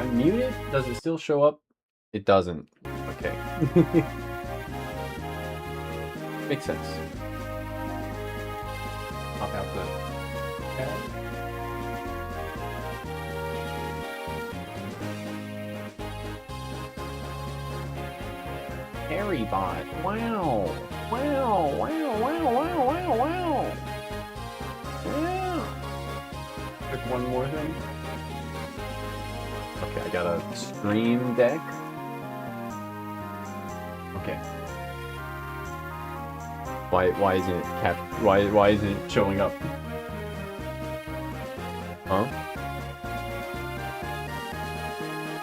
I'm muted? Does it still show up? It doesn't. Okay. Makes sense. Pop out the tab. Harry bot. Wow. Wow. Wow. Wow. Wow. Wow. Wow. Yeah. There's one more thing. Okay, I got a stream deck. Okay. Why isn't it why isn't it showing up? Huh?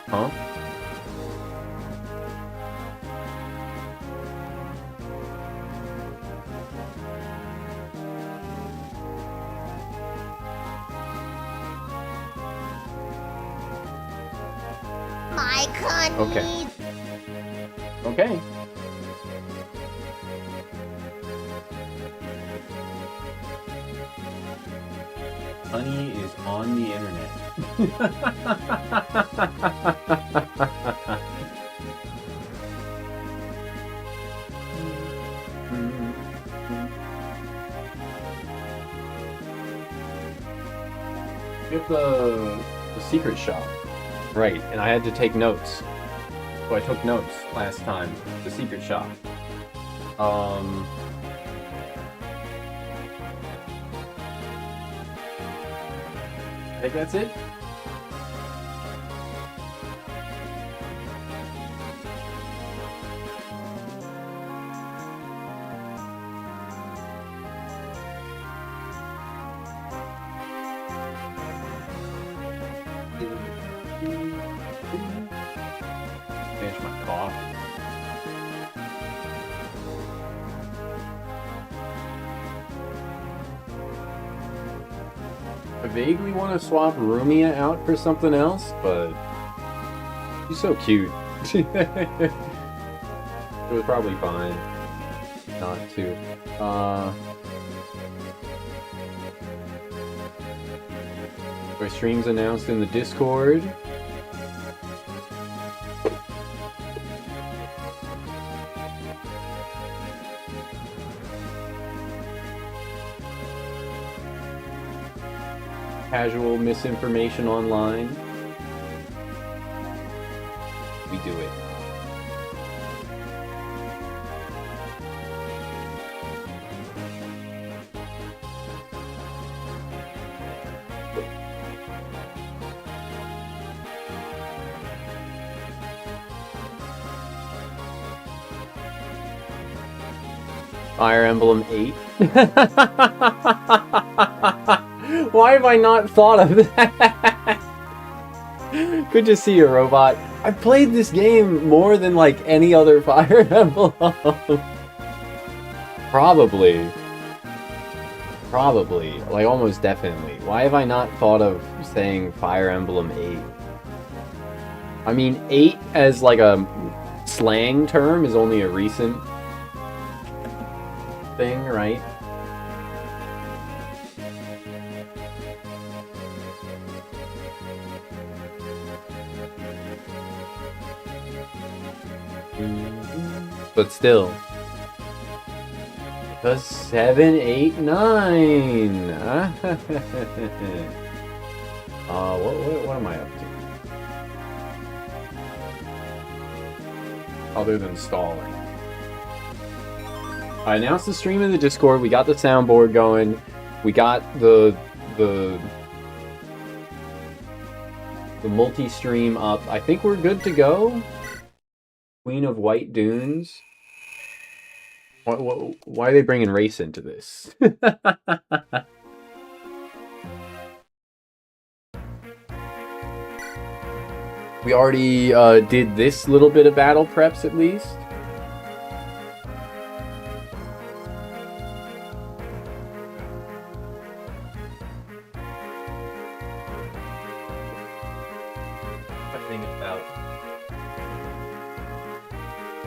Huh? My honey. Okay. Okay. Honey is on the internet. Get the secret shop. Right, and I had to take notes. So I took notes last time. The secret shop. I think that's it. Finish my cough. I vaguely want to swap Rumia out for something else, but she's so cute. It was probably fine not to. My streams announced in the Discord. Casual misinformation online. We do it. Fire Emblem 8. Why have I not thought of that? Good to see you, robot. I've played this game more than like any other Fire Emblem. Probably, like almost definitely. Why have I not thought of saying Fire Emblem 8? I mean, 8 as like a slang term is only a recent thing, right? But still. Because 7, 8, 9. What am I up to? Other than stalling. I announced the stream in the Discord. We got the soundboard going. We got the multi-stream up. I think we're good to go. Queen of White Dunes. Why are they bringing race into this? We already did this little bit of battle preps at least.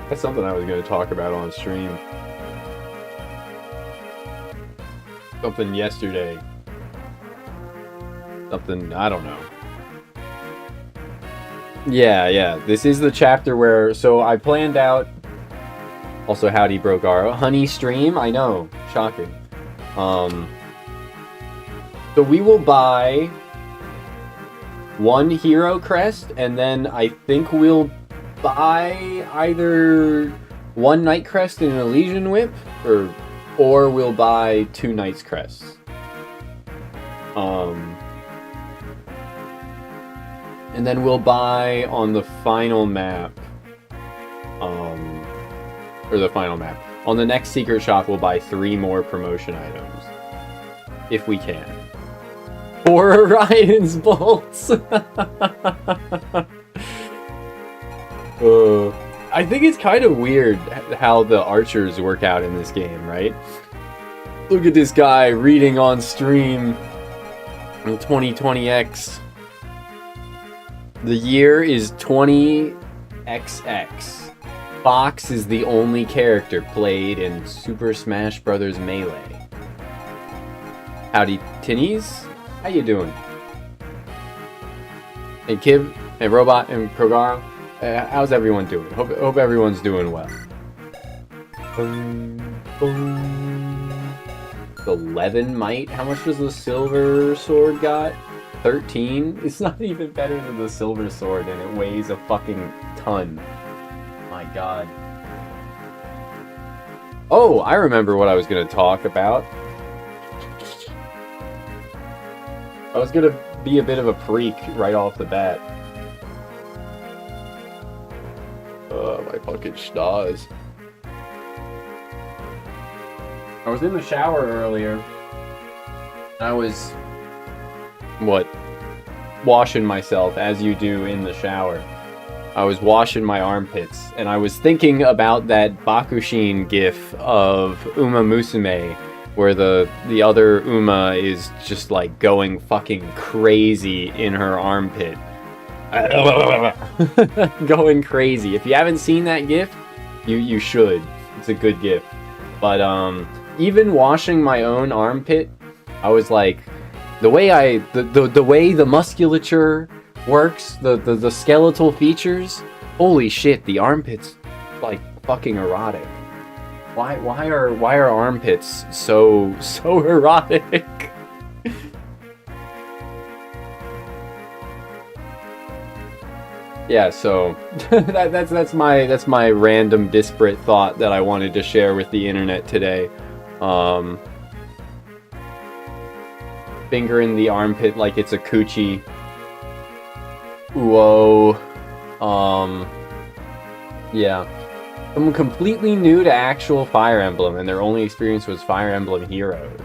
That's something I was going to talk about on stream. Something yesterday. Something, I don't know. Yeah. This is the chapter where... So I planned out... Also, howdy, Brogaro. Honey stream? I know. Shocking. So we will buy... one hero crest, and then I think we'll buy either one knight crest and an Elysian whip, or we'll buy 2 knights crests. And then we'll buy on the final map, or the final map. On the next secret shop, we'll buy 3 more promotion items, if we can. 4 Orion's bolts. I think it's kind of weird how the archers work out in this game, right? Look at this guy reading on stream. 2020X. The year is 20XX. Fox is the only character played in Super Smash Bros. Melee. Howdy, Tinnies. How you doing? Hey Kib, hey Robot, and Krogaro. How's everyone doing? Hope everyone's doing well. The 11 might? How much does the silver sword got? 13? It's not even better than the silver sword, and it weighs a fucking ton. My god. Oh, I remember what I was gonna talk about. I was gonna be a bit of a freak right off the bat. My fucking schnoz. I was in the shower earlier. I was... washing myself, as you do in the shower. I was washing my armpits, and I was thinking about that Bakushin gif of Uma Musume, where the other Uma is just like going fucking crazy in her armpit. Going crazy. If you haven't seen that gif, you should. It's a good gif. But even washing my own armpit, I was like, the way the musculature works, the skeletal features, holy shit, the armpits like fucking erotic. Why are armpits so erotic? Yeah, so that's my random disparate thought that I wanted to share with the internet today. Finger in the armpit like it's a coochie. Whoa. Yeah. Someone completely new to actual Fire Emblem, and their only experience was Fire Emblem Heroes.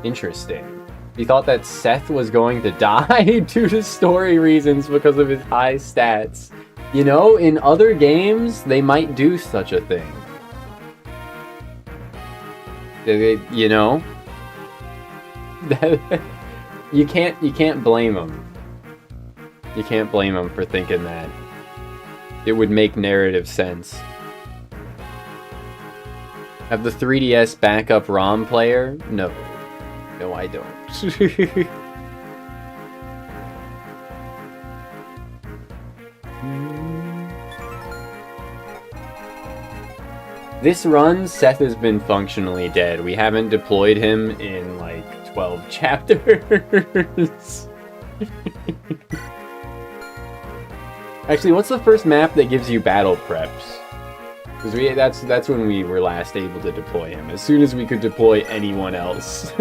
Interesting. He thought that Seth was going to die due to story reasons because of his high stats. You know, in other games, they might do such a thing. You know? You can't blame him. You can't blame him for thinking that. It would make narrative sense. Have the 3DS backup ROM player? No. No, I don't. This run, Seth has been functionally dead. We haven't deployed him in like 12 chapters. Actually, what's the first map that gives you battle preps? Because that's when we were last able to deploy him. As soon as we could deploy anyone else.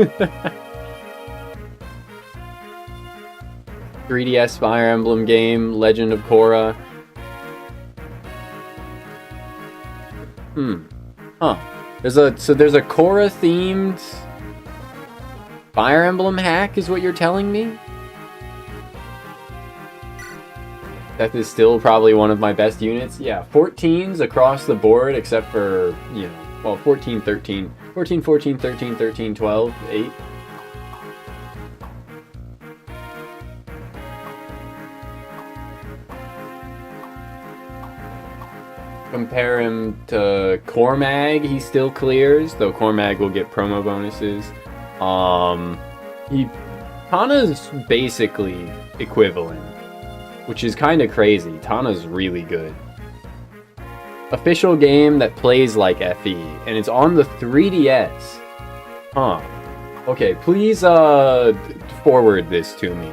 3DS Fire Emblem game, Legend of Korra. Huh. There's a Korra themed Fire Emblem hack, is what you're telling me? That is still probably one of my best units. Yeah, 14s across the board, except for, you know, well, 14, 13. 14, 14, 13, 13, 12, 8. Compare him to Cormag, he still clears, though Cormag will get promo bonuses. Kana's basically equivalent. which is kind of crazy. Tana's really good. Official game that plays like FE, and it's on the 3DS. Huh. Okay, please forward this to me.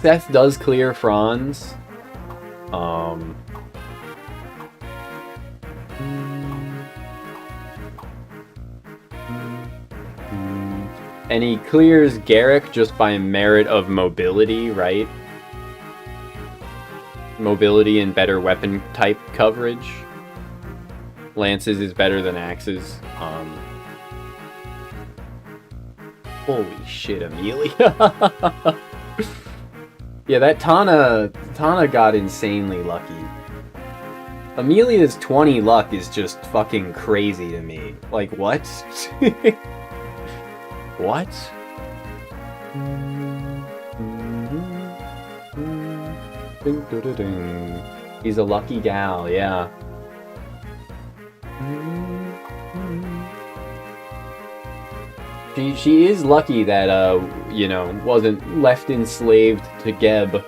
Seth does clear Franz. And he clears Garrick just by merit of mobility, right? Mobility and better weapon type coverage. Lance's is better than Axe's. Holy shit, Amelia. Yeah, that Tana got insanely lucky. Amelia's 20 luck is just fucking crazy to me. Like, what? What? He's a lucky gal, yeah. She is lucky that, you know, wasn't left enslaved to Geb.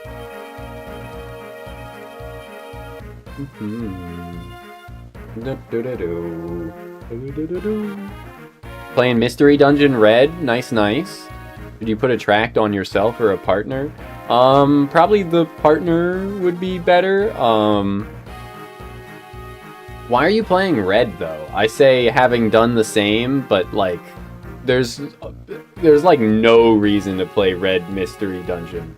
Playing Mystery Dungeon Red, nice. Did you put a tract on yourself or a partner? Probably the partner would be better. Why are you playing Red though? I say having done the same, but like, there's like no reason to play Red Mystery Dungeon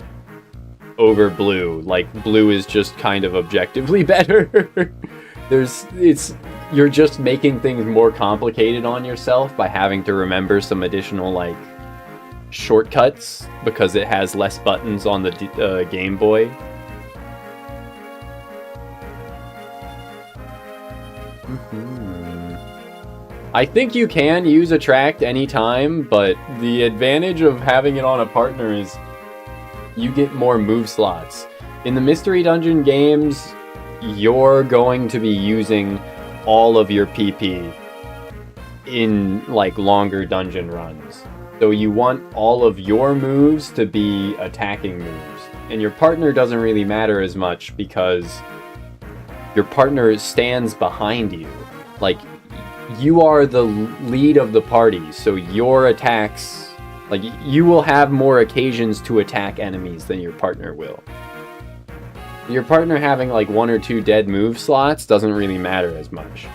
over Blue. Like, Blue is just kind of objectively better. You're just making things more complicated on yourself by having to remember some additional, like, shortcuts because it has less buttons on the Game Boy. I think you can use Attract anytime, but the advantage of having it on a partner is you get more move slots. In the Mystery Dungeon games, you're going to be using all of your PP in, like, longer dungeon runs. So you want all of your moves to be attacking moves. And your partner doesn't really matter as much because your partner stands behind you. Like, you are the lead of the party, so your attacks, like, you will have more occasions to attack enemies than your partner will. Your partner having like 1 or 2 dead move slots doesn't really matter as much.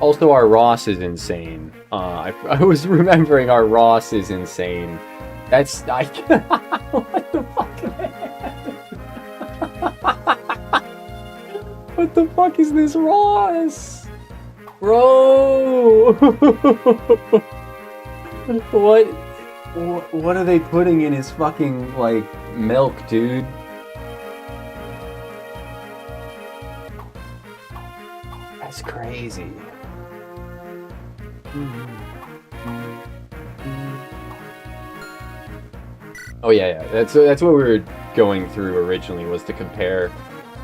Also, our Ross is insane. I was remembering our Ross is insane. That's... what the fuck, man? What the fuck is this Ross? Bro! What are they putting in his fucking, like, milk, dude? That's crazy. Oh yeah. That's what we were going through originally, was to compare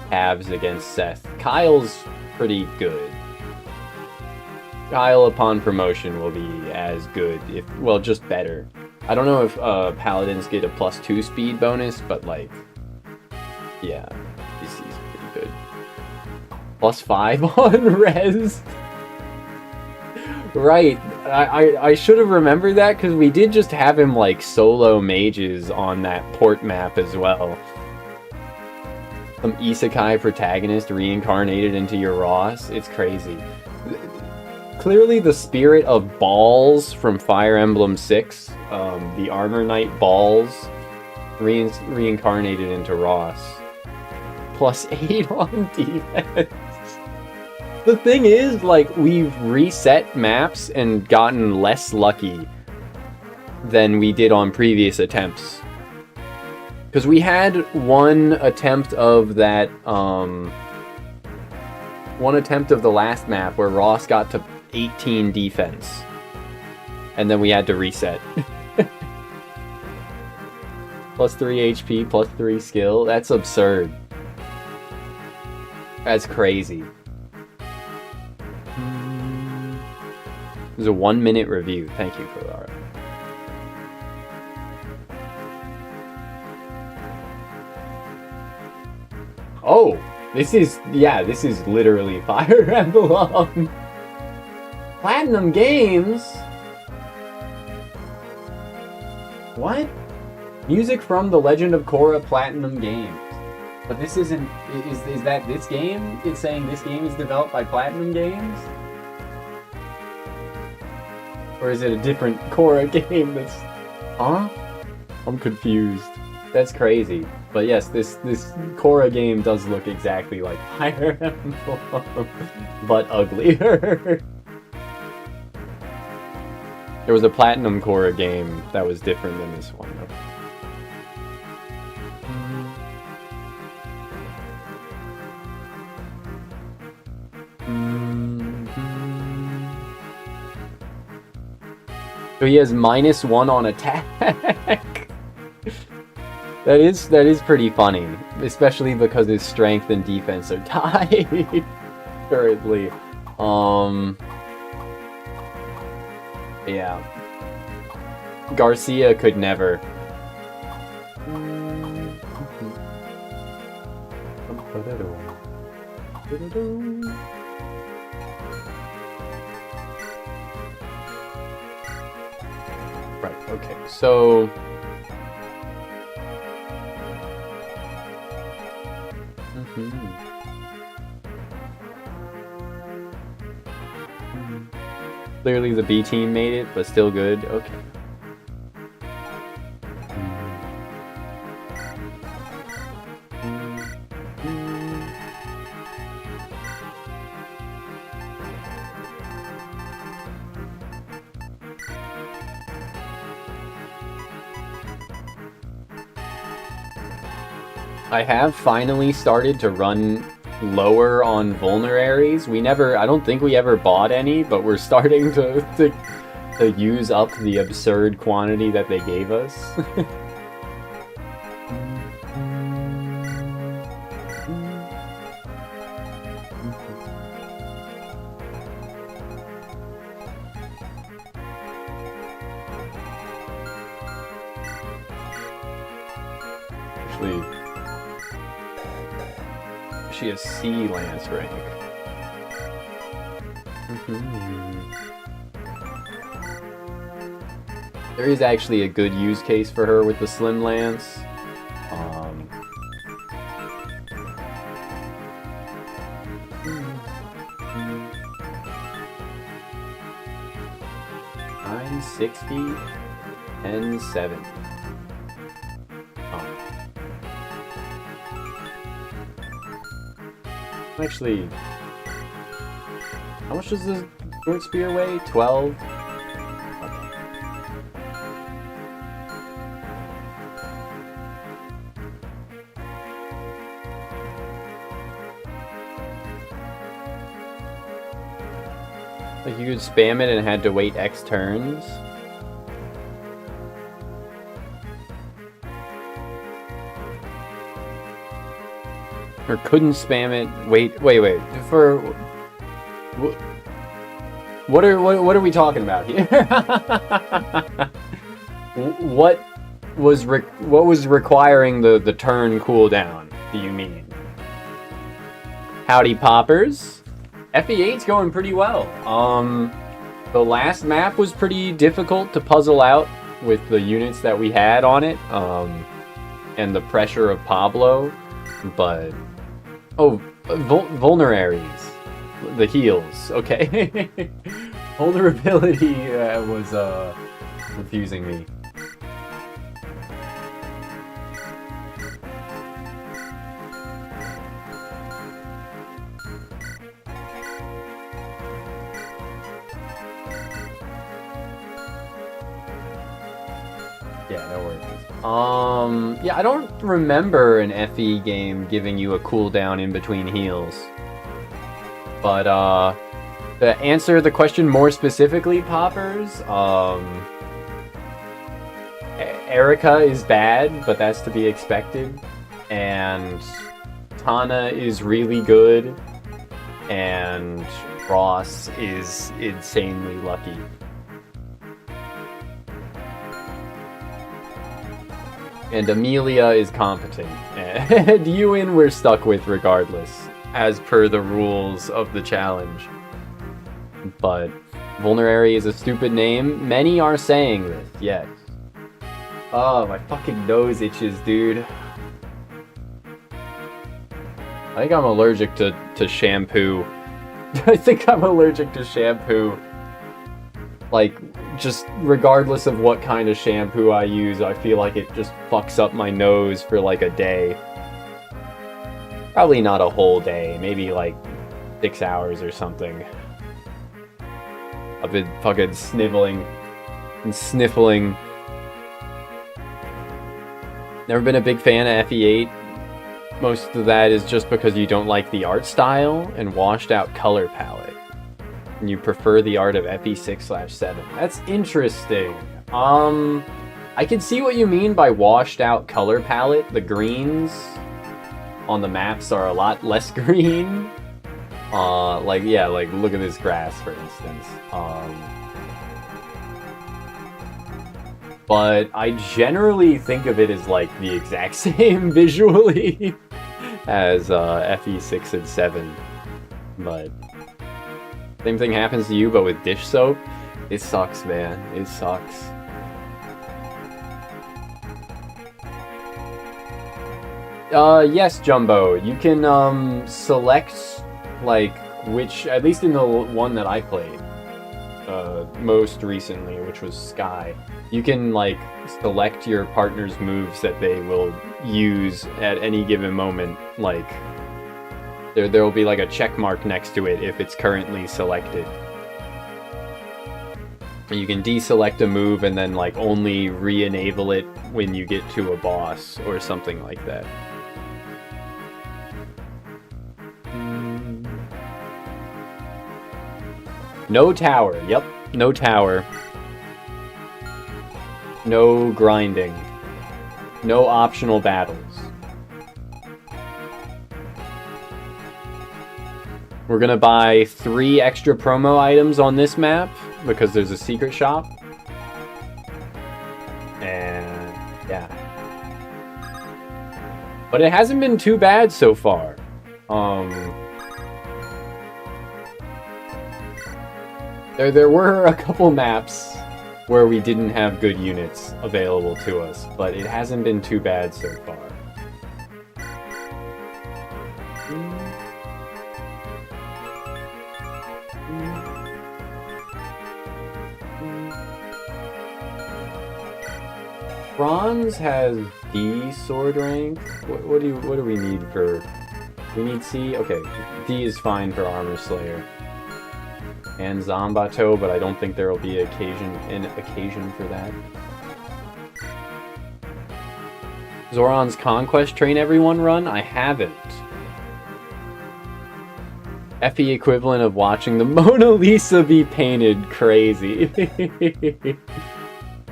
halves against Seth. Kyle's pretty good. Kyle upon promotion will be as good, well, just better. I don't know if Paladins get a +2 speed bonus, but like, yeah, he's pretty good. +5 on res. Right, I should have remembered that, because we did just have him like solo mages on that port map as well. Some isekai protagonist reincarnated into your Ross. It's crazy. Clearly the spirit of Balls from Fire Emblem 6, the Armor Knight Balls, reincarnated into Ross. +8 on defense. The thing is, like, we've reset maps and gotten less lucky than we did on previous attempts. Because we had one attempt of that, one attempt of the last map where Ross got to 18 defense. And then we had to reset. +3 HP, +3 skill. That's absurd. That's crazy. It was a 1-minute review. Thank you, Ferrara. Oh, this is literally Fire Emblem. Platinum Games? What? Music from The Legend of Korra Platinum Games. But this isn't... Is that this game? It's saying this game is developed by Platinum Games? Or is it a different Korra game that's... Huh? I'm confused. That's crazy. But yes, this Korra game does look exactly like Fire Emblem, but uglier. There was a Platinum Korra game that was different than this one. So he has -1 on attack. That is pretty funny, especially because his strength and defense are tied currently. Yeah. Garcia could never. Right, okay, so... Clearly the B team made it, but still good. Okay. I have finally started to run lower on vulneraries. I don't think we ever bought any, but we're starting to use up the absurd quantity that they gave us. Actually, she has C Lance rank. There is actually a good use case for her with the Slim Lance. 960, 1070. Actually, how much does the short spear weigh? 12? Okay. Like you could spam it and had to wait X turns? Or couldn't spam it. Wait. For what are we talking about here? What was requiring the turn cooldown? Do you mean? Howdy poppers. FE8's going pretty well. The last map was pretty difficult to puzzle out with the units that we had on it, and the pressure of Pablo, but. Oh, vulneraries. The heals. Okay. Vulnerability was confusing me. Yeah, no worries. Yeah, I don't remember an FE game giving you a cooldown in between heals. But, to answer the question more specifically, Poppers, Erica is bad, but that's to be expected. And Tana is really good. And Ross is insanely lucky. And Amelia is competent. And Ewan we're stuck with regardless, as per the rules of the challenge. But Vulnerary is a stupid name. Many are saying this, yes. Oh, my fucking nose itches, dude. I think I'm allergic to shampoo. I think I'm allergic to shampoo. Like, just regardless of what kind of shampoo I use, I feel like it just fucks up my nose for like a day. Probably not a whole day, maybe like 6 hours or something. I've been fucking sniveling and sniffling. Never been a big fan of FE8. Most of that is just because you don't like the art style and washed out color palette. And you prefer the art of FE6/7. That's interesting. I can see what you mean by washed out color palette. The greens on the maps are a lot less green. Like, yeah, like, look at this grass, for instance. But I generally think of it as, like, the exact same visually as FE6 and 7. But same thing happens to you, but with dish soap. It sucks, man. It sucks. Yes, Jumbo. You can select, like, which, at least in the one that I played most recently, which was Sky, you can, like, select your partner's moves that they will use at any given moment. Like, there will be, like, a check mark next to it if it's currently selected. And you can deselect a move and then, like, only re-enable it when you get to a boss or something like that. No tower. Yep, no tower. No grinding. No optional battles. We're gonna buy 3 extra promo items on this map because there's a secret shop. And yeah. But it hasn't been too bad so far. There were a couple maps where we didn't have good units available to us, but it hasn't been too bad so far. Bronze has D sword rank. What do we need for? We need C. Okay, D is fine for Armor Slayer and Zombato, but I don't think there will be an occasion for that. Zoran's Conquest Train Everyone run? I haven't. FE equivalent of watching the Mona Lisa be painted. Crazy.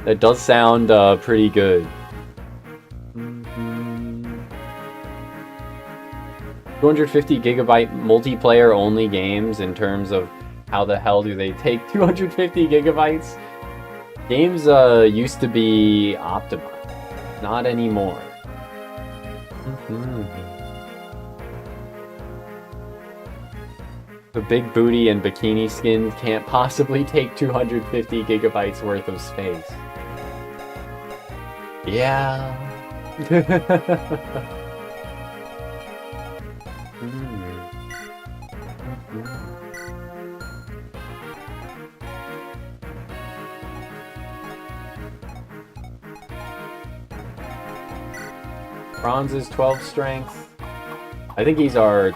That does sound pretty good. 250 gigabyte multiplayer only games in terms of how the hell do they take 250 gigabytes? Games used to be optimized. Not anymore. The big booty and bikini skins can't possibly take 250 gigabytes worth of space. Yeah. Bronze is 12 strength. I think he's our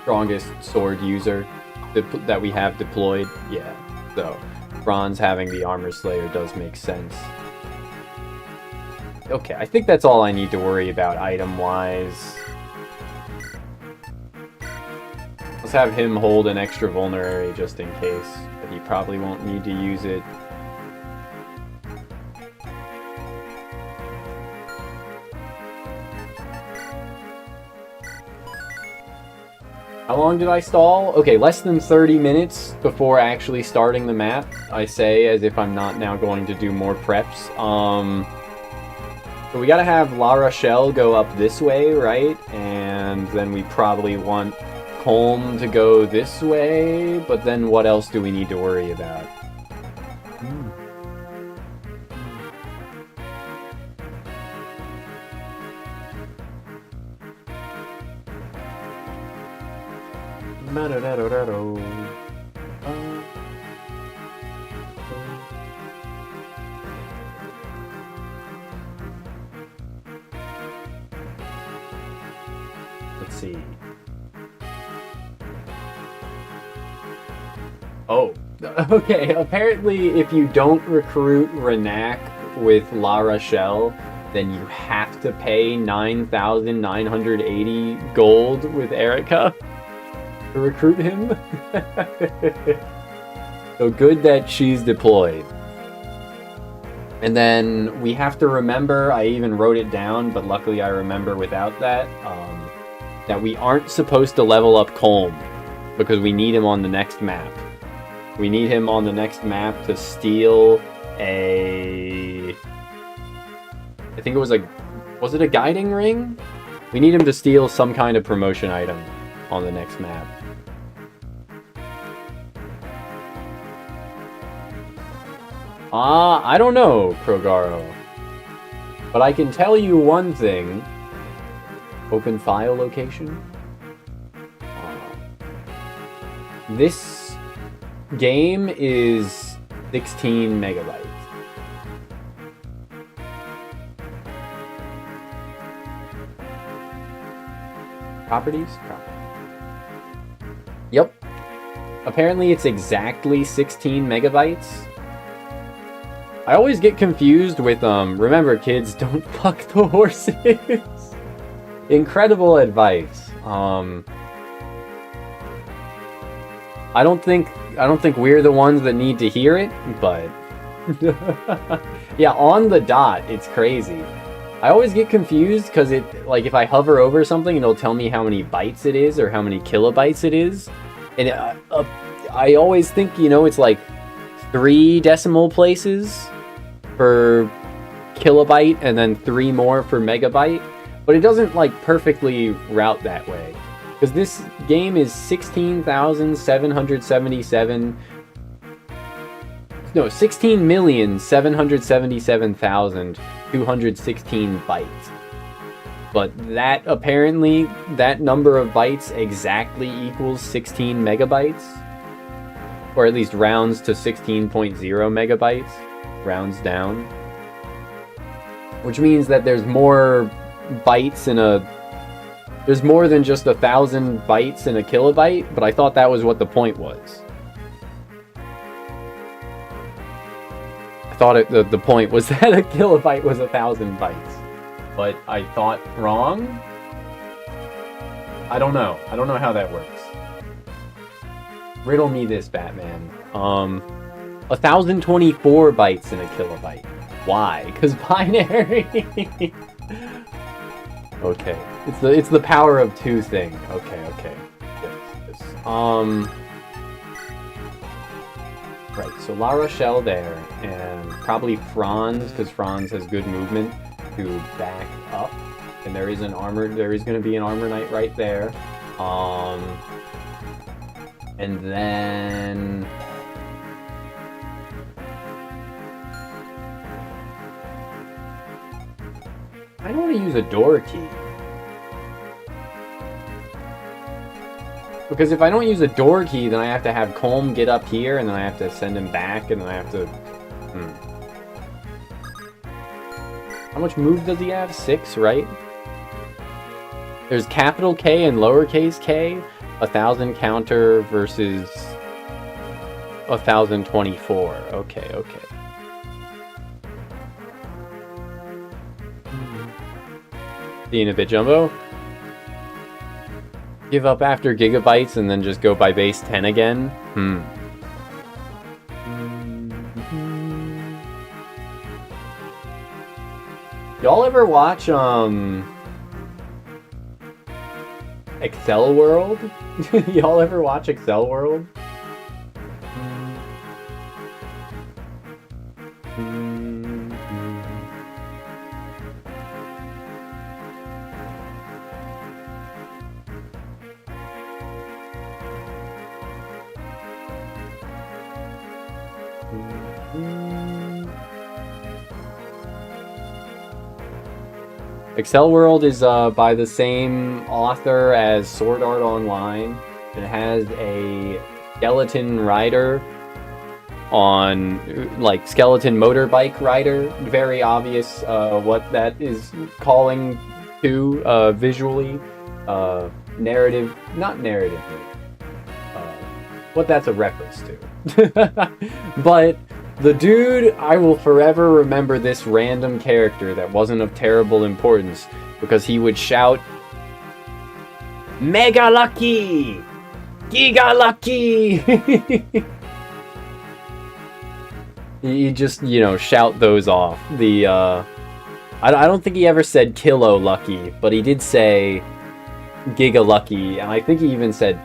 strongest sword user that we have deployed. Yeah, so Bronze having the Armor Slayer does make sense. Okay, I think that's all I need to worry about item-wise. Let's have him hold an extra vulnerary just in case, but he probably won't need to use it. How long did I stall? Okay, less than 30 minutes before actually starting the map. I say as if I'm not now going to do more preps. So we gotta have La Rochelle go up this way, right? And then we probably want Colm to go this way, but then what else do we need to worry about? Let's see. Oh, okay. Apparently, if you don't recruit Renac with La Rochelle, then you have to pay 9,980 gold with Erica to recruit him. So good that she's deployed. And then we have to remember, I even wrote it down, but luckily I remember without that, that we aren't supposed to level up Colm because we need him on the next map. We need him on the next map to steal a... I think it was a... Was it a guiding ring? We need him to steal some kind of promotion item on the next map. I don't know, Krogaro. But I can tell you one thing. Open file location. This game is 16 megabytes. Properties? Yep. Apparently it's exactly 16 megabytes. I always get confused with, remember kids, don't fuck the horses. Incredible advice. I don't think we're the ones that need to hear it, but yeah, on the dot, it's crazy. I always get confused because it, like, if I hover over something, it'll tell me how many bytes it is or how many kilobytes it is, and I always think, you know, it's like 3 decimal places for kilobyte and then 3 more for megabyte, but it doesn't like perfectly route that way because this game is 16,777,216 bytes. But that apparently, that number of bytes exactly equals 16 megabytes, or at least rounds to 16.0 megabytes. Rounds down, which means that there's more bytes in a... There's more than just 1,000 bytes in a kilobyte, but I thought that was what the point was. I thought the point was that a kilobyte was 1,000 bytes, but I thought wrong? I don't know. I don't know how that works. Riddle me this, Batman. 1,024 bytes in a kilobyte. Why? Because binary. Okay, it's the power of 2 thing. Okay. Yes. Right. So La Rochelle there, and probably Franz, because Franz has good movement to back up, and there is an armor. There is going to be an armor knight right there. And then. I don't want to use a door key. Because if I don't use a door key, then I have to have Colm get up here, and then I have to send him back, and then I have to... How much move does he have? 6, right? There's capital K and lowercase k. 1,000 counter versus 1,024. Okay. Being a bit jumbo. Give up after gigabytes and then just go by base 10 again? Y'all ever watch, Excel World? Y'all ever watch Excel World? Excel World is by the same author as Sword Art Online. It has a skeleton rider on, like, skeleton motorbike rider. Very obvious what that is calling to visually. Narrative, not narratively. What that's a reference to. But the dude, I will forever remember this random character that wasn't of terrible importance because he would shout, "Mega Lucky! Giga Lucky!" He just, you know, shout those off. I don't think he ever said Kilo Lucky, but he did say Giga Lucky, and I think he even said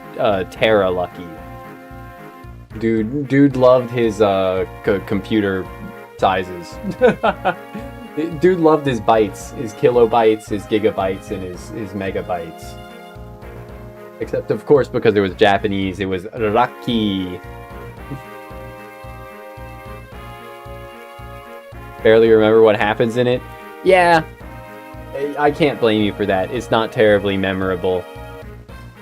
Terra Lucky. Dude loved his computer sizes. Dude loved his bytes, his kilobytes, his gigabytes, and his megabytes. Except, of course, because it was Japanese, it was Raki. Barely remember what happens in it? Yeah, I can't blame you for that. It's not terribly memorable.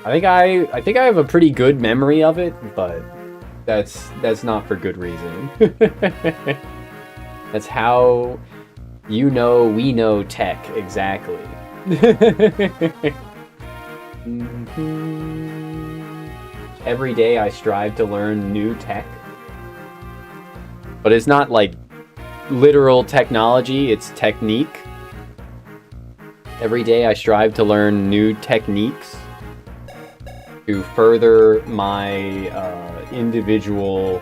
I think I have a pretty good memory of it, but that's not for good reason. That's how we know tech, exactly. Every day I strive to learn new tech. But it's not like literal technology, it's technique. Every day I strive to learn new techniques to further my individual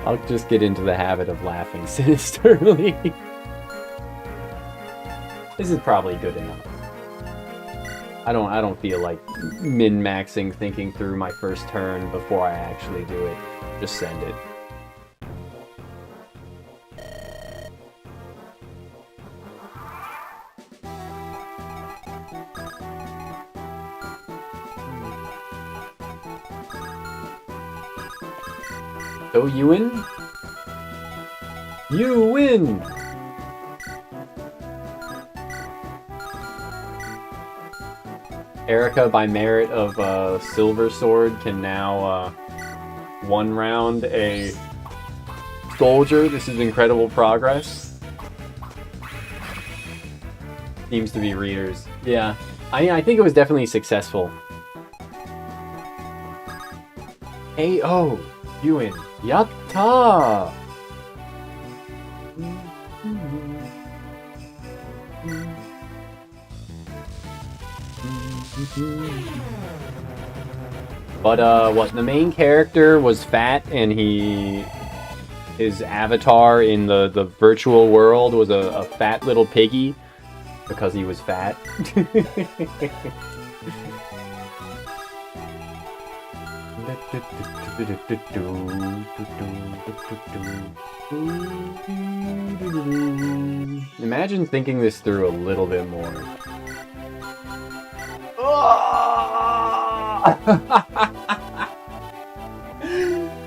I'll just get into the habit of laughing sinisterly. This is probably good enough. I don't feel like min-maxing thinking through my first turn before I actually do it. Just send it. So you win? You win! Erica, by merit of Silver Sword, can now one round a soldier. This is incredible progress. Seems to be readers. Yeah, I think it was definitely successful. A.O. You win. Yatta! But what, the main character was fat, and his avatar in the virtual world was a fat little piggy because he was fat. Imagine thinking this through a little bit more.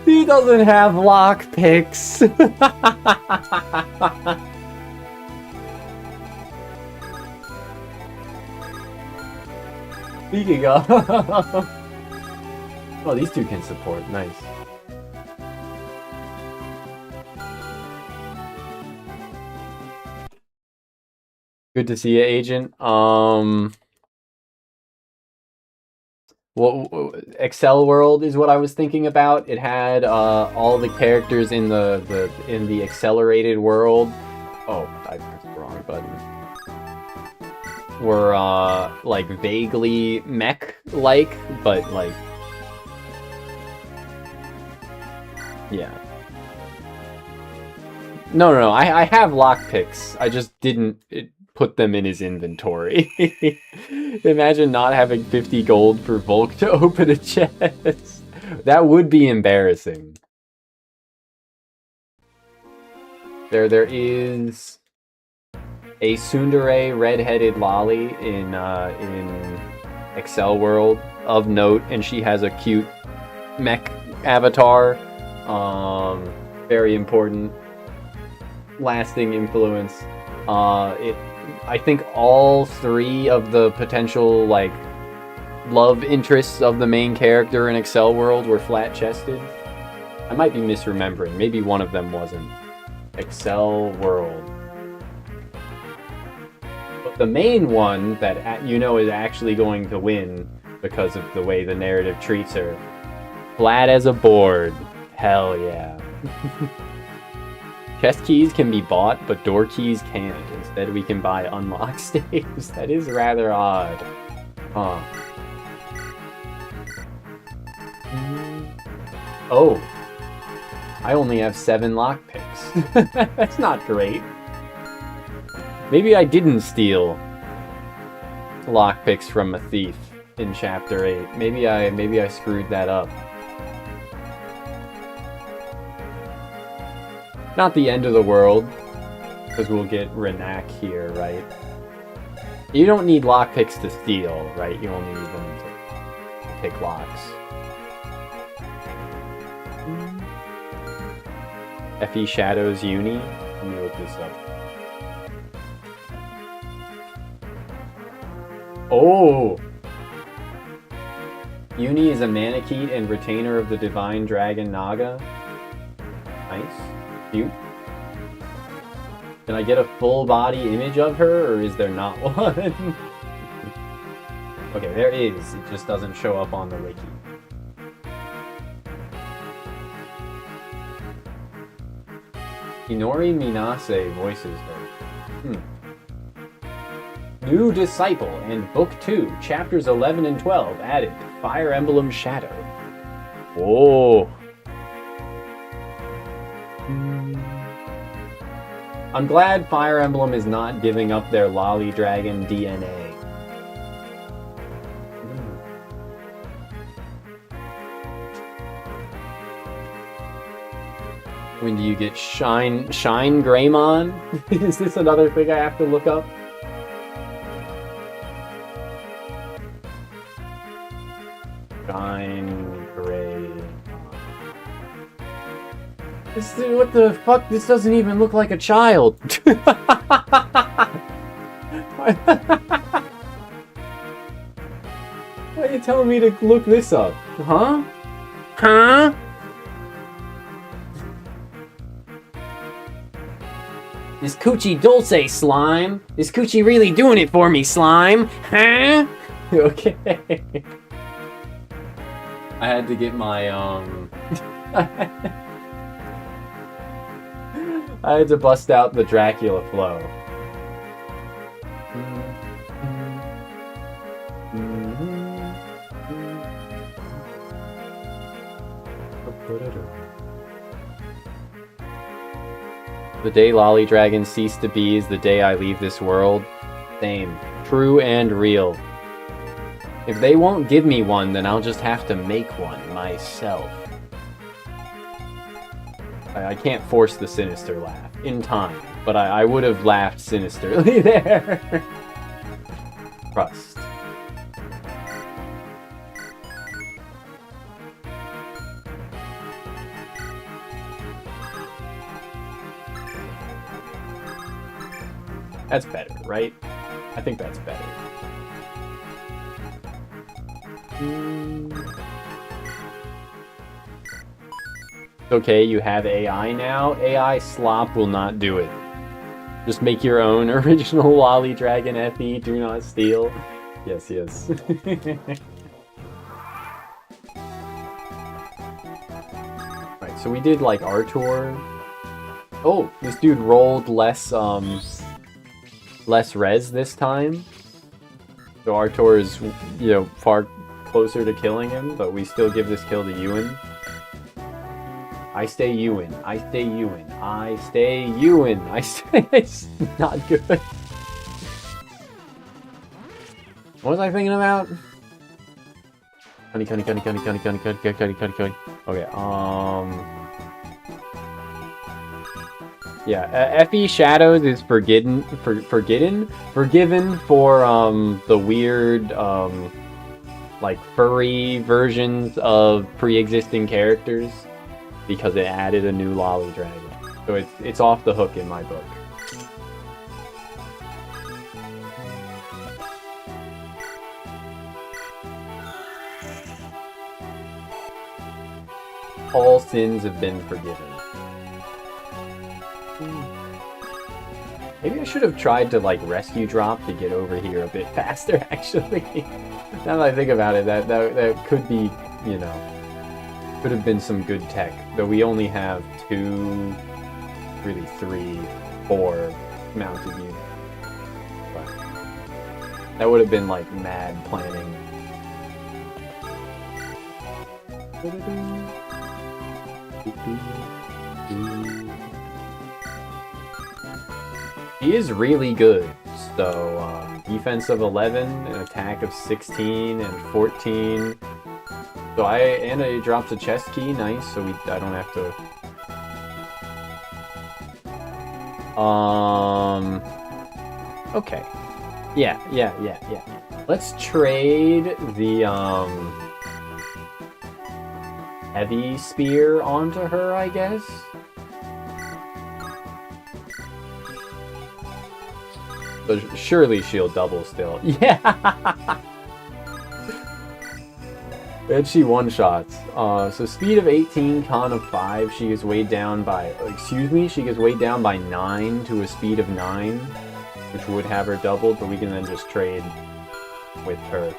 He doesn't have lockpicks. Speaking of... Oh, these two can support. Nice. Good to see you, Agent. Well, Excel World is what I was thinking about. It had all the characters in the accelerated world. Oh, I pressed the wrong button. Were like vaguely mech-like, but like, yeah. No. I have lockpicks. I just didn't put them in his inventory. Imagine not having 50 gold for Volk to open a chest. That would be embarrassing. There is a tsundere red-headed lolly in Excel World of note, and she has a cute mech avatar. Very important, lasting influence. I think all three of the potential like love interests of the main character in Excel World were flat-chested. I might be misremembering. Maybe one of them wasn't. Excel World. But the main one that you know is actually going to win because of the way the narrative treats her. Flat as a board. Hell yeah. Chest keys can be bought, but door keys can't. Instead, we can buy unlock staves. That is rather odd. Huh. Oh. I only have 7 lockpicks. That's not great. Maybe I didn't steal lockpicks from a thief in Chapter 8. Maybe I screwed that up. Not the end of the world, because we'll get Renak here, right? You don't need lockpicks to steal, right? You only need them to pick locks. FE Shadows Uni? Let me look this up. Oh! Uni is a Manakete and retainer of the Divine Dragon Naga. Nice. Cute. Can I get a full body image of her, or is there not one? Okay, there is. It just doesn't show up on the wiki. Inori Minase voices her. New Disciple and Book 2, Chapters 11 and 12 added. Fire Emblem Shadow. Whoa. I'm glad Fire Emblem is not giving up their Lolly Dragon DNA. When do you get Shine Greymon? Is this another thing I have to look up? Shine Greymon. What the fuck? This doesn't even look like a child. Why are you telling me to look this up? Huh? Huh? Is Coochie Dulce, Slime? Is Coochie really doing it for me, Slime? Huh? Okay. I had to get my, I had to bust out the Dracula flow. The day Lolly Dragon cease to be is the day I leave this world. Same. True and real. If they won't give me one, then I'll just have to make one myself. I can't force the sinister laugh. In time. But I would have laughed sinisterly there. Trust. That's better, right? I think that's better. Okay, you have AI now. AI slop will not do it. Just make your own original Lolly Dragon FE. Do not steal. Yes, yes. Right, so we did like Artur. Oh, this dude rolled less res this time. So Artur is, you know, far closer to killing him, but we still give this kill to Ewan. I stay Ewan. I stay Ewan. I stay Ewan. I stay. It's not good. What was I thinking about? Cunny. Okay, yeah, FE Shadows is forgiven for the weird like furry versions of pre-existing characters because it added a new lolly dragon. So it's off the hook in my book. All sins have been forgiven. Maybe I should have tried to like rescue drop to get over here a bit faster, actually. Now that I think about it, that could be, you know, could have been some good tech. Though we only have 2, really 3, 4 mounted units. But that would have been like mad planning. He is really good. So, defense of 11, an attack of 16 and 14. So and he drops a chest key, nice. So I don't have to. Okay. Yeah. Let's trade the heavy spear onto her, I guess. But surely she'll double still. Yeah! And she one-shots. So speed of 18, con of 5. She gets weighed down by... she gets weighed down by 9 to a speed of 9. Which would have her doubled, but we can then just trade with her.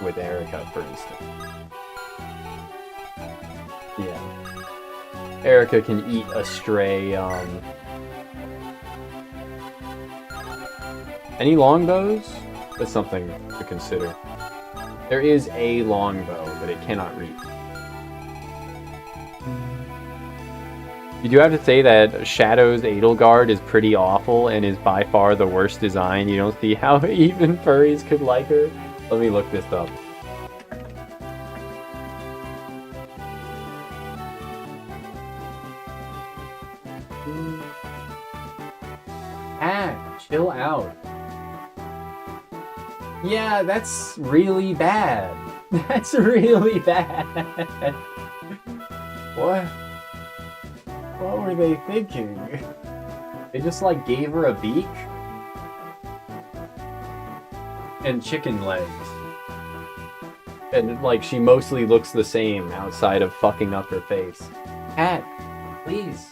With Erica, for instance. Yeah. Erica can eat a stray, Any longbows? That's something to consider. There is a longbow, but it cannot reach. You do have to say that Shadow's Edelgard is pretty awful and is by far the worst design. You don't see how even furries could like her. Let me look this up. Chill out. Yeah, that's really bad. That's really bad. What? What were they thinking? They just like gave her a beak? And chicken legs. And like she mostly looks the same outside of fucking up her face. Cat, please.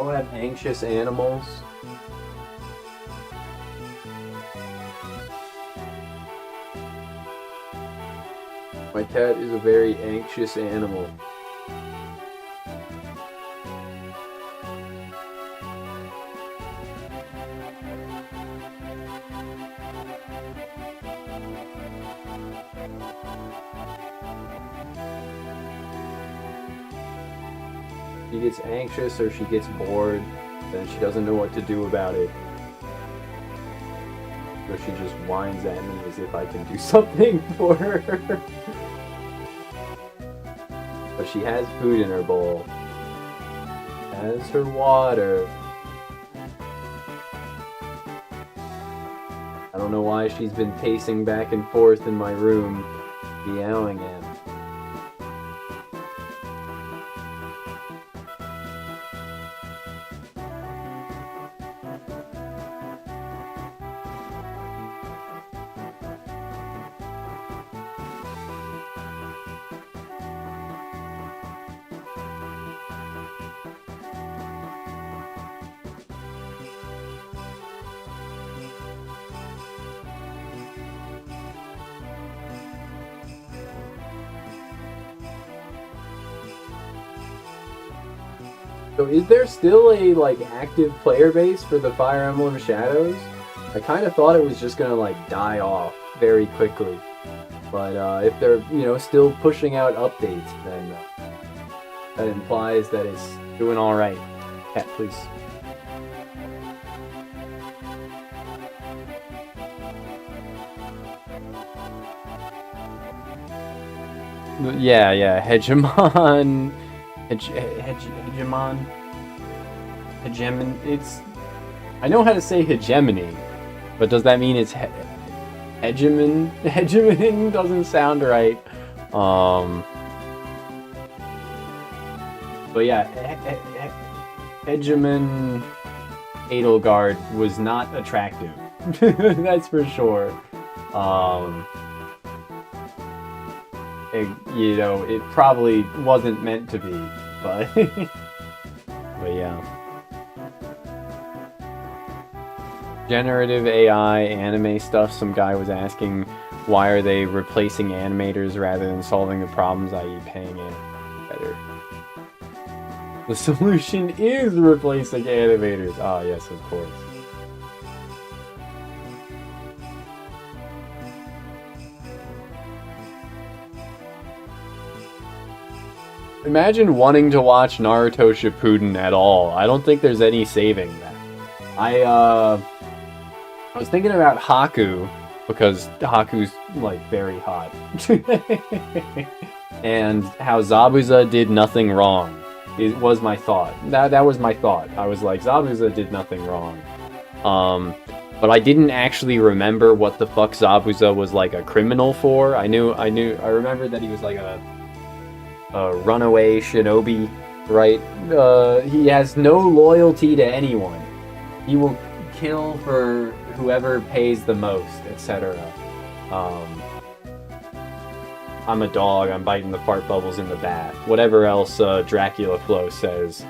Oh, have anxious animals. My cat is a very anxious animal. She gets anxious or she gets bored, then she doesn't know what to do about it. So she just whines at me as if I can do something for her. But she has food in her bowl. Has her water. I don't know why she's been pacing back and forth in my room, meowing at me. So is there still a, like, active player base for the Fire Emblem Shadows? I kind of thought it was just gonna, like, die off very quickly. But if they're, you know, still pushing out updates, then that implies that it's doing alright. Cat, please. Yeah, Hegemon... Hegemon... It's... I know how to say hegemony, but does that mean it's hegemon? Hegemon doesn't sound right. But yeah, Hegemon Edelgard was not attractive. That's for sure. You know, it probably wasn't meant to be, but but yeah. Generative AI anime stuff, some guy was asking why are they replacing animators rather than solving the problems, i.e. paying it better. The solution is replacing animators. Ah, yes, of course. Imagine wanting to watch Naruto Shippuden at all. I don't think there's any saving that. I was thinking about Haku, because Haku's, like, very hot. And how Zabuza did nothing wrong. It was my thought. That was my thought. I was like, Zabuza did nothing wrong. But I didn't actually remember what the fuck Zabuza was, like, a criminal for. I remember that he was, like, a runaway shinobi, right? He has no loyalty to anyone. He will kill for whoever pays the most, etc. I'm a dog, I'm biting the fart bubbles in the bath. Whatever else Dracula Flow says.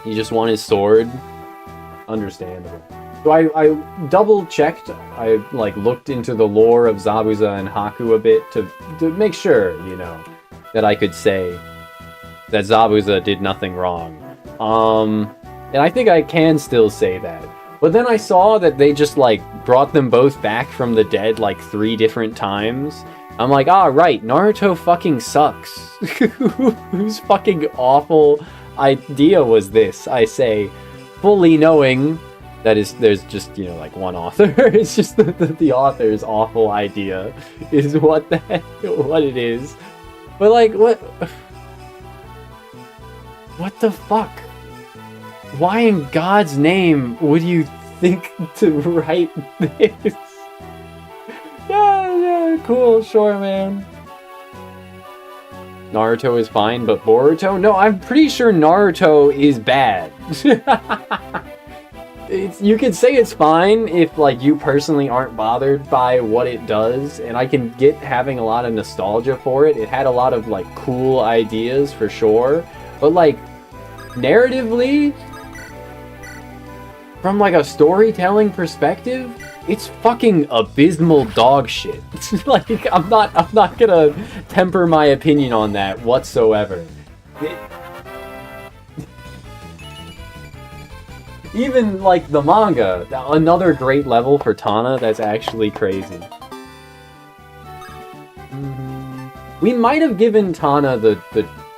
You just want his sword? Understandable. So I double-checked, I like looked into the lore of Zabuza and Haku a bit to make sure, you know, that I could say that Zabuza did nothing wrong. And I think I can still say that. But then I saw that they just, like, brought them both back from the dead, like, 3 different times. I'm like, ah, right, Naruto fucking sucks. Whose fucking awful idea was this, I say, fully knowing that there's just, you know, like, one author. It's just the author's awful idea is what it is. But, like, what the fuck? Why in God's name would you think to write this? Yeah, cool, sure, man. Naruto is fine, but Boruto? No, I'm pretty sure Naruto is bad. You could say it's fine if, like, you personally aren't bothered by what it does, and I can get having a lot of nostalgia for it. It had a lot of, like, cool ideas, for sure. But, like, narratively, from, like, a storytelling perspective, it's fucking abysmal dog shit. Like, I'm not gonna temper my opinion on that whatsoever. Even, like, the manga, another great level for Tana, that's actually crazy. We might have given Tana the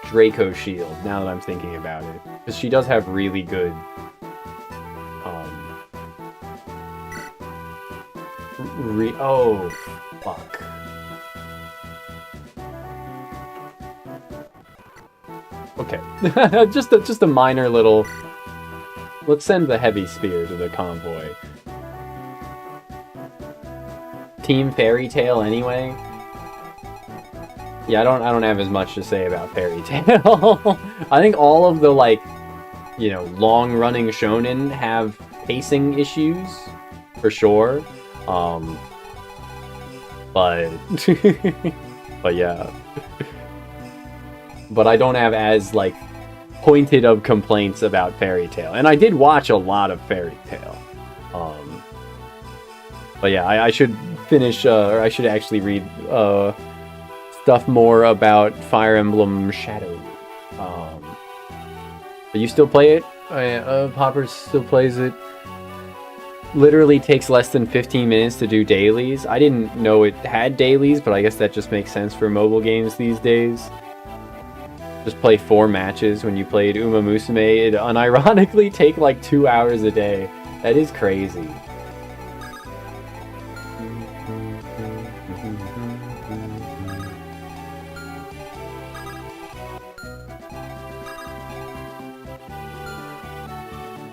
Draco shield, now that I'm thinking about it. Because she does have really good... oh, fuck. Okay. just a minor little... Let's send the heavy spear to the convoy. Team Fairy Tail anyway? Yeah, I don't have as much to say about Fairy Tail. I think all of the, like, you know, long-running shonen have pacing issues, for sure. But yeah. But I don't have as, like, pointed of complaints about Fairy Tail. And I did watch a lot of Fairy Tail. But yeah, I should finish, or I should actually read, stuff more about Fire Emblem Shadow. But you still play it? Popper still plays it. Literally takes less than 15 minutes to do dailies. I didn't know it had dailies, but I guess that just makes sense for mobile games these days. Just play 4 matches. When you played Uma Musume, it unironically take like 2 hours a day. That is crazy.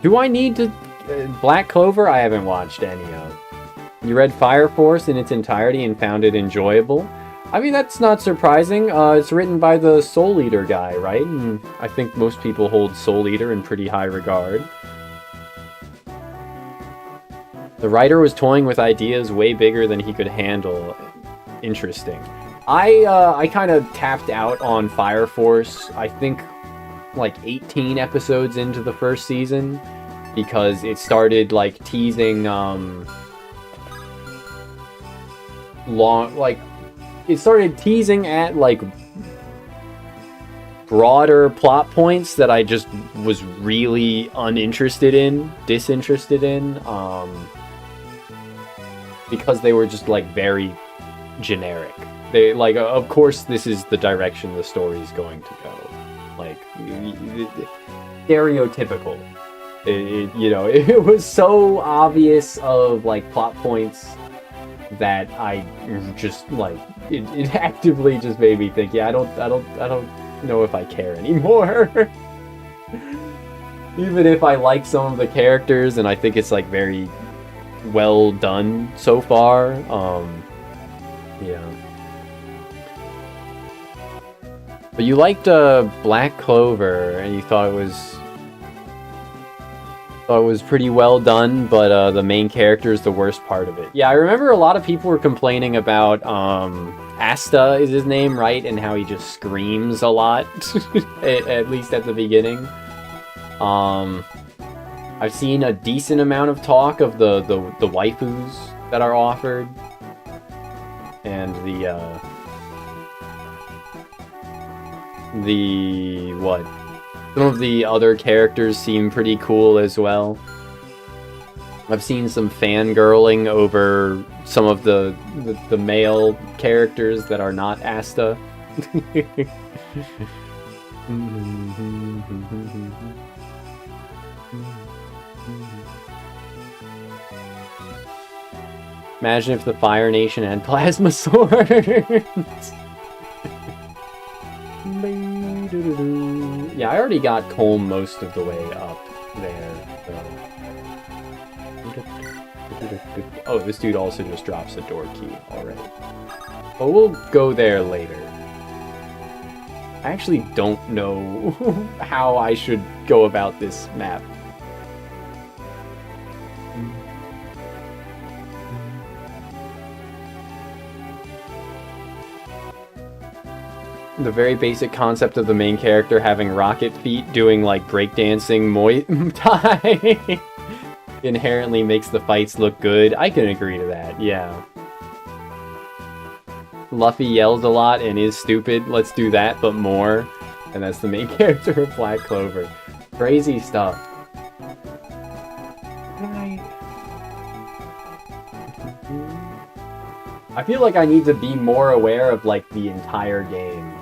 Do I need to... Black Clover, I haven't watched any of. You read Fire Force in its entirety and found it enjoyable? I mean, that's not surprising. It's written by the Soul Eater guy, right? And I think most people hold Soul Eater in pretty high regard. The writer was toying with ideas way bigger than he could handle. Interesting. I kind of tapped out on Fire Force, I think, like 18 episodes into the first season. Because it started, like, teasing, it started teasing at, like, broader plot points that I just was really disinterested in, because they were just, like, very generic. They, like, of course this is the direction the story's going to go. Like, stereotypical. It was so obvious of, like, plot points that I just, like, it actively just made me think, yeah, I don't know if I care anymore. Even if I like some of the characters and I think it's, like, very well done so far, yeah. But you liked Black Clover and you thought it was pretty well done, but the main character is the worst part of it. Yeah, I remember a lot of people were complaining about Asta is his name, right? And how he just screams a lot, at least at the beginning. I've seen a decent amount of talk of the waifus that are offered, and what? Some of the other characters seem pretty cool as well. I've seen some fangirling over some of the male characters that are not Asta. Imagine if the Fire Nation had plasma swords. Yeah, I already got Colm most of the way up there, so. Oh, this dude also just drops a door key already. But we'll go there later. I actually don't know how I should go about this map. The very basic concept of the main character having rocket feet doing, like, breakdancing Muay Thai inherently makes the fights look good. I can agree to that, yeah. Luffy yells a lot and is stupid. Let's do that, but more. And that's the main character of Black Clover. Crazy stuff. I feel like I need to be more aware of, like, the entire game.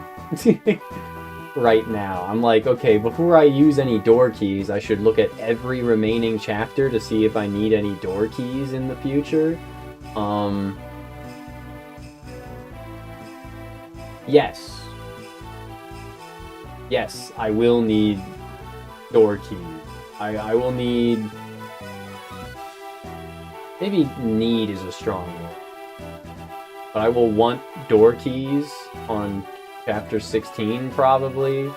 Right now. I'm like, okay, before I use any door keys, I should look at every remaining chapter to see if I need any door keys in the future. Yes. Yes, I will need door keys. I will need... Maybe need is a strong word. But I will want door keys on Chapter 16, probably.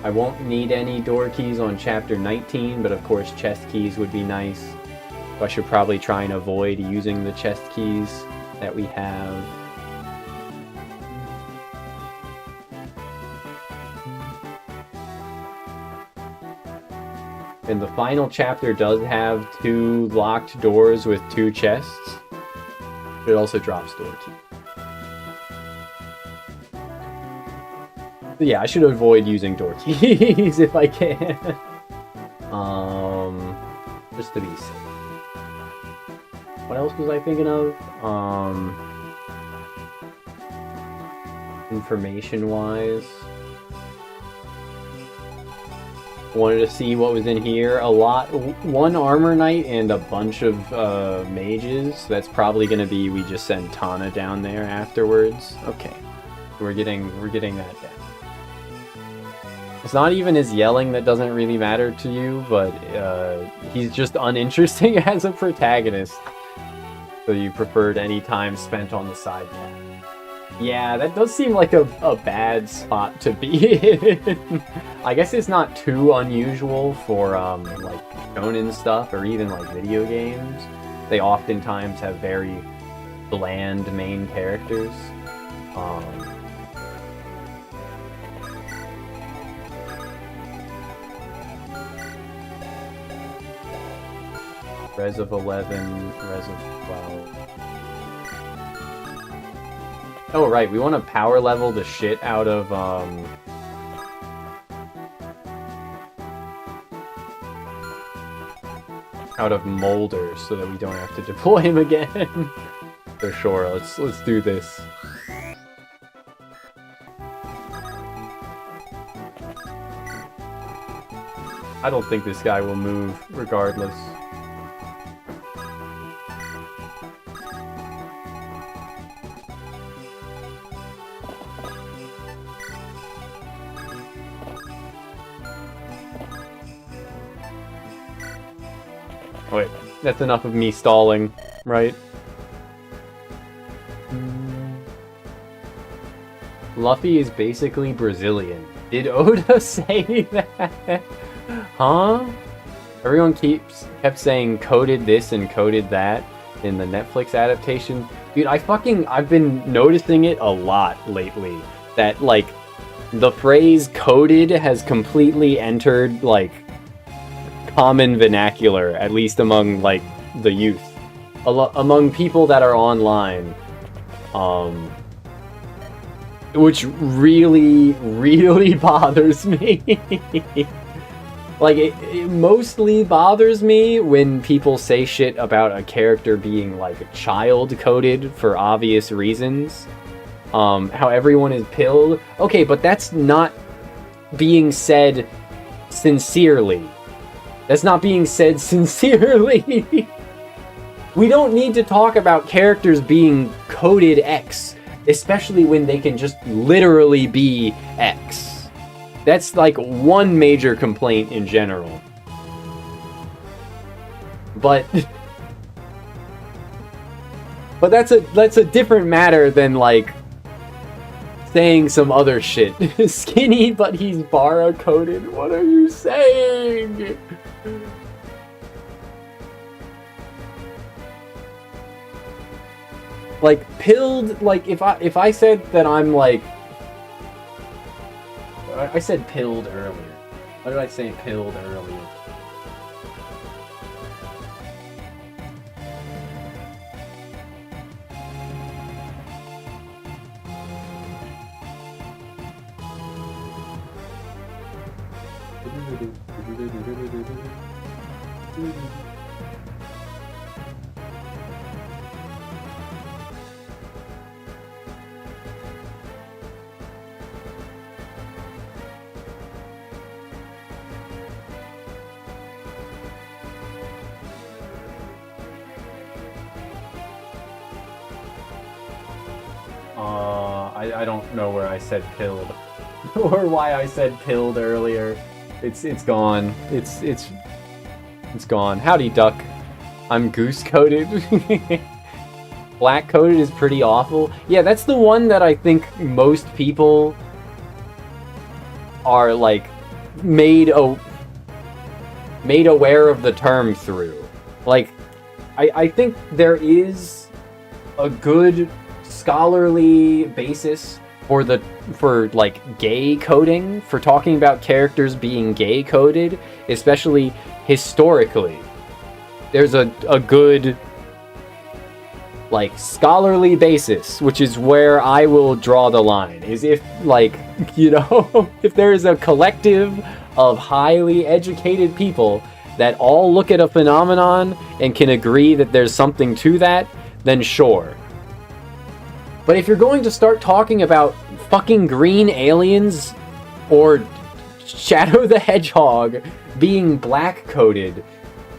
I won't need any door keys on Chapter 19, but of course chest keys would be nice. So I should probably try and avoid using the chest keys that we have. And the final chapter does have 2 locked doors with 2 chests. It also drops door key. So yeah, I should avoid using door keys if I can. Just to be safe. What else was I thinking of? Information-wise. Wanted to see what was in here. One armor knight and a bunch of mages. That's probably gonna be we just send Tana down there afterwards. Okay, we're getting that down. It's not even his yelling that doesn't really matter to you, but he's just uninteresting as a protagonist. So you preferred any time spent on the side path. Yeah, that does seem like a bad spot to be in. I guess it's not too unusual for like shonen stuff or even like video games. They oftentimes have very bland main characters. Res of 11, Res of 12. Oh, right, we want to power level the shit out of, Molder so that we don't have to deploy him again. For sure, let's do this. I don't think this guy will move regardless. Wait, that's enough of me stalling, right? Luffy is basically Brazilian. Did Oda say that? Huh? Everyone kept saying coded this and coded that in the Netflix adaptation. Dude, I've been noticing it a lot lately. That, like, the phrase coded has completely entered, like, common vernacular, at least among, like, the youth. Among people that are online. Which really, really bothers me. Like, it mostly bothers me when people say shit about a character being, like, child-coded for obvious reasons. How everyone is pilled. Okay, but that's not being said sincerely. That's not being said sincerely. We don't need to talk about characters being coded X, especially when they can just literally be X. That's like one major complaint in general. But that's a different matter than like saying some other shit. Skinny, but he's bara-coded. What are you saying? Like, pilled, like, if I said that I'm, like... I said pilled earlier. Why did I say pilled earlier? I don't know where I said pilled. Or why I said pilled earlier. It's gone. It's gone. Howdy, duck. I'm goose-coated. Black-coated is pretty awful. Yeah, that's the one that I think most people are, like, made aware of the term through. Like, I think there is a good scholarly basis for like gay coding, for talking about characters being gay coded, especially historically, there's a good, like, scholarly basis, which is where I will draw the line, is if, like, you know, if there is a collective of highly educated people that all look at a phenomenon and can agree that there's something to that, then sure. But if you're going to start talking about fucking green aliens or Shadow the Hedgehog being black-coded,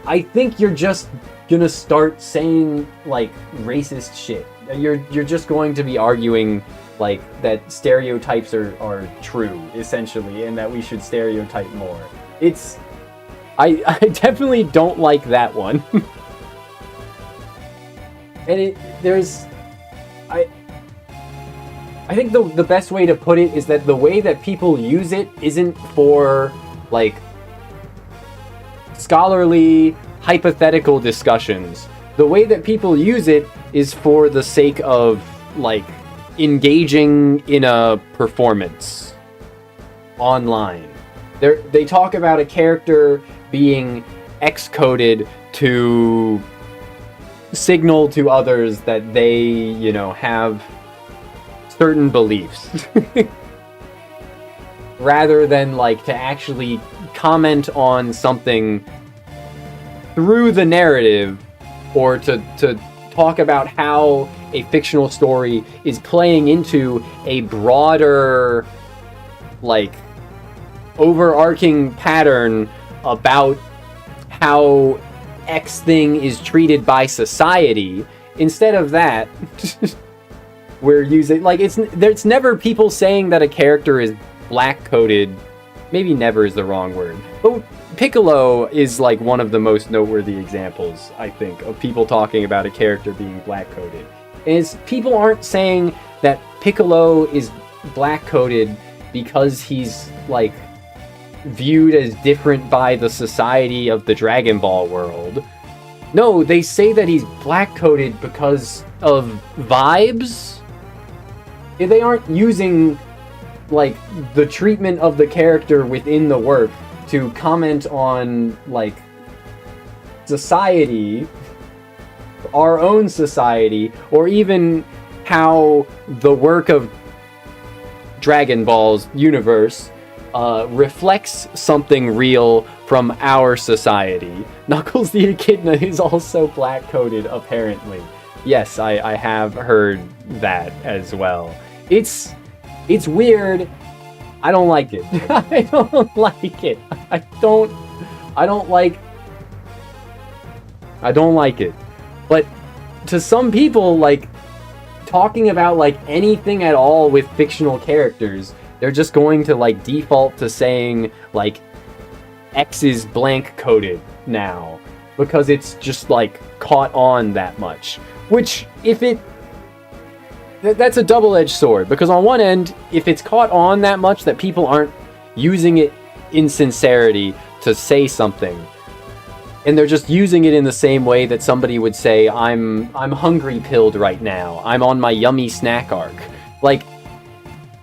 I think you're just gonna start saying, like, racist shit. You're just going to be arguing, like, that stereotypes are true, essentially, and that we should stereotype more. I definitely don't like that one. And I think the best way to put it is that the way that people use it isn't for, like, scholarly, hypothetical discussions. The way that people use it is for the sake of, like, engaging in a performance online. They talk about a character being X-coded to signal to others that they, you know, have certain beliefs. Rather than, like, to actually comment on something through the narrative, or to talk about how a fictional story is playing into a broader, like, overarching pattern about how X thing is treated by society. Instead of that, we're using, like, it's never people saying that a character is black-coded. Maybe never is the wrong word, but Piccolo is, like, one of the most noteworthy examples, I think, of people talking about a character being black-coded. Is people aren't saying that Piccolo is black-coded because he's, like, viewed as different by the society of the Dragon Ball world. No, they say that he's black-coded because of vibes. They aren't using, like, the treatment of the character within the work to comment on, like, society, our own society, or even how the work of Dragon Ball's universe reflects something real from our society. Knuckles the Echidna is also black-coded, apparently. Yes, I have heard that as well. It's weird. I don't like it. I don't like it. I don't like it. But to some people, like, talking about, like, anything at all with fictional characters, they're just going to, like, default to saying, like, X is blank coded now because it's just, like, caught on that much. Which, if it... That's a double-edged sword, because on one end, if it's caught on that much that people aren't using it in sincerity to say something, and they're just using it in the same way that somebody would say, I'm hungry-pilled right now, I'm on my yummy snack arc. Like,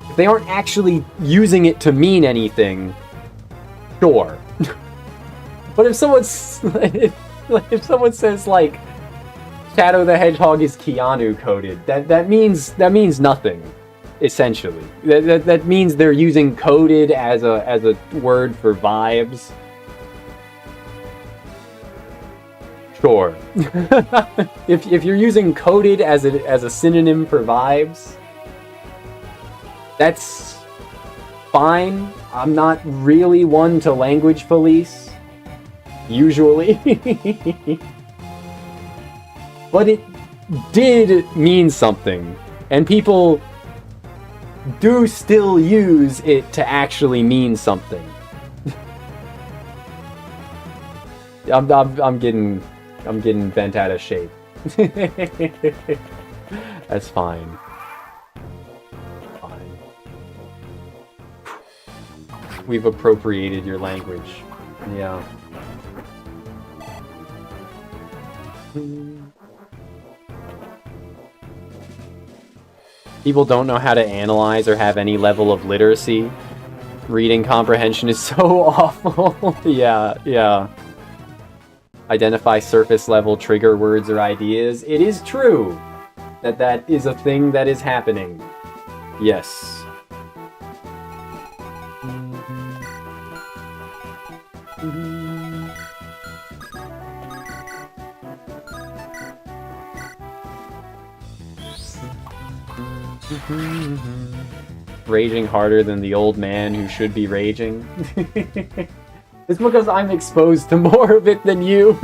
if they aren't actually using it to mean anything, sure. But if someone says, like, Shadow the Hedgehog is Keanu coded, that means nothing, essentially. That means they're using coded as a word for vibes. Sure. If you're using coded as a synonym for vibes, that's fine. I'm not really one to language police, usually. But it did mean something, and people do still use it to actually mean something. I'm getting bent out of shape. That's fine. Fine. We've appropriated your language. Yeah. People don't know how to analyze or have any level of literacy. Reading comprehension is so awful. Yeah. identify surface level trigger words or ideas. It is true that that is a thing that is happening. Yes. Raging harder than the old man who should be raging. It's because I'm exposed to more of it than you.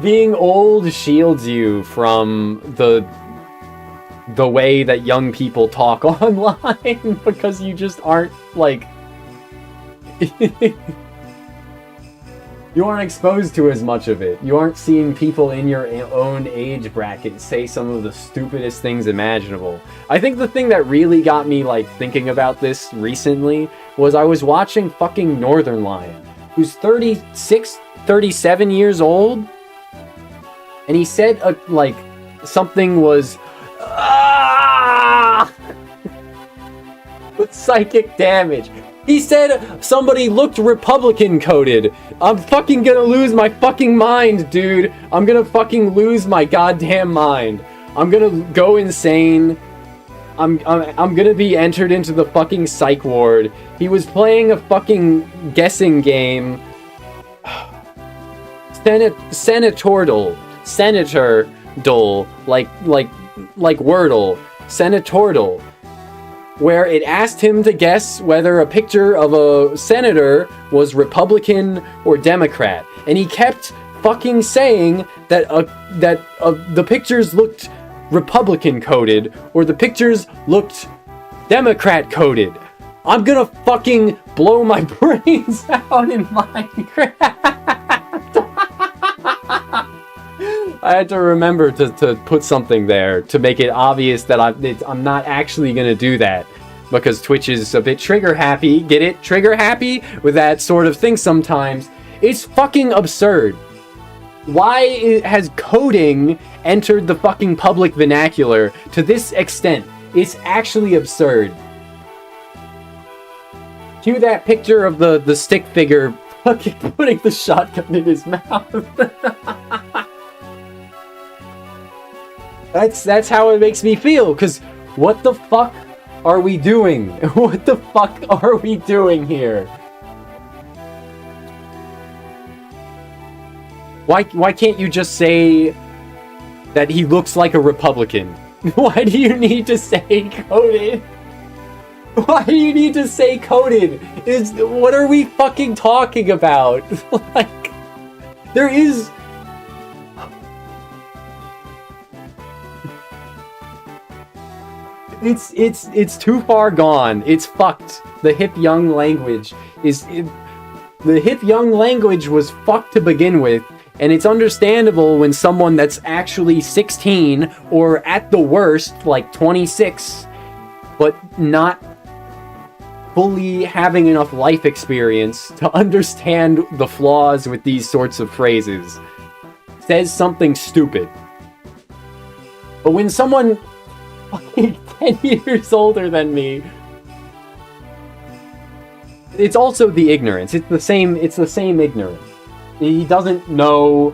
Being old shields you from the way that young people talk online because you just aren't like you aren't exposed to as much of it. You aren't seeing people in your own age bracket say some of the stupidest things imaginable. I think the thing that really got me like thinking about this recently was I was watching fucking Northern Lion, who's 36, 37 years old, and he said like something was with psychic damage. He said somebody looked Republican coded. I'm fucking gonna lose my fucking mind, dude. I'm gonna fucking lose my goddamn mind. I'm gonna go insane. I'm gonna be entered into the fucking psych ward. He was playing a fucking guessing game. Senator Dole, like Wordle, Senatordle, where it asked him to guess whether a picture of a senator was Republican or Democrat, and he kept fucking saying that the pictures looked Republican coded or the pictures looked Democrat coded. I'm gonna fucking blow my brains out in Minecraft. I had to remember to put something there to make it obvious that I'm not actually gonna do that, because Twitch is a bit trigger happy. Get it? Trigger happy with that sort of thing sometimes. It's fucking absurd. Why has coding entered the fucking public vernacular to this extent? It's actually absurd. Cue that picture of the stick figure fucking putting the shotgun in his mouth. That's how it makes me feel, because what the fuck are we doing? What the fuck are we doing here? Why can't you just say that he looks like a Republican? Why do you need to say coded? Why do you need to say coded? What are we fucking talking about? Like, there is... It's too far gone. It's fucked. The hip young language the hip young language was fucked to begin with, and it's understandable when someone that's actually 16 or at the worst like 26, but not fully having enough life experience to understand the flaws with these sorts of phrases, says something stupid. But when someone fucking 10 years older than me, it's also the ignorance. It's the same ignorance. He doesn't know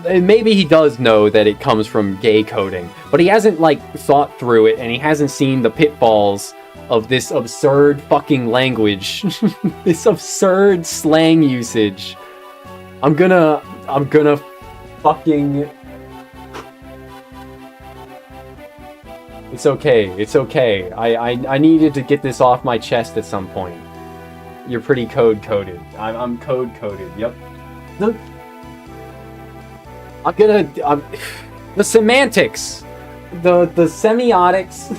maybe he does know that it comes from gay coding, but he hasn't like thought through it, and he hasn't seen the pitfalls of this absurd fucking language. This absurd slang usage. I'm gonna fucking... It's okay. I needed to get this off my chest at some point. You're pretty code-coded. I'm code-coded, yep. The semantics, the semiotics,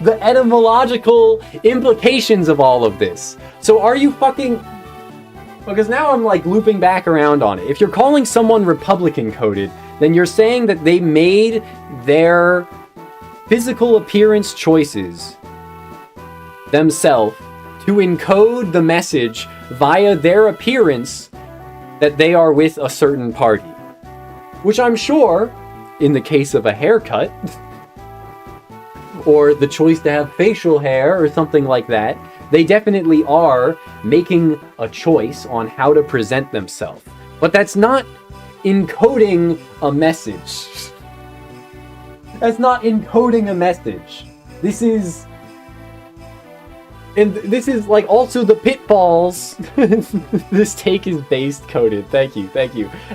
the etymological implications of all of this. So are you fucking... Because now I'm like looping back around on it. If you're calling someone Republican coded, then you're saying that they made their physical appearance choices themselves to encode the message via their appearance that they are with a certain party. Which I'm sure, in the case of a haircut, or the choice to have facial hair or something like that, they definitely are making a choice on how to present themselves. But that's not encoding a message. That's not encoding a message. This is like also the pitfalls. This take is based coded. Thank you.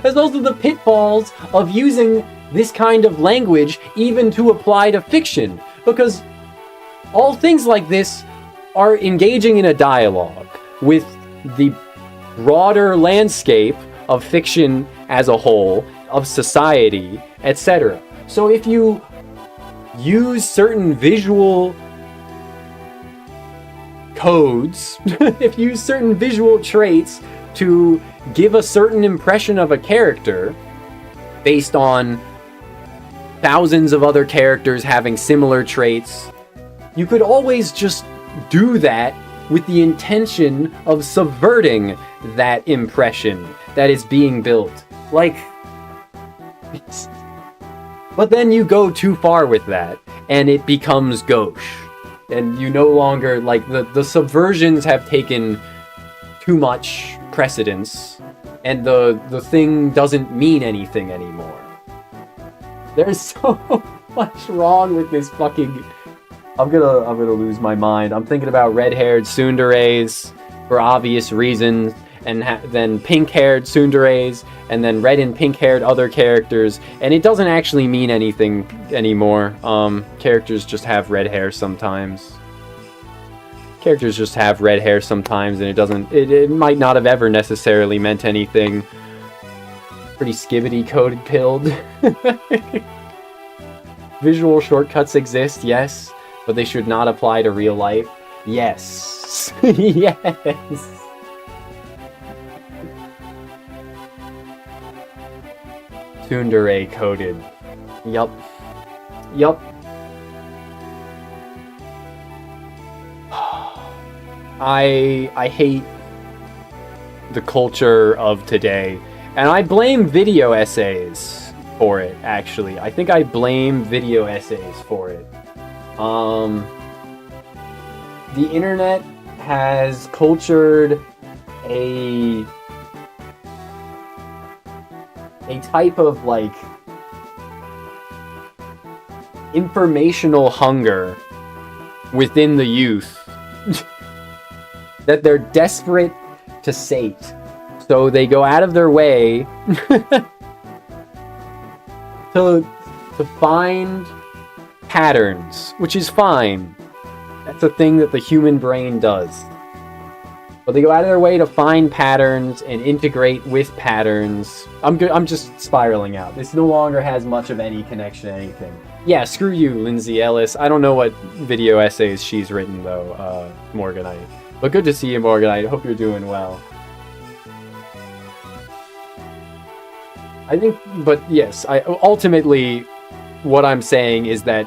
There's also the pitfalls of using this kind of language even to apply to fiction, because all things like this are engaging in a dialogue with the broader landscape of fiction as a whole, of society, etc. So if you use certain visual codes, if you use certain visual traits to give a certain impression of a character based on thousands of other characters having similar traits, you could always just do that with the intention of subverting that impression that is being built. Like, but then you go too far with that, and it becomes gauche. And you no longer, like, the subversions have taken too much precedence, and the thing doesn't mean anything anymore. There's so much wrong with this fucking... I'm gonna lose my mind. I'm thinking about red-haired tsunderes for obvious reasons, and then pink-haired tsunderes, and then red and pink-haired other characters, and it doesn't actually mean anything anymore. Characters just have red hair sometimes. Characters just have red hair sometimes, and it might not have ever necessarily meant anything. Pretty skibbity-coded pilled. Visual shortcuts exist, yes, but they should not apply to real life. Yes. Yes. Tsundere coded. Yup. I hate the culture of today, and I blame video essays for it, actually. I think I blame video essays for it. The internet has cultured a type of, like, informational hunger within the youth that they're desperate to sate. So they go out of their way to find patterns, which is fine. That's a thing that the human brain does. But they go out of their way to find patterns and integrate with patterns. I'm just spiraling out. This no longer has much of any connection to anything. Yeah, screw you, Lindsay Ellis. I don't know what video essays she's written, though, Morganite. But good to see you, Morganite. Hope you're doing well. I think, but yes, ultimately, what I'm saying is that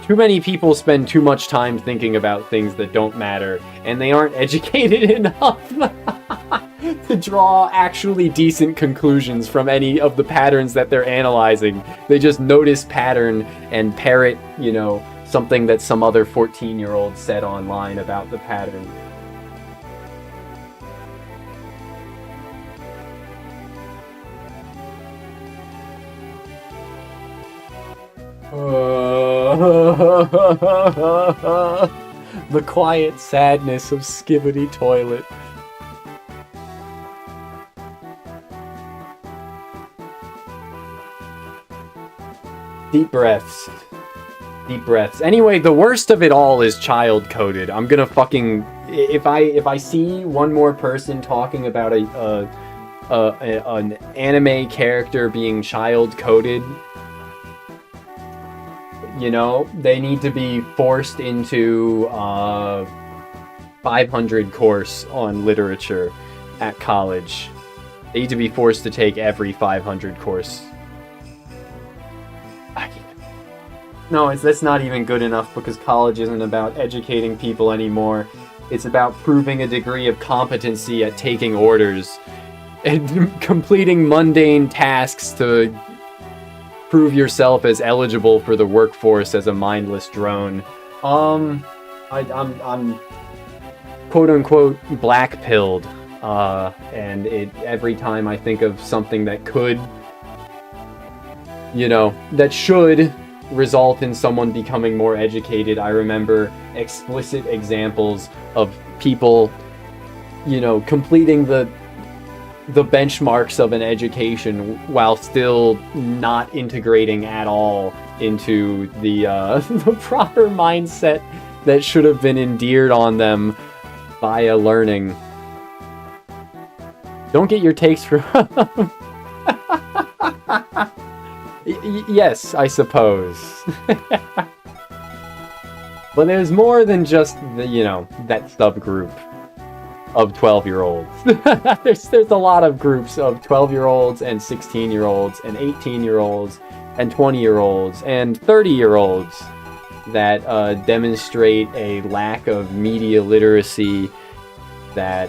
too many people spend too much time thinking about things that don't matter, and they aren't educated enough to draw actually decent conclusions from any of the patterns that they're analyzing. They just notice pattern and parrot, you know, something that some other 14-year-old said online about the pattern. The quiet sadness of Skibbity Toilet. Deep breaths. Deep breaths. Anyway, the worst of it all is child coded. I'm gonna fucking... If I see one more person talking about an anime character being child coded, you know, they need to be forced into 500 course on literature at college. They need to be forced to take every 500 course. No, that's not even good enough, because college isn't about educating people anymore. It's about proving a degree of competency at taking orders and completing mundane tasks to prove yourself as eligible for the workforce as a mindless drone. quote-unquote black-pilled. And every time I think of something that could, that should result in someone becoming more educated, I remember explicit examples of people, completing the benchmarks of an education while still not integrating at all into the the proper mindset that should have been endeared on them via learning. Don't get your takes from... Yes, I suppose. But there's more than just that subgroup of 12-year-olds. There's a lot of groups of 12-year-olds and 16-year-olds and 18-year-olds and 20-year-olds and 30-year-olds that demonstrate a lack of media literacy that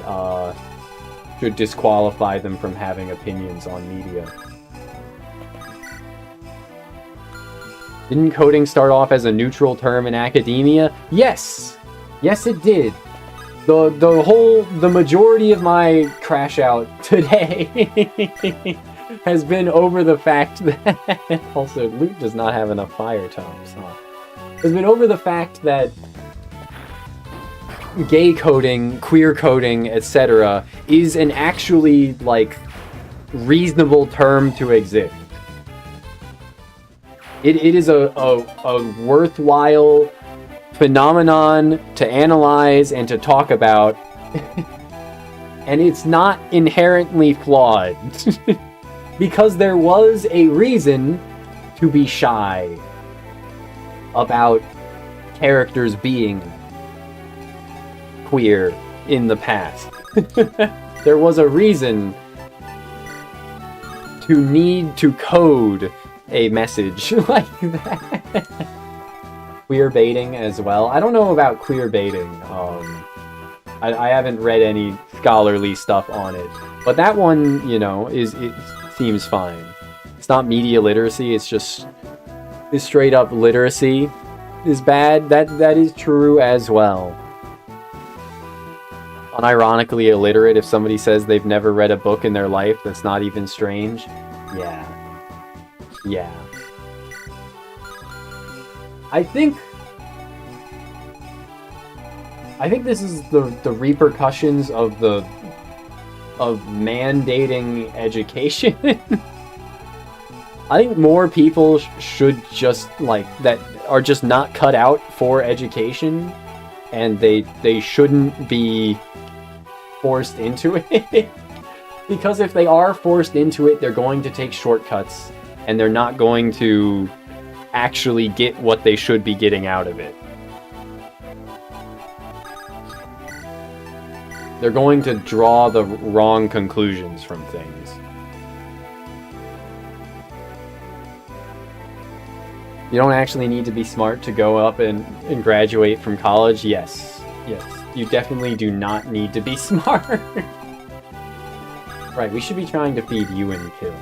should disqualify them from having opinions on media. Didn't coding start off as a neutral term in academia? Yes! Yes, it did. The majority of my crash out today has been over the fact that... Also, Luke does not have enough fire tomes, huh? Has been over the fact that gay coding, queer coding, etc. is an actually, reasonable term to exist. It is a worthwhile phenomenon to analyze and to talk about, and it's not inherently flawed. Because there was a reason to be shy about characters being queer in the past. There was a reason to need to code a message like that. Queer baiting as well. I don't know about queer baiting. I haven't read any scholarly stuff on it. But that one, it seems fine. It's not media literacy, it's just straight up literacy is bad. That is true as well. Unironically illiterate, if somebody says they've never read a book in their life, that's not even strange. Yeah. I think this is the repercussions of mandating education. I think more people should just that are just not cut out for education, and they shouldn't be forced into it. Because if they are forced into it, they're going to take shortcuts, and they're not going to actually get what they should be getting out of it. They're going to draw the wrong conclusions from things. You don't actually need to be smart to go up and graduate from college. Yes. You definitely do not need to be smart. Right, we should be trying to feed Ewan kills.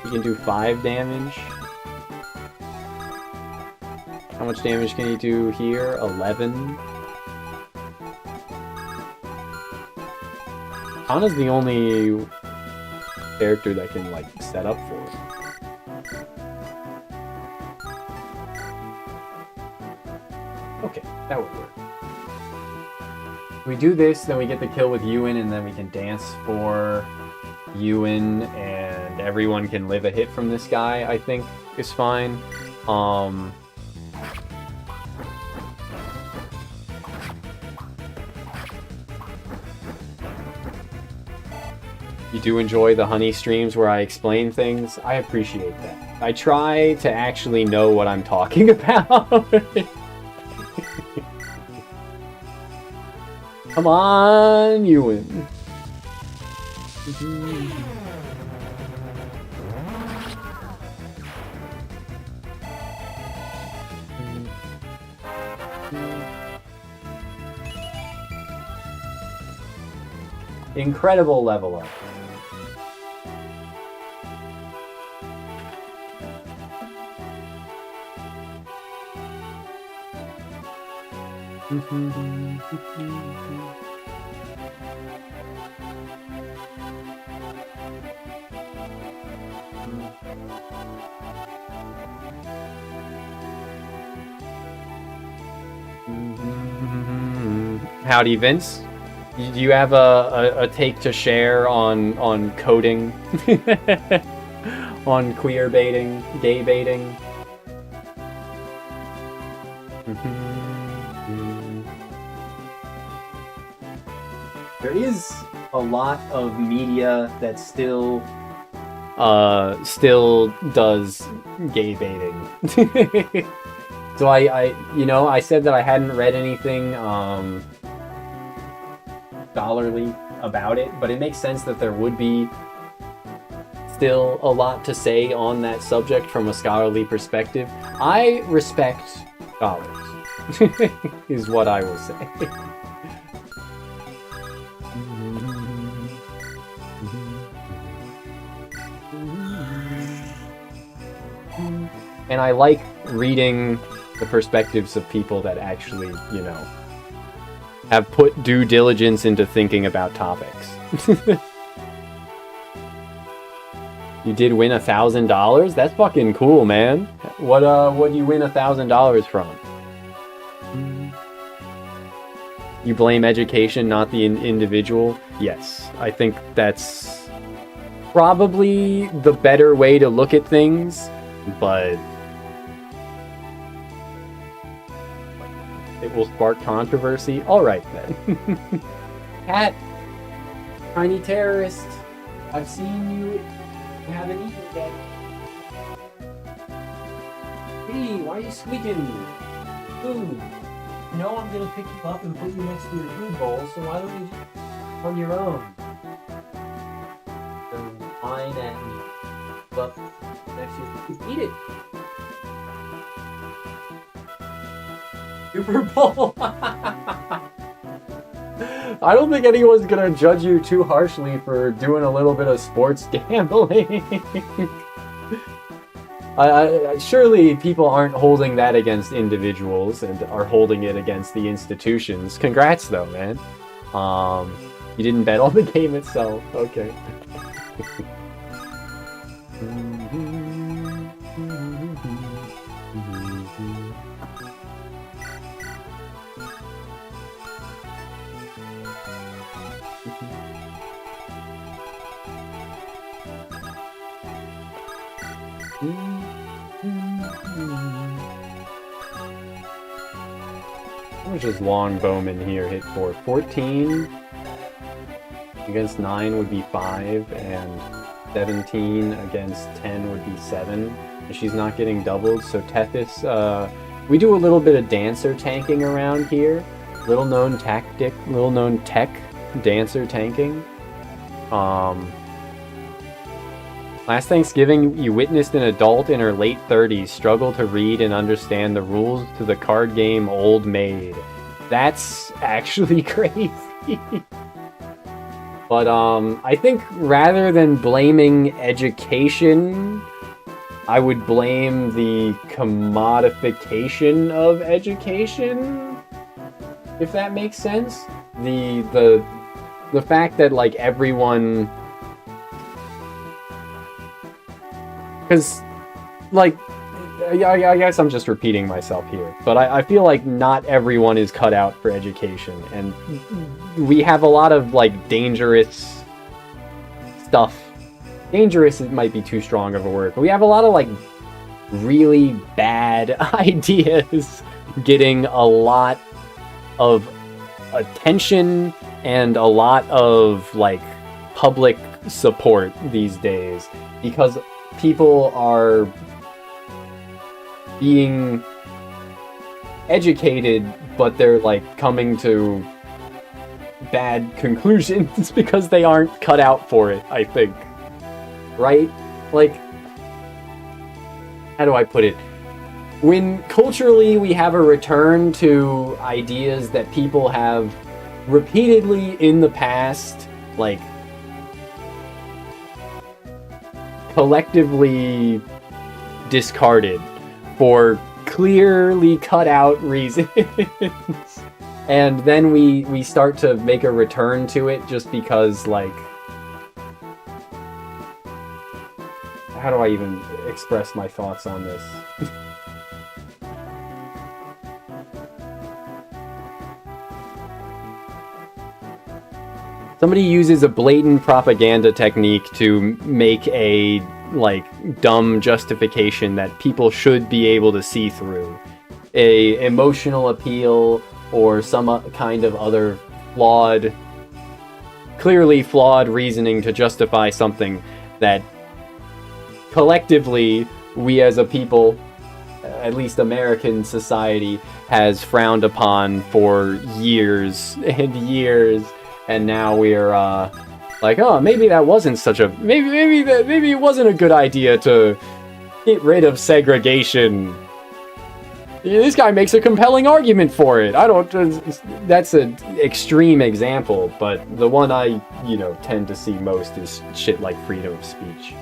We can do 5 damage. How much damage can he do here? 11. Hana's the only character that can, set up for it. Okay, that would work. We do this, then we get the kill with Ewan, and then we can dance for Ewan, and everyone can live a hit from this guy, I think, is fine. You do enjoy the honey streams where I explain things? I appreciate that. I try to actually know what I'm talking about. Come on, Ewan. Incredible level up. Howdy, Vince. Do you have a take to share on coding, on queer baiting, gay baiting? There is a lot of media that still does gay baiting. So I said that I hadn't read anything scholarly about it, but it makes sense that there would be still a lot to say on that subject from a scholarly perspective. I respect scholars, is what I will say. And I like reading the perspectives of people that actually, have put due diligence into thinking about topics. You did win $1,000? That's fucking cool, man. What do you win $1,000 from? You blame education, not the individual? Yes, I think that's probably the better way to look at things, but it will spark controversy. Alright then. Cat, tiny terrorist, I've seen you. You haven't eaten yet. Hey, why are you squeaking? Food. You know I'm gonna pick you up and put you next to your food bowl, so why don't you just on your own? Don't whine at me. But next to eat it. Super Bowl. I don't think anyone's gonna judge you too harshly for doing a little bit of sports gambling. Surely people aren't holding that against individuals and are holding it against the institutions. Congrats though, man. You didn't bet on the game itself. Okay. How much does Longbowman here hit for? 14 against 9 would be 5, and 17 against 10 would be 7. And she's not getting doubled, so Tethys, we do a little bit of dancer tanking around here. Little known tech, dancer tanking. Last Thanksgiving, you witnessed an adult in her late 30s struggle to read and understand the rules to the card game Old Maid. That's actually crazy. But, I think rather than blaming education, I would blame the commodification of education, if that makes sense. The fact that, like, everyone... Because, like, I guess I'm just repeating myself here, but I feel like not everyone is cut out for education, and we have a lot of, like, dangerous stuff. Dangerous might be too strong of a word, but we have a lot of, like, really bad ideas getting a lot of attention and a lot of, like, public support these days, because people are being educated, but they're, like, coming to bad conclusions because they aren't cut out for it, I think. Right? Like, how do I put it? When culturally we have a return to ideas that people have repeatedly in the past, like, collectively discarded for clearly cut out reasons. And then we start to make a return to it just because, like, how do I even express my thoughts on this? somebody uses a blatant propaganda technique to make a like dumb justification that people should be able to see through, a emotional appeal or some kind of other clearly flawed reasoning to justify something that collectively we as a people, at least American society, has frowned upon for years and years, and now we're like, oh, maybe that wasn't such a maybe it wasn't a good idea to get rid of segregation. This guy makes a compelling argument for it. That's an extreme example, but the one I, tend to see most is shit like freedom of speech.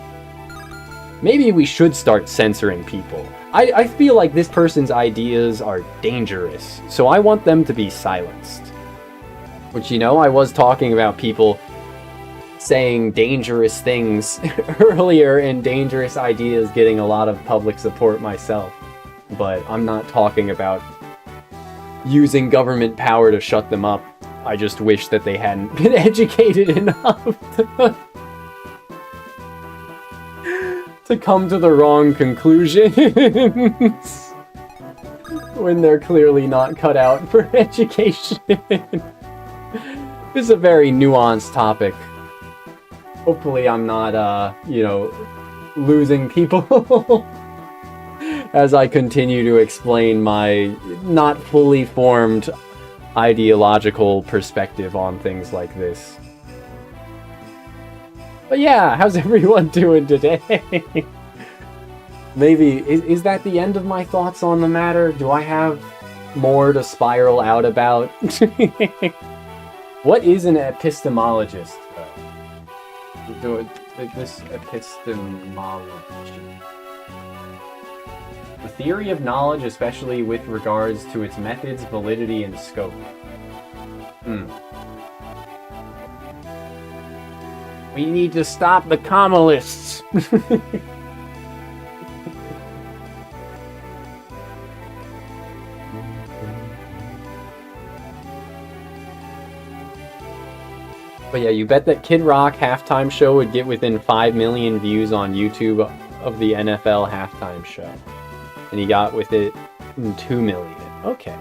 Maybe we should start censoring people. I feel like this person's ideas are dangerous, so I want them to be silenced. Which, I was talking about people saying dangerous things earlier and dangerous ideas getting a lot of public support myself. But I'm not talking about using government power to shut them up. I just wish that they hadn't been educated enough to come to the wrong conclusions when they're clearly not cut out for education. This is a very nuanced topic. Hopefully I'm not, losing people as I continue to explain my not fully formed ideological perspective on things like this. But yeah, how's everyone doing today? Maybe, is that the end of my thoughts on the matter? Do I have more to spiral out about? What is an epistemologist, though? This epistemology. The theory of knowledge, especially with regards to its methods, validity, and scope. We need to stop the Kamalists. But yeah, you bet that Kid Rock halftime show would get within 5 million views on YouTube of the NFL halftime show. And he got with it 2 million. Okay.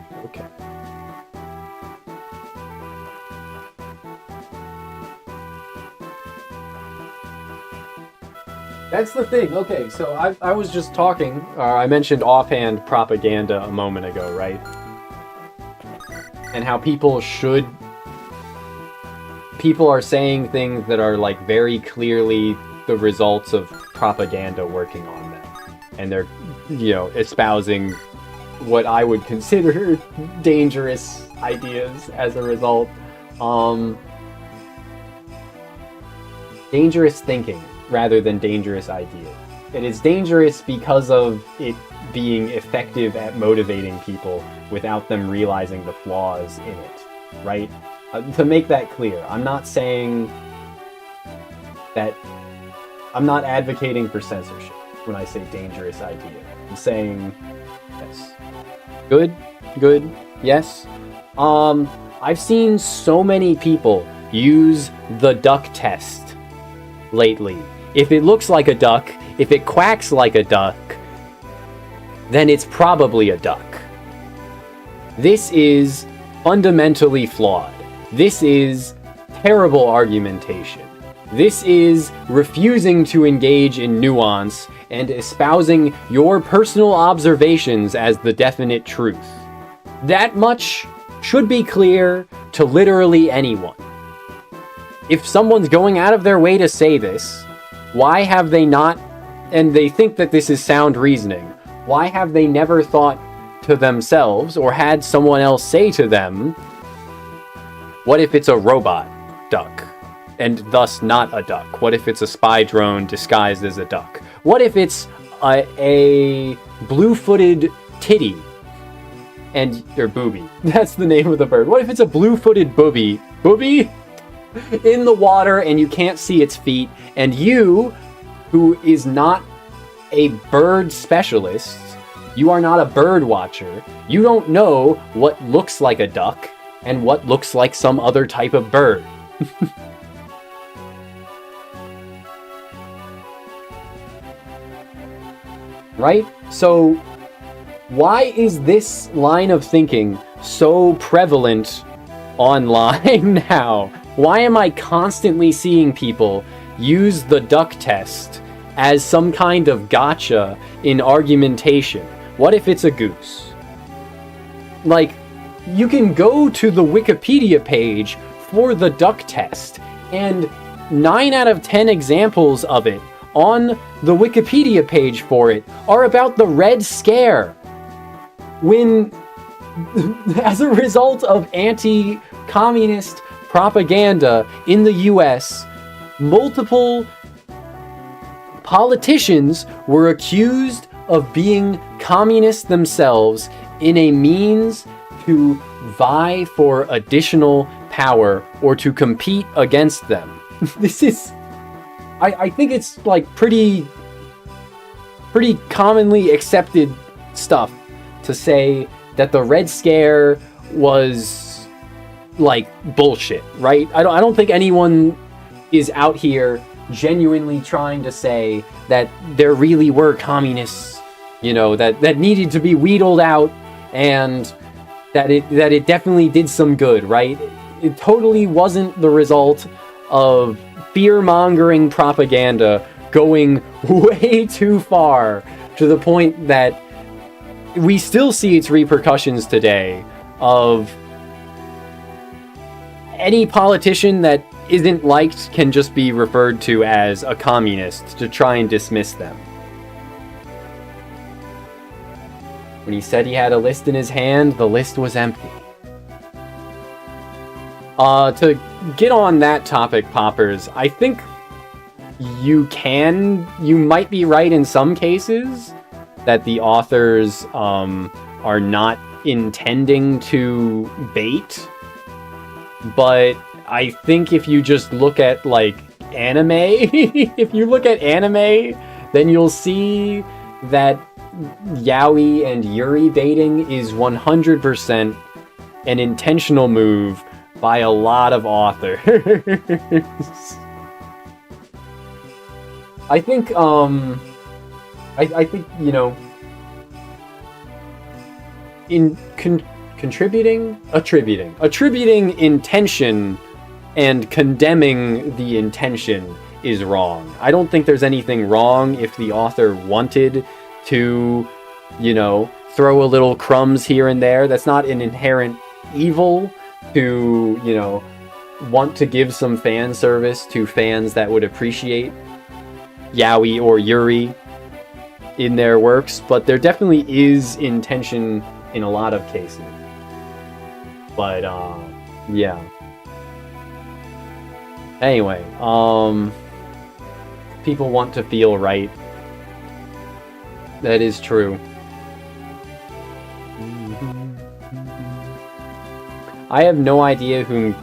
That's the thing. Okay, so I was just talking, I mentioned offhand propaganda a moment ago, right? And how people are saying things that are like very clearly the results of propaganda working on them. And they're, espousing what I would consider dangerous ideas as a result. Dangerous thinking rather than dangerous ideas. It is dangerous because of it being effective at motivating people without them realizing the flaws in it, right? To make that clear, I'm not saying that I'm not advocating for censorship when I say dangerous idea. I'm saying yes. Good, yes. I've seen so many people use the duck test lately. If it looks like a duck, if it quacks like a duck, then it's probably a duck. This is fundamentally flawed. This is terrible argumentation. This is refusing to engage in nuance and espousing your personal observations as the definite truth. That much should be clear to literally anyone. If someone's going out of their way to say this, why have they not, and they think that this is sound reasoning, why have they never thought to themselves or had someone else say to them, what if it's a robot duck and thus not a duck? What if it's a spy drone disguised as a duck? What if it's a blue-footed titty or booby? That's the name of the bird. What if it's a blue-footed booby in the water and you can't see its feet, and you, who is not a bird specialist, you are not a bird watcher, you don't know what looks like a duck and what looks like some other type of bird. right? So why is this line of thinking so prevalent online now? Why am I constantly seeing people use the duck test as some kind of gotcha in argumentation? What if it's a goose? Like, you can go to the Wikipedia page for the duck test, and 9 out of 10 examples of it on the Wikipedia page for it are about the Red Scare. When, as a result of anti-communist propaganda in the US, multiple politicians were accused of being communists themselves in a means to vie for additional power or to compete against them. This is... I think it's like pretty commonly accepted stuff to say that the Red Scare was like bullshit, right? I don't think anyone is out here genuinely trying to say that there really were communists, you know, that needed to be wheedled out, and that it definitely did some good, right? It totally wasn't the result of fear-mongering propaganda going way too far, to the point that we still see its repercussions today of any politician that isn't liked can just be referred to as a communist to try and dismiss them. When he said he had a list in his hand, the list was empty. To get on that topic, Poppers, I think you might be right in some cases that the authors are not intending to bait, but I think if you just look at like anime, if you look at anime, then you'll see that yaoi and yuri baiting is 100% an intentional move by a lot of authors. I think, I think, you know, in attributing intention and condemning the intention is wrong. I don't think there's anything wrong if the author wanted to, you know, throw a little crumbs here and there. That's not an inherent evil to, you know, want to give some fan service to fans that would appreciate yaoi or yuri in their works, but there definitely is intention in a lot of cases. But yeah. Anyway, people want to feel right. That is true. I have no idea who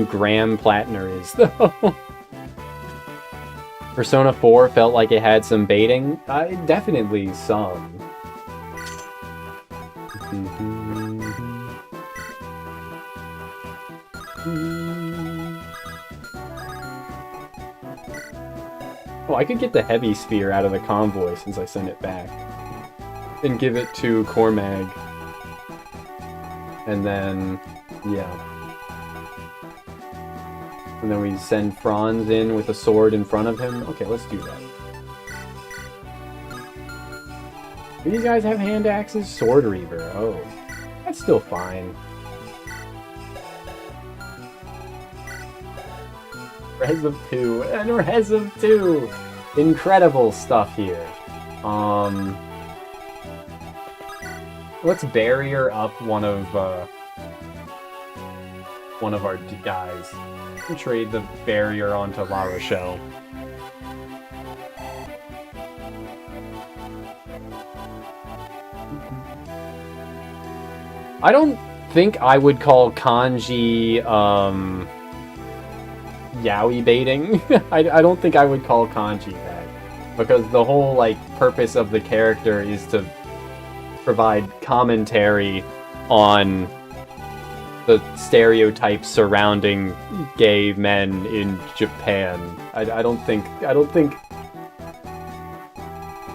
Graham Plattner is, though. Persona 4 felt like it had some baiting. Definitely some. Oh, I could get the heavy sphere out of the convoy since I sent it back. And give it to Cormag. And then... yeah. And then we send Franz in with a sword in front of him. Okay, let's do that. Do these guys have hand axes? Sword Reaver. Oh. That's still fine. Res of 2. And Res of 2! Incredible stuff here. Let's barrier up one of our guys. And trade the barrier onto La Rochelle. I don't think I would call kanji yaoi baiting. I don't think I would call kanji that, because the whole like purpose of the character is to provide commentary on the stereotypes surrounding gay men in Japan. I don't think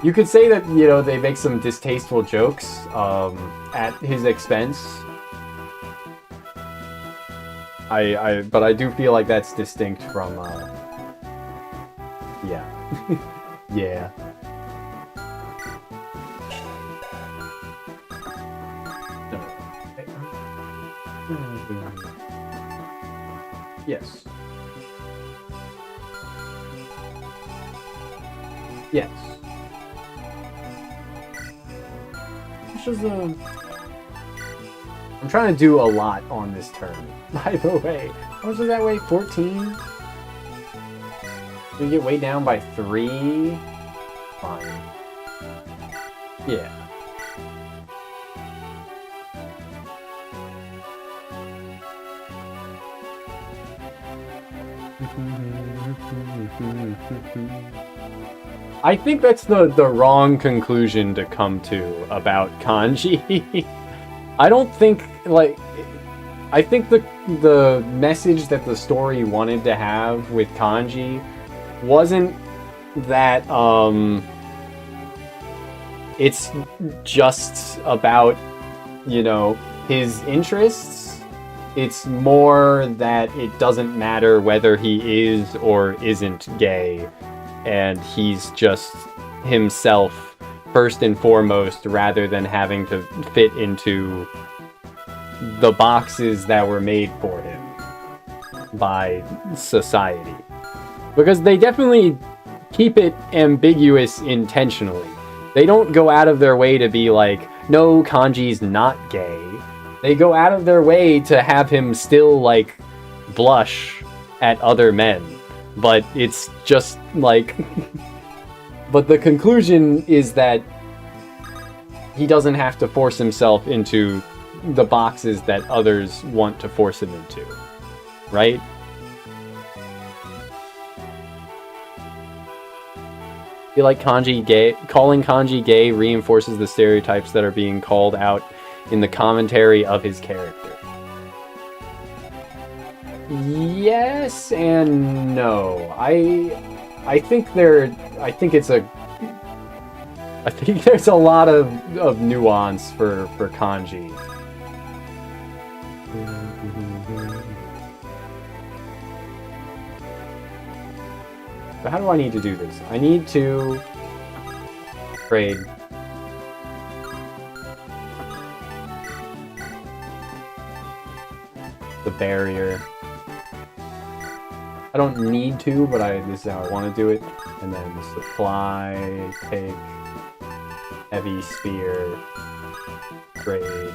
You could say that, you know, they make some distasteful jokes at his expense. But I do feel like that's distinct from, yeah. Yeah. Yes. Yes. I'm trying to do a lot on this turn, by the way. How much does that weigh? 14? We get weighed down by 3? Fine. Yeah. I think that's the wrong conclusion to come to about kanji. I don't think, like... I think the message that the story wanted to have with kanji wasn't that, it's just about, you know, his interests. It's more that it doesn't matter whether he is or isn't gay, and he's just himself first and foremost, rather than having to fit into the boxes that were made for him by society. Because they definitely keep it ambiguous intentionally. They don't go out of their way to be like, no, Kanji's not gay. They go out of their way to have him still, like, blush at other men. But it's just, like... But the conclusion is that he doesn't have to force himself into the boxes that others want to force him into. Right? I feel like calling Kanji gay reinforces the stereotypes that are being called out in the commentary of his character. Yes and no. I think there's a lot of nuance for Kanji. So how do I need to do this? I need to trade the barrier. I don't need to, but this is how I want to do it. And then supply, take, heavy spear, trade.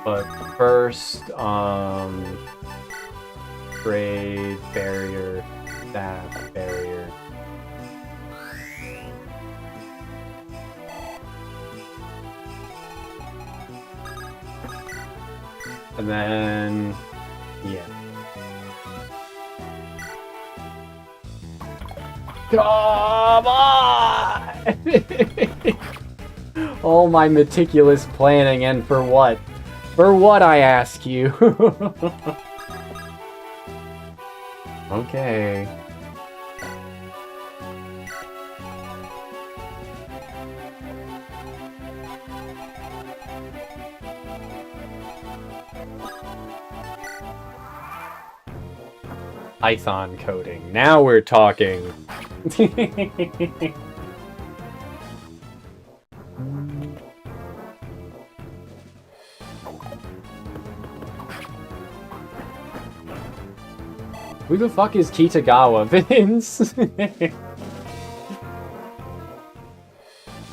But first, trade, barrier, that, barrier. And then, yeah. Come on! All my meticulous planning, and for what? For what, I ask you? Okay. Python coding. Now we're talking. Who the fuck is Kitagawa, Vince?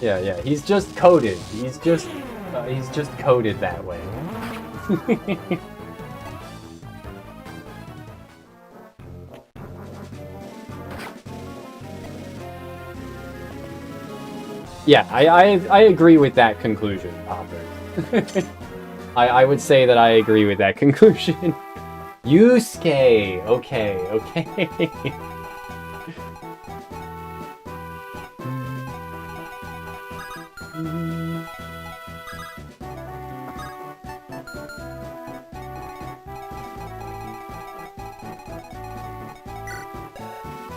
Yeah, he's just coded. He's just coded that way. Yeah, I agree with that conclusion, Popper. I would say that I agree with that conclusion. Yusuke! Okay.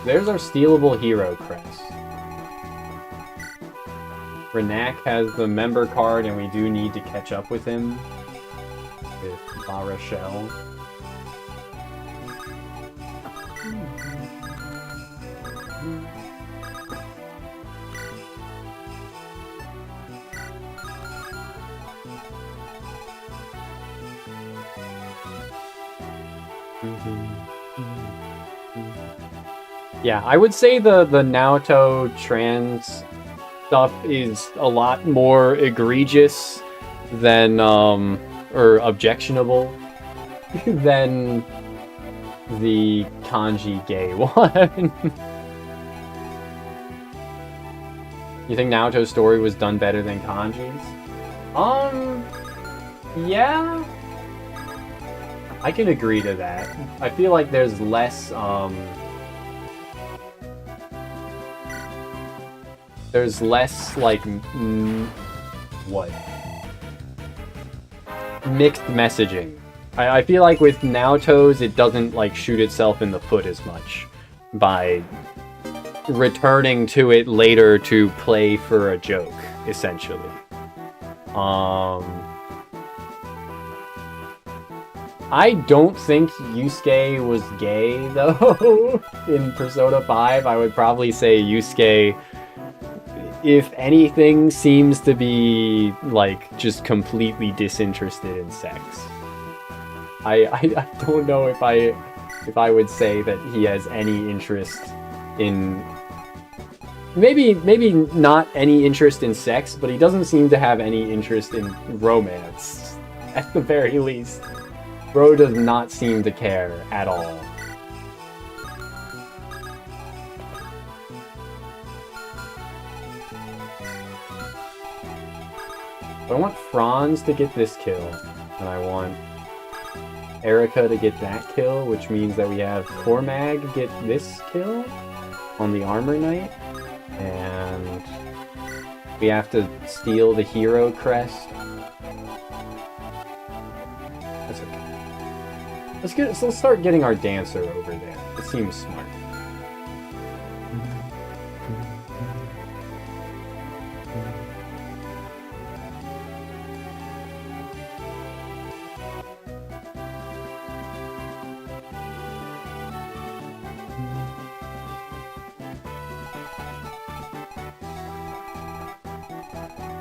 There's our stealable hero crest. Renak has the member card, and we do need to catch up with him with La Rochelle. Yeah, I would say the Naoto trans stuff is a lot more egregious than or objectionable than the kanji gay one. You think Naoto's story was done better than kanji's? Yeah, I can agree to that. I feel like there's less like what? Mixed messaging. I feel like with Naoto's, it doesn't like shoot itself in the foot as much by returning to it later to play for a joke, essentially. I don't think Yusuke was gay, though. In Persona 5, I would probably say Yusuke, if anything, seems to be, like, just completely disinterested in sex. I don't know if I would say that he has any interest in... Maybe not any interest in sex, but he doesn't seem to have any interest in romance, at the very least. Bro does not seem to care at all. But I want Franz to get this kill, and I want Erica to get that kill, which means that we have Cormag get this kill on the Armor Knight, and we have to steal the hero crest. That's okay. Let's start getting our dancer over there. It seems smart.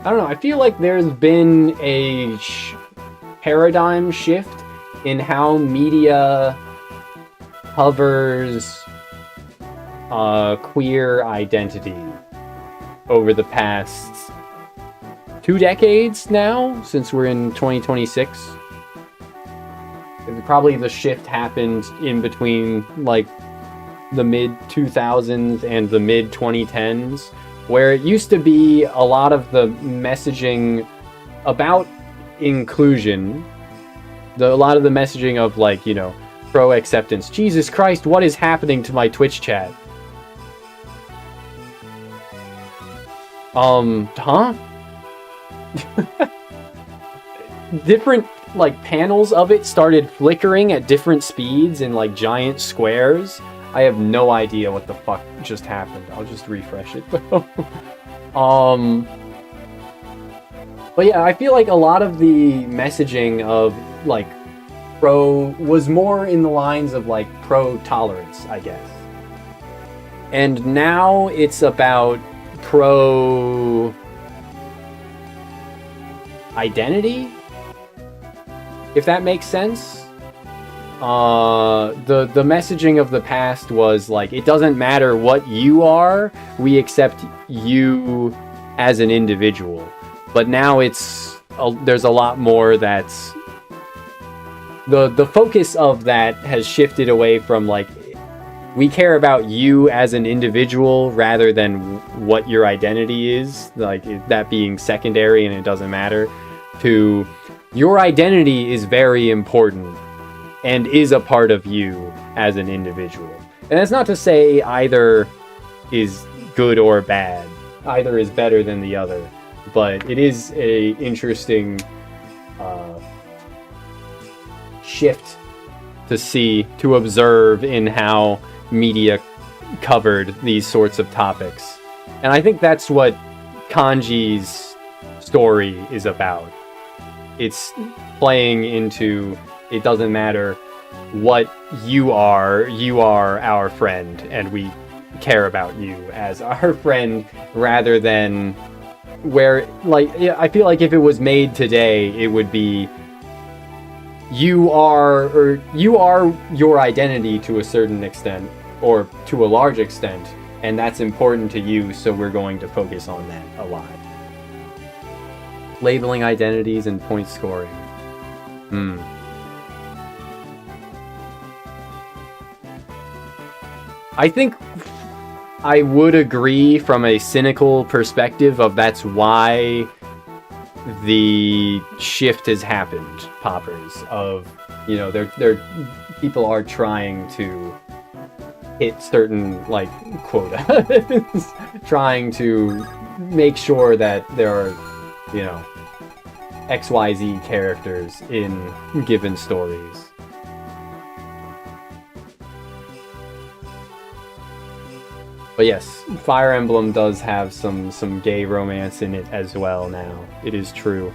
I don't know, I feel like there's been a paradigm shift in how media covers queer identity over the past 2 decades now, since we're in 2026. Probably the shift happened in between, like, the mid-2000s and the mid-2010s, where it used to be a lot of the messaging about inclusion, a lot of the messaging of, like, you know, pro-acceptance. Jesus Christ, what is happening to my Twitch chat? Huh? Different, like, panels of it started flickering at different speeds in, like, giant squares. I have no idea what the fuck just happened. I'll just refresh it, though. But yeah, I feel like a lot of the messaging of, like, was more in the lines of, like, pro-tolerance, I guess. And now it's about pro-identity? If that makes sense? The messaging of the past was, like, it doesn't matter what you are, we accept you as an individual. But now there's a lot more that's... The focus of that has shifted away from, like, we care about you as an individual rather than what your identity is, like, that being secondary and it doesn't matter, to your identity is very important and is a part of you as an individual. And that's not to say either is good or bad. Either is better than the other. But it is a interesting shift to observe in how media covered these sorts of topics. And I think that's what Kanji's story is about. It's playing into, it doesn't matter what you are our friend, and we care about you as our friend, rather than where, like, I feel like if it was made today, it would be you are your identity to a certain extent, or to a large extent, and that's important to you, so we're going to focus on that a lot. Labeling identities and point scoring. I think I would agree from a cynical perspective of that's why the shift has happened, Poppers, of, you know, they're people are trying to hit certain, like, quotas, trying to make sure that there are, you know, XYZ characters in given stories. But yes, Fire Emblem does have some gay romance in it as well now. It is true.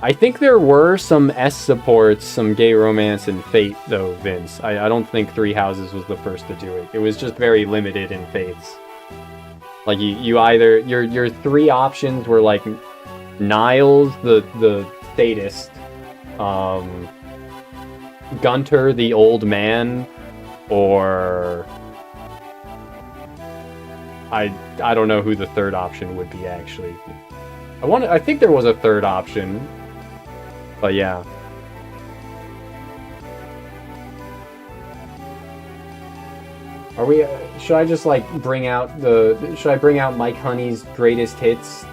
I think there were some S supports, some gay romance in Fate, though, Vince. I don't think Three Houses was the first to do it. It was just very limited in Fates. Like, you either... Your three options were, like, Niles, the sadist, Gunter, the old man, or... I don't know who the third option would be, actually. I think there was a third option, but yeah. Are we... should I just, like, bring out should I bring out Mike Honey's greatest hits?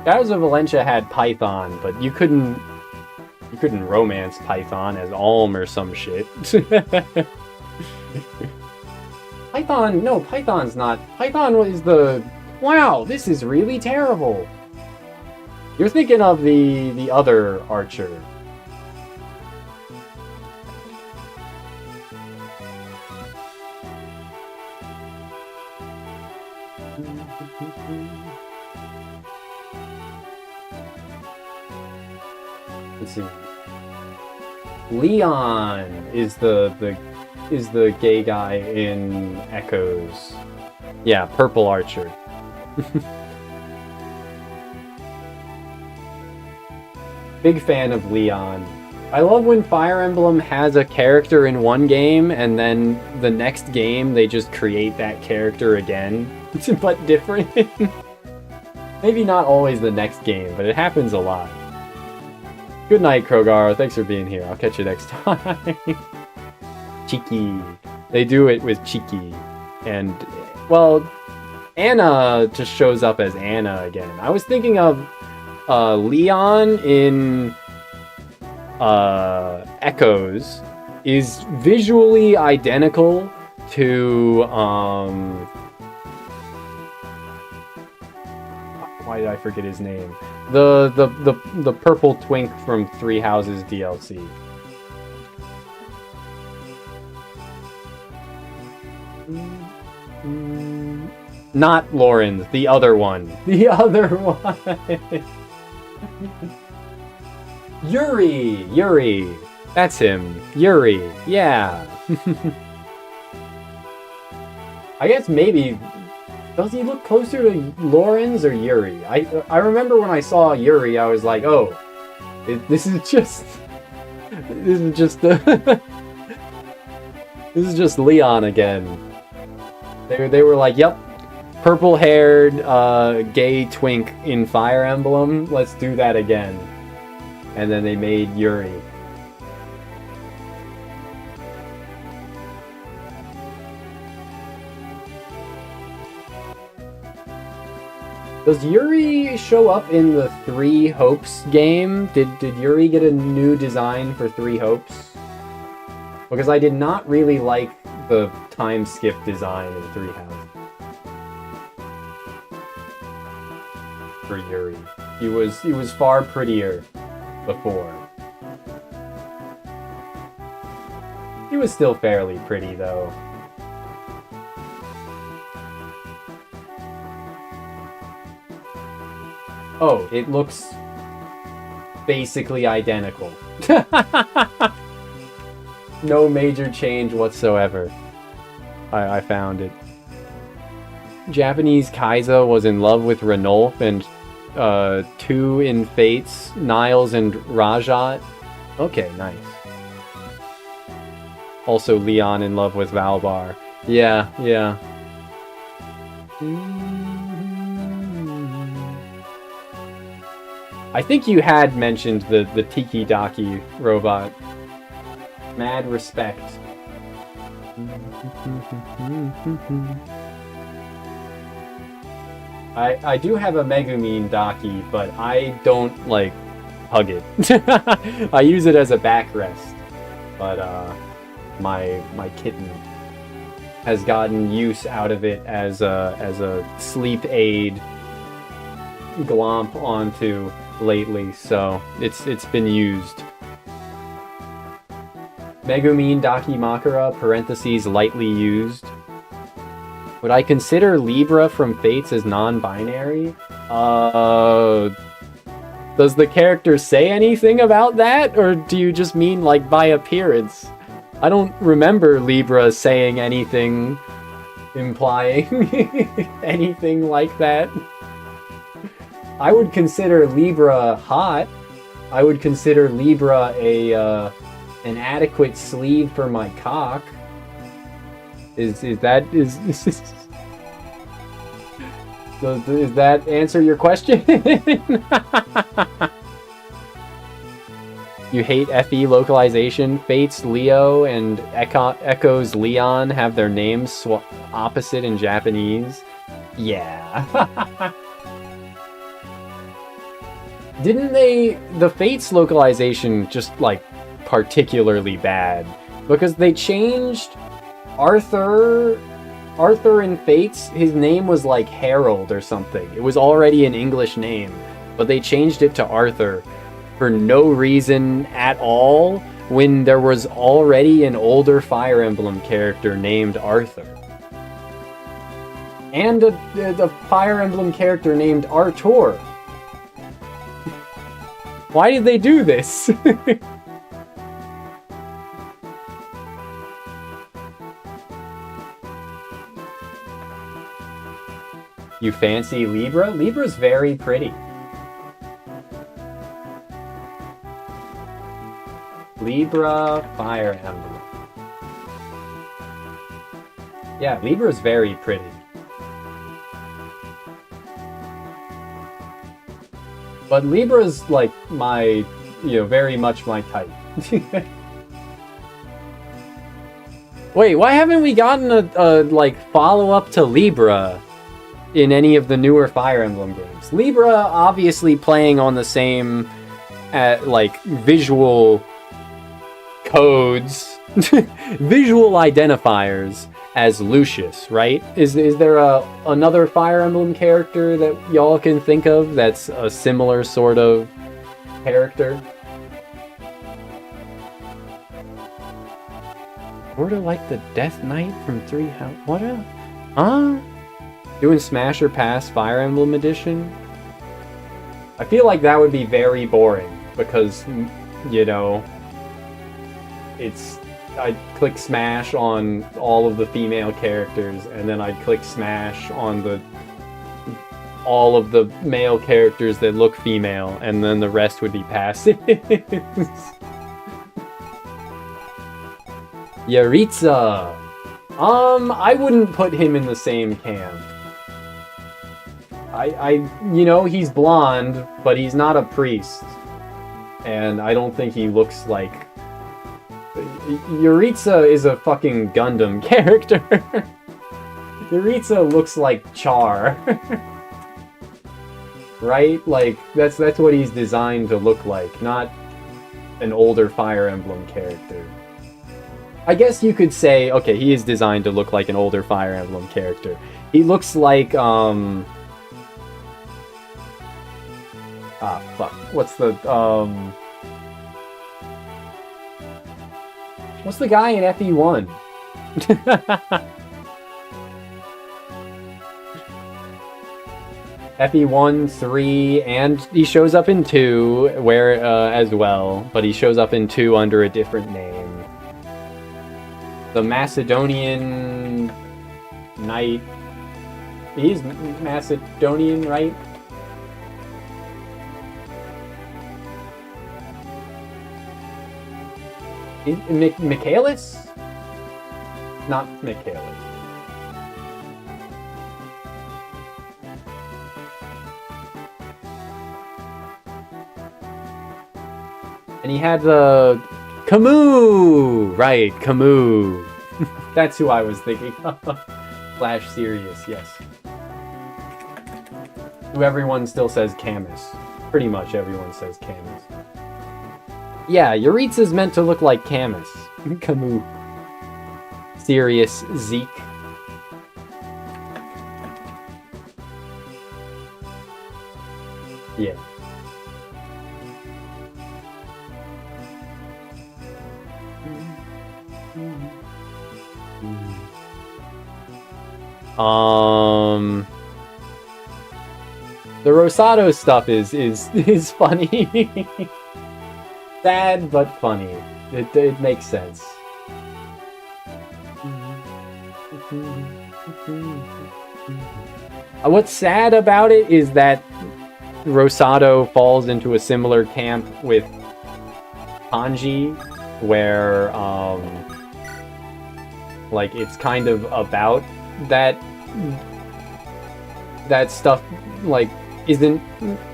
Shadows of Valencia had Python, but you couldn't romance Python as Alm or some shit. Python, no, Python's not. Python was the, wow, this is really terrible. You're thinking of the other archer. Let's see. Leon is the gay guy in Echoes. Yeah, Purple Archer. Big fan of Leon. I love when Fire Emblem has a character in one game and then the next game they just create that character again, but different. Maybe not always the next game, but it happens a lot. Good night, Krogar. Thanks for being here. I'll catch you next time. Cheeky. They do it with Cheeky. And, well, Anna just shows up as Anna again. I was thinking of Leon in Echoes is visually identical to why did I forget his name? The purple twink from Three Houses DLC. Not Lauren, the other one. The other one. Yuri. That's him. Yuri. Yeah. I guess maybe... Does he look closer to Lorenz or Yuri? I remember when I saw Yuri, I was like, oh, this is just this is just Leon again. They were like, yep, purple-haired gay twink in Fire Emblem. Let's do that again. And then they made Yuri. Does Yuri show up in the Three Hopes game? Did Yuri get a new design for Three Hopes? Because I did not really like the time skip design in Three Houses. For Yuri. He was far prettier before. He was still fairly pretty though. Oh, it looks basically identical. No major change whatsoever. I found it. Japanese Kaiza was in love with Ranulf, and two in Fates, Niles and Rajat. Okay, nice. Also Leon in love with Valbar. Yeah, yeah. I think you had mentioned the Tiki Daki robot. Mad respect. I do have a Megumin Daki, but I don't, like, hug it. I use it as a backrest. But, my kitten has gotten use out of it as a sleep aid glomp onto lately, so it's been used. Megumin Daki Makara, parentheses, lightly used. Would I consider Libra from Fates as non-binary? Does the character say anything about that? Or do you just mean, like, by appearance? I don't remember Libra saying anything implying anything like that. I would consider Libra hot. I would consider Libra an adequate sleeve for my cock. Does that answer your question? You hate FE localization? Fates Leo and Echo's Leon have their names opposite in Japanese? Yeah. Didn't the Fates localization just, like, particularly bad? Because they changed Arthur in Fates, his name was like Harold or something. It was already an English name, but they changed it to Arthur for no reason at all when there was already an older Fire Emblem character named Arthur. And a Fire Emblem character named Artur. Why did they do this? You fancy Libra? Libra's very pretty. Libra Fire Emblem. Yeah, Libra's very pretty. But Libra's like my, very much my type. Wait, why haven't we gotten a like follow-up to Libra in any of the newer Fire Emblem games? Libra obviously playing on the same like visual codes, visual identifiers as Lucius, right? Is there another Fire Emblem character that y'all can think of that's a similar sort of character? Sorta like the Death Knight from Three House. What a... Huh? Doing Smash or Pass Fire Emblem Edition? I feel like that would be very boring because, it's... I'd click Smash on all of the female characters, and then I'd click Smash on all of the male characters that look female, and then the rest would be passive. Yaritza! I wouldn't put him in the same camp. He's blonde, but he's not a priest. And I don't think he looks like... Yaritza is a fucking Gundam character. Yaritza looks like Char. right? Like, that's what he's designed to look like, not an older Fire Emblem character. I guess you could say, okay, he is designed to look like an older Fire Emblem character. He looks like, fuck. What's the guy in FE1? FE1, 3, and he shows up in 2 where as well, but he shows up in 2 under a different name. The Macedonian Knight. He's Macedonian, right? Michaelis? Not Michaelis. And he had the Camus! Right, Camus. That's who I was thinking of. Flash Sirius, yes. Who everyone still says Camus. Pretty much everyone says Camus. Yeah, Yuritsa's meant to look like Camus. Camus. Sirius Zeke. Yeah. The Rosado stuff is funny. Sad but funny. It makes sense. What's sad about it is that Rosado falls into a similar camp with Kanji, where like it's kind of about that stuff like isn't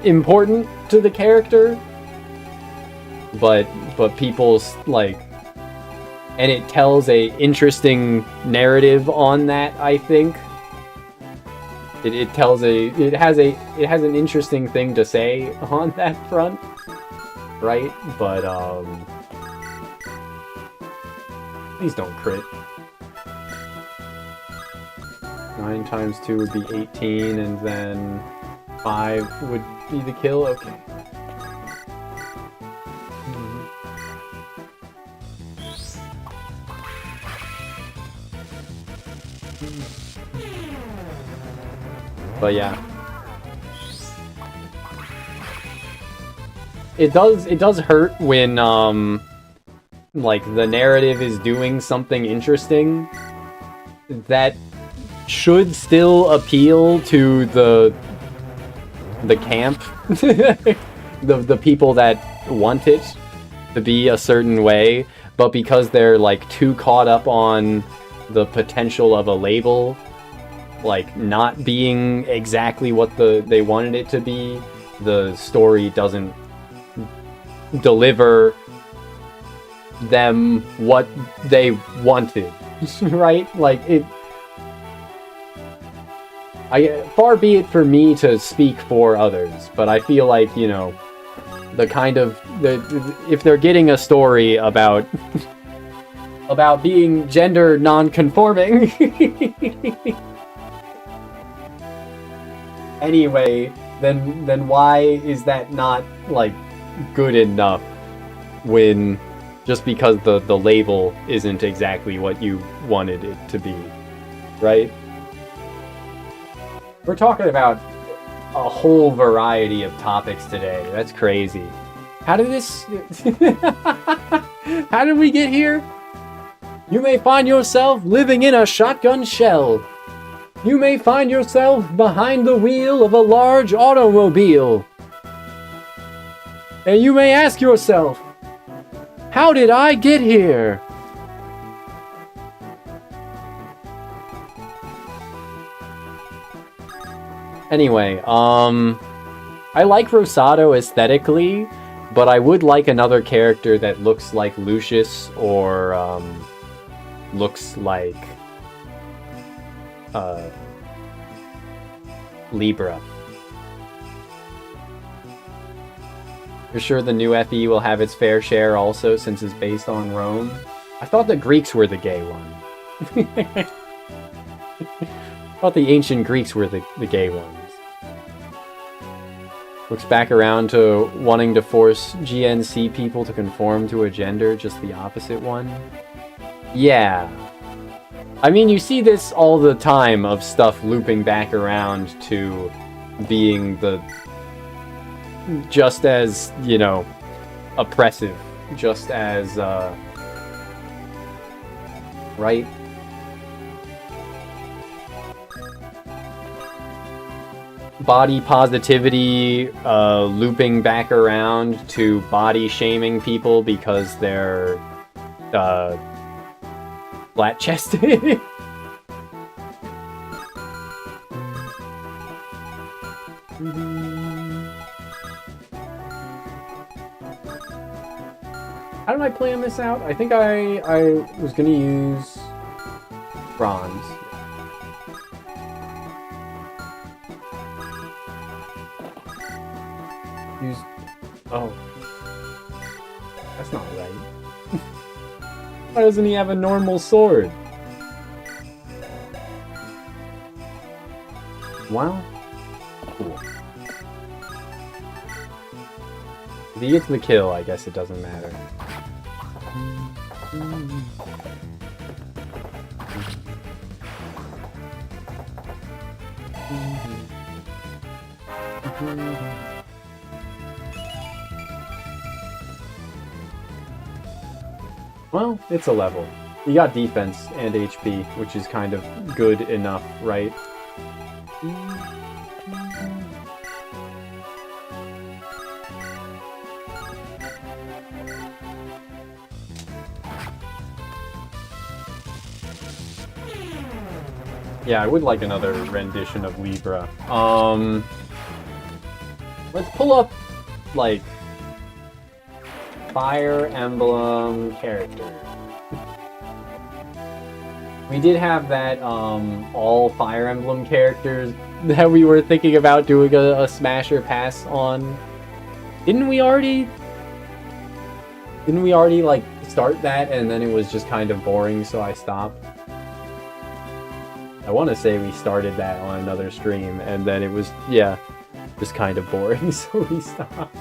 important to the character, but people's like, and it tells a interesting narrative on that. I think it has an interesting thing to say on that front, right? But please don't crit. 9 times 2 would be 18, and then 5 would be the kill? Okay. But yeah. It does hurt when, like, the narrative is doing something interesting that should still appeal to the camp, the people that want it to be a certain way, but because they're like too caught up on the potential of a label like not being exactly what they wanted it to be, the story doesn't deliver them what they wanted. Right? Like it, far be it for me to speak for others, but I feel like, you know, if they're getting a story about about being gender non-conforming anyway, then why is that not like good enough when just because the label isn't exactly what you wanted it to be, right? We're talking about a whole variety of topics today. That's crazy. How did this... How did we get here? You may find yourself living in a shotgun shell. You may find yourself behind the wheel of a large automobile. And you may ask yourself, how did I get here? Anyway, I like Rosado aesthetically, but I would like another character that looks like Lucius or looks like Libra. You're sure the new FE will have its fair share also, since it's based on Rome? I thought the Greeks were the gay one. I thought the ancient Greeks were the gay ones. Looks back around to wanting to force GNC people to conform to a gender, just the opposite one. Yeah. I mean, you see this all the time of stuff looping back around to being the... just as, you know, oppressive. Just as, right? Body positivity, looping back around to body shaming people because they're, flat-chested. How did I plan this out? I think I was gonna use bronze. Use... oh. That's not right. Why doesn't he have a normal sword? Wow. Cool. If he gets the kill, I guess it doesn't matter. Well, it's a level. You got defense and HP, which is kind of good enough, right? Yeah, I would like another rendition of Libra. Let's pull up, like, Fire Emblem character. We did have that, all Fire Emblem characters that we were thinking about doing a Smasher pass on. Didn't we already, like, start that and then it was just kind of boring, so I stopped? I want to say we started that on another stream, and then it was, yeah, just kind of boring, so we stopped.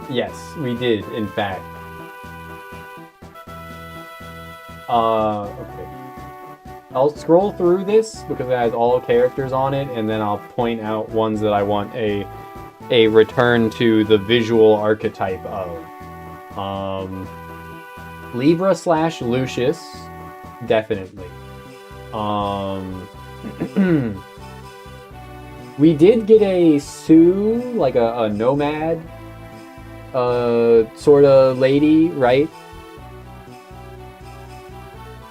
Yes, we did, in fact. Okay. I'll scroll through this, because it has all characters on it, and then I'll point out ones that I want a return to the visual archetype of. Libra / Lucius, definitely. We did get a Sue, like a nomad, sort of lady, right?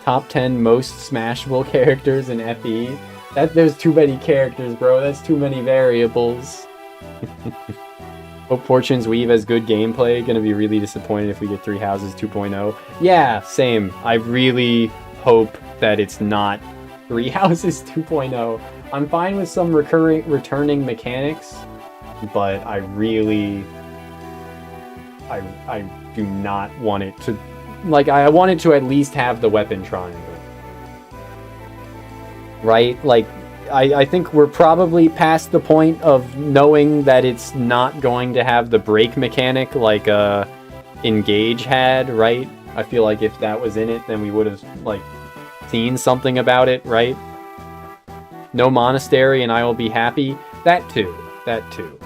Top 10 most smashable characters in FE. There's too many characters, bro. That's too many variables. Hope Fortune's Weave has good gameplay. Gonna be really disappointed if we get Three Houses 2.0. Yeah, same. I really hope that it's not Three Houses 2.0. I'm fine with some returning mechanics, but I really... I do not want it to... like, I want it to at least have the weapon triangle. Right? Like, I think we're probably past the point of knowing that it's not going to have the break mechanic like Engage had, right? I feel like if that was in it, then we would have, like, seen something about it, right? No monastery and I will be happy. That too. That too.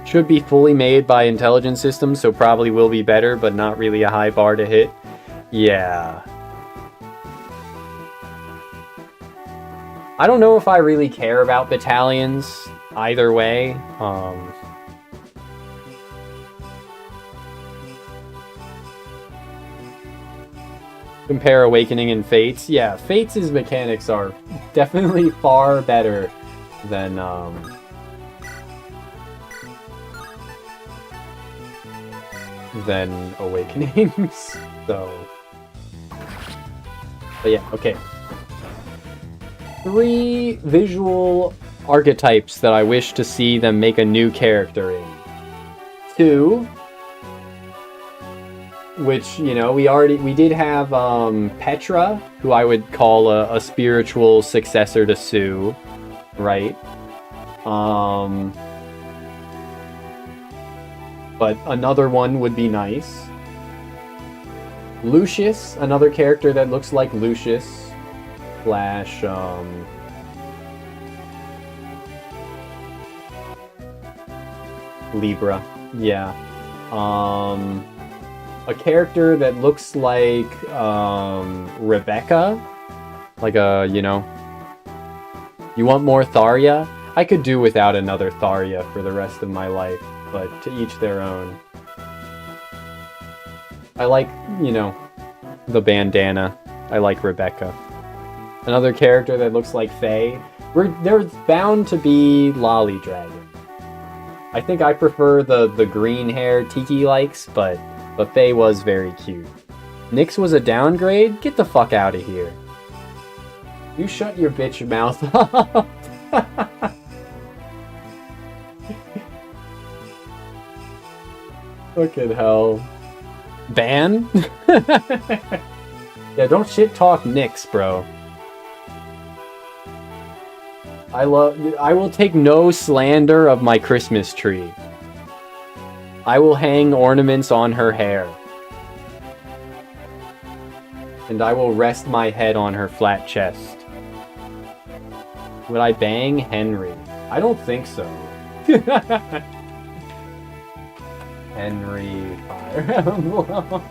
Should be fully made by intelligence systems, so probably will be better, but not really a high bar to hit. Yeah. I don't know if I really care about battalions either way. Compare Awakening and Fates. Yeah, Fates' mechanics are definitely far better than... than Awakenings. So, but yeah, okay. 3 visual archetypes that I wish to see them make a new character in. 2, which, you know, we did have Petra, who I would call a spiritual successor to Sue, right? But another one would be nice. Lucius, another character that looks like Lucius, slash, Libra, yeah. A character that looks like, Rebecca, like you know, you want more Tharia? I could do without another Tharia for the rest of my life, but to each their own. I like, you know, the bandana. I like Rebecca. Another character that looks like Faye. There's bound to be Lolly Dragon. I think I prefer the green hair Tiki likes, but Faye was very cute. Nyx was a downgrade? Get the fuck out of here. You shut your bitch mouth up. Fucking hell. Ban? Yeah, don't shit talk Nyx, bro. I will take no slander of my Christmas tree. I will hang ornaments on her hair. And I will rest my head on her flat chest. Would I bang Henry? I don't think so. Henry Fire Emblem.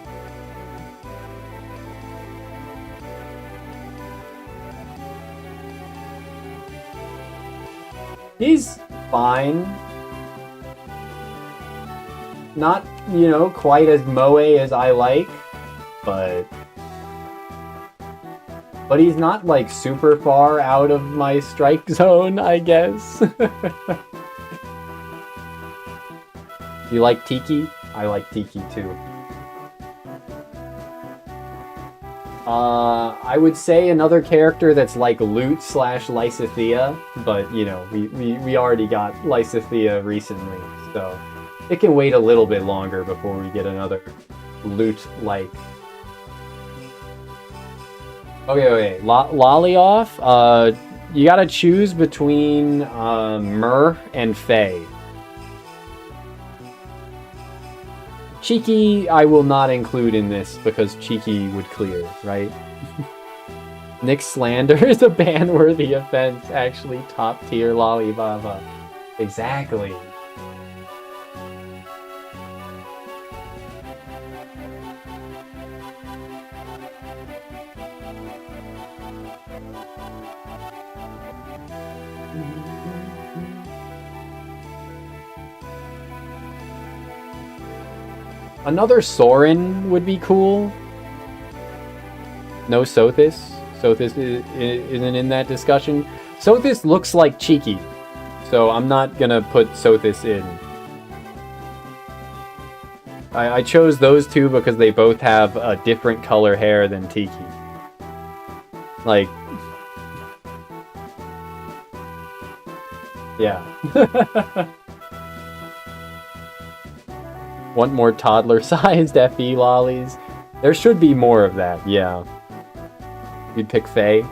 He's fine. Not, you know, quite as moe as I like, but he's not, like, super far out of my strike zone, I guess. You like Tiki? I like Tiki, too. I would say another character that's like Lute / Lysithea, but, you know, we already got Lysithea recently, so it can wait a little bit longer before we get another Lute-like. Okay. Lollyoff, you gotta choose between Myrrh and Faye. Cheeky, I will not include in this because Cheeky would clear, right? Nyx slander is a ban-worthy offense, actually. Top tier Lollybaba. Exactly. Another Sorin would be cool. No Sothis. Sothis isn't in that discussion. Sothis looks like Cheeky, so I'm not gonna put Sothis in. I chose those two because they both have a different color hair than Tiki. Like, yeah. Want more toddler-sized FE lollies? There should be more of that, yeah. You'd pick Faye?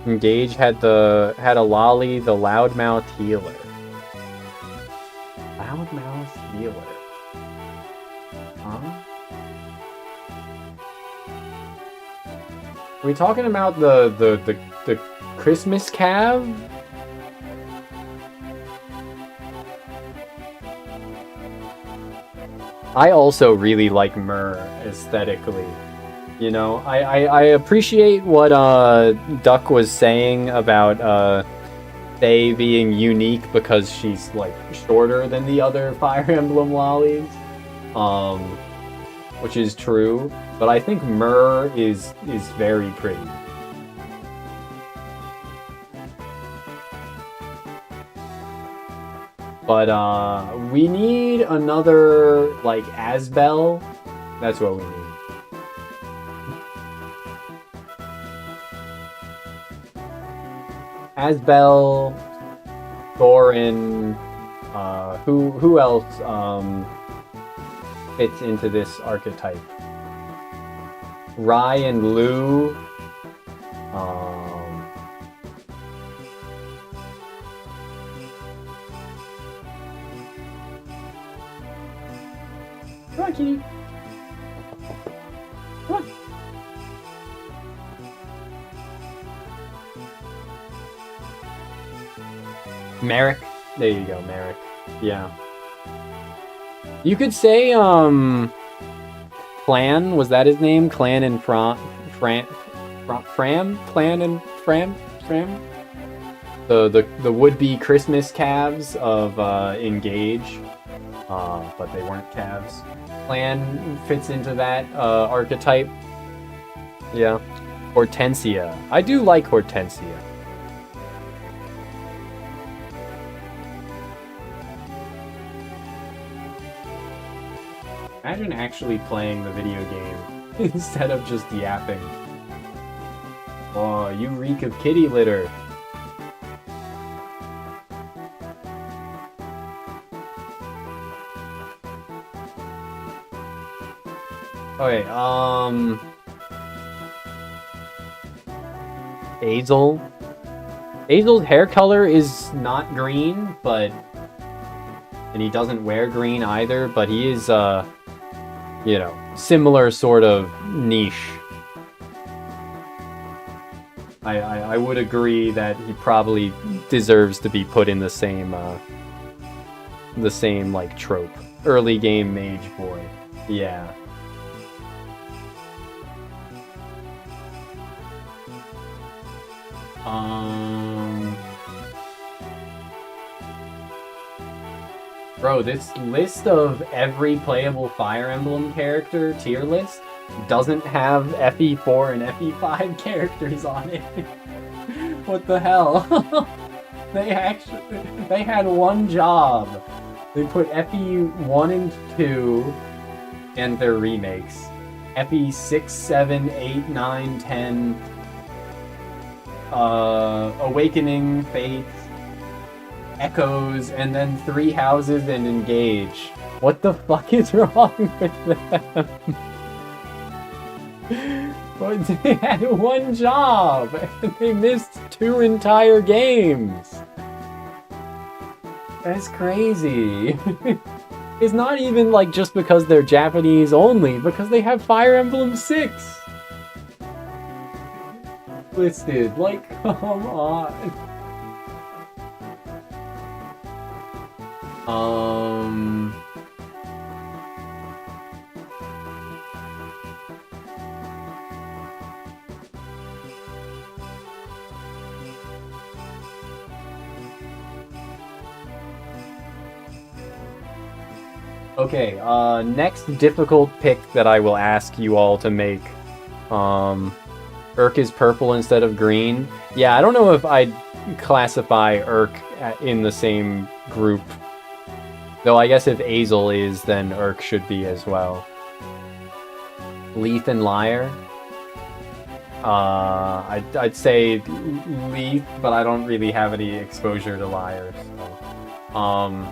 Engage had a lolly, the loudmouth healer. Loudmouth healer. Huh? Are we talking about the Christmas Cav? I also really like Myrrh aesthetically. You know, I appreciate what Duck was saying about Faye being unique because she's like shorter than the other Fire Emblem lollies, which is true. But I think Myrrh is very pretty. But we need another like Asbel. That's what we need. Asbel, Thorin, who else fits into this archetype? Rai and Lu. Come on, kitty. Come on. Merrick. There you go, Merrick. Yeah. You could say, Clan, was that his name? Clan and Fram? Clan and Fram? The would-be Christmas calves of, Engage. But they weren't calves. Clan fits into that, archetype. Yeah. Hortensia. I do like Hortensia. Imagine actually playing the video game instead of just yapping. Oh, you reek of kitty litter. Okay, Azel. Azel's hair color is not green, but... And he doesn't wear green either, but he is, you know, similar sort of niche. I would agree that he probably deserves to be put in the same, like, trope. Early game mage boy. Yeah. Bro, this list of every playable Fire Emblem character tier list doesn't have FE4 and FE5 characters on it. What the hell? They had one job. They put FE1 and 2 and their remakes. FE6, 7, 8, 9, 10, Awakening, Faith, Echoes, and then 3 Houses and Engage. What the fuck is wrong with them? But they had one job, and they missed 2 entire games. That's crazy. It's not even like just because they're Japanese only, because they have Fire Emblem 6 listed. Like, come on. Okay, next difficult pick that I will ask you all to make. Urk is purple instead of green. Yeah, I don't know if I'd classify Urk in the same group. Though I guess if Azel is, then Urk should be as well. Leaf and Lyre. I'd say Leaf, but I don't really have any exposure to Lyre. So.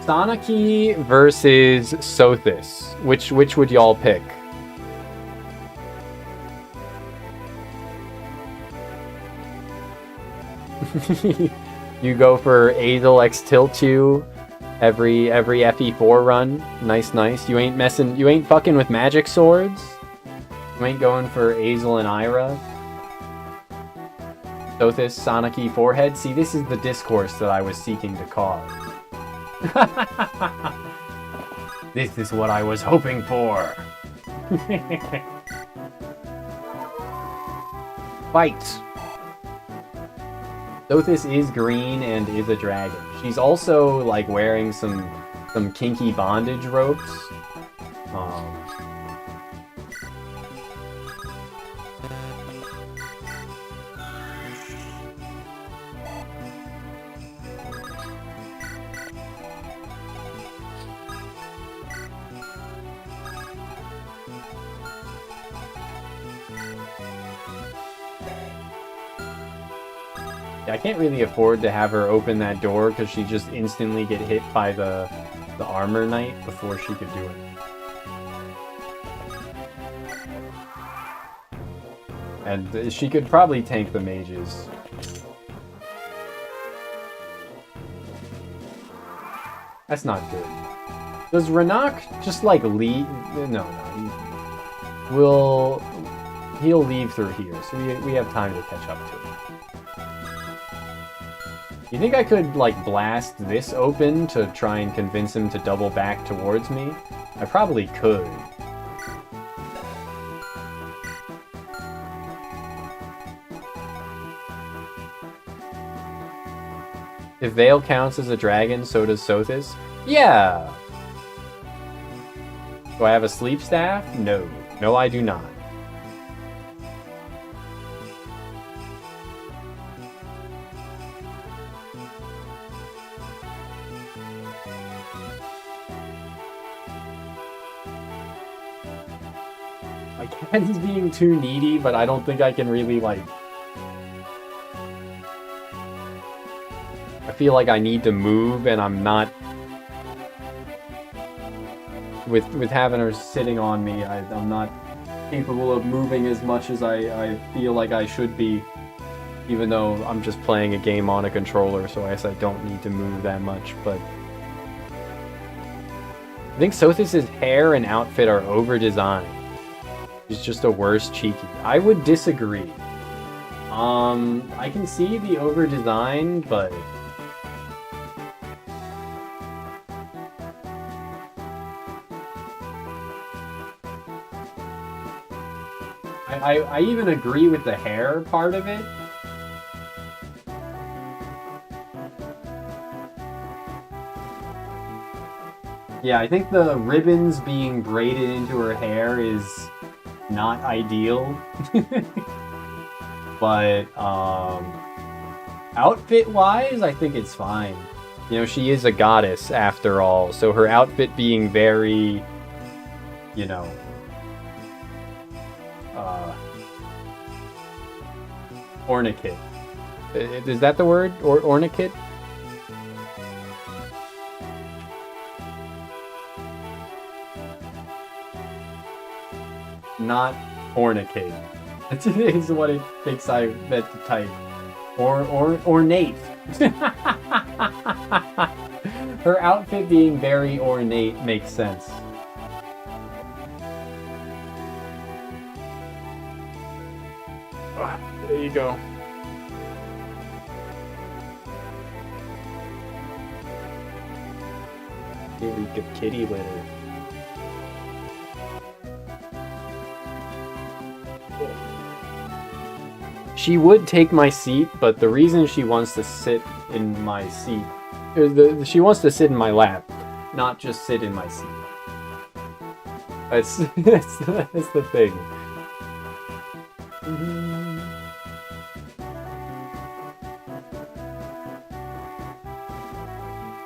Sanaki versus Sothis. Which would y'all pick? You go for Azel X Tiltu every FE4 run. Nice. You ain't fucking with magic swords. You ain't going for Azel and Ira. Sothis, Sanaki, forehead. See, this is the discourse that I was seeking to cause. This is what I was hoping for. Fight. Sothis is green and is a dragon. She's also like wearing some kinky bondage ropes. I can't really afford to have her open that door because she just instantly get hit by the armor knight before she could do it. And she could probably tank the mages. That's not good. Does Ranak just like leave? No. He'll leave through here, so we have time to catch up to him. You think I could, like, blast this open to try and convince him to double back towards me? I probably could. If Vale counts as a dragon, so does Sothis? Yeah! Do I have a sleep staff? No. No, I do not. My cat is being too needy, but I don't think I can really, like... I feel like I need to move, and I'm not... With having her sitting on me, I'm not capable of moving as much as I feel like I should be. Even though I'm just playing a game on a controller, so I guess I don't need to move that much, but... I think Sothis' hair and outfit are over-designed. She's just a worse Cheeky. I would disagree. I can see the over-design, but... I even agree with the hair part of it. Yeah, I think the ribbons being braided into her hair is not ideal. But, outfit-wise, I think it's fine. You know, she is a goddess, after all, so her outfit being very, you know... ornament. Is that the word? Or ornament? Not ornament. Is what it thinks I meant to type. Ornate. Her outfit being very ornate makes sense. There you go. Reek of kitty litter. She would take my seat, but the reason she wants to sit in my seat... she wants to sit in my lap, not just sit in my seat. That's the thing.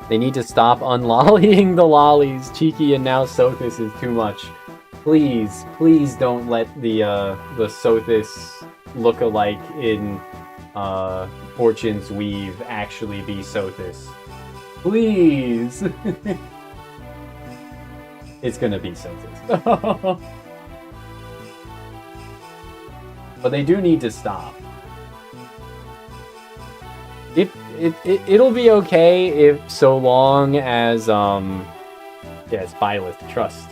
They need to stop unlollying the lollies. Cheeky and now Sothis is too much. Please, please don't let the Sothis look-alike in Fortune's Weave actually be Sothis. Please! It's gonna be Sothis. But they do need to stop. It'll be okay if so long as yeah, it's Byleth, trust.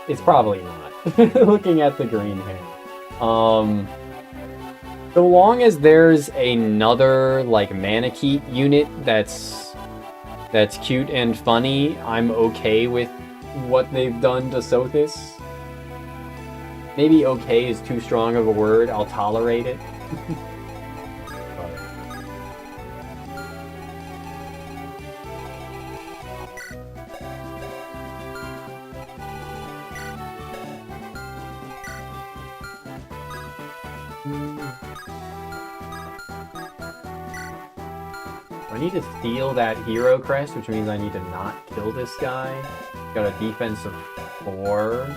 It's probably not. Looking at the green hair. So long as there's another like Manakete unit that's cute and funny, I'm okay with what they've done to Sothis. Maybe okay is too strong of a word, I'll tolerate it. I need to steal that hero crest, which means I need to not kill this guy. Got a defense of 4.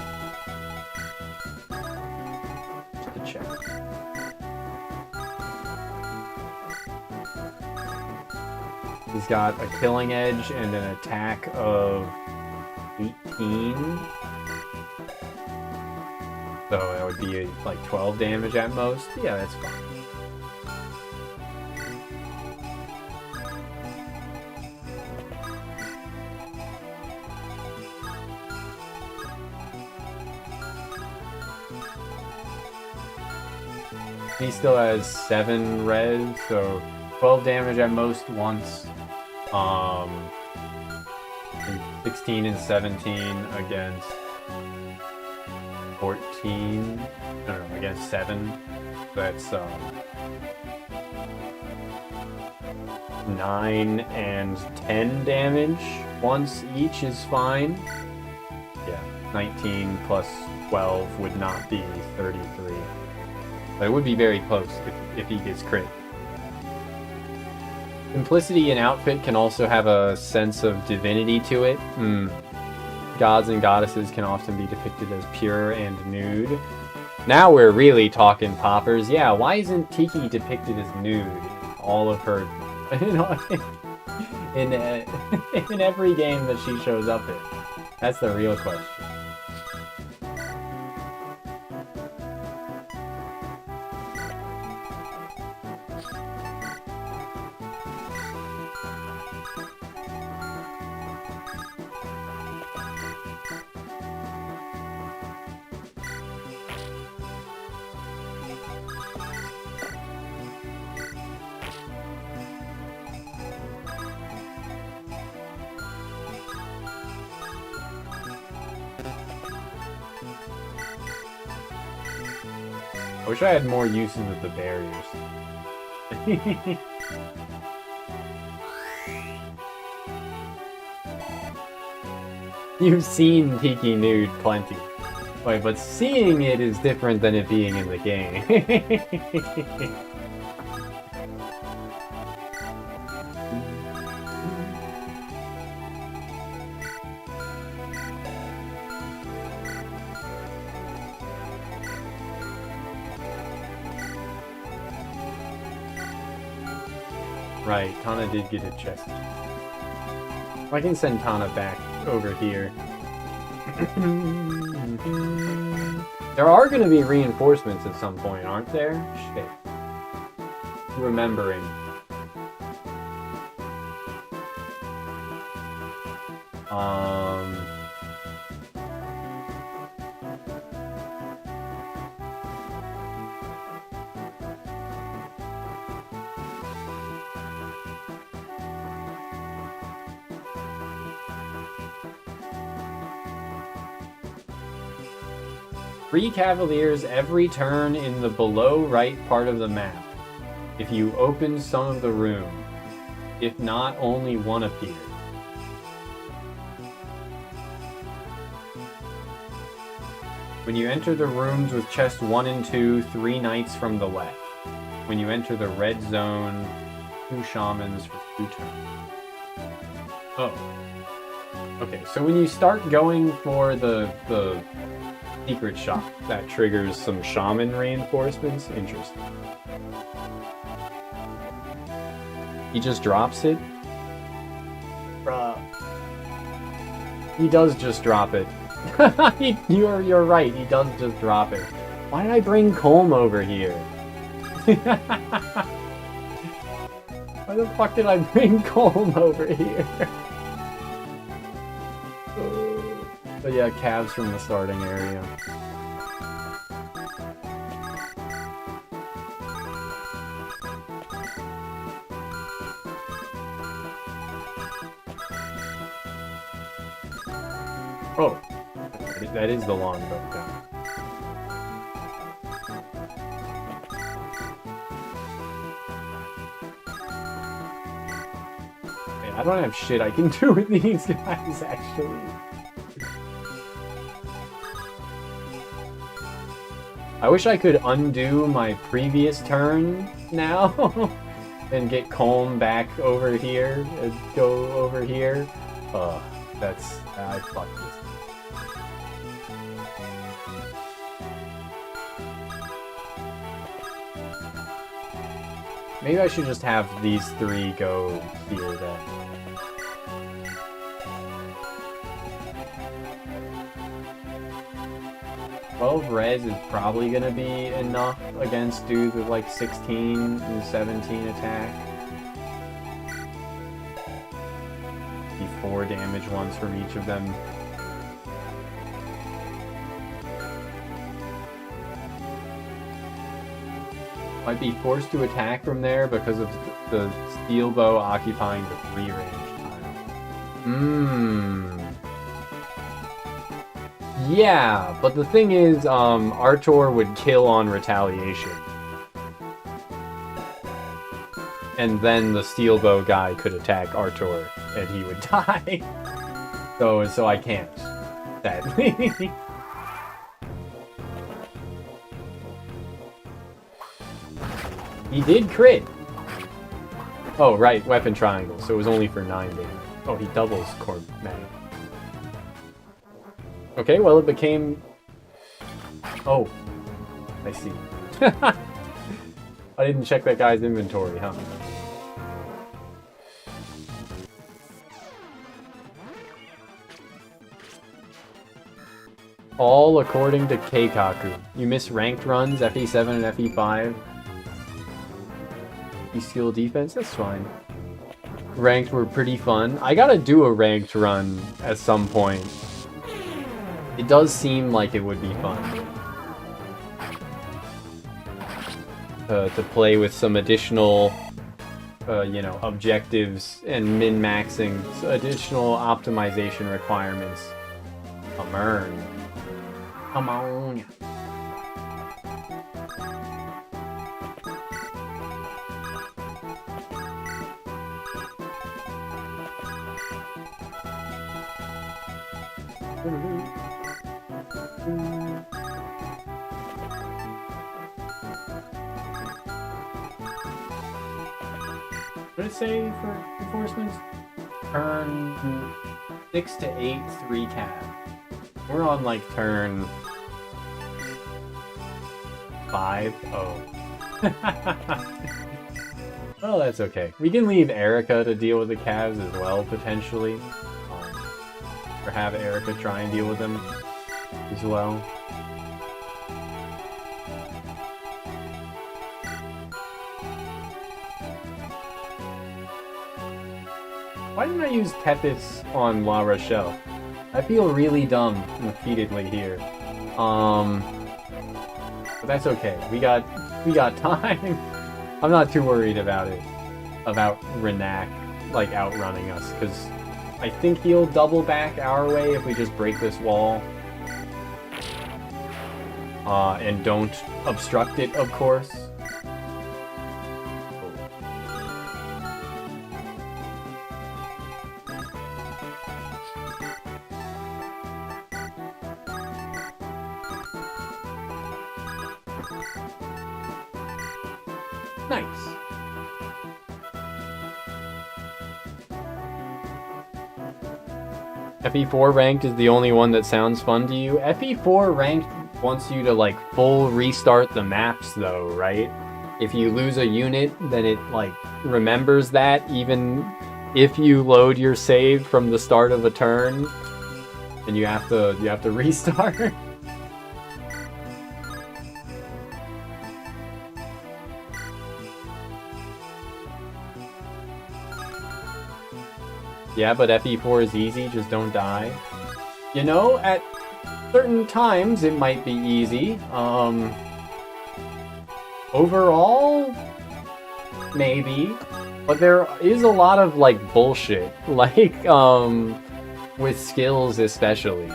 Just to check. He's got a killing edge and an attack of 18. So that would be like 12 damage at most. Yeah, that's fine. He still has 7 res, so 12 damage at most once. And 16 and 17 against 14. I don't know, against 7. That's 9 and 10 damage once each is fine. Yeah, 19 plus 12 would not be 33. But it would be very close if he gets crit. Simplicity in outfit can also have a sense of divinity to it. Gods and goddesses can often be depicted as pure and nude. Now we're really talking poppers. Yeah, why isn't Tiki depicted as nude in all of her... in every game that she shows up in? That's the real question. I wish I had more uses of the barriers. You've seen Tiki nude plenty. Wait, but seeing it is different than it being in the game. Right, Tana did get a chest. I can send Tana back over here. There are going to be reinforcements at some point, aren't there? Shit. Remembering. Free Cavaliers every turn in the below right part of the map. If you open some of the room. If not, only one appears. When you enter the rooms with chest 1 and 2, 3 knights from the left. When you enter the red zone, 2 shamans for 2 turns. Oh. Okay, so when you start going for the secret shop, that triggers some shaman reinforcements. Interesting. He just drops it? Bruh. He does just drop it. You're right, he does just drop it. Why did I bring Colm over here? Why the fuck did I bring Colm over here? But yeah, calves from the starting area. Oh, that is the longbow down. I don't have shit I can do with these guys, actually. I wish I could undo my previous turn now and get Colm back over here and go over here. I fucked this. Maybe I should just have these three go here then. "12 res is probably gonna be enough against dudes with like 16 and 17 attack. 4 damage once from each of them. Might be forced to attack from there because of the steel bow occupying the 3 range tile. Yeah, but the thing is, Artor would kill on retaliation. And then the steel bow guy could attack Artor, and he would die. So I can't, sadly. He did crit! Oh, right, weapon triangle, so it was only for 9 damage. Oh, he doubles Cormac. Okay, well it became... Oh, I see. I didn't check that guy's inventory, huh? All according to Keikaku. You miss ranked runs, FE7 and FE5. You skill defense, that's fine. Ranked were pretty fun. I gotta do a ranked run at some point. It does seem like it would be fun. To play with some additional, you know, objectives and min-maxing additional optimization requirements. Come on. Come on. What did it say for reinforcements? Turn 6 to 8, 3 cab. We're on like turn 5. Oh. Well, that's okay. We can leave Erica to deal with the calves as well, potentially. Or have Erica try and deal with them as well. Why didn't I use Tethys on La Rochelle? I feel really dumb repeatedly here. But that's okay. We got time. I'm not too worried about it. About Renak, like, outrunning us, because I think he'll double back our way if we just break this wall. And don't obstruct it, of course. Nice. FE4 ranked is the only one that sounds fun to you. FE4 ranked wants you to like full restart the maps though, right? If you lose a unit, then it like remembers that even if you load your save from the start of a turn, and you have to restart. Yeah, but FE4 is easy, just don't die. You know, at certain times it might be easy. Overall, maybe. But there is a lot of, like, bullshit. Like, with skills especially.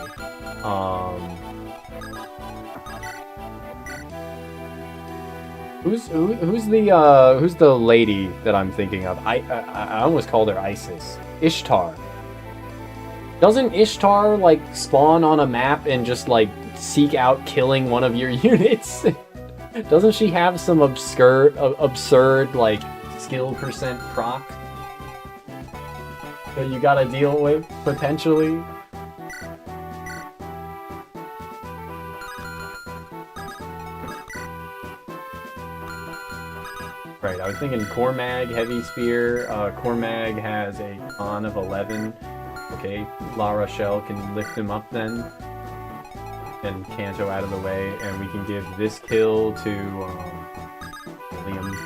Who's the lady that I'm thinking of? I almost called her Isis. Ishtar. Doesn't Ishtar like spawn on a map and just like seek out killing one of your units? Doesn't she have some absurd like skill percent proc that you gotta deal with potentially? Right, I was thinking Cormag, Heavy Spear. Cormag has a con of 11. Okay, La Rochelle can lift him up then. And Kanto out of the way, and we can give this kill to Liam.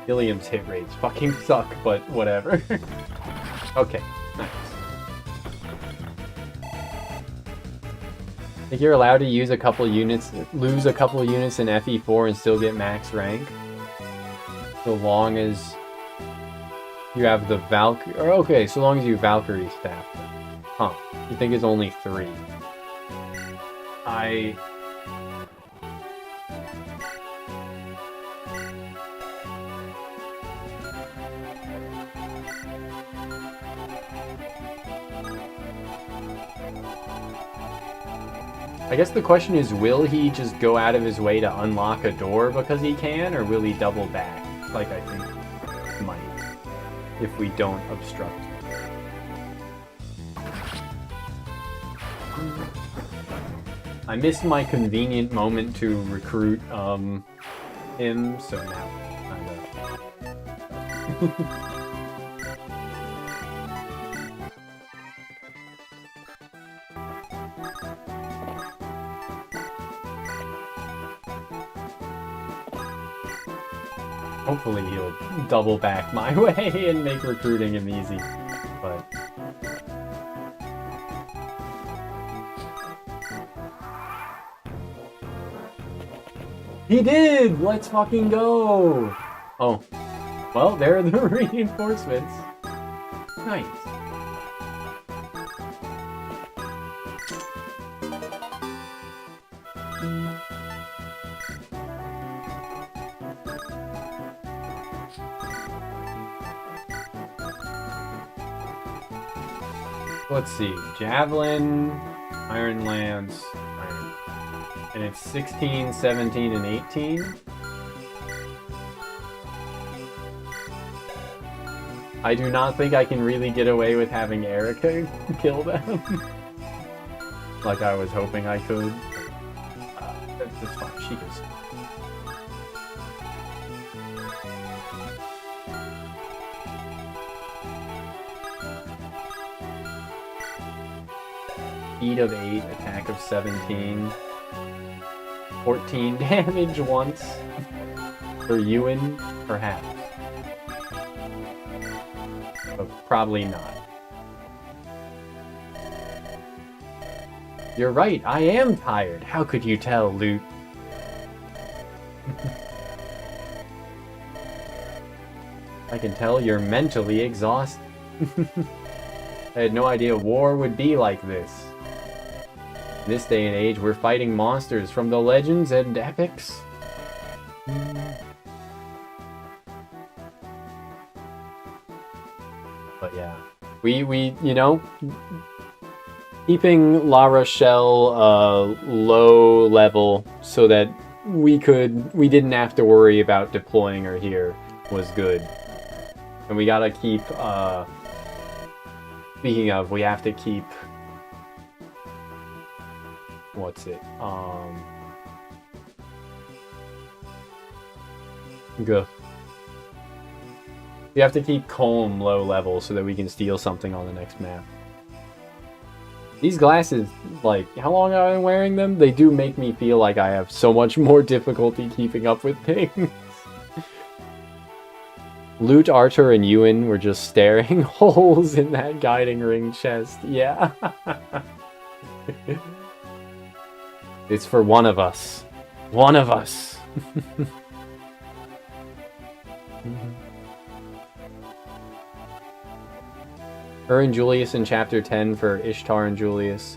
Ilium's hit rates fucking suck, but whatever. Okay, nice. I think you're allowed to use a couple units, lose a couple units in FE4 and still get max rank. So long as you have the Valkyrie, or okay, so long as you Valkyrie staff. Huh, you think it's only 3. I guess the question is, will he just go out of his way to unlock a door because he can, or will he double back, like I think he might, if we don't obstruct? I missed my convenient moment to recruit him, so now I'm hopefully he'll double back my way and make recruiting him easy, but... He did! Let's fucking go! Oh. Well, there are the reinforcements. Nice. Let's see, Javelin, Iron Lance, Iron. And it's 16, 17, and 18. I do not think I can really get away with having Erica kill them. Like I was hoping I could. That's fine, she goes. Speed of 8, attack of 17, 14 damage once. For Ewan, perhaps. But probably not. You're right, I am tired. How could you tell, Lute? I can tell you're mentally exhausted. I had no idea war would be like this. In this day and age, we're fighting monsters from the legends and epics. But yeah, we you know, keeping La Rochelle low level so that we didn't have to worry about deploying her here was good. And we gotta keep speaking of, we have to keep what's it? We have to keep Colm low level so that we can steal something on the next map. These glasses, like, how long have I been wearing them? They do make me feel like I have so much more difficulty keeping up with things. Lute, Archer, and Ewan were just staring holes in that guiding ring chest. Yeah. It's for one of us. One of us. Her and Julius in chapter 10 for Ishtar and Julius.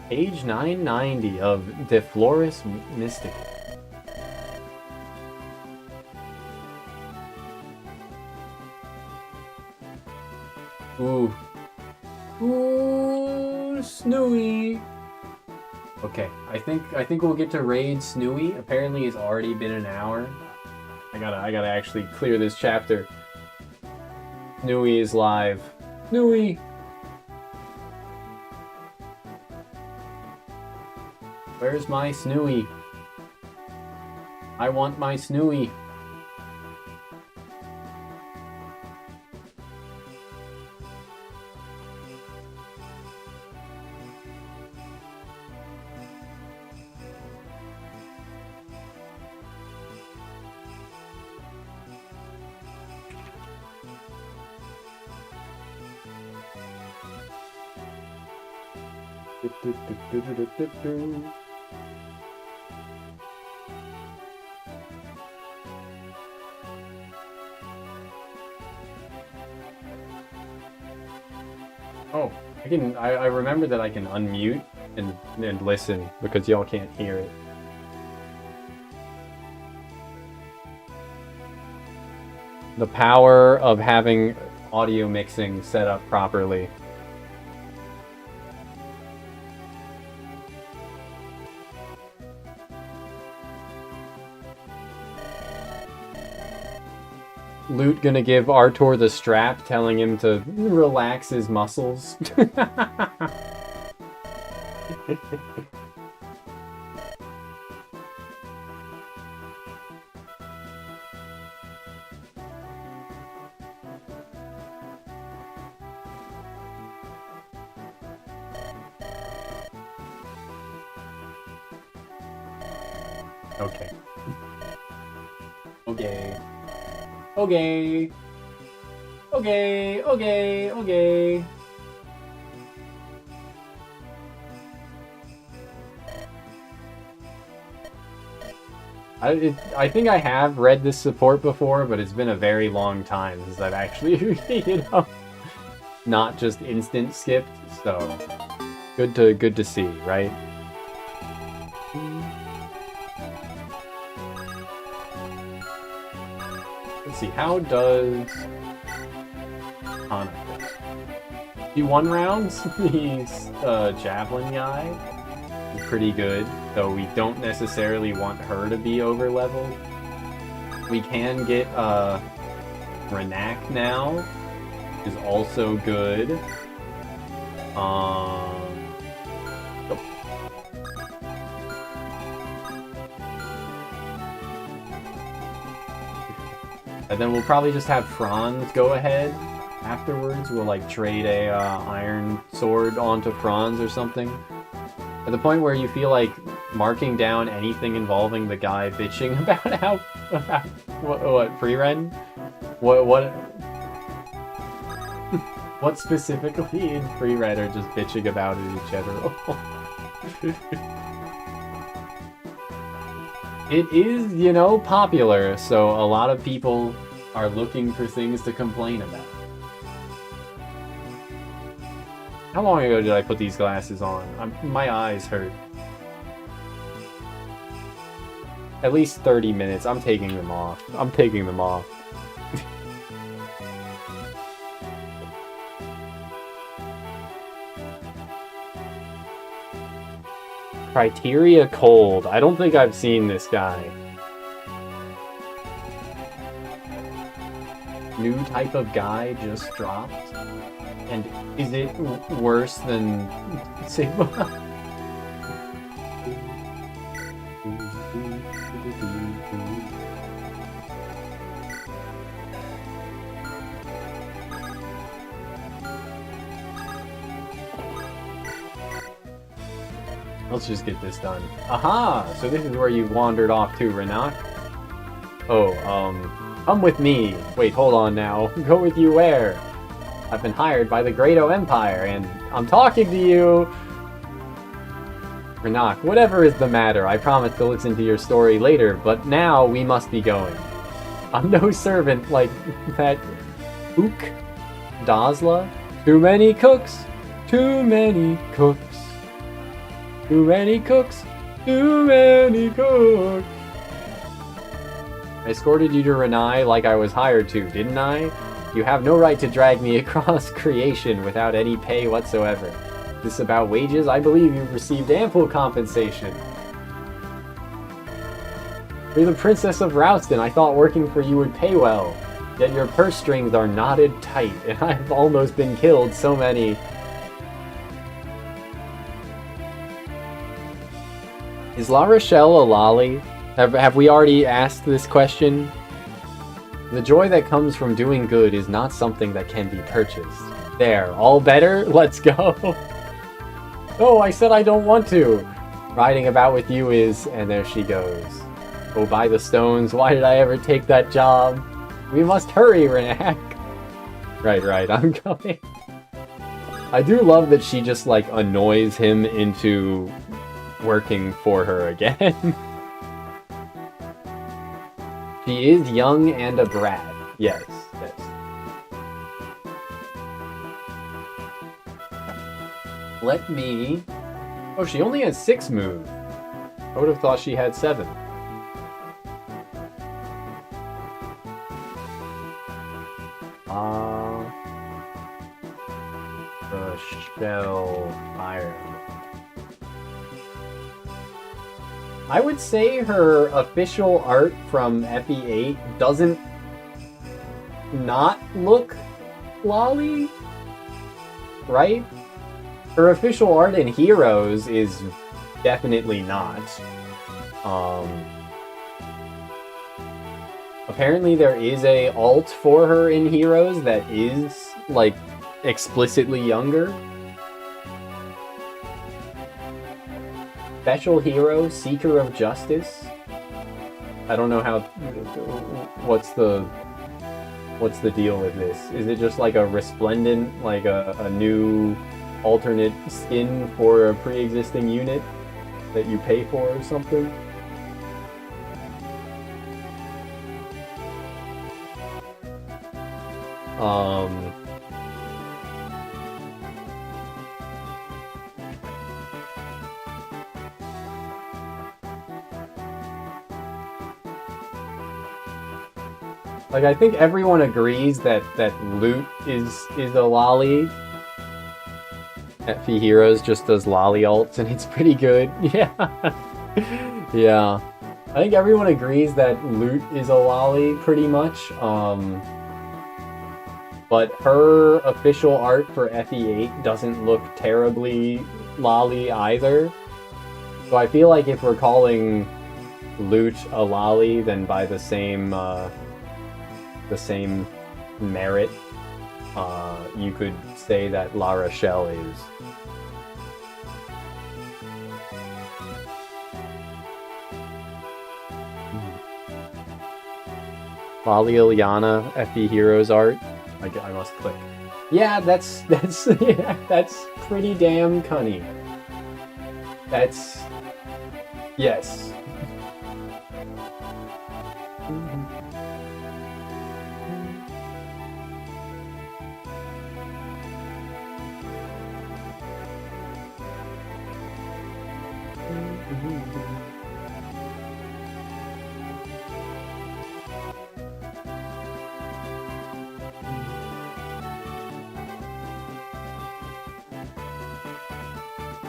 Page 990 of De Floris Mystica. Ooh. Ooh, Snooey. Okay, I think we'll get to raid Snooey. Apparently it's already been an hour. I gotta actually clear this chapter. Snooey is live. Snooey! Where's my Snooey? I want my Snooey. Oh, I remember that I can unmute and listen because y'all can't hear it. The power of having audio mixing set up properly. Loot gonna give Artor the strap, telling him to relax his muscles. Okay. Okay. Okay. Okay, okay, okay. I think I have read this support before, but it's been a very long time since I've actually, not just instant skipped, so good to see, right? Let's see, how does Connor do 1 rounds? He's a javelin guy. Pretty good, though we don't necessarily want her to be over leveled. We can get Renak now, which is also good. Oh. And then we'll probably just have Franz go ahead afterwards. We'll like trade a iron sword onto Franz or something. At the point where you feel like marking down anything involving the guy bitching about what pre-ren? What specifically in pre-ren are just bitching about it in general? It is, you know, popular, so a lot of people are looking for things to complain about. How long ago did I put these glasses on? My eyes hurt. At least 30 minutes. I'm taking them off. I'm taking them off. Criteria Cold. I don't think I've seen this guy. New type of guy just dropped. And is it worse than Sigma? Let's just get this done. Aha! So this is where you wandered off to, Renak? Oh, come with me. Wait, hold on now. Go with you where? I've been hired by the Great O Empire, and I'm talking to you! Renak, whatever is the matter, I promise to listen to your story later, but now we must be going. I'm no servant like that Ook Dazla. Too many cooks, too many cooks. Too many cooks, too many cooks. I escorted you to Renai like I was hired to, didn't I? You have no right to drag me across creation without any pay whatsoever. This about wages? I believe you've received ample compensation. You're the Princess of Rouston. I thought working for you would pay well. Yet your purse strings are knotted tight, and I've almost been killed so many. Is La Rochelle a lolly? Have we already asked this question? The joy that comes from doing good is not something that can be purchased. There, all better? Let's go! Oh, I said I don't want to! Riding about with you is... And there she goes. Oh, by the stones, why did I ever take that job? We must hurry, Renak! Right, I'm coming. I do love that she just, like, annoys him into working for her again. She is young and a brat. Yes. Let me... Oh, she only has 6 moves. I would have thought she had 7. Rochelle Fire. I would say her official art from FE8 doesn't not look lolly, right? Her official art in Heroes is definitely not. Apparently there is a alt for her in Heroes that is, like, explicitly younger. Special hero, seeker of justice. I don't know how. What's the deal with this? Is it just like a resplendent, like a new alternate skin for a pre-existing unit that you pay for or something? Like, I think everyone agrees that Loot is a lolly. FE Heroes just does lolly alts, and it's pretty good. Yeah. Yeah. I think everyone agrees that Loot is a lolly, pretty much. But her official art for FE8 doesn't look terribly lolly either. So I feel like if we're calling Loot a lolly, then by the same merit, you could say that La Rochelle is. Lolly Ilyana, FE Heroes art. I must click. Yeah, that's yeah, that's pretty damn cunny. That's yes.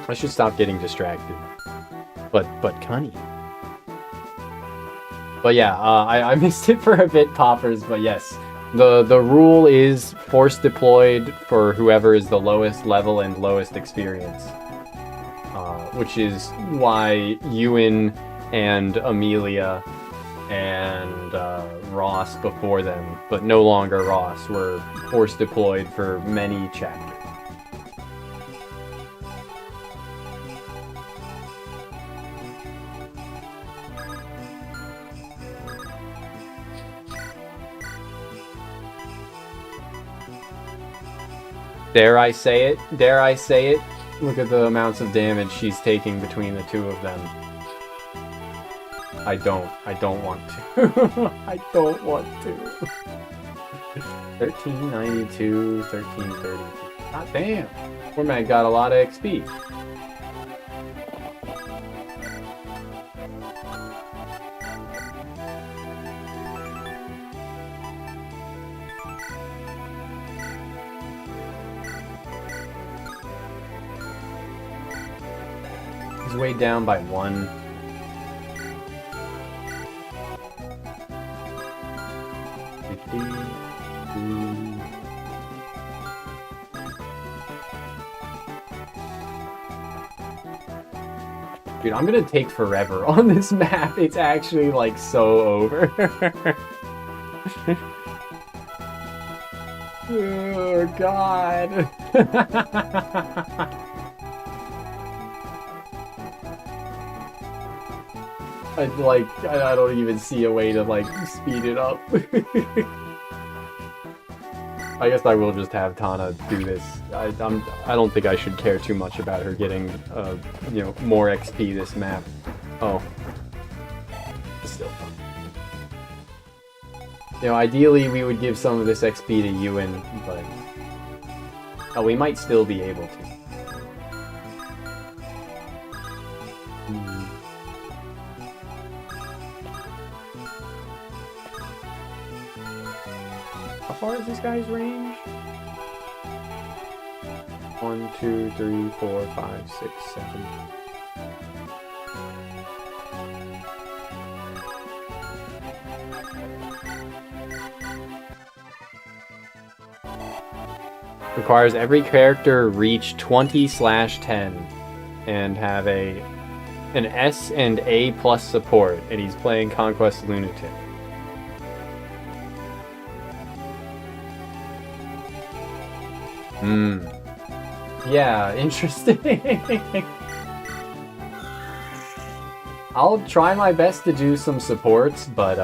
I should stop getting distracted. But cunny. But yeah, I missed it for a bit, Poppers, but yes. The rule is force deployed for whoever is the lowest level and lowest experience. Which is why Ewan and Amelia and Ross before them, but no longer Ross, were force deployed for many chapters. Dare I say it? Dare I say it? Look at the amounts of damage she's taking between the two of them. I don't want to. I don't want to. 1392, 1330. God damn. Poor man got a lot of XP. He's weighed down by 1. Dude, I'm gonna take forever on this map. It's actually, like, so over. Oh, God. I don't even see a way to, like, speed it up. I guess I will just have Tana do this. I don't think I should care too much about her getting, you know, more XP this map. Oh. Still fun. You know, ideally we would give some of this XP to Ewan, but... Oh, we might still be able to. How far is this guy's range? 1, 2, 3, 4, 5, 6, 7. Requires every character reach 20/10 and have an S and A plus support, and he's playing Conquest Lunatic. Yeah, interesting. I'll try my best to do some supports, but,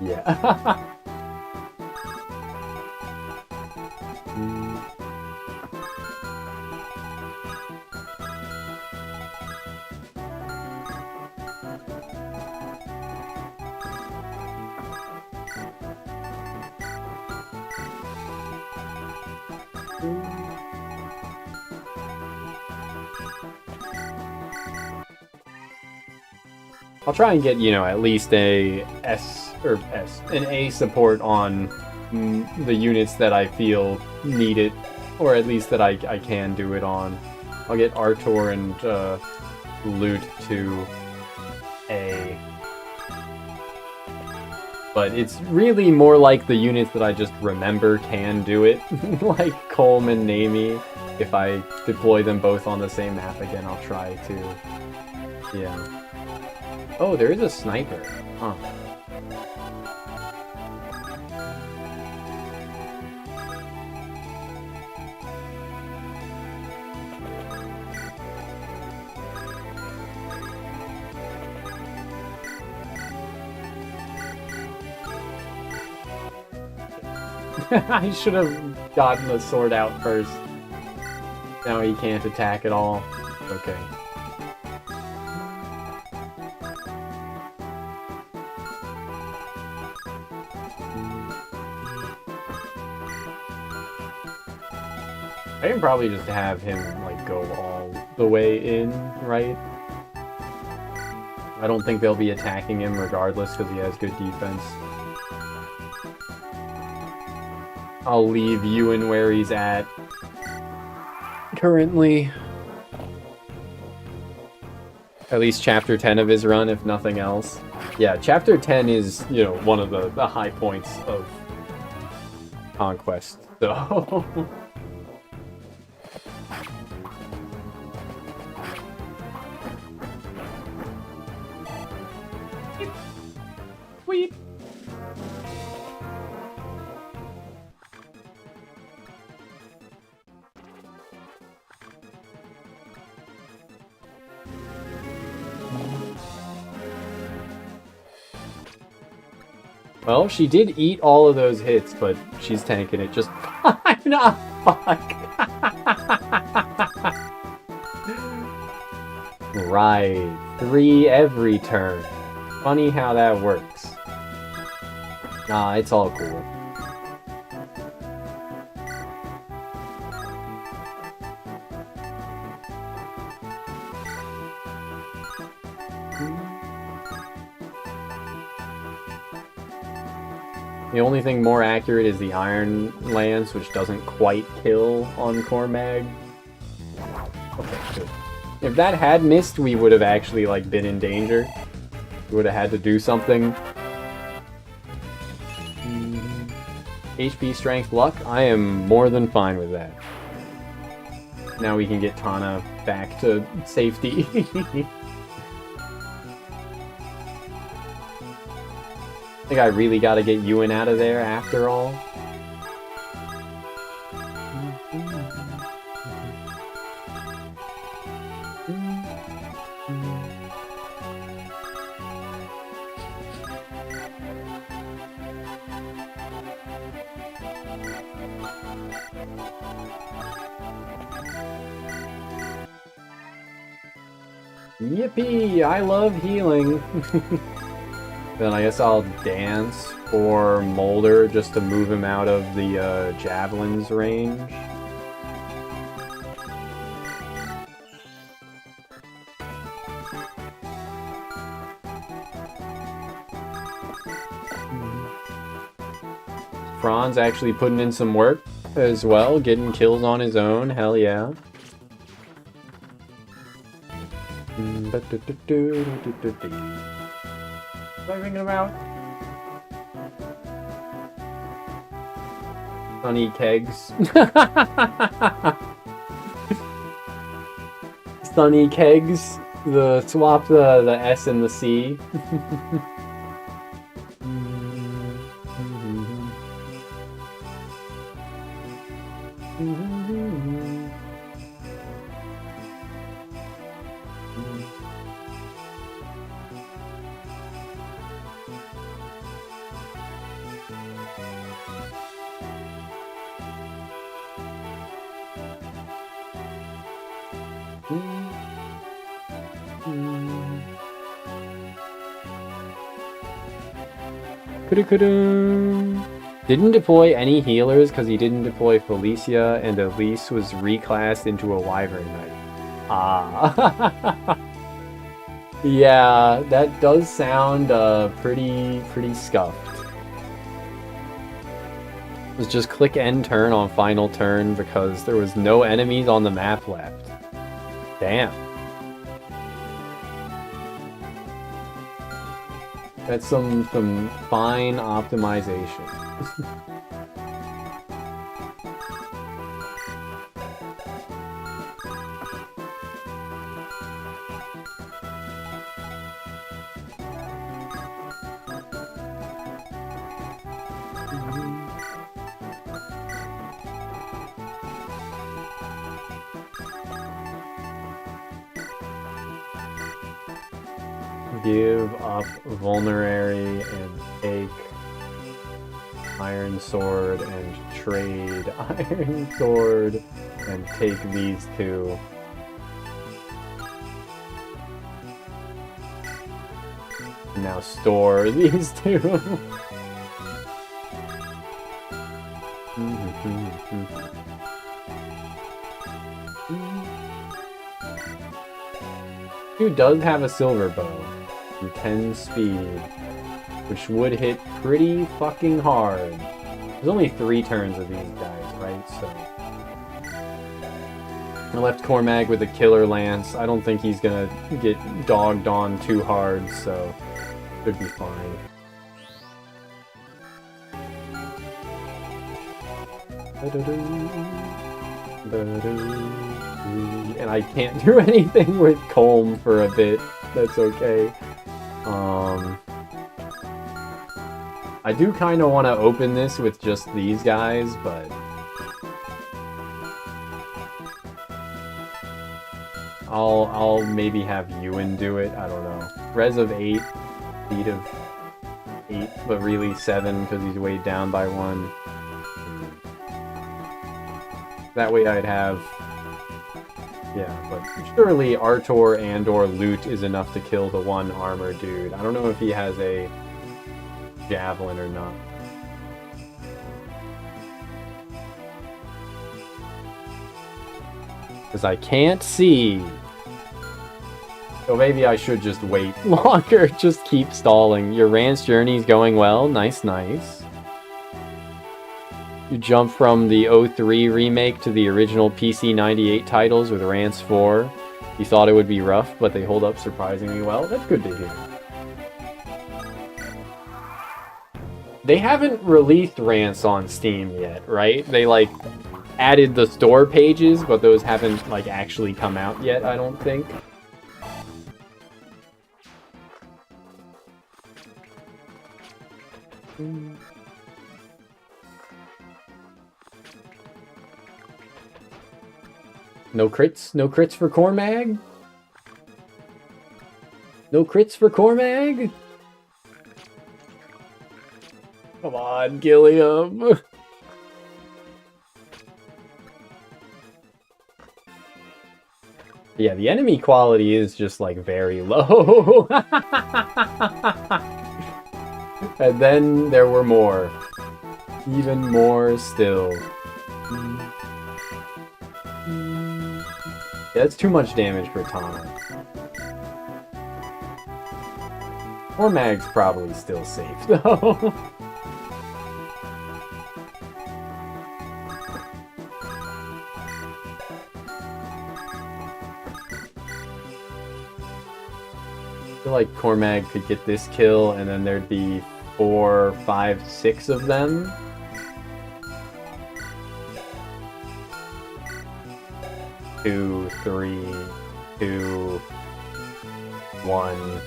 yeah. I'll try and get, you know, at least an A support on the units that I feel need it, or at least that I can do it on. I'll get Artor and Loot to A. But it's really more like the units that I just remember can do it, like Colm and Nami. If I deploy them both on the same map again, I'll try to, yeah. Oh, there is a sniper. Huh. I should have gotten the sword out first. Now he can't attack at all. Okay. I can probably just have him, like, go all the way in, right? I don't think they'll be attacking him regardless because he has good defense. I'll leave Ewan where he's at currently. At least chapter 10 of his run, if nothing else. Yeah, chapter 10 is, you know, one of the high points of Conquest, so... Sweet! Well, she did eat all of those hits, but she's tanking it just fine. Ah, fuck. Right. 3 every turn. Funny how that works. Nah, it's all cool. The only thing more accurate is the Iron Lance, which doesn't quite kill on Cormag. Okay, good. If that had missed, we would have actually, like, been in danger. We would have had to do something. HP, strength, luck. I am more than fine with that. Now we can get Tana back to safety. I think I really gotta get Ewan out of there after all. Yippee! I love healing! Then I guess I'll dance for Molder just to move him out of the javelin's range. Franz actually putting in some work as well, getting kills on his own, hell yeah. What am I thinking about? Sunny Kegs. Sunny Kegs. Swap the S and the C. Didn't deploy any healers because he didn't deploy Felicia, and Elise was reclassed into a Wyvern Knight. Ah. Yeah, that does sound pretty scuffed. Let's just click end turn on final turn because there was no enemies on the map left. Damn. That's some fine optimization. Give up Vulnerary and take Iron Sword and trade Iron Sword and take these two. Now store these two. Dude does have a silver bow. 10 speed, which would hit pretty fucking hard. There's only 3 turns of these guys, right? So I left Cormag with a killer lance. I don't think he's gonna get dogged on too hard, so should be fine. And I can't do anything with Colm for a bit. That's okay. I do kind of want to open this with just these guys, but I'll maybe have Ewan do it. I don't know. Res of 8, speed of 8, but really 7 because he's weighed down by 1. That way I'd have Yeah, but surely Artor and/or Loot is enough to kill the one armor dude. I don't know if he has a javelin or not. Because I can't see. So maybe I should just wait longer. Just keep stalling. Your Rance journey's going well. Nice, nice. You jump from the 03 remake to the original PC 98 titles with Rance 4. You thought it would be rough, but they hold up surprisingly well. That's good to hear. They haven't released Rance on Steam yet, right? They, like, added the store pages, but those haven't, like, actually come out yet, I don't think. No crits? No crits for Cormag? No crits for Cormag? Come on, Gilliam. Yeah, the enemy quality is just, like, very low. And then there were more. Even more still. Yeah, that's too much damage per time. Cormag's probably still safe, though. I feel like Cormag could get this kill, and then there'd be 4, 5, 6 of them. Two, 3, 2, 1,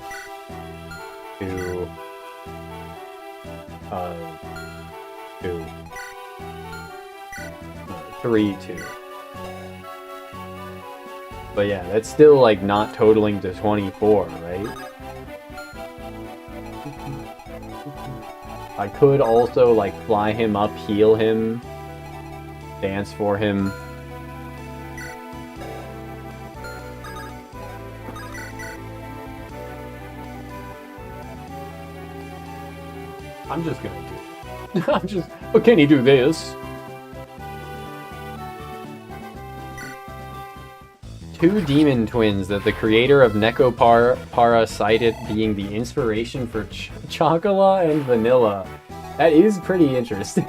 2, 2, 3, 2. But yeah, that's still like not totaling to 24, right? I could also like fly him up, heal him, dance for him. I'm just gonna do it. I'm just... Oh, can he do this? Two demon twins that the creator of Nekopara cited being the inspiration for Chocola and Vanilla. That is pretty interesting.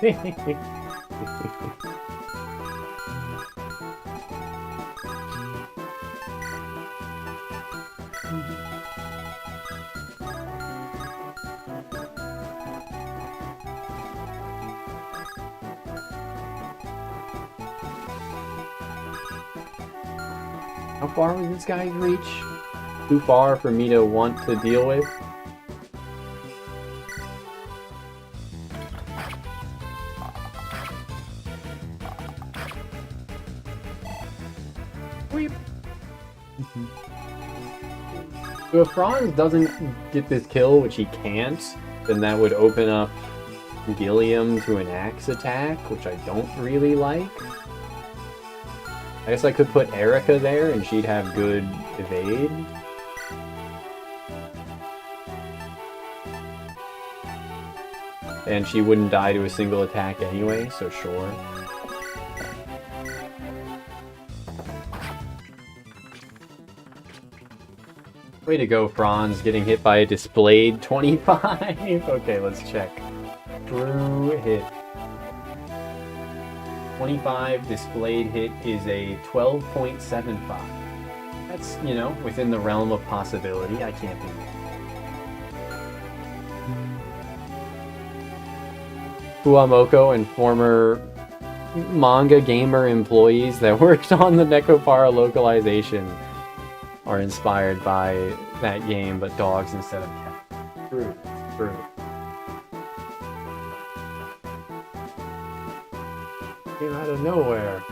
How far was this guy's reach? Too far for me to want to deal with? Weep. So if Franz doesn't get this kill, which he can't, then that would open up Gilliam to an axe attack, which I don't really like. I guess I could put Erica there and she'd have good evade. And she wouldn't die to a single attack anyway, so sure. Way to go, Franz, getting hit by a displayed 25. Okay, let's check. True hit. 25 displayed hit is a 12.75. That's, you know, within the realm of possibility. I can't be. Fuamoko and former manga gamer employees that worked on the Nekopara localization are inspired by that game, but dogs instead of cats. True, true. Came out of nowhere.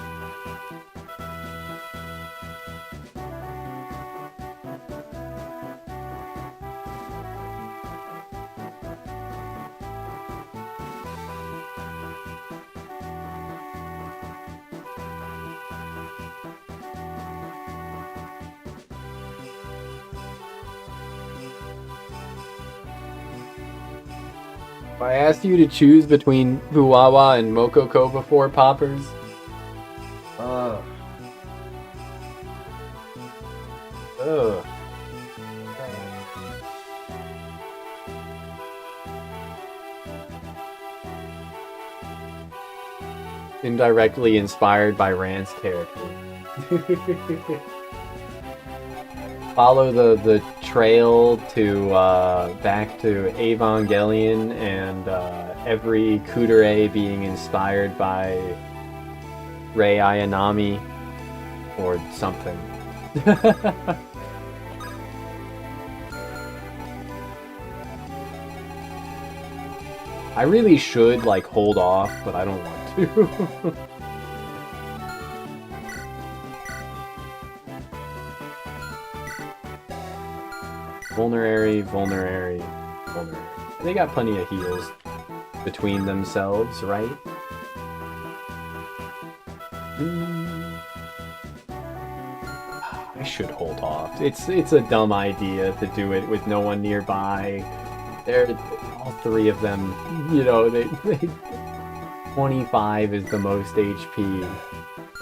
If I asked you to choose between Buwawa and Mokoko before Poppers. Ugh. Ugh. Indirectly inspired by Rand's character. Follow the trail to back to Evangelion and every Kudere being inspired by Rei Ayanami or something. I really should like hold off, but I don't want to. Vulnerary. They got plenty of heals between themselves, right? I should hold off. It's a dumb idea to do it with no one nearby. They're all three of them, you know, they 25 is the most HP,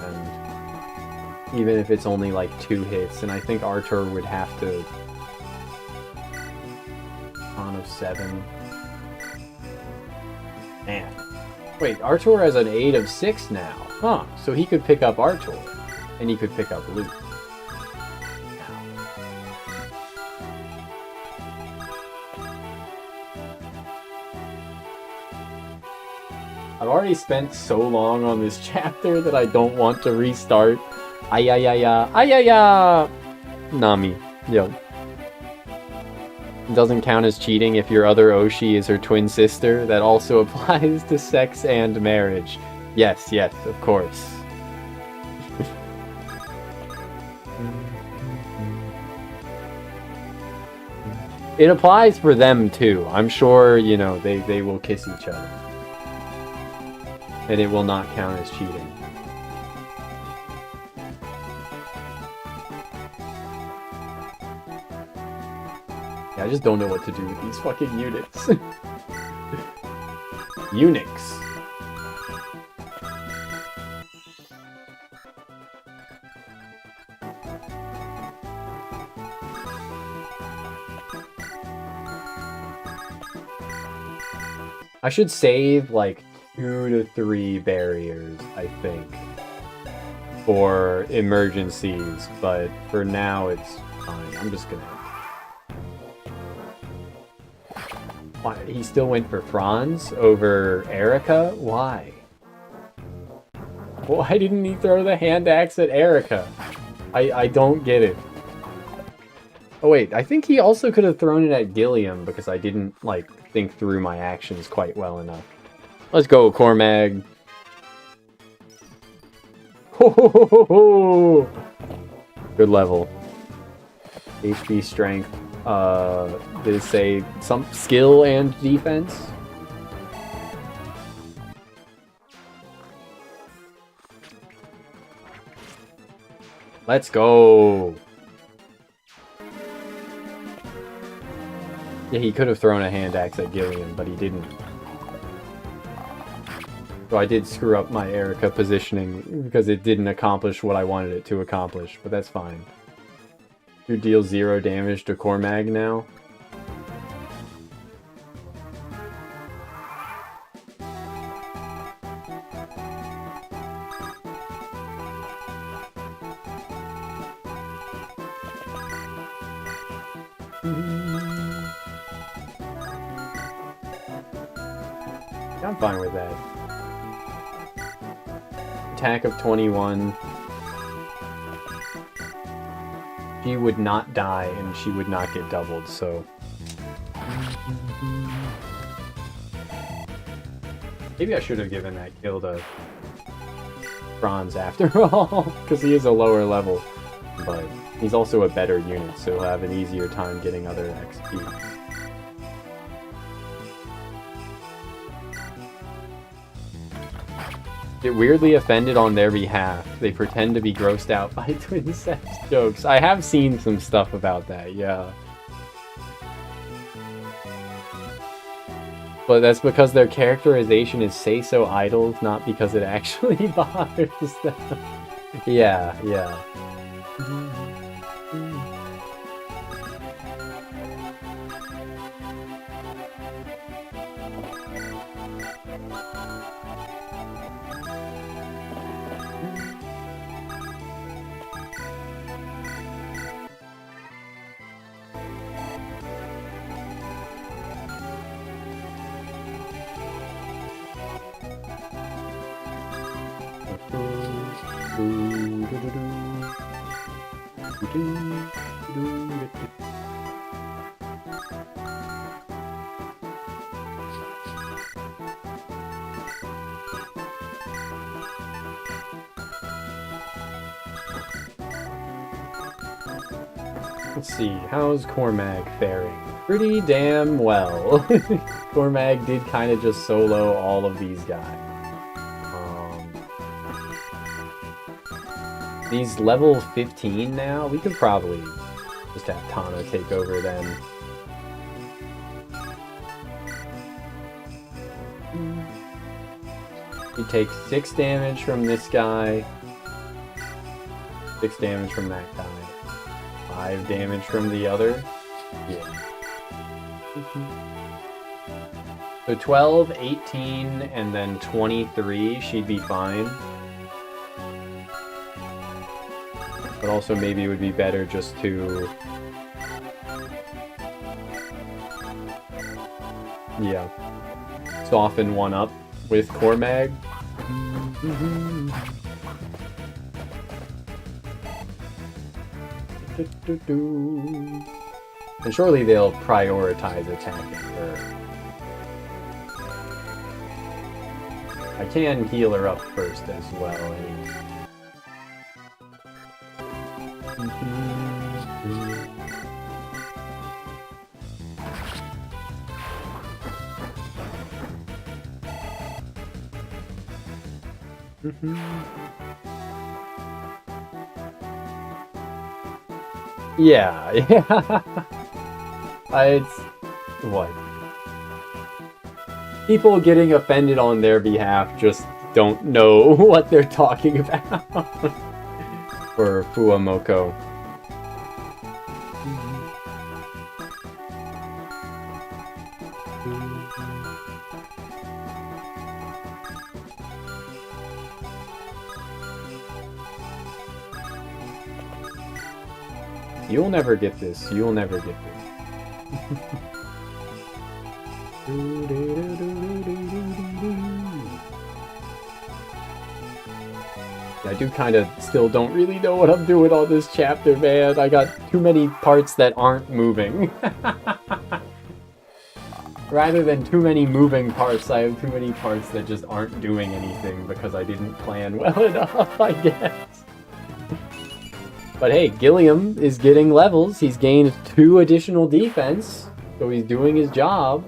and even if it's only like 2 hits, and I think Artur would have to on of 7. Man. Wait, Artur has an 8 of 6 now. Huh, so he could pick up Artur, and he could pick up Luke. I've already spent so long on this chapter that I don't want to restart. Ayayaya! Nami. Yo. It doesn't count as cheating if your other Oshi is her twin sister. That also applies to sex and marriage. Yes, of course. It applies for them too. I'm sure, you know, they will kiss each other. And it will not count as cheating. Yeah, I just don't know what to do with these fucking units. Eunuchs. I should save like 2 to 3 barriers, I think, for emergencies, but for now it's fine. I'm just gonna... Why? He still went for Franz over Erica? Why? Why didn't he throw the hand axe at Erica? I don't get it. Oh wait, I think he also could have thrown it at Gilliam because I didn't, like, think through my actions quite well enough. Let's go, Cormag. Ho, ho, ho, ho, ho. Good level. HP strength. Did it say some skill and defense? Let's go. Yeah, he could have thrown a hand axe at Gillian, but he didn't. So I did screw up my Erica positioning because it didn't accomplish what I wanted it to accomplish, but that's fine. You deal 0 damage to Cormag now. I'm fine with that. Attack of 21. She would not die and she would not get doubled, so... Maybe I should have given that kill to Franz after all, because he is a lower level. But he's also a better unit, so he'll have an easier time getting other XP. Get weirdly offended on their behalf. They pretend to be grossed out by twin sex jokes. I have seen some stuff about that, yeah. But that's because their characterization is say-so idle, not because it actually bothers them. Yeah, yeah. Let's see, how's Cormag faring? Pretty damn well. Cormag did kind of just solo all of these guys. He's level 15 now. We could probably just have Tana take over then. He takes 6 damage from this guy, 6 damage from that guy, 5 damage from the other. Yeah. So 12, 18, and then 23, she'd be fine. But also maybe it would be better just to... yeah. Soften one up with Cormag. And surely they'll prioritize attacking her. I can heal her up first as well. Yeah, yeah. It's... what? People getting offended on their behalf just don't know what they're talking about. For Fuamoko. You'll never get this. You'll never get this. I do kind of still don't really know what I'm doing on this chapter, man. I got too many parts that aren't moving. Rather than too many moving parts, I have too many parts that just aren't doing anything because I didn't plan well enough, I guess. But hey, Gilliam is getting levels. He's gained 2 additional defense, so he's doing his job.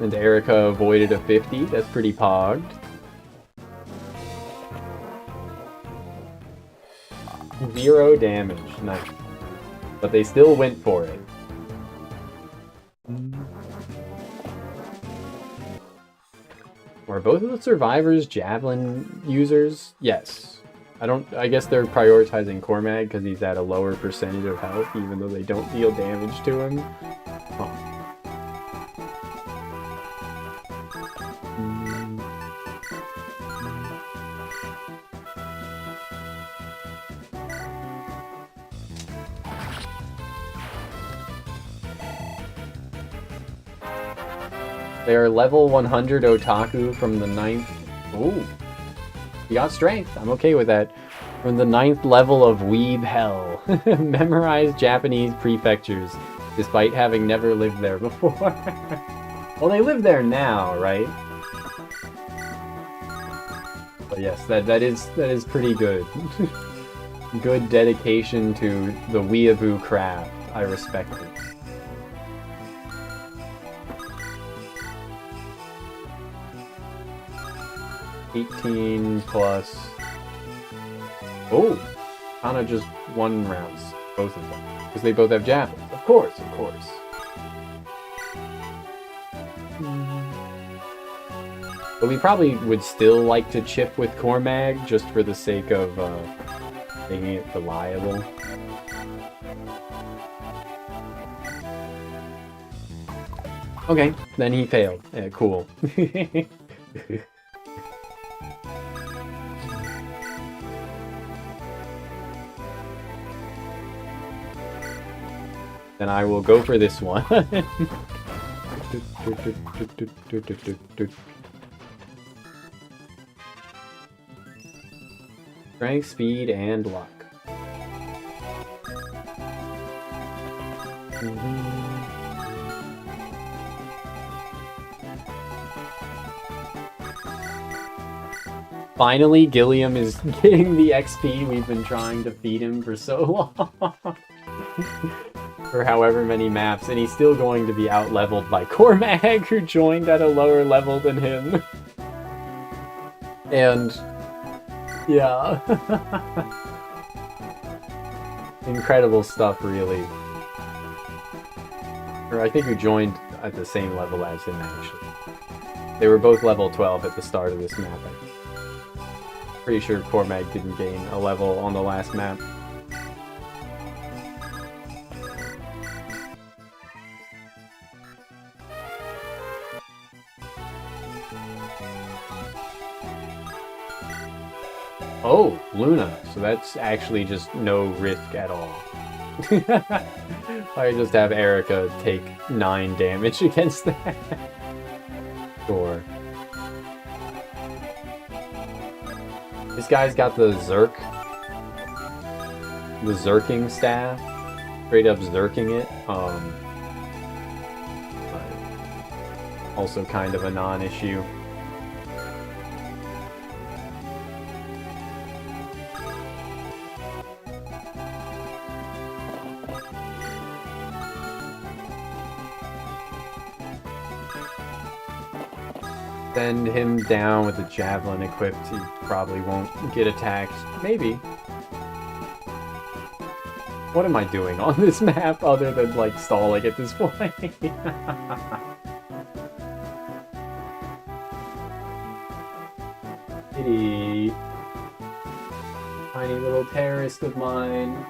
And Erica avoided a 50. That's pretty pogged. 0 damage. Nice. But they still went for it. Are both of the survivors javelin users? Yes. I guess they're prioritizing Cormag because he's at a lower percentage of health, even though they don't deal damage to him. Oh. They are level 100 otaku from the 9th... Ooh. You got strength. I'm okay with that. From the 9th level of Weeb Hell. Memorize Japanese prefectures, despite having never lived there before. Well, they live there now, right? But yes, that is pretty good. Good dedication to the weeaboo craft. I respect it. +18. Oh! Tana just 1 rounds. Both of them. Because they both have javelins. Of course, of course. But we probably would still like to chip with Cormag just for the sake of making it reliable. Okay, then he failed. Yeah, cool. Then I will go for this one. Strength, speed, and luck. Finally, Gilliam is getting the XP we've been trying to feed him for so long. For however many maps, and he's still going to be out-leveled by Cormag, who joined at a lower level than him. And... yeah. Incredible stuff, really. Or I think who joined at the same level as him, actually. They were both level 12 at the start of this map. I'm pretty sure Cormag didn't gain a level on the last map. Oh, Luna. So that's actually just no risk at all. I just have Erica take 9 damage against that. Sure. This guy's got the Zerk. The Zerking staff. Straight up Zerking it. Also kind of a non-issue. Send him down with the javelin equipped. He probably won't get attacked. Maybe. What am I doing on this map other than, like, stalling at this point? Kitty. Tiny little terrorist of mine.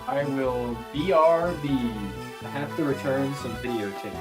I will BRB. I have to return some videotape.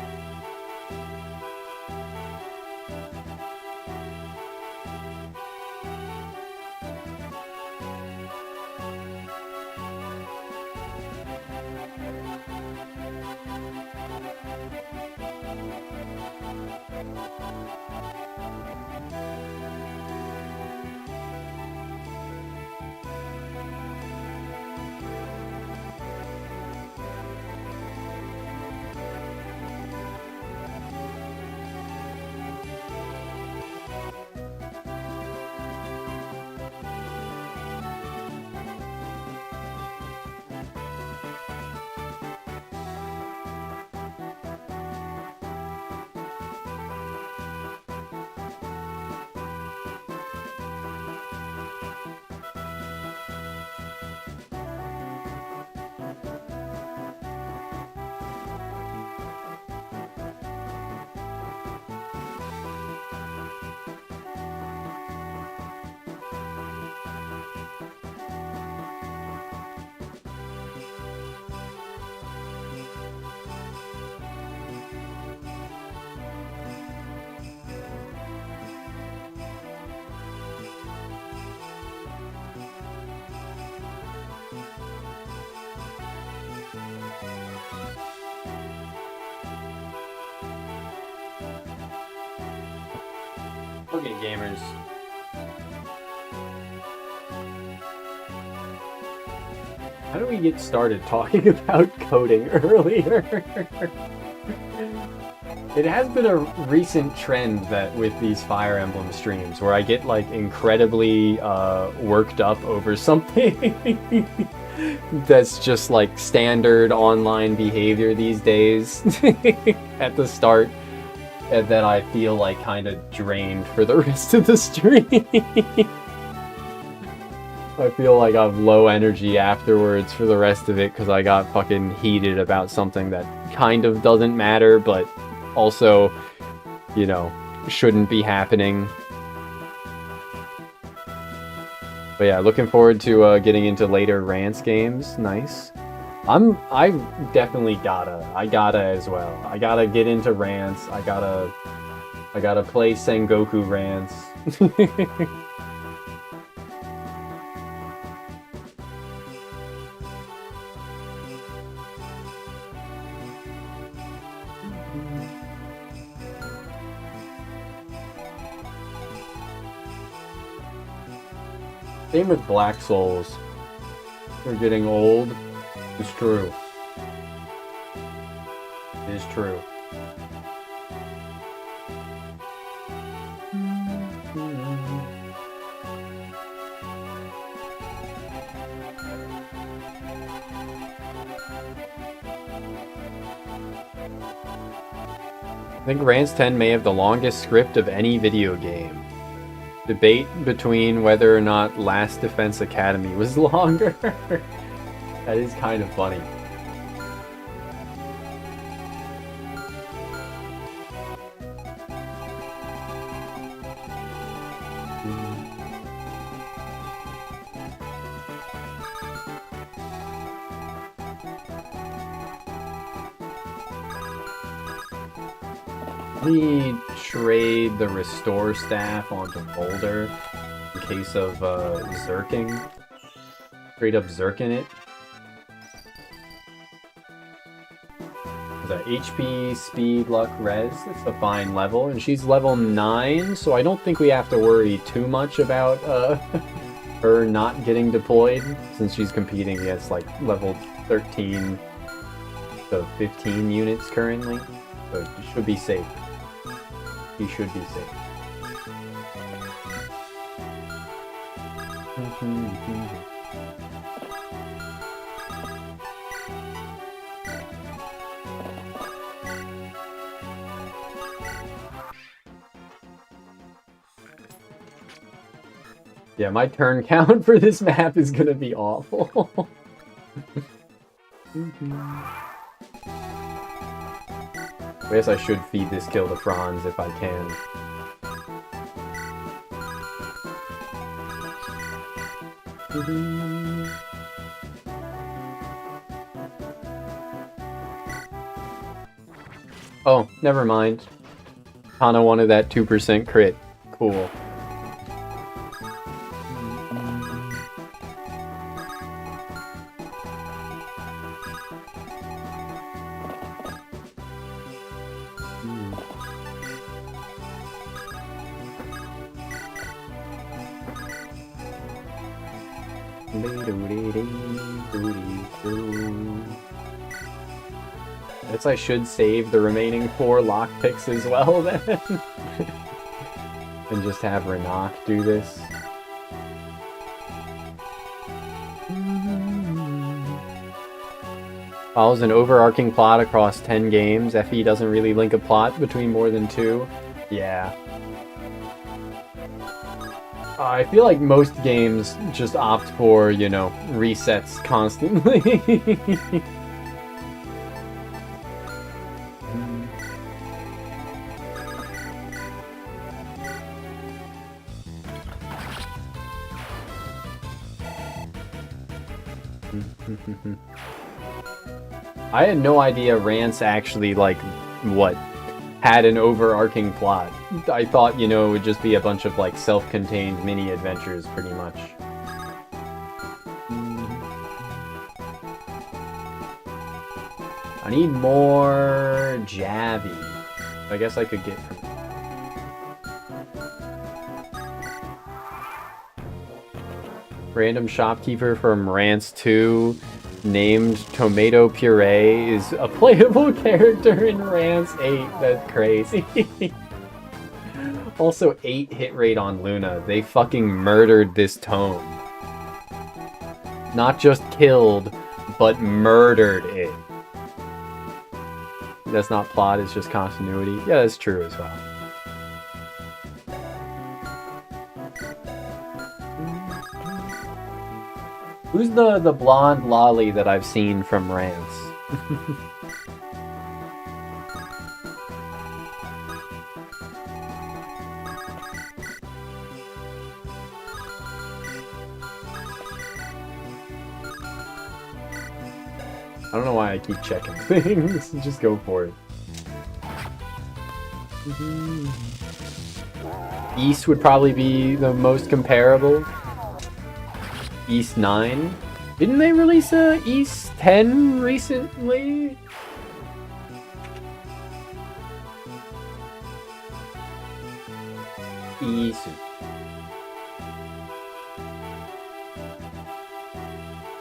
Okay, gamers. How do we get started talking about coding earlier? It has been a recent trend that with these Fire Emblem streams where I get like incredibly worked up over something that's just like standard online behavior these days at the start, and then I feel like kind of drained for the rest of the stream. I feel like I'm low energy afterwards for the rest of it because I got fucking heated about something that kind of doesn't matter, but also, you know, shouldn't be happening. But yeah, looking forward to getting into later Rance games. Nice. I definitely I gotta as well. I gotta get into Rance. I gotta play Sengoku Rance. Same with Black Souls. We're getting old. It's true. It is true. I think Rance 10 may have the longest script of any video game. Debate between whether or not Last Defense Academy was longer. That is kind of funny. Let me trade the restore staff onto Boulder in case of Zerking. Straight up Zerking it. The HP, speed, luck, res, that's a fine level, and she's level 9, so I don't think we have to worry too much about her not getting deployed, since she's competing against like level 13 to 15 units currently, so she should be safe. He should be safe. Yeah, my turn count for this map is gonna be awful. I guess I should feed this kill to Franz if I can. Oh, never mind. Hana wanted that 2% crit. Cool. Guess I should save the remaining 4 lockpicks as well then. And just have Renak do this. Follows an overarching plot across 10 games. FE doesn't really link a plot between more than 2. Yeah. I feel like most games just opt for, you know, resets constantly. I had no idea Rance actually, like, what, had an overarching plot. I thought, you know, it would just be a bunch of, like, self-contained mini-adventures, pretty much. I need more Javi. I guess I could get from... Random shopkeeper from Rance 2. named Tomato Puree is a playable character in Rance 8. That's crazy. Also, 8 hit rate on Luna. They fucking murdered this tome. Not just killed, but murdered it. That's not plot, it's just continuity. Yeah, that's true as well. Who's the blonde lolly that I've seen from Rance? I don't know why I keep checking things. Just go for it. East would probably be the most comparable. East 9. Didn't they release a East 10 recently? East.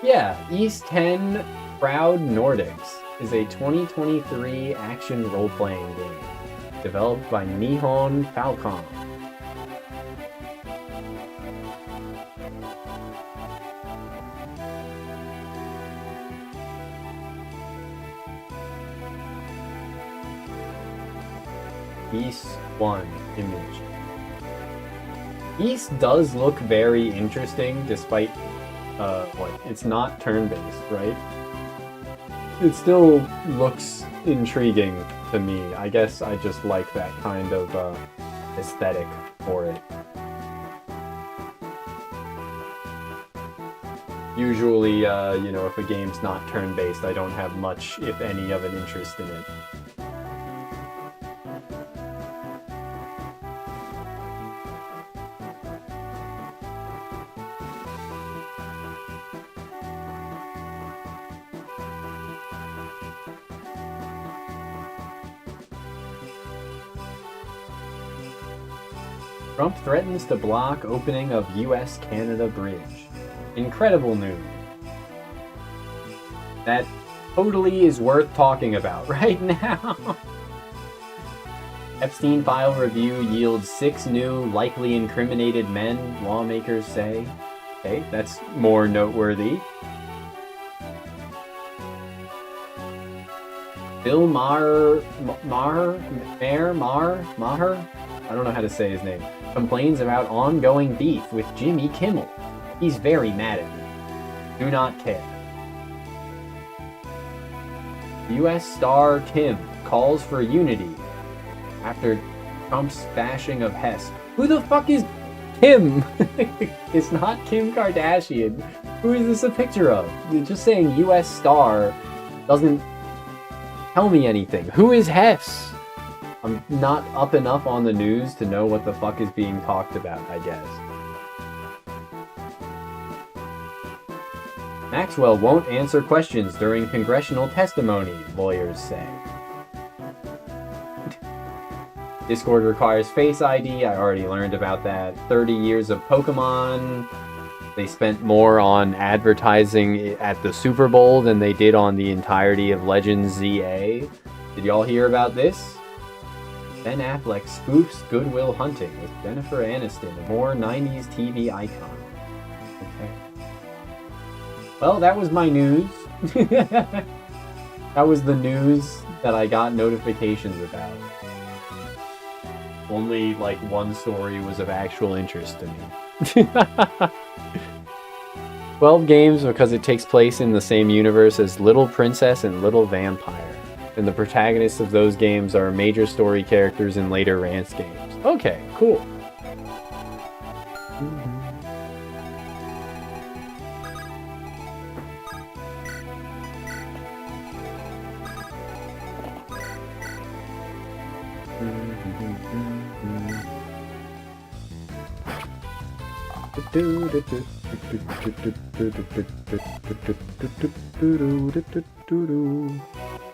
Yeah, East 10 Proud Nordics is a 2023 action role-playing game developed by Nihon Falcon. East 1 image. East does look very interesting despite it's not turn-based, right? It still looks intriguing to me. I guess I just like that kind of aesthetic for it. Usually, you know, if a game's not turn-based, I don't have much, if any, of an interest in it. Trump threatens to block opening of US-Canada bridge. Incredible news. That totally is worth talking about right now. Epstein file review yields 6 new likely incriminated men, lawmakers say. Okay, that's more noteworthy. Bill Maher, I don't know how to say his name, complains about ongoing beef with Jimmy Kimmel. He's very mad at me. Do not care. U.S. star Kim calls for unity after Trump's bashing of Hess. Who the fuck is Kim? It's not Kim Kardashian. Who is this a picture of? Just saying U.S. star doesn't tell me anything. Who is Hess? I'm not up enough on the news to know what the fuck is being talked about, I guess. Maxwell won't answer questions during congressional testimony, lawyers say. Discord requires Face ID, I already learned about that. 30 years of Pokemon. They spent more on advertising at the Super Bowl than they did on the entirety of Legends ZA. Did y'all hear about this? Ben Affleck spoofs Good Will Hunting with Jennifer Aniston, a more 90s TV icon. Okay. Well, that was my news. That was the news that I got notifications about. Only, like, one story was of actual interest to me. 12 games because it takes place in the same universe as Little Princess and Little Vampire. And the protagonists of those games are major story characters in later Rance games. Okay, cool.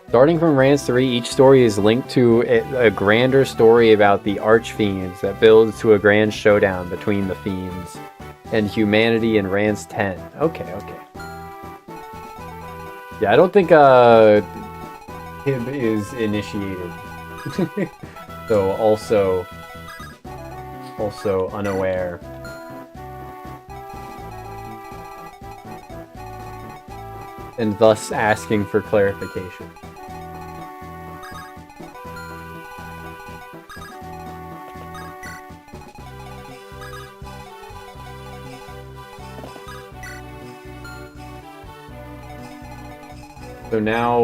Starting from Rance 3, each story is linked to a grander story about the Archfiends that builds to a grand showdown between the fiends and humanity in Rance 10. Okay. Yeah, I don't think Hib is initiated. So also unaware. And thus asking for clarification. So now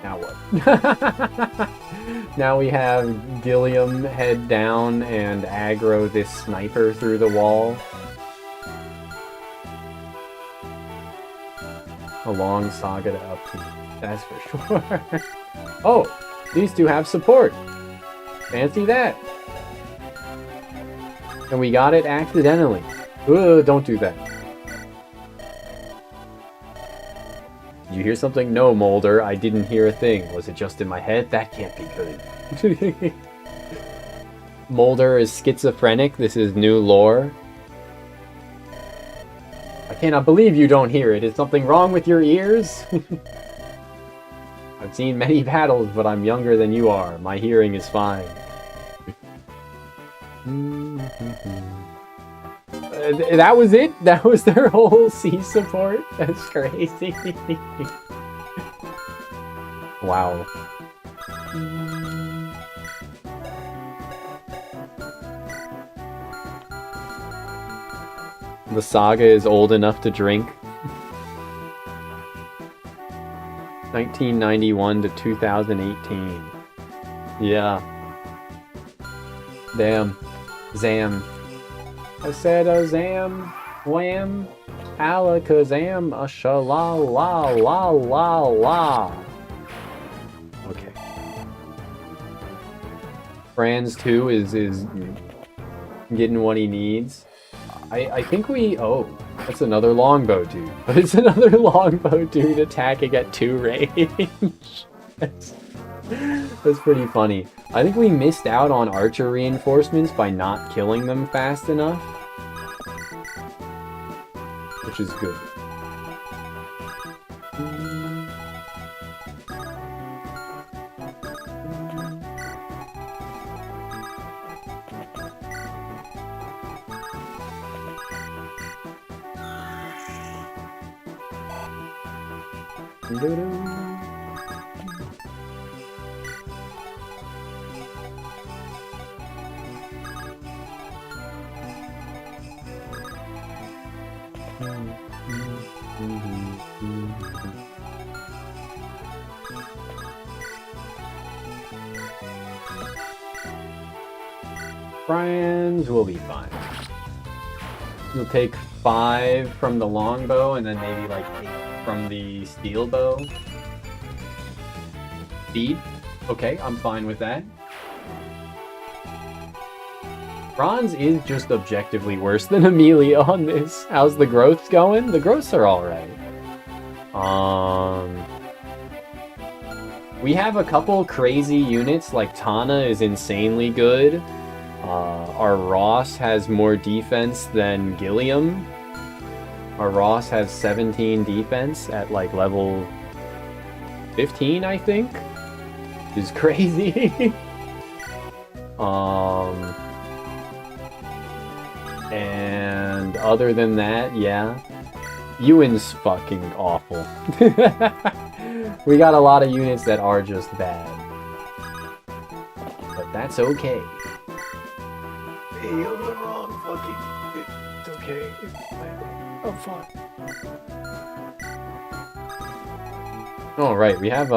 what? Now we have Gilliam head down and aggro this sniper through the wall. A long saga to upkeep, that's for sure. Oh, these two have support. Fancy that. And we got it accidentally. Ugh, don't do that. Did you hear something? No, Mulder, I didn't hear a thing. Was it just in my head? That can't be good. Mulder is schizophrenic. This is new lore. I cannot believe you don't hear it. Is something wrong with your ears? I've seen many battles, but I'm younger than you are. My hearing is fine. That was it? That was their whole C support? That's crazy. Wow. The saga is old enough to drink. 1991 to 2018. Yeah. Damn. Zam. I said a zam, wham, alakazam, a shala la la la la. Okay. Franz too is getting what he needs. I think we... Oh, that's another longbow dude. But it's another longbow dude attacking at 2 range. That's pretty funny. I think we missed out on archer reinforcements by not killing them fast enough. Which is good. Friends will be fine. You'll take 5 from the longbow and then maybe like 8 from the steel bow. Speed? Okay, I'm fine with that. Franz is just objectively worse than Amelia on this. How's the growths going? The growths are alright. We have a couple crazy units, like Tana is insanely good. Our Ross has more defense than Gilliam. Our Ross has 17 defense at like level 15, I think. Which is crazy. And other than that, yeah. Ewan's fucking awful. We got a lot of units that are just bad. But that's okay. Hey, I'm the wrong fucking... It's okay. I'm fine. Oh, right. We have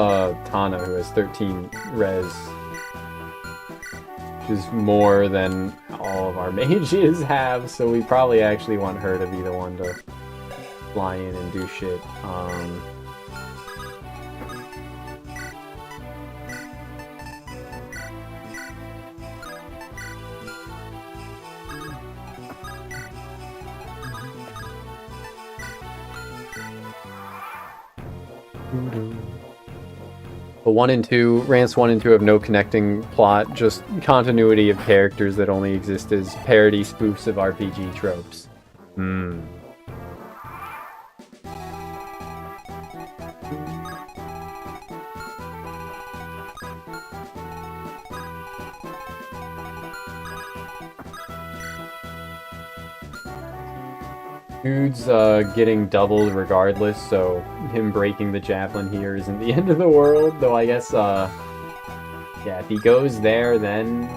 Tana who has 13 res. Which is more than all of our mages have, so we probably actually want her to be the one to fly in and do shit. But 1 and 2, Rants 1 and 2 have no connecting plot, just continuity of characters that only exist as parody spoofs of RPG tropes. Dude's getting doubled regardless, so him breaking the javelin here isn't the end of the world. Though I guess, yeah, if he goes there, then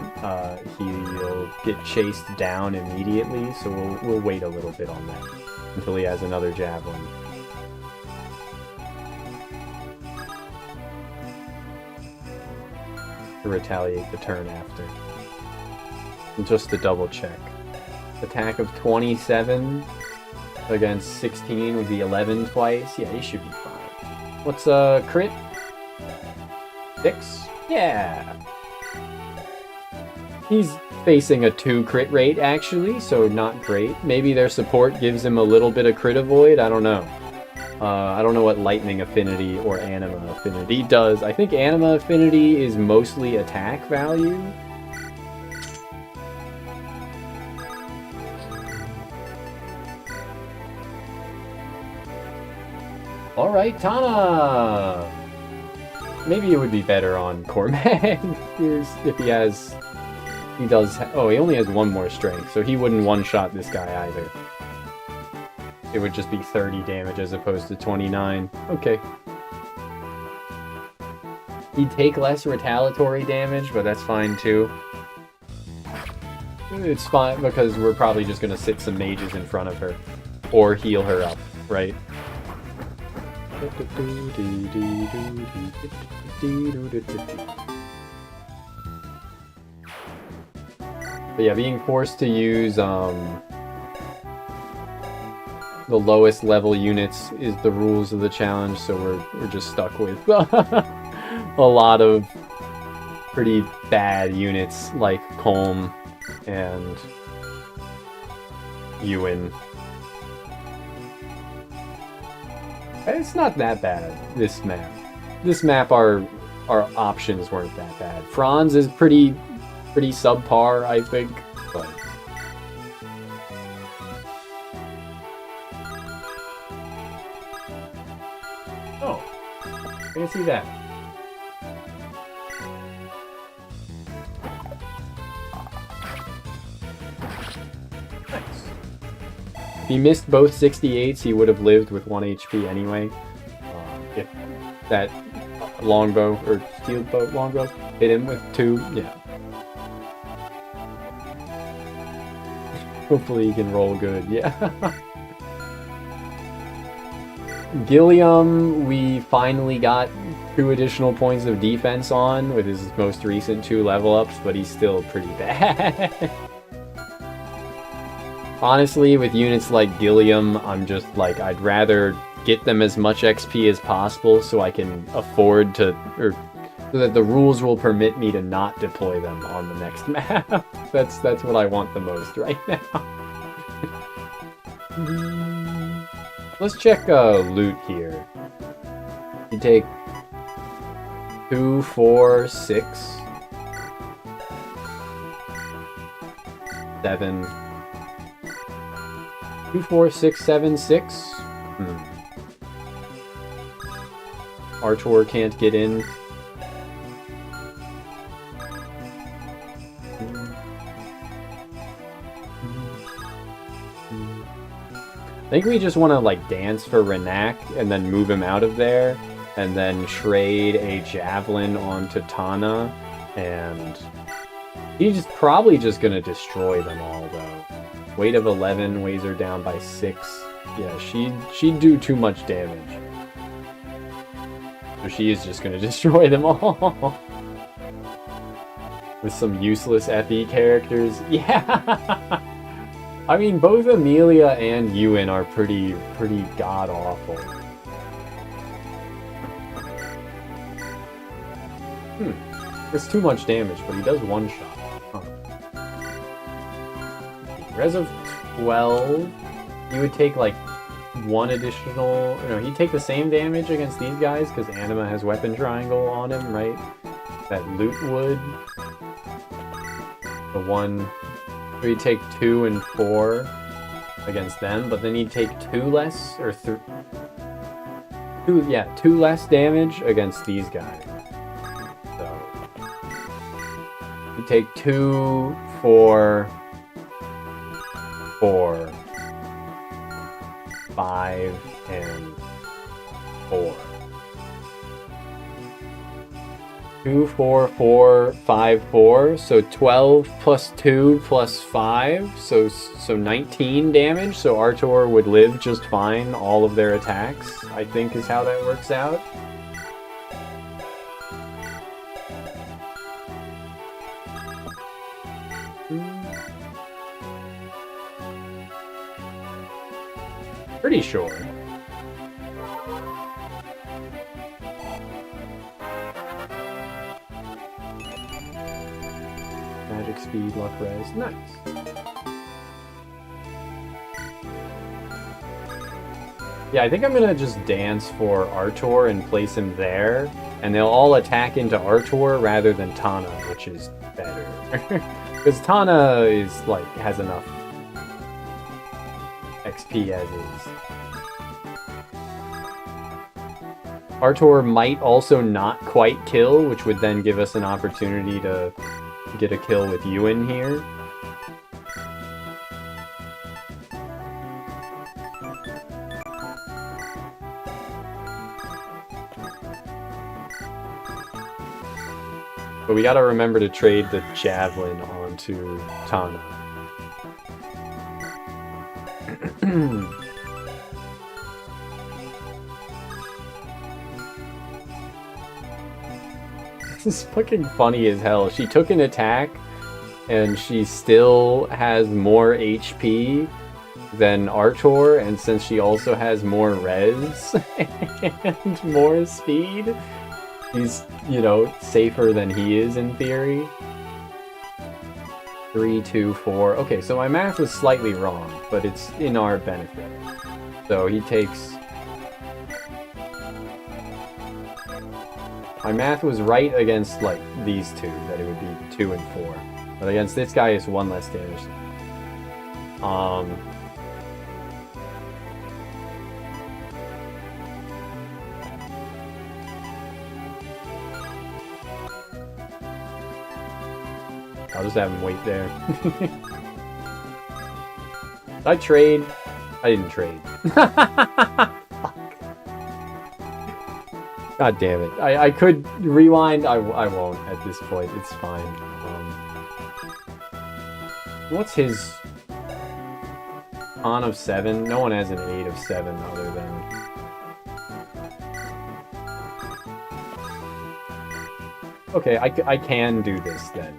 he'll get chased down immediately. So we'll wait a little bit on that until he has another javelin. To retaliate the turn after. And just to double check. Attack of 27 against 16 would be 11 twice. Yeah, he should be fine. What's crit? 6? Yeah. He's facing a 2 crit rate actually, so not great. Maybe their support gives him a little bit of crit avoid. I don't know. I don't know what Lightning Affinity or Anima Affinity does. I think Anima Affinity is mostly attack value. Alright, Tana! Maybe it would be better on Cormac if he has... He does... Oh, he only has 1 more strength, so he wouldn't one-shot this guy either. It would just be 30 damage as opposed to 29. Okay. He'd take less retaliatory damage, but that's fine too. It's fine because we're probably just gonna sit some mages in front of her. Or heal her up, right? But yeah, being forced to use the lowest level units is the rules of the challenge, so we're just stuck with a lot of pretty bad units like Colm and Ewan. It's not that bad, this map. This map, our options weren't that bad. Franz is pretty subpar, I think, but... Oh, I can see that. If he missed both 68s, he would have lived with 1 HP anyway. If that longbow, or steel bow longbow, hit him with 2, yeah. Hopefully he can roll good, yeah. Gilliam, we finally got 2 additional points of defense on with his most recent 2 level ups, but he's still pretty bad. Honestly, with units like Gilliam, I'm just like, I'd rather get them as much XP as possible so I can afford to, or so that the rules will permit me to not deploy them on the next map. That's what I want the most right now. Let's check loot here. You take 2, 4, 6, 7. 2, 4, 6, 7, 6. Archer can't get in. I think we just want to like dance for Renak and then move him out of there, and then trade a javelin onto Tana, and he's probably just gonna destroy them all though. Weight of 11 weighs her down by 6. Yeah, she'd do too much damage. So she is just gonna destroy them all. With some useless FE characters. Yeah! I mean, both Amelia and Ewan are pretty god-awful. It's too much damage, but he does one shot. Huh. Res of 12, you would take like 1 additional... No, he'd take the same damage against these guys, because Anima has Weapon Triangle on him, right? That loot would. The one... So he'd take 2 and 4 against them, but then he'd take 2 less, or 2 less damage against these guys. So you take 2, 4, 4, 5, and 4. 2, 4, 4, 5, 4. So 12 plus 2 plus 5. So 19 damage. So Artor would live just fine all of their attacks, I think is how that works out. Pretty sure. Magic speed, luck res, nice. Yeah, I think I'm gonna just dance for Artor and place him there, and they'll all attack into Artor rather than Tana, which is better. Because Tana is, like, has enough XP as is. Artor might also not quite kill, which would then give us an opportunity to get a kill with Ewan here. But we gotta remember to trade the Javelin onto Tana. This is fucking funny as hell. She took an attack, and she still has more HP than Artor, and since she also has more res and more speed, he's, you know, safer than he is in theory. 3, 2, 4. Okay, so my math was slightly wrong, but it's in our benefit. So he takes... My math was right against, like, these two, that it would be 2 and 4. But against this guy, it's 1 less damage. I'll just have him wait there. Did I trade? I didn't trade. God damn it. I could rewind. I won't at this point. It's fine. What's his... On of 7? No one has an 8 of 7 other than... Okay, I can do this then.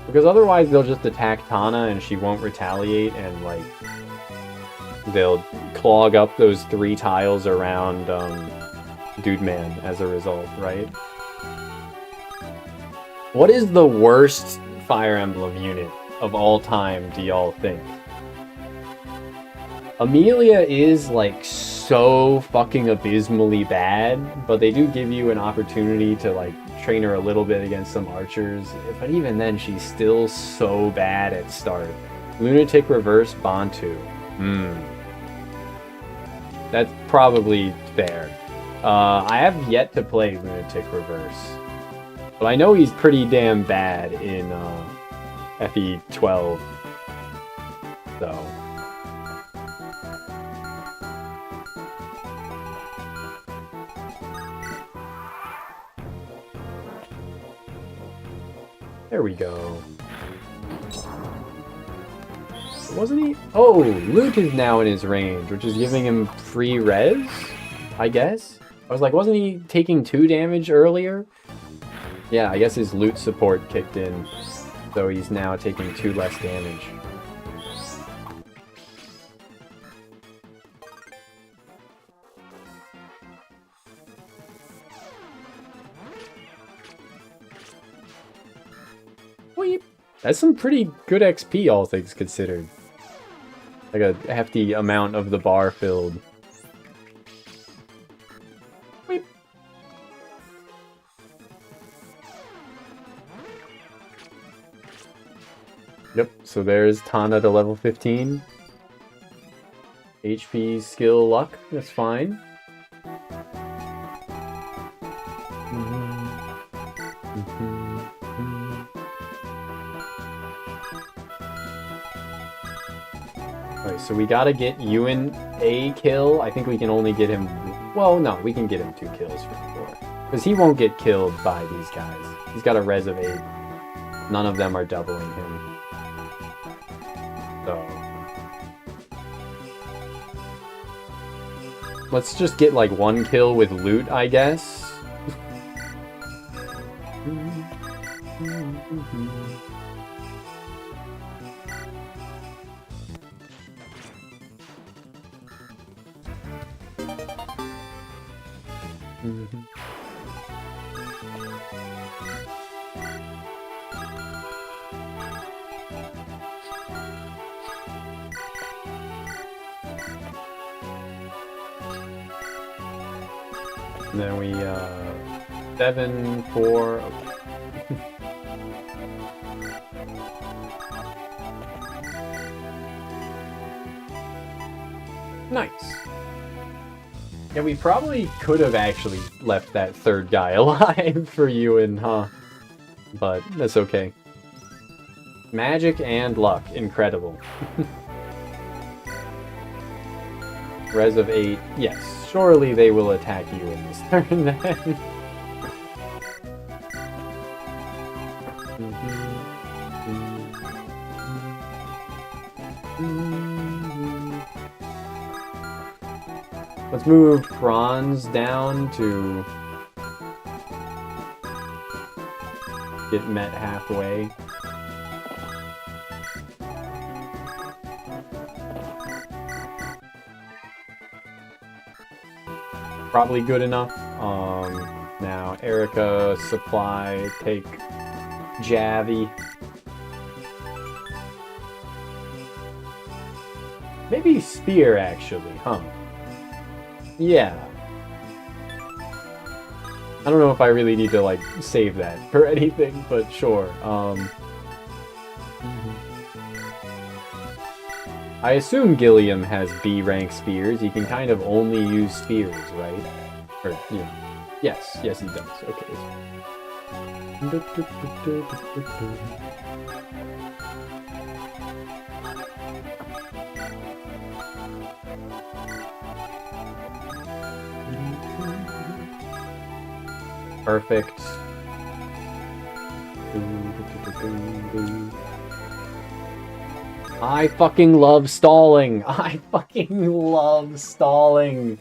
Because otherwise they'll just attack Tana and she won't retaliate, and like they'll clog up those 3 tiles around Dude Man as a result, right? What is the worst Fire Emblem unit of all time, do y'all think? Amelia is like so fucking abysmally bad, but they do give you an opportunity to like train her a little bit against some archers, but even then she's still so bad at start. Lunatic Reverse Bantu. That's probably fair. I have yet to play Lunatic Reverse, but I know he's pretty damn bad in FE12, so... There we go. Wasn't he? Oh, Luke is now in his range, which is giving him free res, I guess? I was like, wasn't he taking 2 damage earlier? Yeah, I guess his loot support kicked in, so he's now taking 2 less damage. That's some pretty good XP, all things considered. Like a hefty amount of the bar filled. Yep, so there's Tana to level 15. HP, skill, luck, that's fine. Alright, so we gotta get Ewan a kill. I think we can only get him... Well, no, we can get him 2 kills for sure. Because he won't get killed by these guys. He's got a res of 8. None of them are doubling him. So... let's just get like 1 kill with loot, I guess. And then we, 7, 4, okay. Nice. Yeah, we probably could have actually left that 3rd guy alive for Ewan, huh? But that's okay. Magic and luck, incredible. Res of 8, yes. Surely they will attack you in this turn then. Let's move Bronze down to get met halfway. Probably good enough. Now Erica, Supply, take Javi. Maybe Spear, actually, huh? Yeah. I don't know if I really need to, like, save that for anything, but sure. I assume Gilliam has B rank spears. He can kind of only use spears, right? Or, yeah. Yes, yes he does. Okay. Perfect. I fucking love stalling. I fucking love stalling.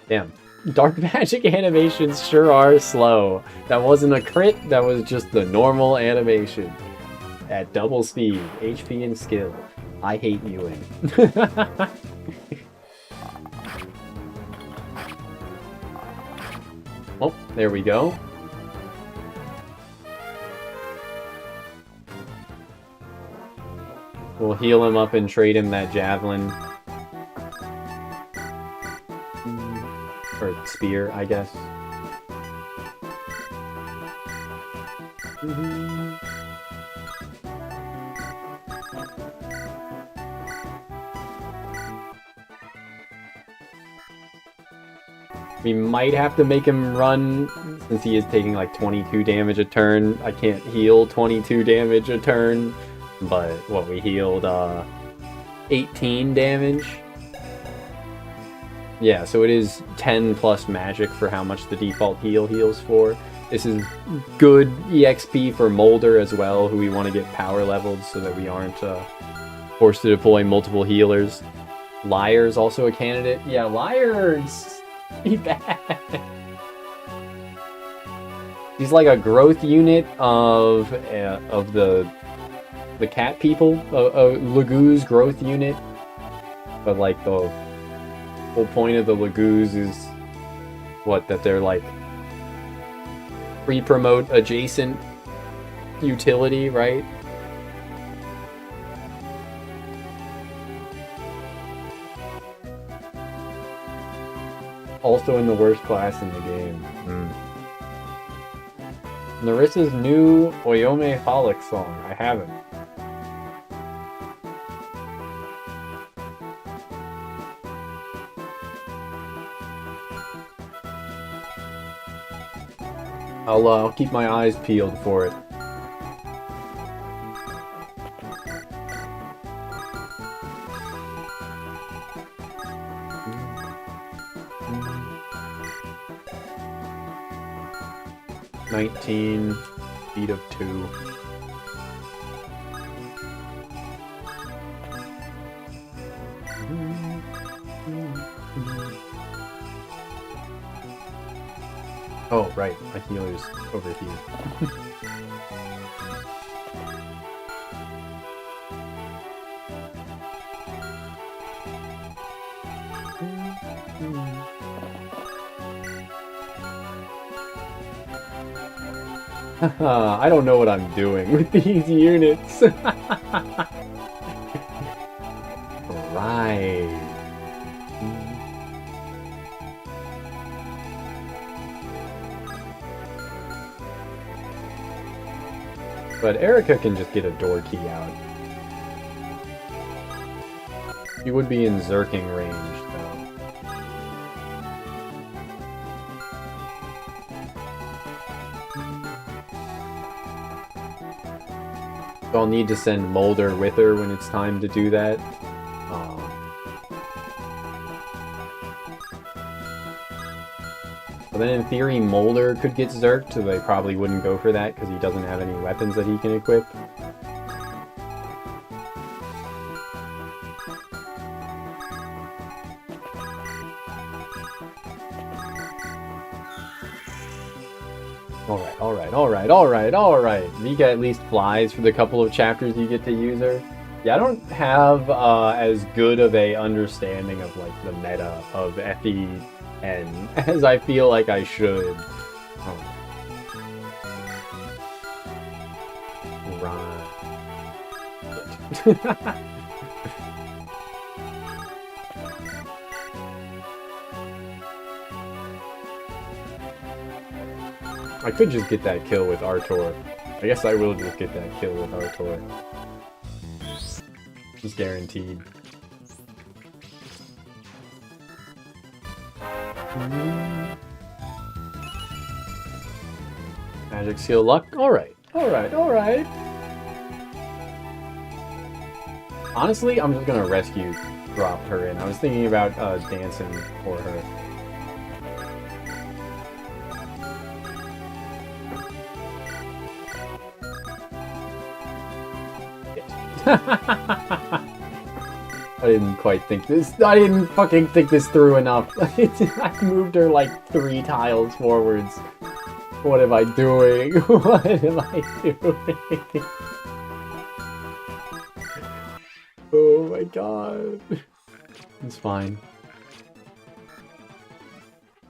Damn. Dark magic animations sure are slow. That wasn't a crit, that was just the normal animation. At double speed, HP and skill. I hate Ewan. Oh, there we go. We'll heal him up and trade him that javelin. Or spear, I guess. We might have to make him run, since he is taking like 22 damage a turn. I can't heal 22 damage a turn, but what, we healed 18 damage? Yeah, so it is 10 plus magic for how much the default heal heals for. This is good EXP for Molder as well, who we want to get power leveled so that we aren't forced to deploy multiple healers. Liar's also a candidate. Yeah, Liar's pretty bad. He's like a growth unit of the cat people, a Lagoo's growth unit. But like the whole point of the Lagoo's is what, that they're like pre-promote adjacent utility, right? Also in the worst class in the game. Narissa's new Oyome Holic song. I haven't. I'll keep my eyes peeled for it. "19 feet of 2. Oh, right. My healer's over here. I don't know what I'm doing with these units. Right. But Erica can just get a door key out. She would be in Zerking range, though. So I'll need to send Molder with her when it's time to do that. But then in theory, Molder could get Zerked, so they probably wouldn't go for that because he doesn't have any weapons that he can equip. Alright. Vika at least flies for the couple of chapters you get to use her. Yeah, I don't have as good of a understanding of like the meta of FE and as I feel like I should. Right. I could just get that kill with Artor. I guess I will just get that kill with Artor. Just guaranteed. Magic skill luck. Alright. Honestly, I'm just gonna rescue drop her in. I was thinking about dancing for her. I didn't fucking think this through enough. I moved her like 3 tiles forwards. What am I doing? What am I doing? Oh my god. It's fine.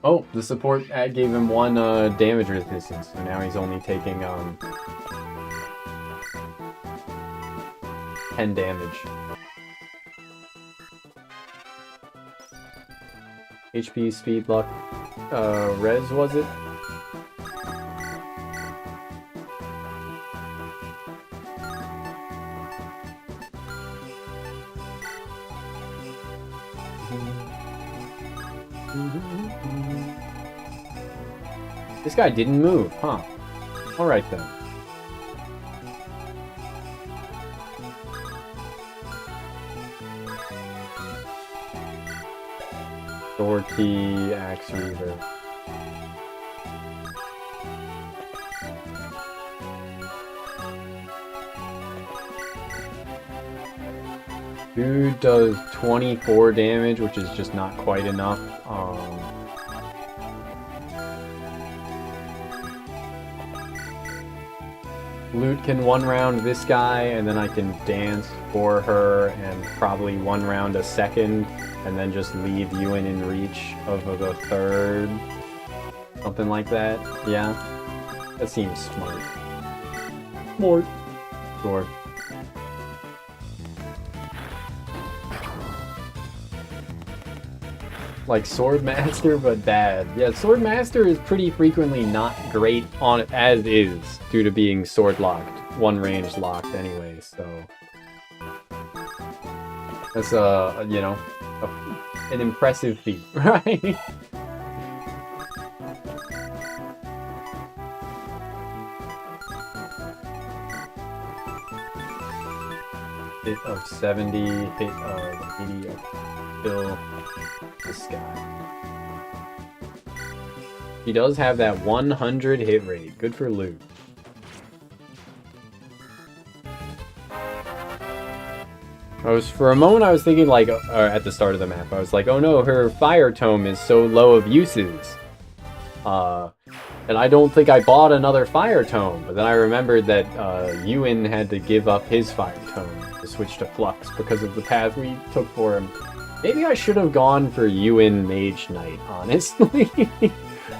Oh, the support ad gave him 1 damage resistance, so now he's only taking 10 damage. HP, speed, luck, res was it? This guy didn't move, huh? Alright then. Door key, axe reaver. Dude does 24 damage, which is just not quite enough. Loot can 1 round this guy, and then I can dance for her, and probably 1 round a second, and then just leave Ewan in reach of the 3rd. Something like that. Yeah. That seems smart. Smart. Sure. Like Swordmaster, but bad. Yeah, Swordmaster is pretty frequently not great on it as is, due to being sword locked, one range locked anyway, so... That's, you know, an impressive feat, right? Hit of 70, hit of 80, kill this guy. He does have that 100 hit rate. Good for loot. For a moment I was thinking like, at the start of the map, I was like, oh no, her fire tome is so low of uses. And I don't think I bought another fire tome, but then I remembered that Ewan had to give up his fire tome to switch to Flux because of the path we took for him. Maybe I should have gone for Ewan Mage Knight, honestly.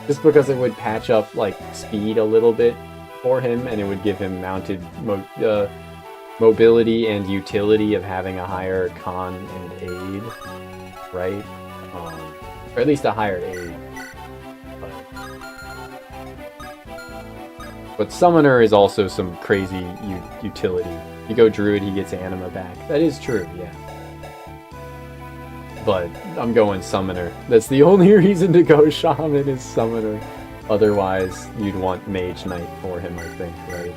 Just because it would patch up, like, speed a little bit for him, and it would give him mounted mobility and utility of having a higher con and aid, right? Or at least a higher aid. But Summoner is also some crazy utility. You go Druid, he gets Anima back. That is true, yeah. But I'm going Summoner. That's the only reason to go Shaman is Summoner. Otherwise, you'd want Mage Knight for him, I think, right?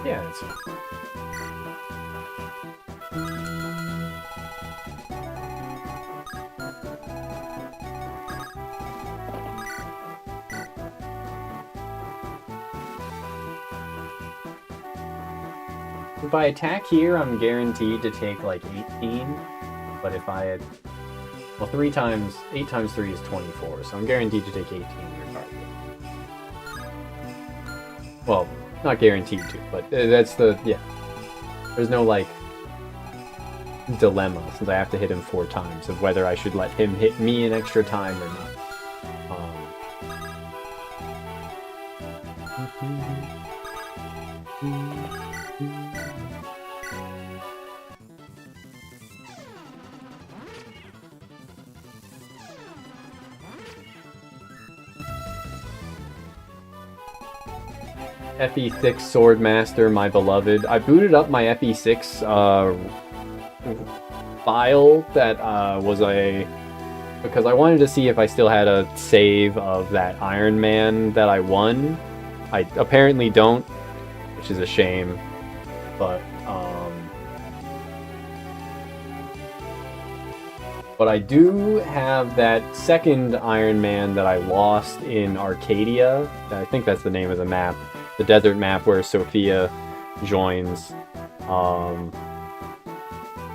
Yeah, it's... If I attack here, I'm guaranteed to take like 18, but if I had... Well, 8 times 3 is 24, so I'm guaranteed to take 18 regardless. Well, not guaranteed to, but that's the... yeah. There's no, like, dilemma, since I have to hit him 4 times, of whether I should let him hit me an extra time or not. FE6 Swordmaster, my beloved. I booted up my FE6 file that was because I wanted to see if I still had a save of that Iron Man that I won. I apparently don't, which is a shame, but I do have that second Iron Man that I lost in Arcadia. I think that's the name of the map. The desert map where Sophia joins.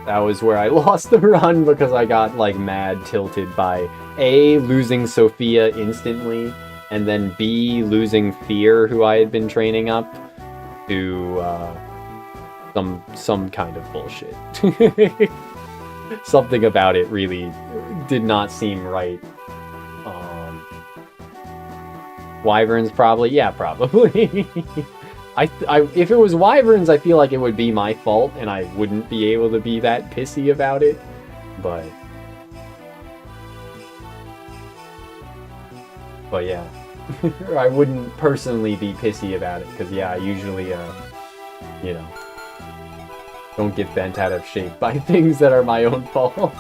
That was where I lost the run because I got like mad tilted by A, losing Sophia instantly, and then B, losing Fear, who I had been training up, to some kind of bullshit. Something about it really did not seem right. Wyverns, probably? Yeah, probably. If it was Wyverns, I feel like it would be my fault, and I wouldn't be able to be that pissy about it, but yeah. I wouldn't personally be pissy about it, because yeah, I usually, you know, don't get bent out of shape by things that are my own fault.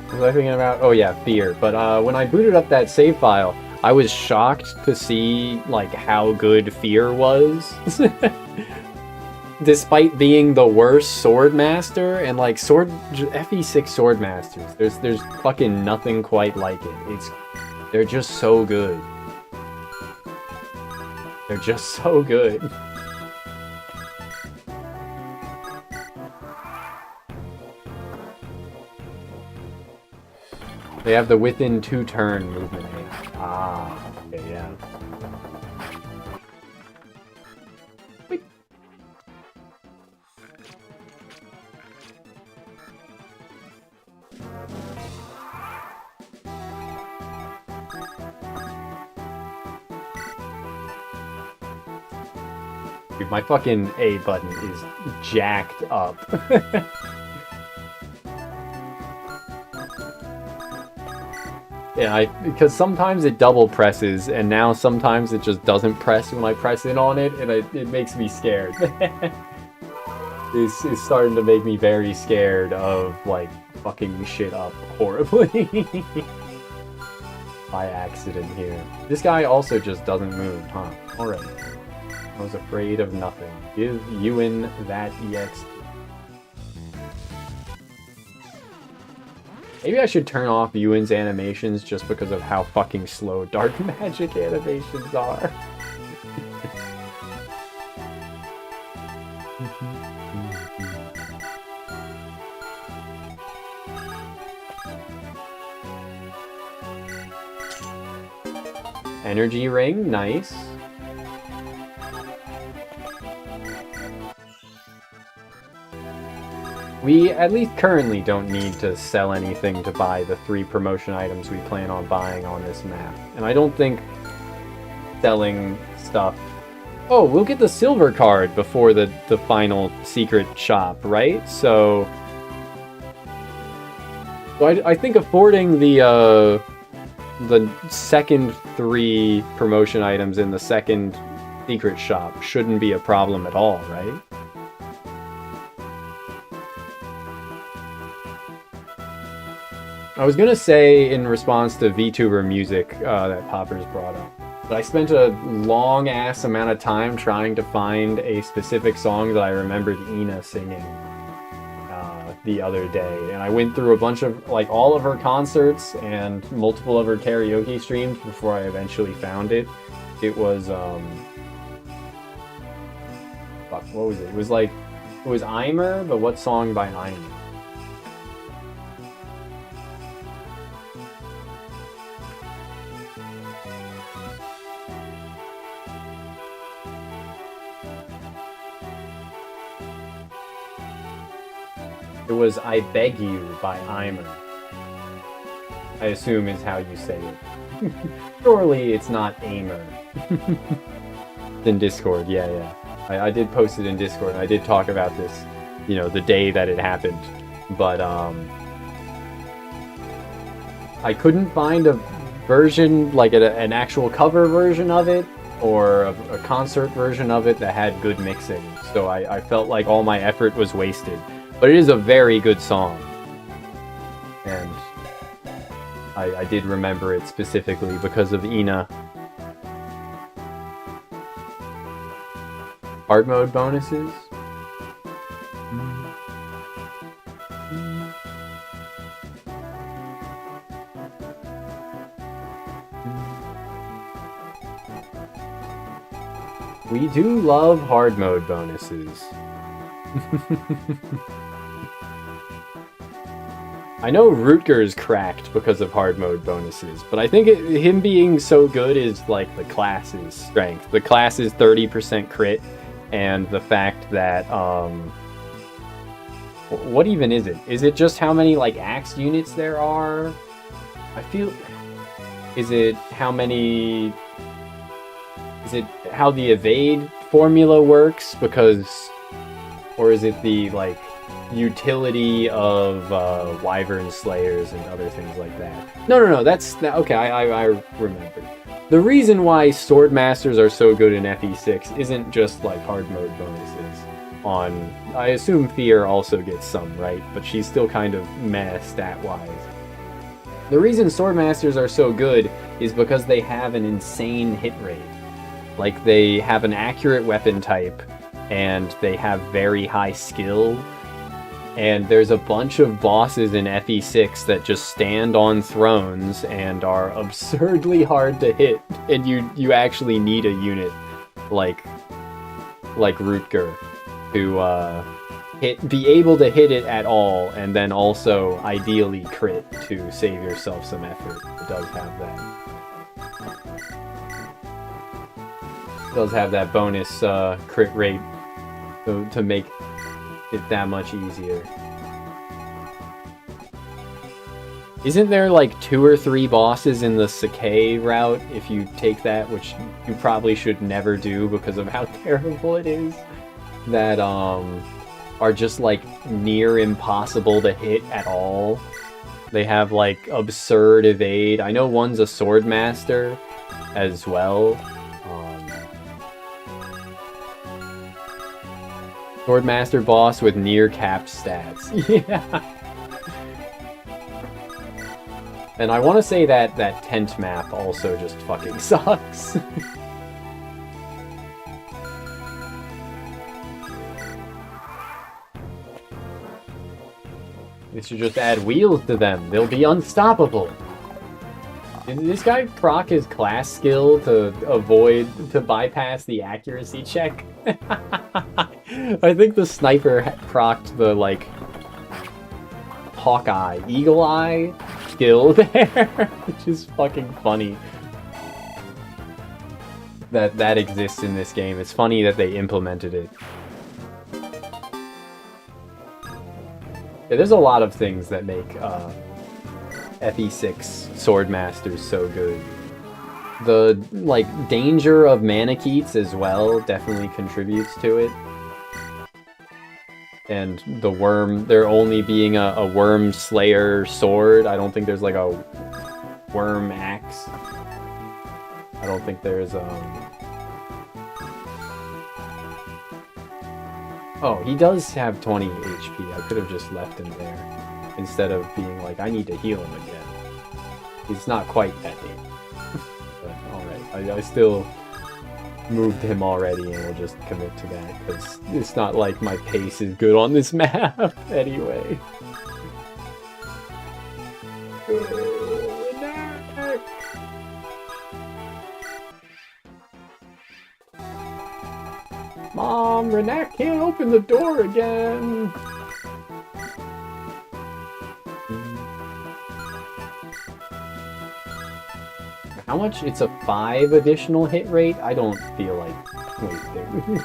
What was I thinking about? Oh yeah, Fear. But when I booted up that save file, I was shocked to see like how good Fear was. Despite being the worst Swordmaster, and like FE6 Swordmasters, there's fucking nothing quite like it. They're just so good. They're just so good. They have the within 2-turn movement. Ah, okay, yeah. Wait. Dude, my fucking A button is jacked up. Yeah, because sometimes it double presses, and now sometimes it just doesn't press when I press in on it, and it makes me scared. It's starting to make me very scared of, like, fucking shit up horribly. By accident here. This guy also just doesn't move, huh? Alright. I was afraid of nothing. Give Ewan that EX. Maybe I should turn off Ewan's animations just because of how fucking slow dark magic animations are. Energy ring, nice. We, at least currently, don't need to sell anything to buy the 3 promotion items we plan on buying on this map. And I don't think selling stuff... Oh, we'll get the silver card before the final secret shop, right? So I think affording the second 3 promotion items in the second secret shop shouldn't be a problem at all, right? I was gonna say in response to VTuber music that Poppers brought up, but I spent a long-ass amount of time trying to find a specific song that I remembered Ina singing the other day, and I went through a bunch of, like, all of her concerts and multiple of her karaoke streams before I eventually found it. It was, fuck, what was it? It was Eimer, but what song by Eimer? It was I Beg You by Eimer. I assume is how you say it. Surely it's not Aimer. In Discord, yeah. I did post it in Discord, and I did talk about this, you know, the day that it happened. But, I couldn't find a version, like an actual cover version of it, or a concert version of it that had good mixing. So I felt like all my effort was wasted. But it is a very good song. And I did remember it specifically because of Ina. Hard mode bonuses? We do love hard mode bonuses. I know Rutger's cracked because of hard mode bonuses, but I think him being so good is like the class's strength. The class is 30% crit, and the fact that, what even is it? Is it just how many, like, axe units there are? I feel... Is it how many... Is it how the evade formula works? Because... Or is it the, like, utility of Wyvern Slayers and other things like that? No, that's... Okay, I remember. The reason why Sword Masters are so good in FE6 isn't just, like, hard mode bonuses on... I assume Fear also gets some, right? But she's still kind of meh stat-wise. The reason Sword Masters are so good is because they have an insane hit rate. Like, they have an accurate weapon type, and they have very high skill, and there's a bunch of bosses in FE6 that just stand on thrones and are absurdly hard to hit, and you actually need a unit like Rutger, to be able to hit it at all, and then also ideally crit to save yourself some effort. It does have that. It does have that bonus crit rate to make it that much easier. Isn't there like 2 or 3 bosses in the Sakai route if you take that, which you probably should never do because of how terrible it is, that are just like near impossible to hit at all? They have like absurd evade. I know one's a sword master as well. Sword master boss with near capped stats. Yeah. And I want to say that that tent map also just fucking sucks. They should just add wheels to them. They'll be unstoppable. Did this guy proc his class skill to bypass the accuracy check? I think the sniper procced the, like, Hawkeye, Eagle Eye skill there, which is fucking funny. That exists in this game. It's funny that they implemented it. Yeah, there's a lot of things that make FE6 Swordmasters so good. The, like, danger of Manakeets as well definitely contributes to it. And the worm, there only being a worm slayer sword. I don't think there's like a worm axe. I don't think there's Oh, he does have 20 HP. I could have just left him there instead of being like, I need to heal him again. He's not quite that deep. But alright, I still moved him already, and we'll just commit to that, because it's not like my pace is good on this map anyway. Mom, Renak can't open the door again! How much? It's a 5 additional hit rate? I don't feel like wasting.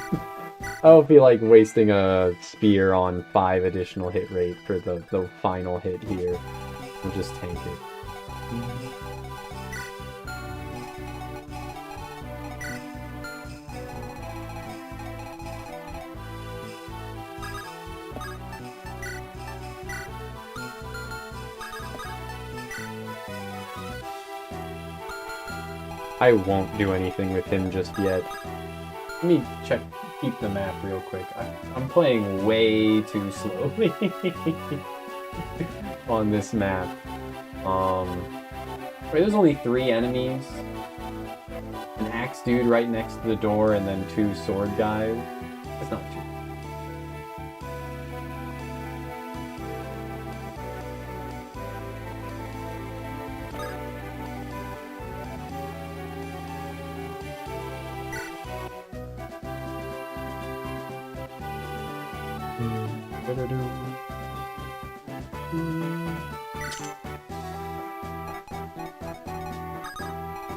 I don't feel like wasting a spear on 5 additional hit rate for the final hit here. We'll just tank it. I won't do anything with him just yet. Let me keep the map real quick. I'm playing way too slowly on this map. Wait, there's only 3 enemies. An axe dude right next to the door, and then 2 sword guys. That's not too.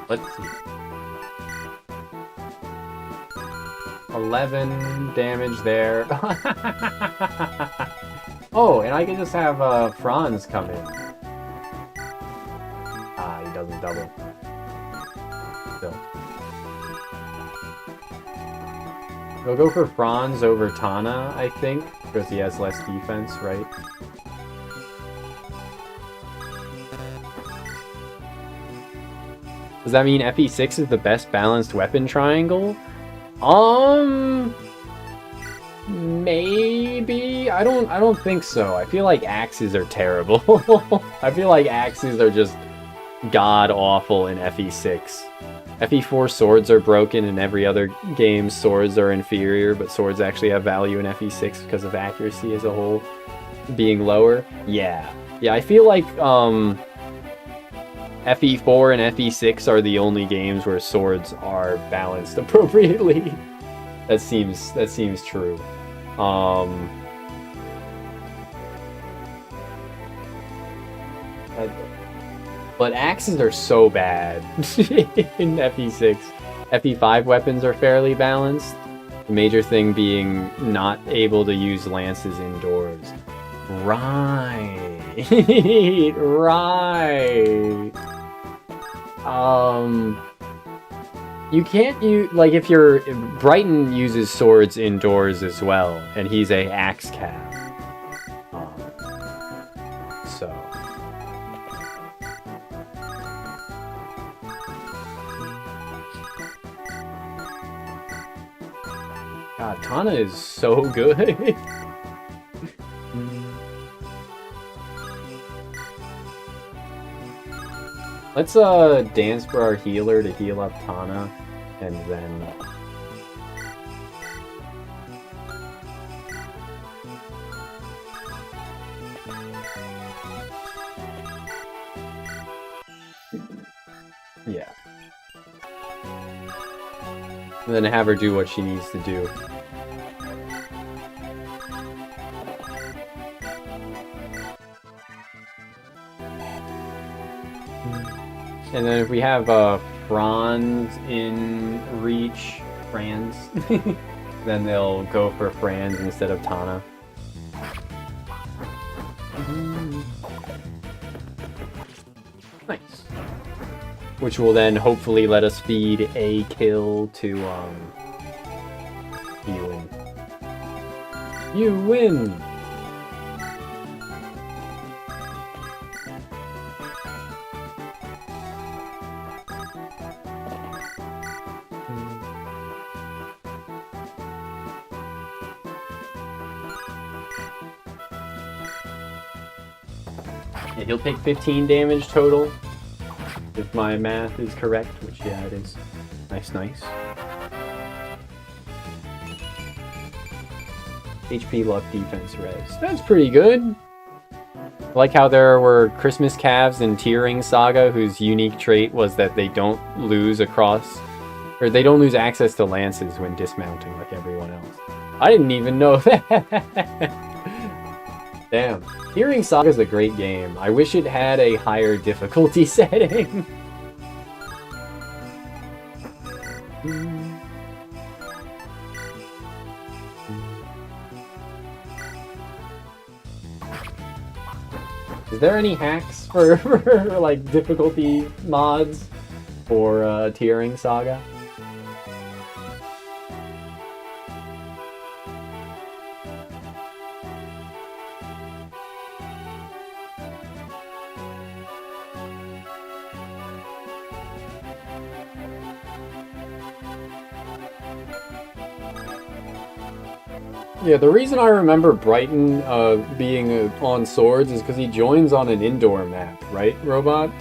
Let's see. 11 damage there. Oh, and I can just have Franz come in. Ah, he doesn't double. Still. We'll go for Franz over Tana, I think, because he has less defense, right? Does that mean FE6 is the best balanced weapon triangle? Maybe. I don't think so. I feel like axes are terrible. I feel like axes are just god awful in FE6. FE4 swords are broken, in every other game swords are inferior, but swords actually have value in FE6 because of accuracy as a whole being lower. Yeah. Yeah, I feel like FE4 and FE6 are the only games where swords are balanced appropriately. That seems true. But axes are so bad in FE6. FE5 weapons are fairly balanced. The major thing being not able to use lances indoors. Right. Right. You can't use, like, if you're... Brighton uses swords indoors as well, and he's a axe cap. So... God, Tana is so good. Let's dance for our healer to heal up Tana, and then... Yeah. And then have her do what she needs to do. And then if we have Franz in reach, then they'll go for Franz instead of Tana. Nice. Which will then hopefully let us feed a kill to you win. You win! Yeah, he'll take 15 damage total, if my math is correct, which, yeah, it is. Nice, nice. HP, luck, defense, res. That's pretty good. I like how there were Christmas calves in Tearing Saga whose unique trait was that they don't lose they don't lose access to lances when dismounting like everyone else. I didn't even know that. Damn. Tearing Saga is a great game. I wish it had a higher difficulty setting. Is there any hacks for like difficulty mods for Tearing Saga? Yeah, the reason I remember Brighton being on swords is because he joins on an indoor map, right, Robot?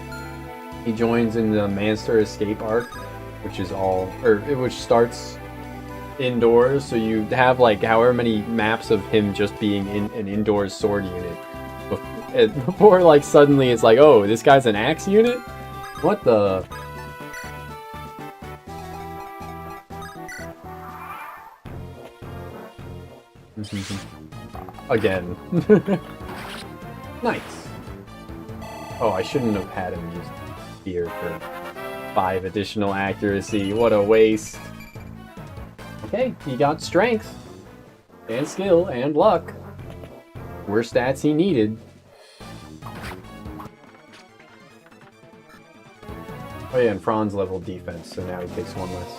He joins in the Manster Escape arc, which is which starts indoors, so you have like however many maps of him just being in an indoors sword unit. Before like suddenly it's like, oh, this guy's an axe unit? What the... Again. Nice. Oh, I shouldn't have had him use fear for 5 additional accuracy. What a waste. Okay, he got strength, and skill, and luck. Were stats he needed. Oh yeah, and Franz leveled defense, so now he takes 1 less.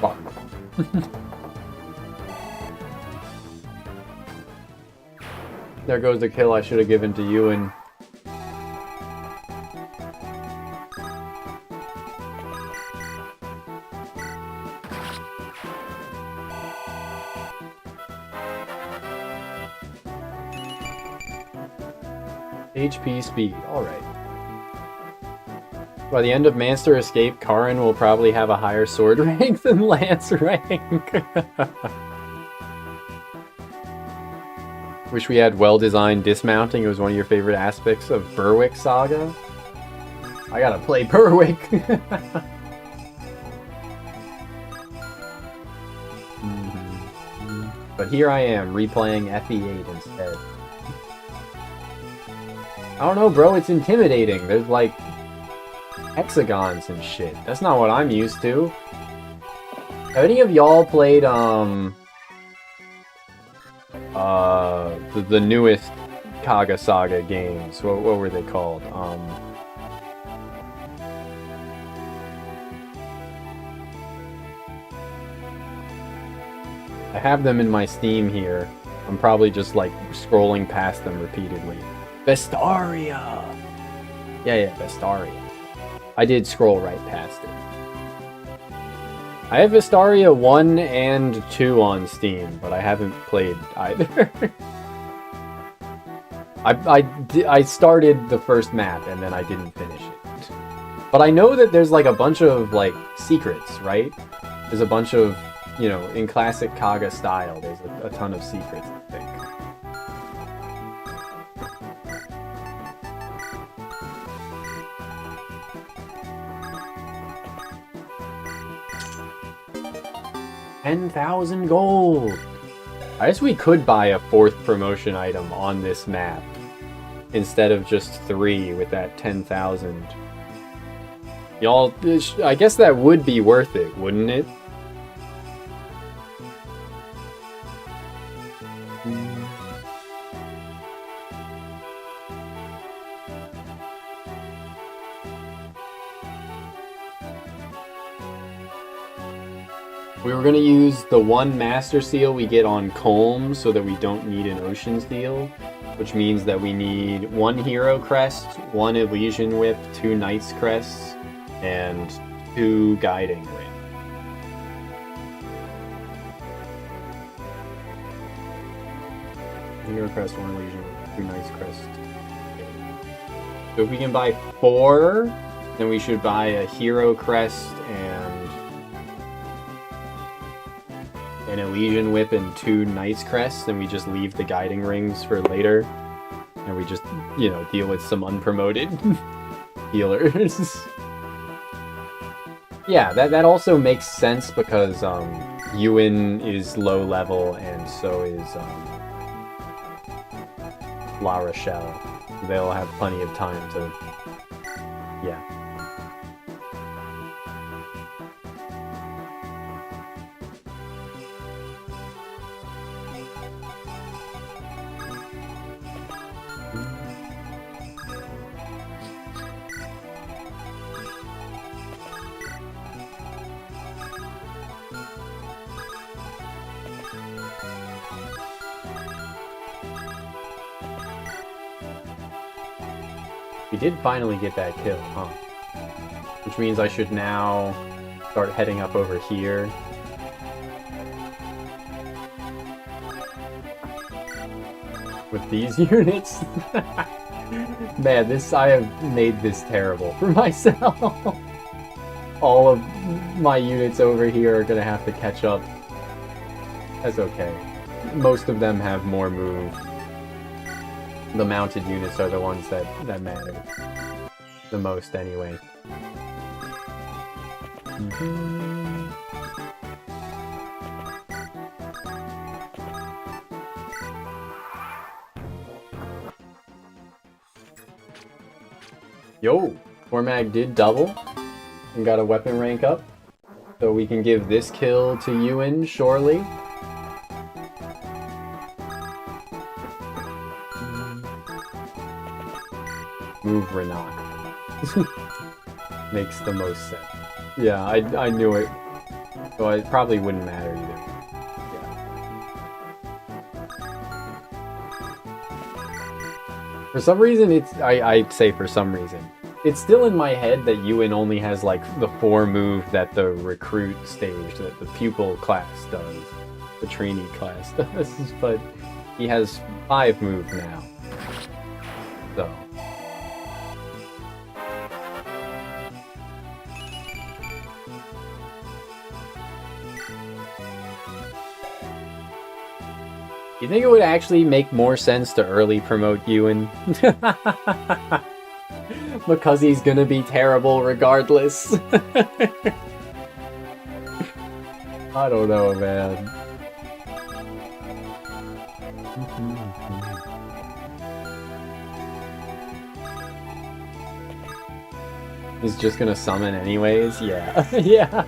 Fuck. There goes the kill I should have given to Ewan. HP speed, alright. By the end of Manster Escape, Karin will probably have a higher sword rank than lance rank. Wish we had well-designed dismounting. It was one of your favorite aspects of Berwick Saga. I gotta play Berwick. But here I am, replaying FE8 instead. I don't know, bro, it's intimidating. There's, like, hexagons and shit. That's not what I'm used to. Have any of y'all played, the newest Kaga Saga games? What were they called? I have them in my Steam here. I'm probably just, like, scrolling past them repeatedly. Vestaria! Yeah, Vestaria. I did scroll right past it. I have Vestaria 1 and 2 on Steam, but I haven't played either. I started the first map, and then I didn't finish it. But I know that there's, like, a bunch of, like, secrets, right? There's a bunch of, you know, in classic Kaga style, there's a ton of secrets, I think. $10,000 gold! I guess we could buy a 4th promotion item on this map instead of just 3 with that 10,000. Y'all, I guess that would be worth it, wouldn't it? We were going to use the 1 Master Seal we get on Colm so that we don't need an Ocean Seal, which means that we need 1 Hero Crest, 1 Elysian Whip, 2 Knight's Crests, and 2 Guiding Ring. Hero Crest, 1 Elysian Whip, 2 Knight's Crest. So if we can buy 4, then we should buy a Hero Crest and an Elysian Whip and 2 Knight's Crests, and we just leave the Guiding Rings for later. And we just, you know, deal with some unpromoted healers. Yeah, that also makes sense because Ewan is low level and so is La Rochelle. They'll have plenty of time to... Yeah. We did finally get that kill, huh? Which means I should now start heading up over here. With these units? Man, I have made this terrible for myself. All of my units over here are gonna have to catch up. That's okay. Most of them have more move. The mounted units are the ones that matter the most anyway. Yo! Cormag did double and got a weapon rank up. So we can give this kill to Ewan, surely. Move Renak. Makes the most sense. Yeah, I knew it. So it probably wouldn't matter either. Yeah. For some reason, I'd say for some reason. It's still in my head that Ewan only has like the 4 move that the recruit stage, that the pupil class does. The trainee class does, but he has 5 move now. So. You think it would actually make more sense to early promote Ewan? Because he's gonna be terrible regardless. I don't know, man. He's just gonna summon anyways? Yeah. Yeah.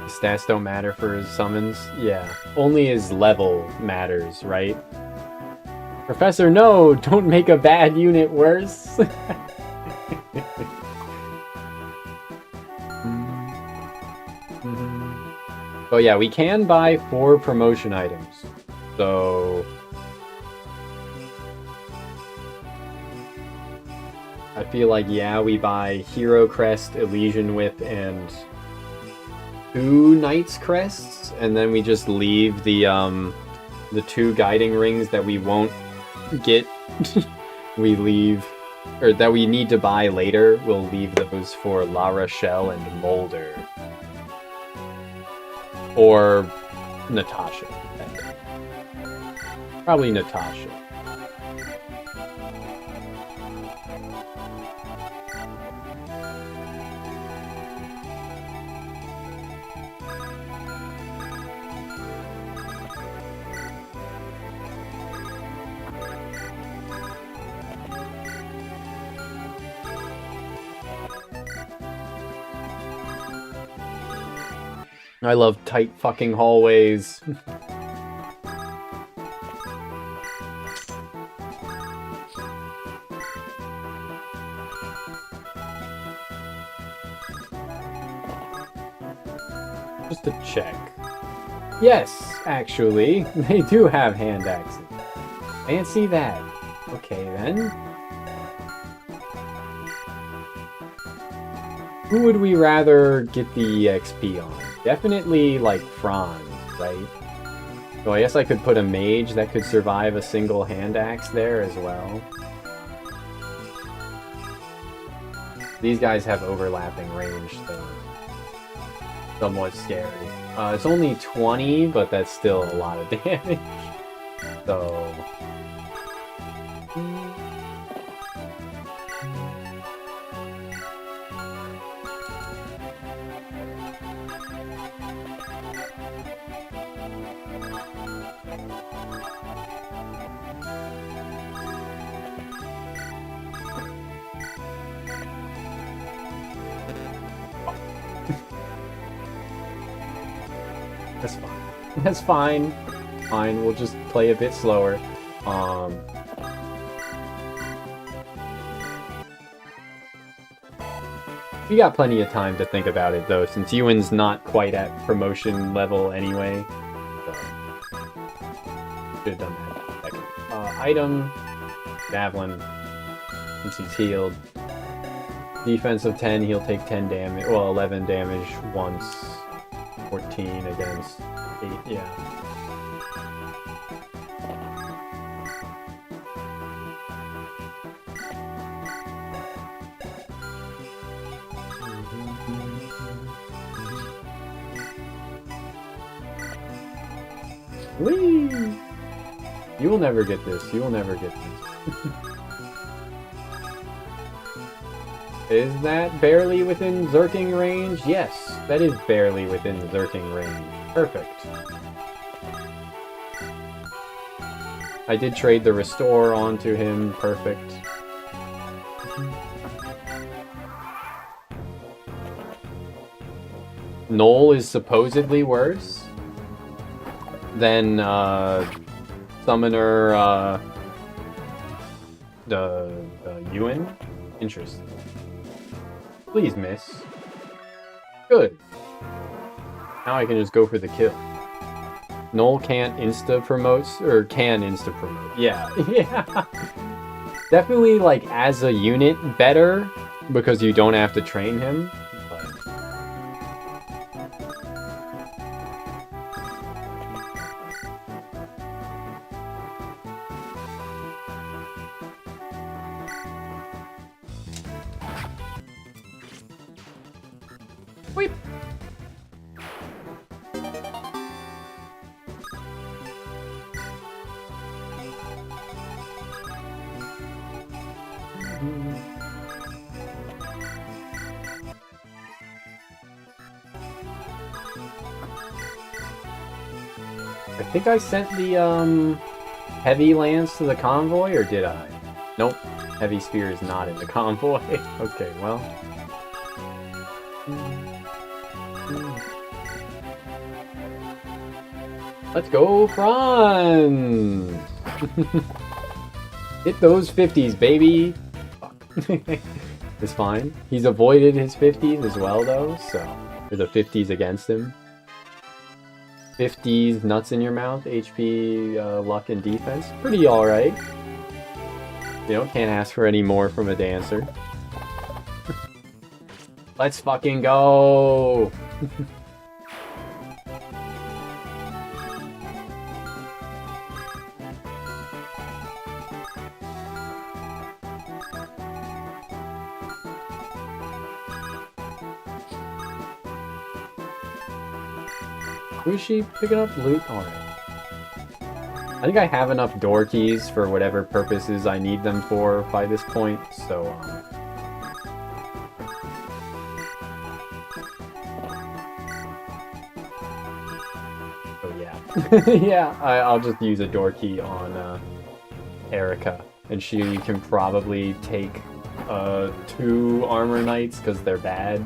Stats don't matter for his summons? Yeah. Only his level matters, right? Professor, no! Don't make a bad unit worse! Oh yeah, we can buy 4 promotion items. So... I feel like, yeah, we buy Hero Crest, Elysian Whip, and 2 Knight's Crests, and then we just leave the 2 Guiding Rings that we won't get. We leave, or that we need to buy later, we'll leave those for La Rochelle and Molder. Or Natasha. Probably Natasha. I love tight fucking hallways. Just to check. Yes, actually, they do have hand axes. Fancy that. Okay, then. Who would we rather get the EXP on? Definitely, like, Franz, right? So I guess I could put a mage that could survive a single hand axe there as well. These guys have overlapping range, though. Somewhat scary. It's only 20, but that's still a lot of damage. So... That's fine. That's fine. Fine, we'll just play a bit slower. We got plenty of time to think about it, though, since Ewan's not quite at promotion level anyway. So, should have done that second. Item, Javelin, since he's healed. Defense of 10, he'll take 10 damage, well, 11 damage once. 14 against 8, yeah. Whee! You will never get this. You will never get this. Is that barely within Zerking range? Yes, that is barely within Zerking range. Perfect. I did trade the Restore onto him. Perfect. Knoll is supposedly worse than Summoner the Ewan? Interesting. Please, miss. Good. Now I can just go for the kill. Knoll can't insta-promote, or can insta-promote. Yeah, yeah. Definitely, like, as a unit, better, because you don't have to train him. But... Weep. I think I sent the heavy lance to the convoy, or did I? Nope. Heavy spear is not in the convoy. Okay, well. Let's go, Franz! Hit those 50s, baby! Fuck. It's fine. He's avoided his 50s as well, though, so... Or the 50s against him. 50s, nuts in your mouth, HP, luck, and defense. Pretty alright. You know, can't ask for any more from a dancer. Let's fucking go! Who is she picking up? Loot? Alright. I think I have enough door keys for whatever purposes I need them for by this point, so, Oh yeah. Yeah, I'll just use a door key on, Erica. And she can probably take, 2 armor knights, because they're bad.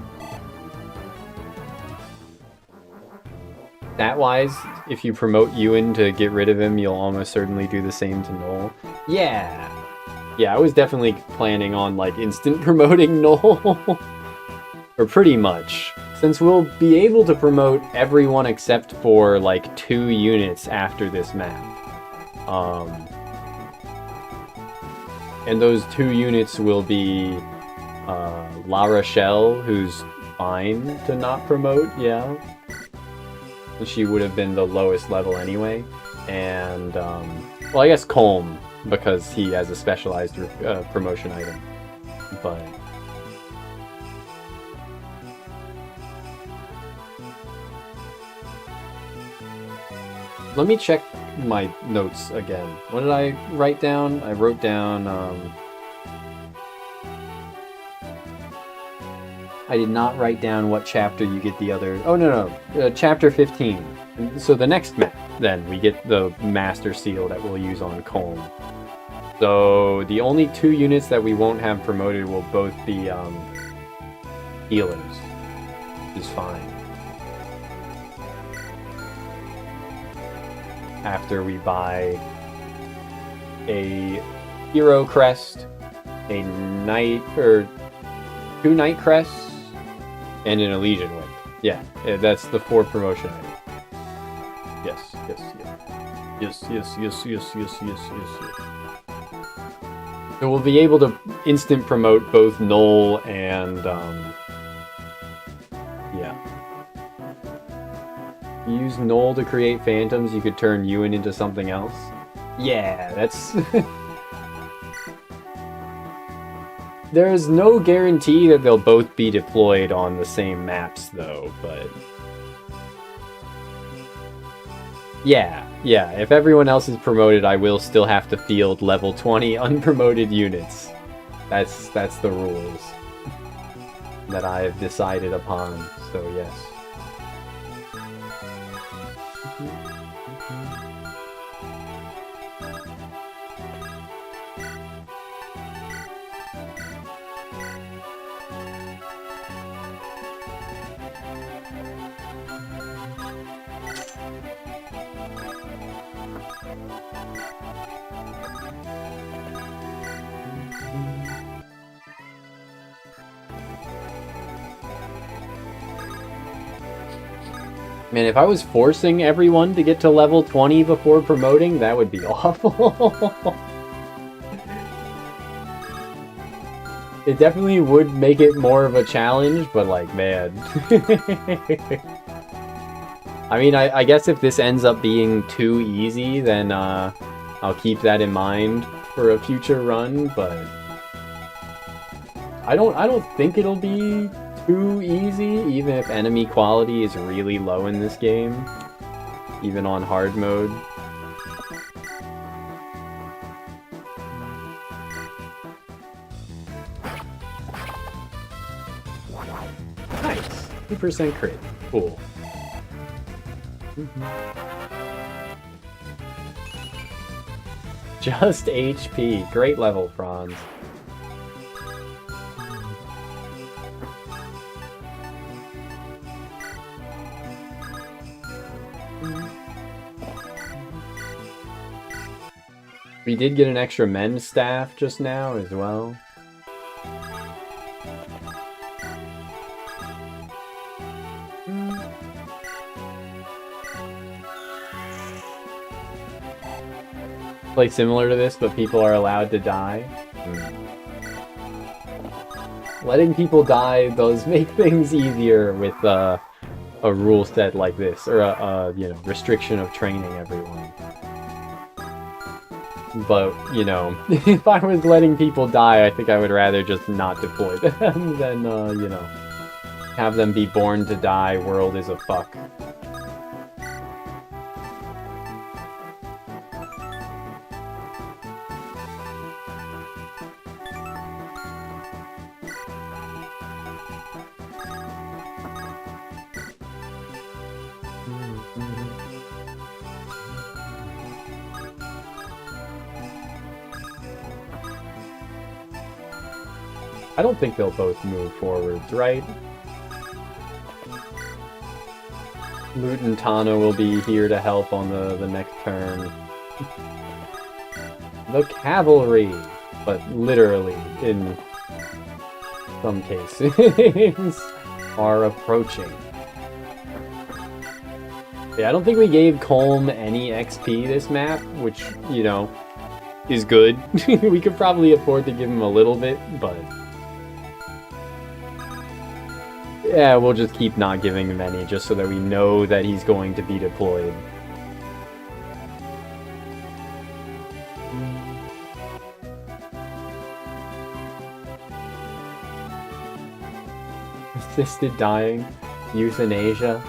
Stat-wise, if you promote Ewan to get rid of him, you'll almost certainly do the same to Noel. Yeah! Yeah, I was definitely planning on, like, instant promoting Noel. Or pretty much. Since we'll be able to promote everyone except for, like, 2 units after this map. And those 2 units will be, La Rochelle, who's fine to not promote, yeah. She would have been the lowest level anyway, and, well, I guess Colm, because he has a specialized promotion item, but... Let me check my notes again. What did I write down? I wrote down, I did not write down what chapter you get the other... Oh, no. Chapter 15. So the next map, then, we get the Master Seal that we'll use on Colm. So the only 2 units that we won't have promoted will both be, healers. Which is fine. After we buy a Hero Crest, a Knight... or 2 Knight Crests, and an Elysian Whip. Yeah, that's the 4 promotion items. Yes. So we'll be able to instant promote both Noel and, yeah. You use Noel to create phantoms, you could turn Ewan into something else. Yeah, that's... There's no guarantee that they'll both be deployed on the same maps, though, but... Yeah, if everyone else is promoted, I will still have to field level 20 unpromoted units. That's the rules that I've decided upon, so yes. Man, if I was forcing everyone to get to level 20 before promoting, that would be awful. It definitely would make it more of a challenge, but like, man. I mean, I guess if this ends up being too easy, then I'll keep that in mind for a future run, but I don't think it'll be too easy, even if enemy quality is really low in this game, even on hard mode. Nice! 2% crit. Cool. Just HP. Great level, Franz. We did get an extra men's staff just now as well. Like similar to this, but people are allowed to die. Letting people die does make things easier with a rule set like this, or a you know, restriction of training everyone. But, you know, if I was letting people die, I think I would rather just not deploy them than, you know, have them be born to die, world is a fuck. I don't think they'll both move forwards, right? Loot and Tana will be here to help on the next turn. The cavalry! But literally, in some cases, are approaching. Yeah, I don't think we gave Colm any XP this map, which, you know, is good. We could probably afford to give him a little bit, but... yeah, we'll just keep not giving him any, just so that we know that he's going to be deployed. Assisted dying. Euthanasia.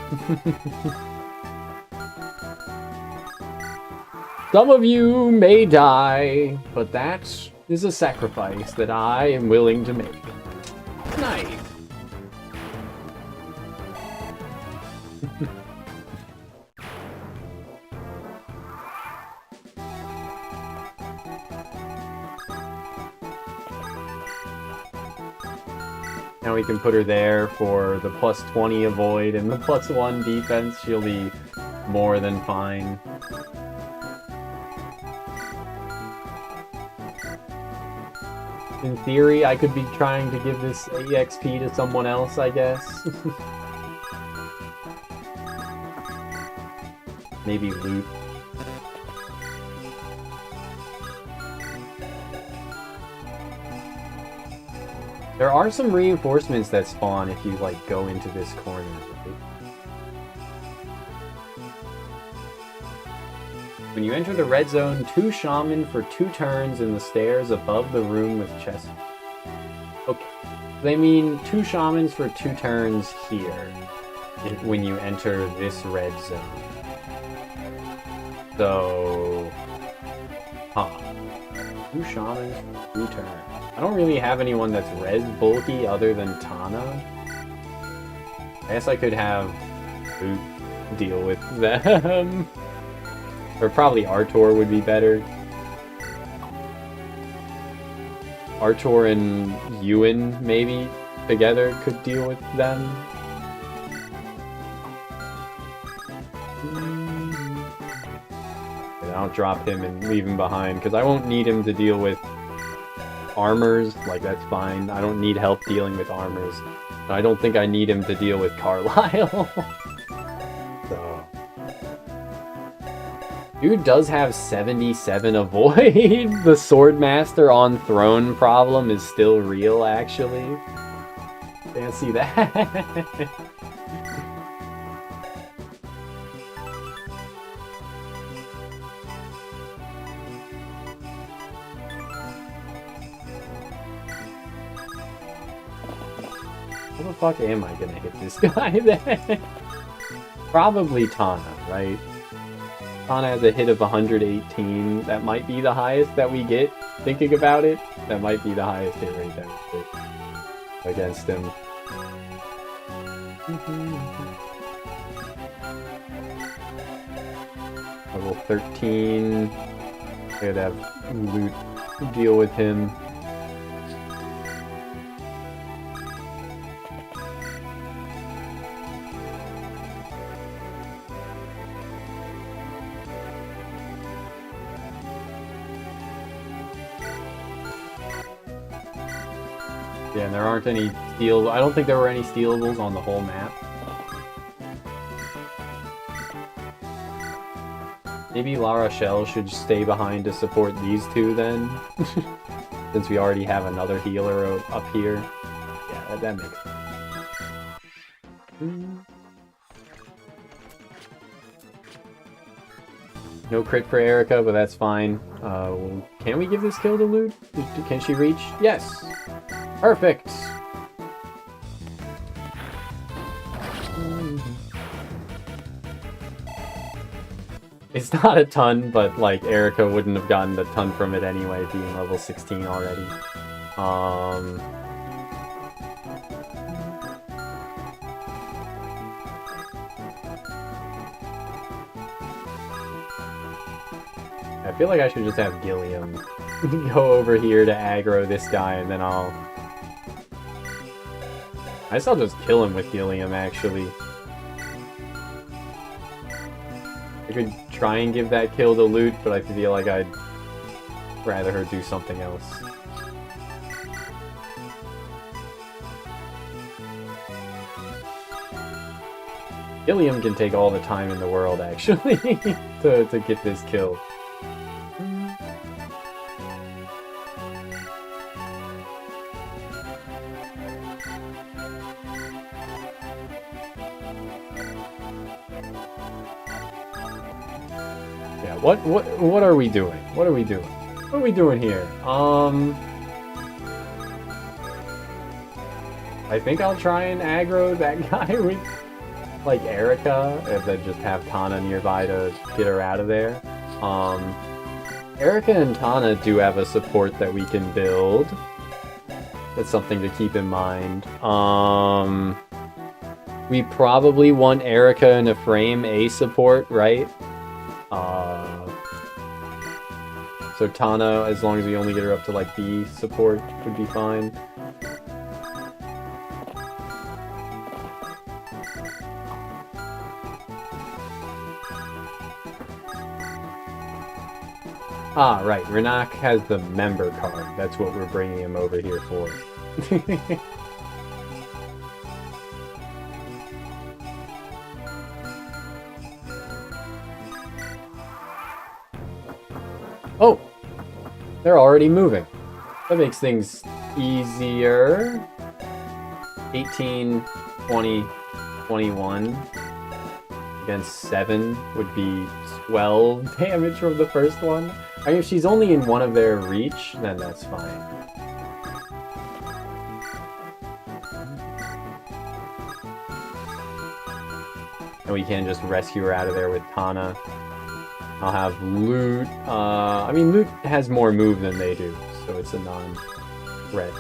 Some of you may die, but that is a sacrifice that I am willing to make. Nice. Now we can put her there for the plus 20 avoid and the plus 1 defense. She'll be more than fine. In theory, I could be trying to give this EXP to someone else, I guess. Maybe loot. There are some reinforcements that spawn if you, like, go into this corner. Right? When you enter the red zone, 2 shaman for 2 turns in the stairs above the room with chest. Okay. They mean 2 shamans for 2 turns here when you enter this red zone. So... huh. 2 shamans for 2 turns. I don't really have anyone that's res bulky other than Tana. I guess I could have Boot deal with them. Or probably Artor would be better. Artor and Ewan, maybe, together could deal with them. I'll drop him and leave him behind, because I won't need him to deal with armors. Like, that's fine. I don't need help dealing with armors. I don't think I need him to deal with Carlisle. So... Dude does have 77 avoid. The Swordmaster on throne problem is still real, actually. Can't see that. How the fuck am I gonna hit this guy then? Probably Tana, right? Tana has a hit of 118. That might be the highest that we get. Thinking about it, that might be the highest hit rate that we get against him. Level 13. I gotta have loot to deal with him. Yeah, and there aren't any steal. I don't think there were any stealables on the whole map. Maybe La Rochelle should stay behind to support these two then, since we already have another healer up here. Yeah, that makes sense. No crit for Erica, but that's fine. Can we give this kill to Loot? Can she reach? Yes! Perfect! It's not a ton, but like Erica wouldn't have gotten the ton from it anyway, being level 16 already. I feel like I should just have Gilliam go over here to aggro this guy, and then I guess I'll just kill him with Gilliam, actually. I could try and give that kill to Loot, but I feel like I'd rather her do something else. Gilliam can take all the time in the world, actually, to get this kill. Yeah, what are we doing? What are we doing? What are we doing here? I think I'll try and aggro that guy with, like, Erica, and then just have Tana nearby to get her out of there. Erica and Tana do have a support that we can build. That's something to keep in mind. We probably want Erica in a frame A support, right? So Tana, as long as we only get her up to like B support, would be fine. Ah, right. Renak has the member card. That's what we're bringing him over here for. Oh! They're already moving. That makes things easier. 18, 20, 21. Against 7 would be 12 damage from the first one. I mean, if she's only in one of their reach, then that's fine. And we can just rescue her out of there with Tana. I'll have Loot. I mean, Loot has more move than they do, so it's a non-threat.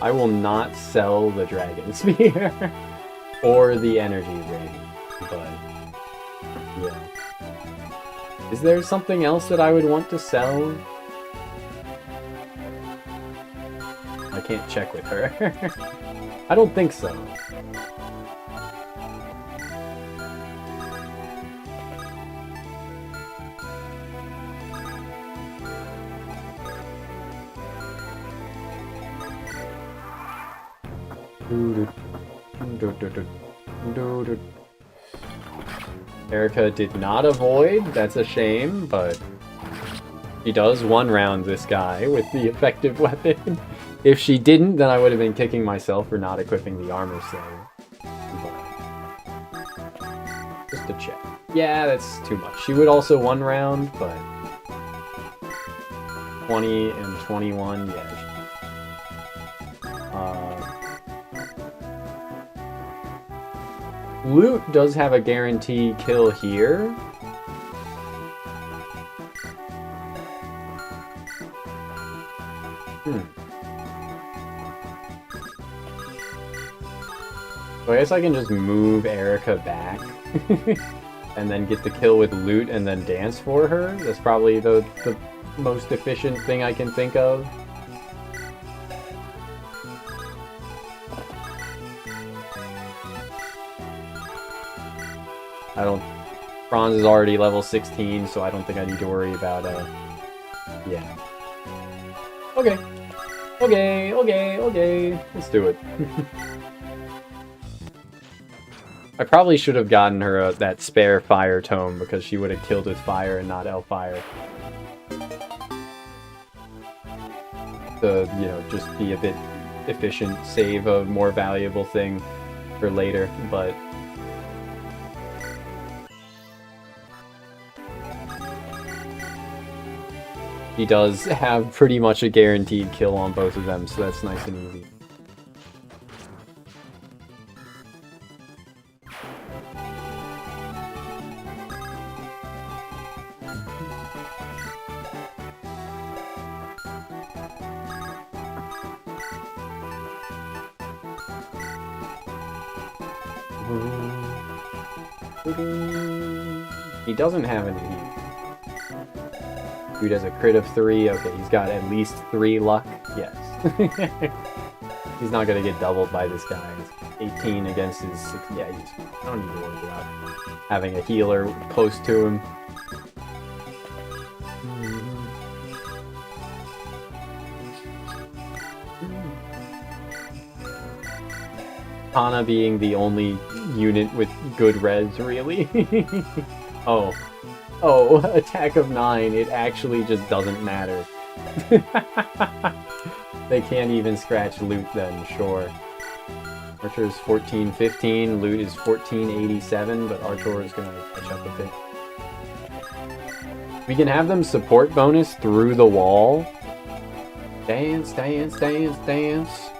I will not sell the Dragon Spear or the Energy Ring, but yeah. Is there something else that I would want to sell? I can't check with her. I don't think so. Erica did not avoid. That's a shame, but she does one round this guy with the effective weapon. If she didn't, then I would have been kicking myself for not equipping the armor slayer. But just to check. Yeah, that's too much. She would also one round, but 20 and 21, yeah. Loot does have a guaranteed kill here. So I guess I can just move Erica back and then get the kill with loot and then dance for her. That's probably the most efficient thing I can think of. Franz is already level 16, so I don't think I need to worry about, yeah. Okay. Let's do it. I probably should have gotten her that spare fire tome because she would have killed with fire and not L-fire. To, you know, just be a bit efficient, save a more valuable thing for later, but... He does have pretty much a guaranteed kill on both of them, so that's nice and easy. He doesn't have any heat. Dude has a crit of 3. Okay, he's got at least 3 luck. Yes. He's not gonna get doubled by this guy. It's 18 against his 6. Yeah, I don't need to worry about having a healer close to him. Hana being the only unit with good res, really? Oh, attack of 9, it actually just doesn't matter. They can't even scratch loot then, sure. Archer is 1415, loot is 1487, but Archer is gonna catch up a bit. We can have them support bonus through the wall. Dance, dance, dance, dance.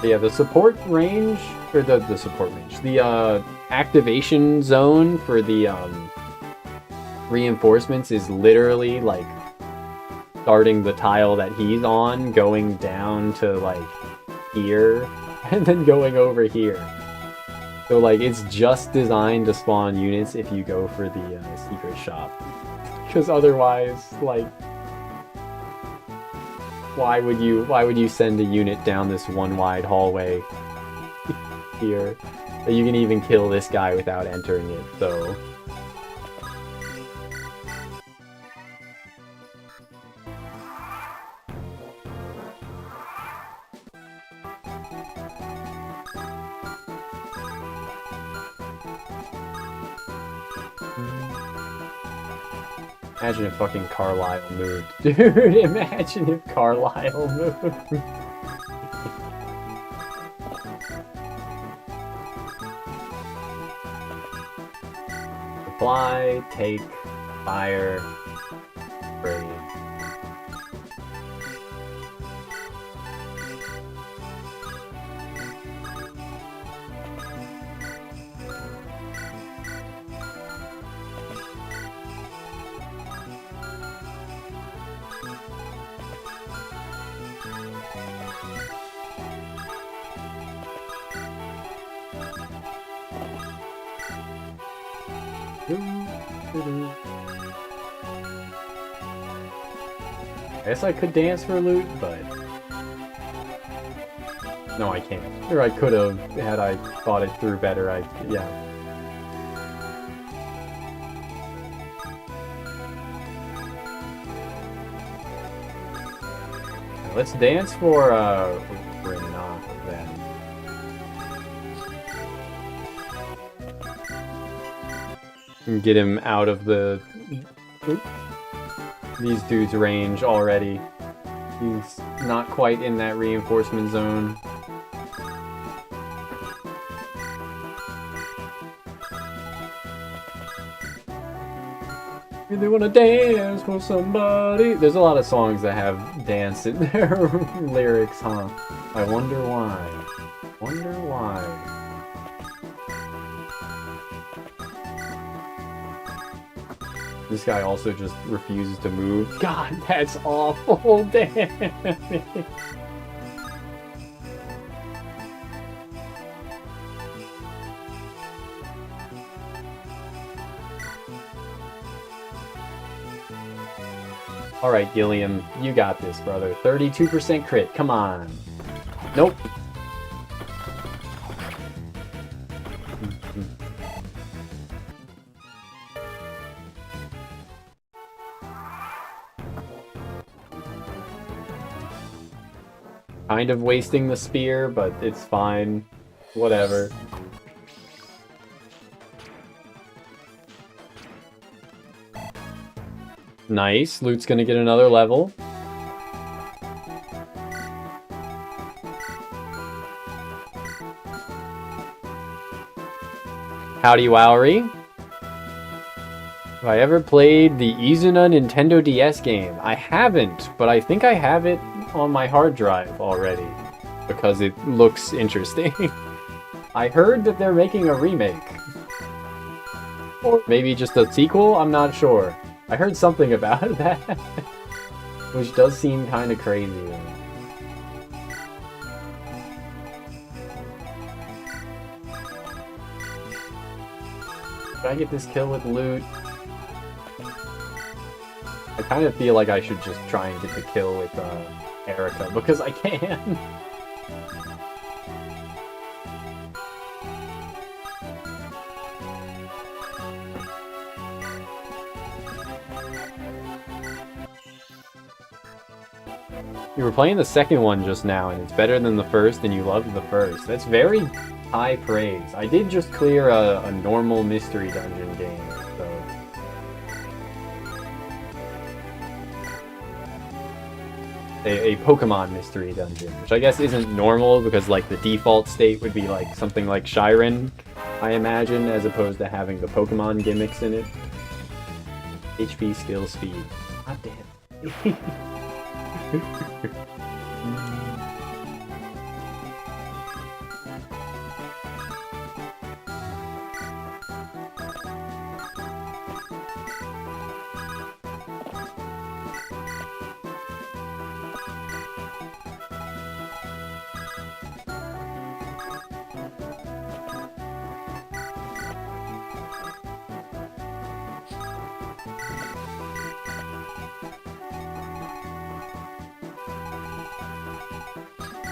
Yeah, the support range, or the support range, the activation zone for the reinforcements is literally like starting the tile that he's on, going down to like here, and then going over here. So like it's just designed to spawn units if you go for the secret shop, because otherwise, like, why would you send a unit down this one wide hallway here? You can even kill this guy without entering it, so... Imagine if fucking Carlisle moved. Dude, imagine if Carlisle moved. Supply, take, fire, brave. I guess I could dance for loot, but No, I can't. Or I could have, had I thought it through better. Yeah. Let's dance for, Renat then. And get him out of these dudes' range already. He's not quite in that reinforcement zone. Really wanna dance for somebody. There's a lot of songs that have dance in their lyrics, huh? I wonder why. Wonder why. This guy also just refuses to move. God, that's awful. Damn. Alright, Gilliam, you got this, brother. 32% crit, come on. Nope. Kind of wasting the spear, but it's fine. Whatever. Nice. Loot's gonna get another level. Howdy, Wowery. Have I ever played the Izuna Nintendo DS game? I haven't, but I think I have it on my hard drive already because it looks interesting. I heard that they're making a remake. Or maybe just a sequel? I'm not sure. I heard something about that, which does seem kind of crazy. Should I get this kill with loot? I kind of feel like I should just try and get the kill with Erica, because I can. You were playing the second one just now, and it's better than the first, and you loved the first. That's very high praise. I did just clear a normal mystery dungeon game, so... A Pokemon mystery dungeon, which I guess isn't normal, because, like, the default state would be, like, something like Shyren, I imagine, as opposed to having the Pokemon gimmicks in it. HP, skill, speed. God damn.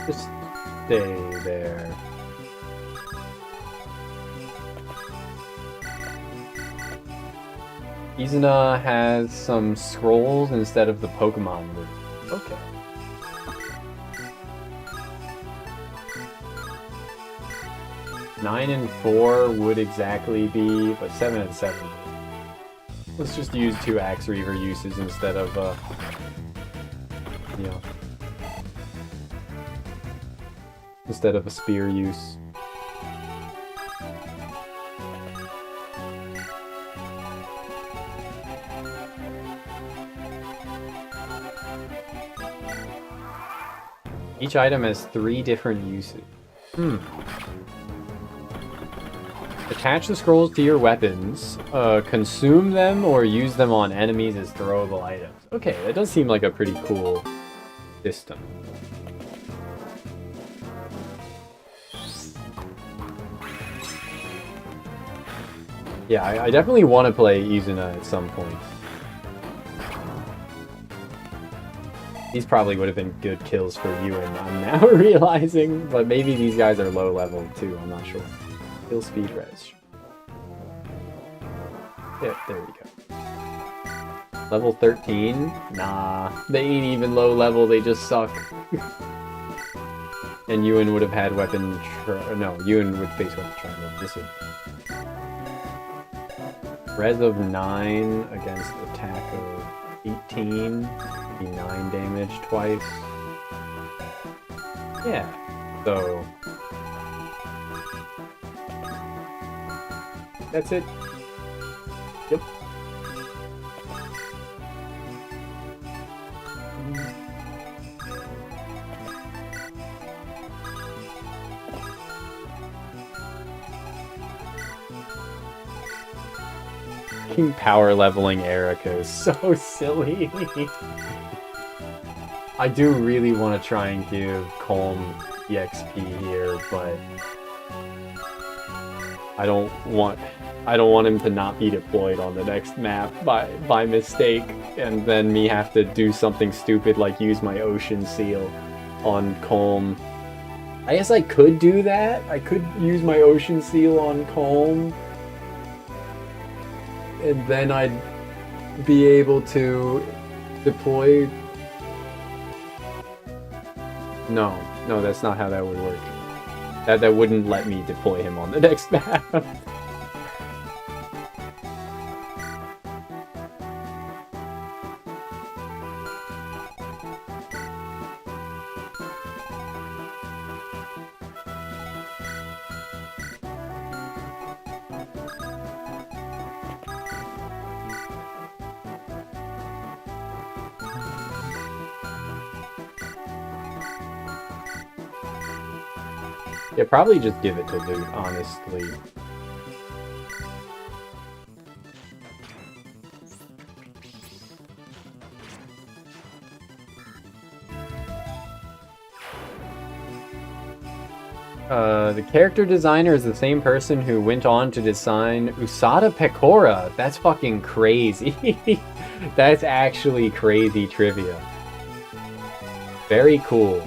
Just stay there. Izuna has some scrolls instead of the Pokemon loot. Okay. Nine and 4 would exactly be, but 7 and 7. Let's just use 2 Axe Reaver uses instead of, you know, instead of a spear use. Each item has 3 different uses. Attach the scrolls to your weapons, consume them, or use them on enemies as throwable items. Okay, that does seem like a pretty cool system. Yeah, I definitely want to play Izuna at some point. These probably would have been good kills for you, and I'm now realizing, but maybe these guys are low level too, I'm not sure. Kill speed res. Yeah, there we go. Level 13? Nah, they ain't even low level, they just suck. And Ewan would have had weapon... no, Ewan would face weapon triangle. This is... Res of 9 against attack of 18. Be 9 damage twice. Yeah, so... That's it. Yep. Power leveling Erica is so silly. I do really want to try and give Colm EXP here, but I don't want him to not be deployed on the next map by mistake, and then me have to do something stupid like use my Ocean Seal on Colm. I guess I could do that. I could use my Ocean Seal on Colm, and then I'd be able to deploy... No, that's not how that would work. That wouldn't let me deploy him on the next map. Yeah, probably just give it to Loot, honestly. The character designer is the same person who went on to design Usada Pecora. That's fucking crazy. That's actually crazy trivia. Very cool.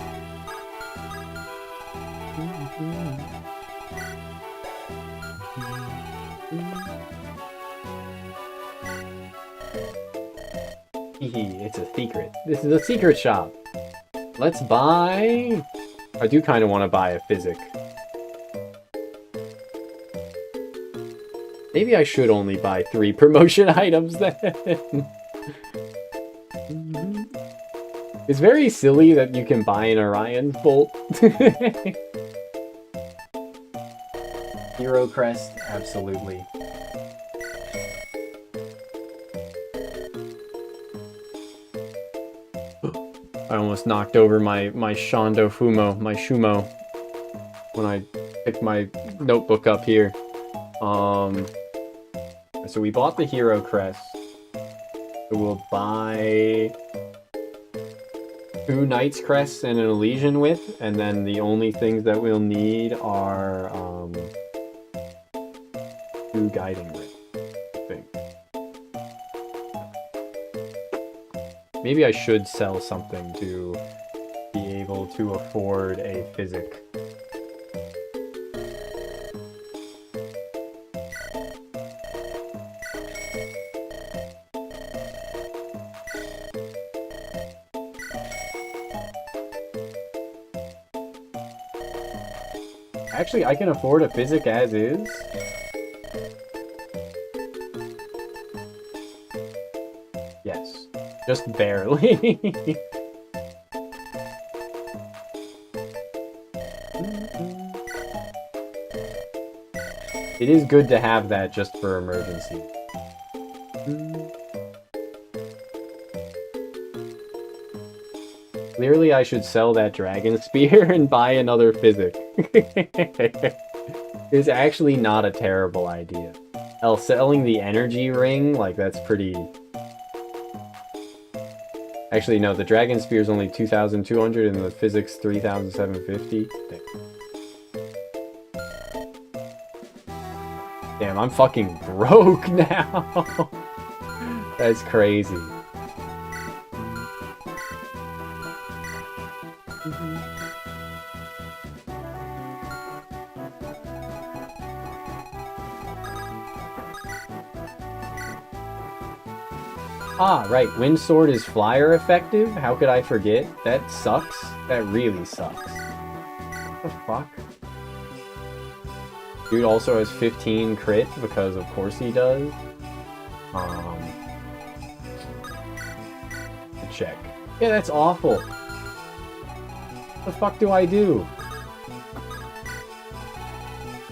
It's a secret. This is a secret shop. Let's buy... I do kind of want to buy a physic. Maybe I should only buy 3 promotion items then. It's very silly that you can buy an Orion's Bolt. Hero Crest, absolutely. I almost knocked over my Shondo Fumo, my Shumo, when I picked my notebook up here. So we bought the Hero Crest. So we'll buy 2 Knight's Crests and an Elysian Width, and then the only things that we'll need are 2 Guiding Width, I think. Maybe I should sell something to be able to afford a physic. Actually, I can afford a physic as is. Yes. Just barely. It is good to have that just for emergency. Clearly I should sell that Dragon Spear and buy another physic. It's actually not a terrible idea. Hell, selling the energy ring, like, that's pretty... Actually, no, the Dragon Spear is only 2,200 and the physics 3,750. Damn, I'm fucking broke now. That's crazy. Ah, right. Wind Sword is flyer effective? How could I forget? That sucks. That really sucks. What the fuck? Dude also has 15 crit, because of course he does. Check. Yeah, that's awful. What the fuck do I do?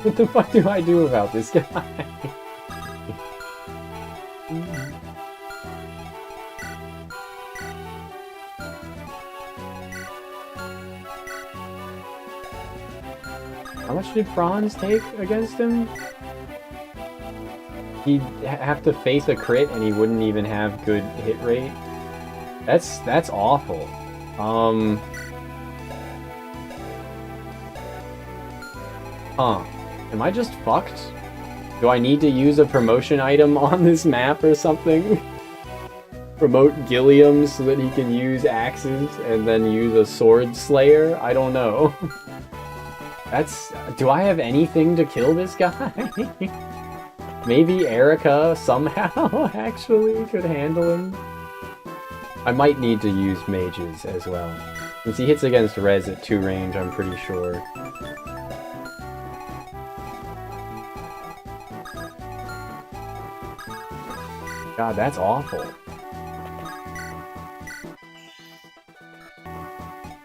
What the fuck do I do about this guy? How much did Franz take against him? He'd have to face a crit and he wouldn't even have good hit rate. That's awful. Huh. Am I just fucked? Do I need to use a promotion item on this map or something? Promote Gilliam so that he can use axes and then use a sword slayer? I don't know. Do I have anything to kill this guy? Maybe Erica somehow actually could handle him? I might need to use mages as well. Since he hits against res at 2 range, I'm pretty sure. God, that's awful.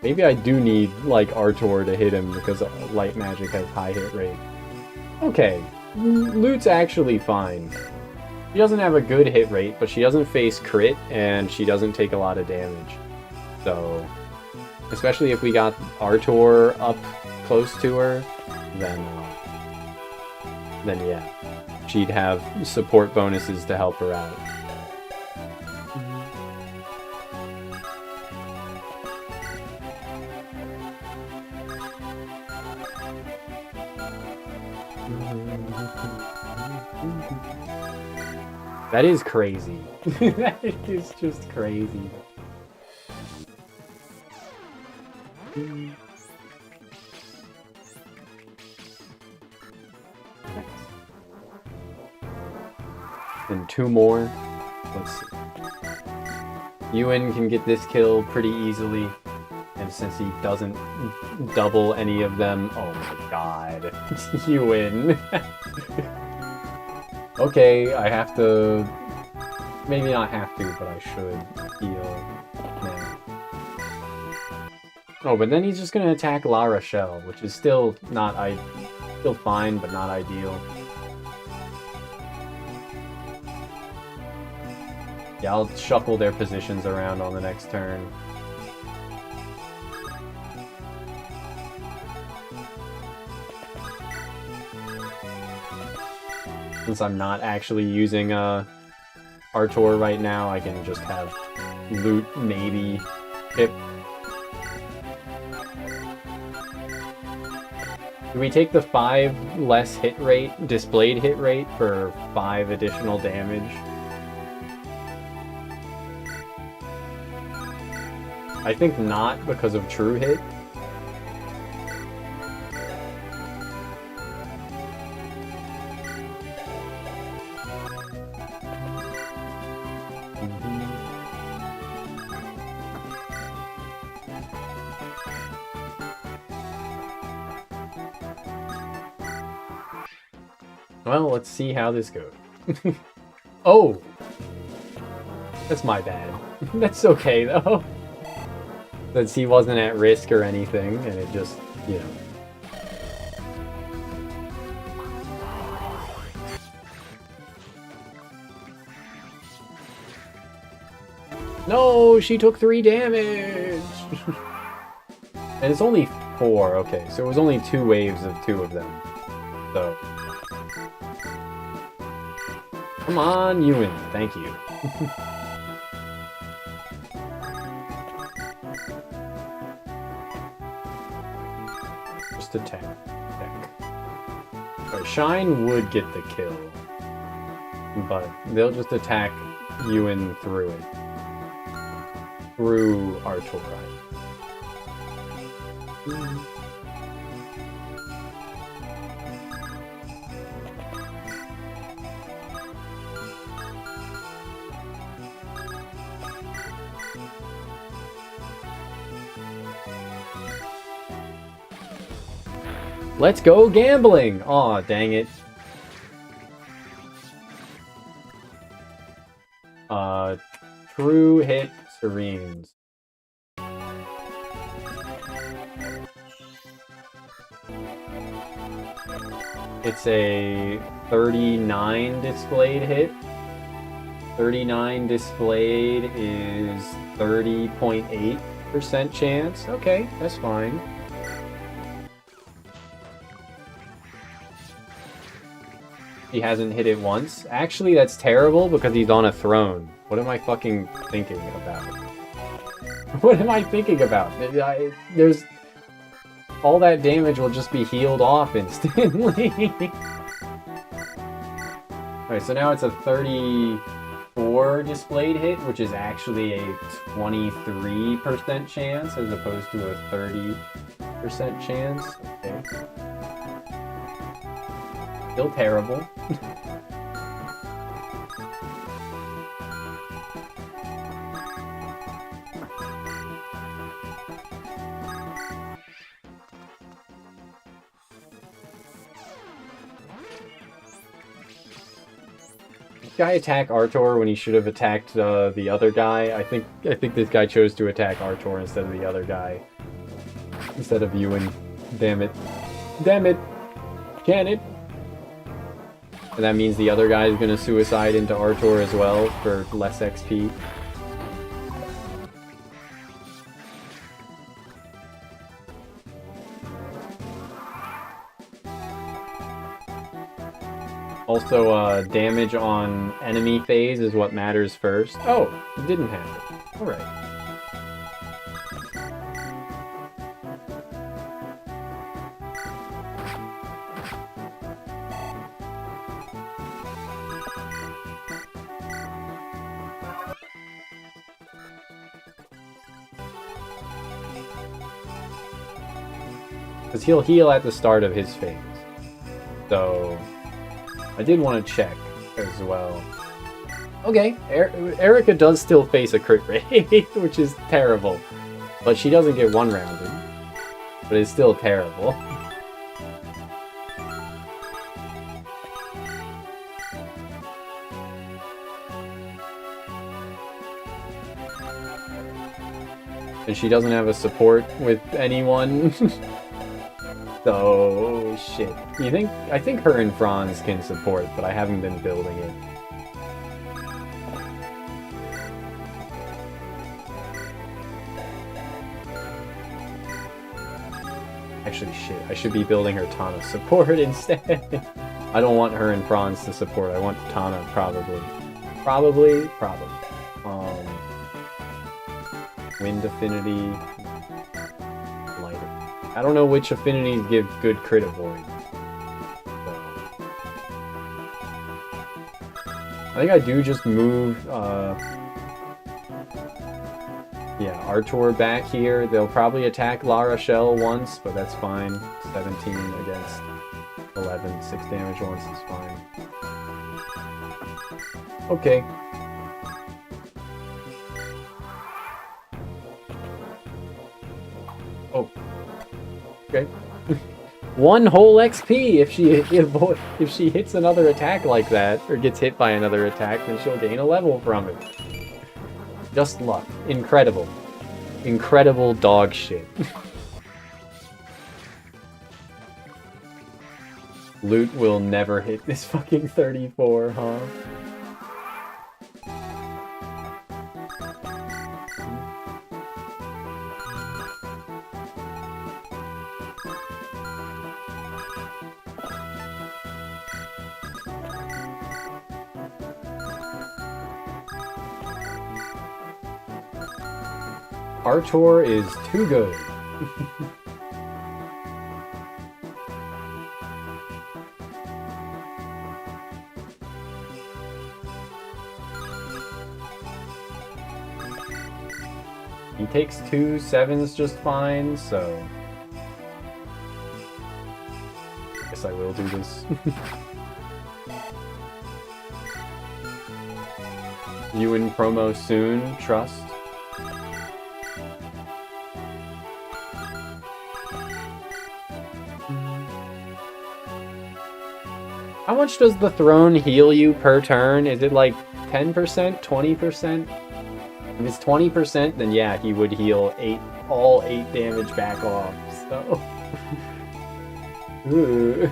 Maybe I do need, like, Artor to hit him because light magic has high hit rate. Okay, Loot's actually fine. She doesn't have a good hit rate, but she doesn't face crit, and she doesn't take a lot of damage. So, especially if we got Artor up close to her, then yeah. She'd have support bonuses to help her out. That is crazy. That is just crazy. And 2 more. Let's see. Ewan can get this kill pretty easily. And since he doesn't double any of them... Oh my god. Ewan. Okay, I have to... Maybe not have to, but I should heal now. Oh, but then he's just gonna attack La Rochelle, which is still not... still fine, but not ideal. Yeah, I'll shuffle their positions around on the next turn. Since I'm not actually using Artor right now, I can just have Loot maybe hit. Do we take the 5 less hit rate, displayed hit rate, for 5 additional damage? I think not, because of true hit. Well, let's see how this goes. Oh! That's my bad. That's okay, though. Since he wasn't at risk or anything, and it just, you know. No, she took 3 damage! And it's only 4, okay, so it was only 2 waves of 2 of them. So. Come on, Ewan, thank you. Just attack. Right, Shine would get the kill, but they'll just attack Ewan through it. Through Artor. Let's go gambling! Aw, dang it. True hit Serenes. It's a 39 displayed hit. 39 displayed is 30.8% chance. Okay, that's fine. He hasn't hit it once. Actually, that's terrible because he's on a throne. What am I fucking thinking about? What am I thinking about? There's... all that damage will just be healed off instantly. Alright, so now it's a 34 displayed hit, which is actually a 23% chance as opposed to a 30% chance. Okay. Still terrible. Guy attack Artor when he should have attacked the other guy. I think this guy chose to attack Artor instead of the other guy. Instead of Ewan. Damn it. Damn it! Can it? And that means the other guy is gonna suicide into Artor as well for less XP. Also, damage on enemy phase is what matters first. Oh, it didn't happen. Alright. Because he'll heal at the start of his phase. So... I did want to check as well. Okay, Erica does still face a crit rate, which is terrible. But she doesn't get one rounded. But it's still terrible. And she doesn't have a support with anyone. So, shit. I think her and Franz can support, but I haven't been building it. Actually, shit. I should be building her Tana support instead. I don't want her and Franz to support. I want Tana, probably. Probably. Wind affinity. I don't know which affinities give good crit avoid. So. I think I do just move, yeah, Artor back here. They'll probably attack La Rochelle once, but that's fine. 17 against 11, 6 damage once is fine. Okay. Oh. Okay. One whole XP if she hits another attack like that, or gets hit by another attack, then she'll gain a level from it. Just luck. Incredible. Incredible dog shit. Loot will never hit this fucking 34, huh? Artor is too good. He takes 2 7s just fine, so... Guess I will do this. You in promo soon, trust. How much does the throne heal you per turn? Is it like 10%, 20%? If it's 20%, then yeah, he would heal all 8 damage back off, so... Ooh.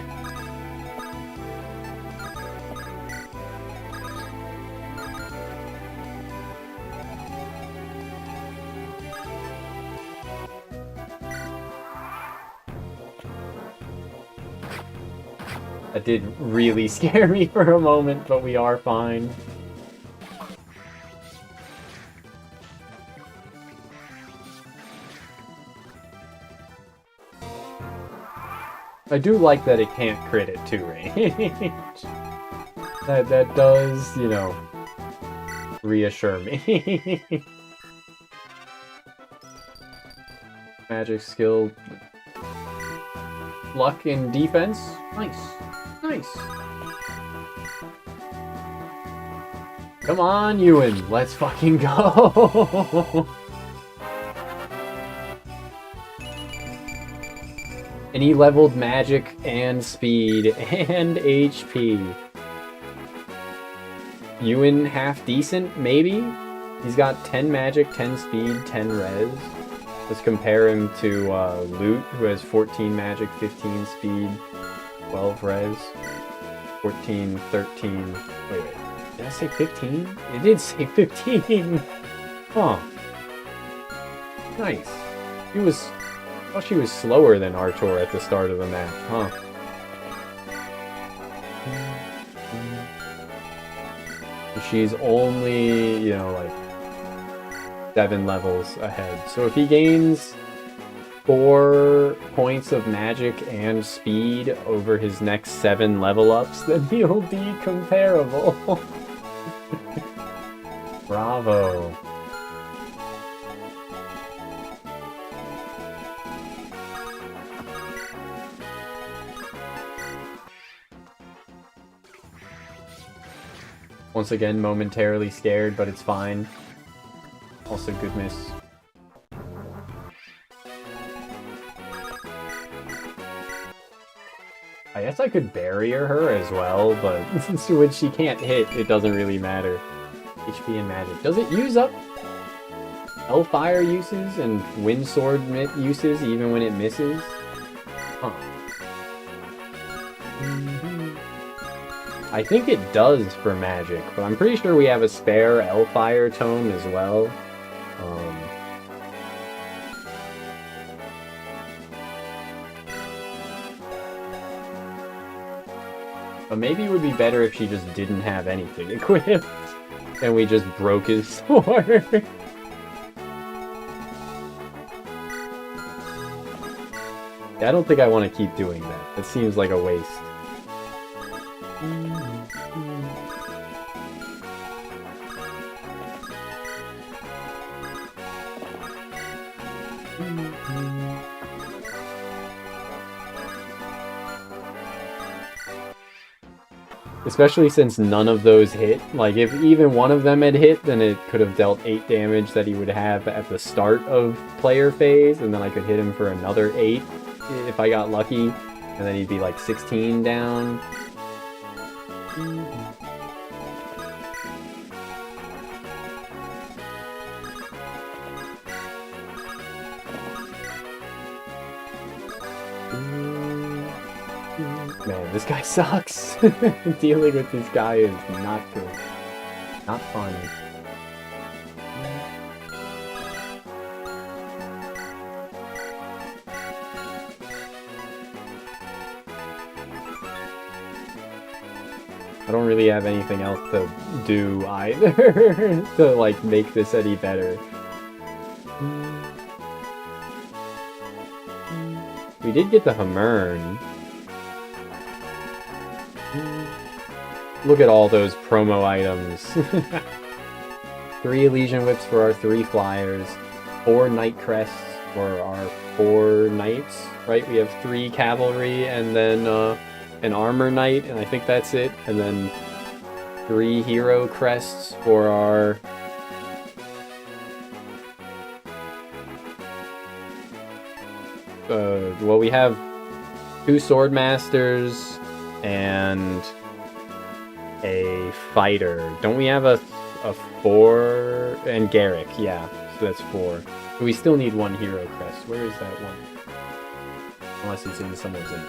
That did really scare me for a moment, but we are fine. I do like that it can't crit at 2 range. that does, you know, reassure me. Magic skill. Luck in defense. Nice. Nice. Come on, Ewan. Let's fucking go. And he leveled magic and speed and HP. Ewan half decent, maybe? He's got 10 magic, 10 speed, 10 res. Let's compare him to Lute, who has 14 magic, 15 speed, 12 res, 14, 13... Wait. Did I say 15? It did say 15! Huh. Nice. I thought she was slower than Artor at the start of the map, huh? She's only, you know, like 7 levels ahead. So if he gains 4 points of magic and speed over his next 7 level ups, then he'll be comparable. Bravo. Once again, momentarily scared, but it's fine. Also, good miss. I guess I could barrier her as well, but when she can't hit, it doesn't really matter. HP and magic. Does it use up Hellfire uses and Wind Sword uses even when it misses? Huh. I think it does for magic, but I'm pretty sure we have a spare Hellfire tome as well. But maybe it would be better if she just didn't have anything equipped, and we just broke his sword. Yeah, I don't think I want to keep doing that. That seems like a waste. Especially since none of those hit. Like, if even one of them had hit, then it could have dealt 8 damage that he would have at the start of player phase, and then I could hit him for another 8 if I got lucky, and then he'd be like 16 down. Man, this guy sucks. Dealing with this guy is not good. Not fun. I don't really have anything else to do either to like make this any better. We did get the Hammern. Look at all those promo items. 3 Elysian Whips for our 3 flyers, 4 Knight Crests for our 4 knights, right? We have 3 cavalry and then an armor knight, and I think that's it. And then 3 hero crests for our... well, we have 2 sword masters and a fighter. Don't we have a 4? And Garrick, yeah. So that's 4. But we still need 1 hero crest. Where is that one? Unless it's in someone's in.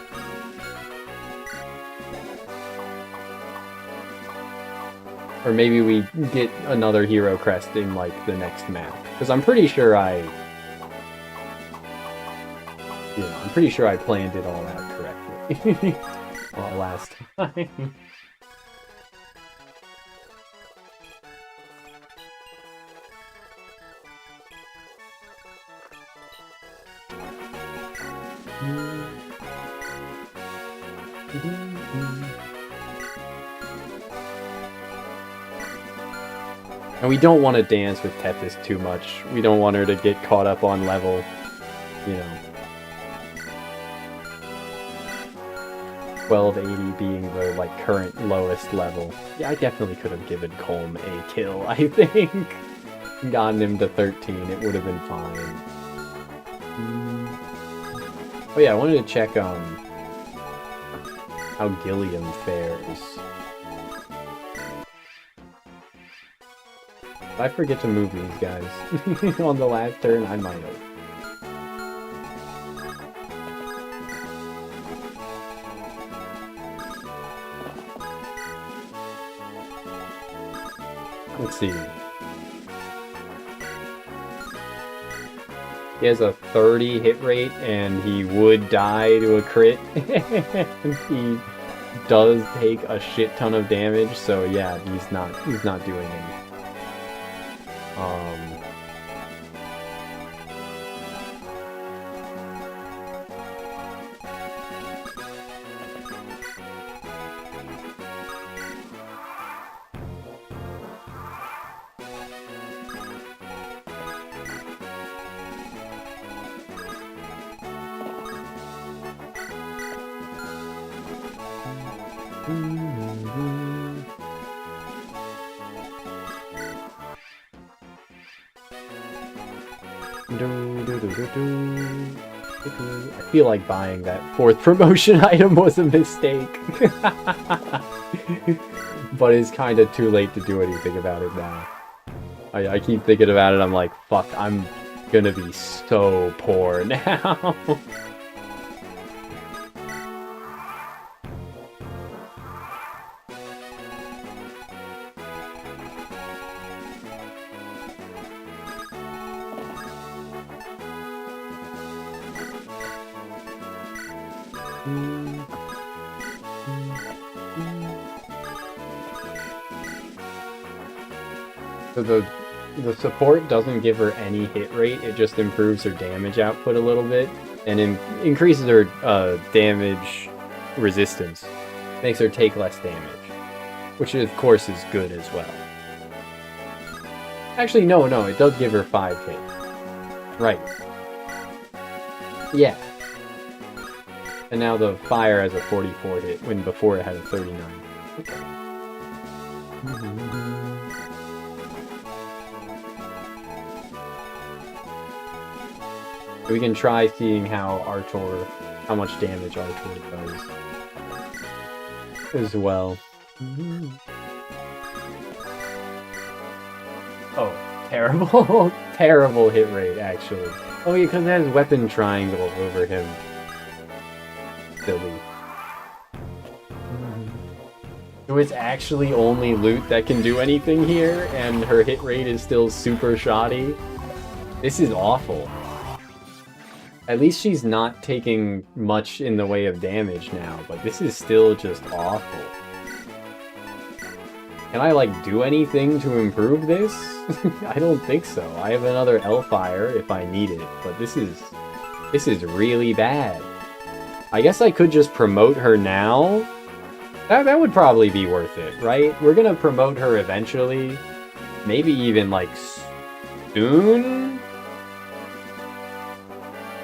Or maybe we get another hero crest in, like, the next map. Because I'm pretty sure I'm pretty sure I planned it all out correctly. Last time. And we don't want to dance with Tethys too much. We don't want her to get caught up on level, you know. 1280 being the, like, current lowest level. Yeah, I definitely could have given Colm a kill, I think. Gotten him to 13, it would have been fine. Oh yeah, I wanted to check how Gilliam fares. If I forget to move these guys on the last turn, I might have. Let's see. He has a 30 hit rate, and he would die to a crit. He does take a shit ton of damage, so yeah, he's not doing anything. I feel like buying that 4th promotion item was a mistake. But it's kind of too late to do anything about it now. I keep thinking about it, I'm like, fuck, I'm gonna be so poor now. So the support doesn't give her any hit rate, it just improves her damage output a little bit, and increases her damage resistance. Makes her take less damage, which of course is good as well. Actually, no, it does give her 5 hit. Right. Yeah. And now the fire has a 44 hit, when before it had a 39. Okay. We can try seeing how much damage Artor does as well. Oh, terrible, terrible hit rate, actually. Oh yeah, because it has weapon triangle over him. Silly. So it's actually only loot that can do anything here, and her hit rate is still super shoddy? This is awful. At least she's not taking much in the way of damage now, but this is still just awful. Can I, like, do anything to improve this? I don't think so. I have another Elfire if I need it, but this is really bad. I guess I could just promote her now. That would probably be worth it, right? We're gonna promote her eventually. Maybe even, like, soon?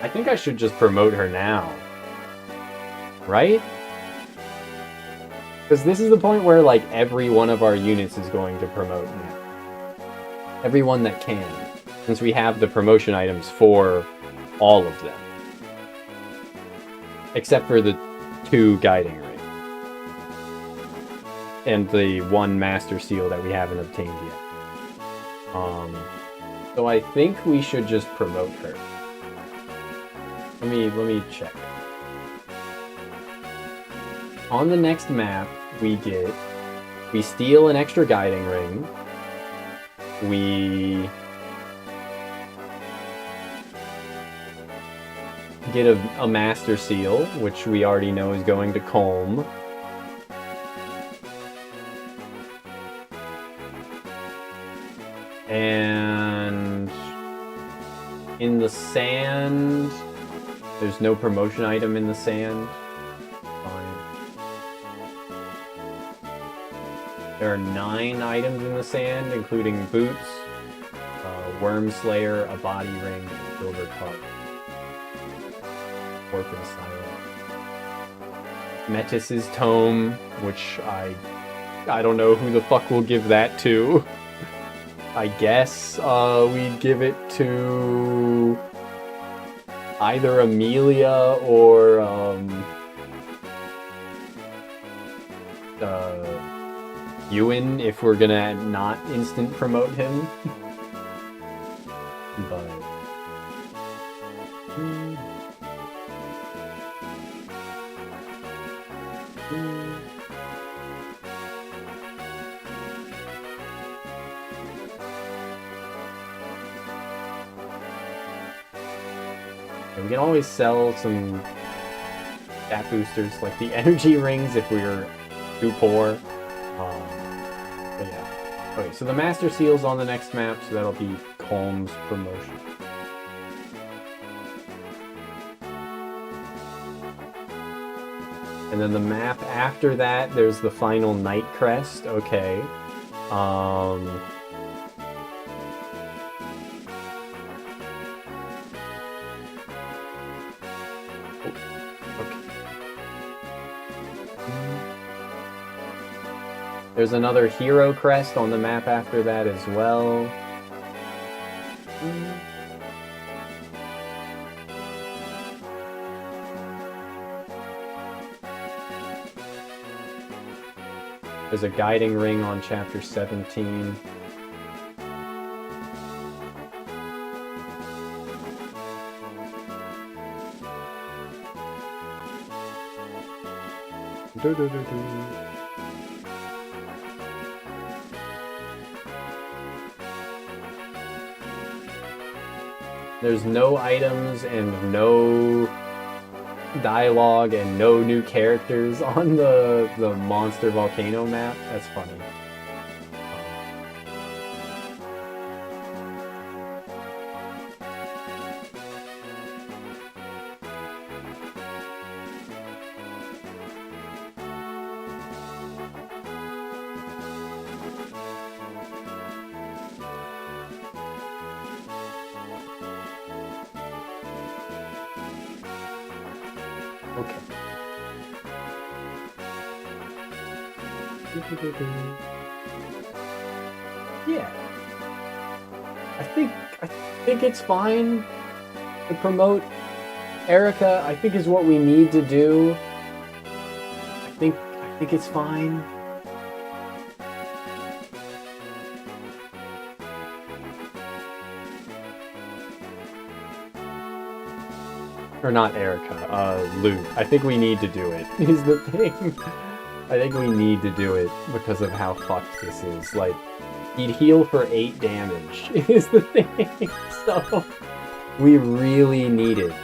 I think I should just promote her now. Right? Because this is the point where, like, every one of our units is going to promote now. Everyone that can. Since we have the promotion items for all of them. Except for the 2 guiding rings. and the one Master Seal that we haven't obtained yet. So I think we should just promote her. Let me check. On the next map, we steal an extra guiding ring. We get a Master Seal, which we already know is going to Colm. And in the sand, there's no promotion item in the sand. Fine. There are 9 items in the sand, including boots, Worm Slayer, a body ring, and silver cup. Orphan Silent. Metis's tome, which I don't know who the fuck will give that to. I guess we'd give it to either Amelia or Ewan if we're gonna not instant promote him. But we can always sell some stat boosters, like the energy rings, if we're too poor. But yeah. Okay, so the Master Seal's on the next map, so that'll be Colm's promotion. And then the map after that, there's the final Night Crest. Okay. There's another Hero Crest on the map after that as well. There's a Guiding Ring on Chapter 17. There's no items and no dialogue and no new characters on the Monster Volcano map. That's funny. Yeah. I think it's fine to promote Erica. I think is what we need to do. I think it's fine. Or not Erica, Luke. I think we need to do it, is the thing. I think we need to do it because of how fucked this is. Like, he'd heal for 8 damage, is the thing. So, we really need it.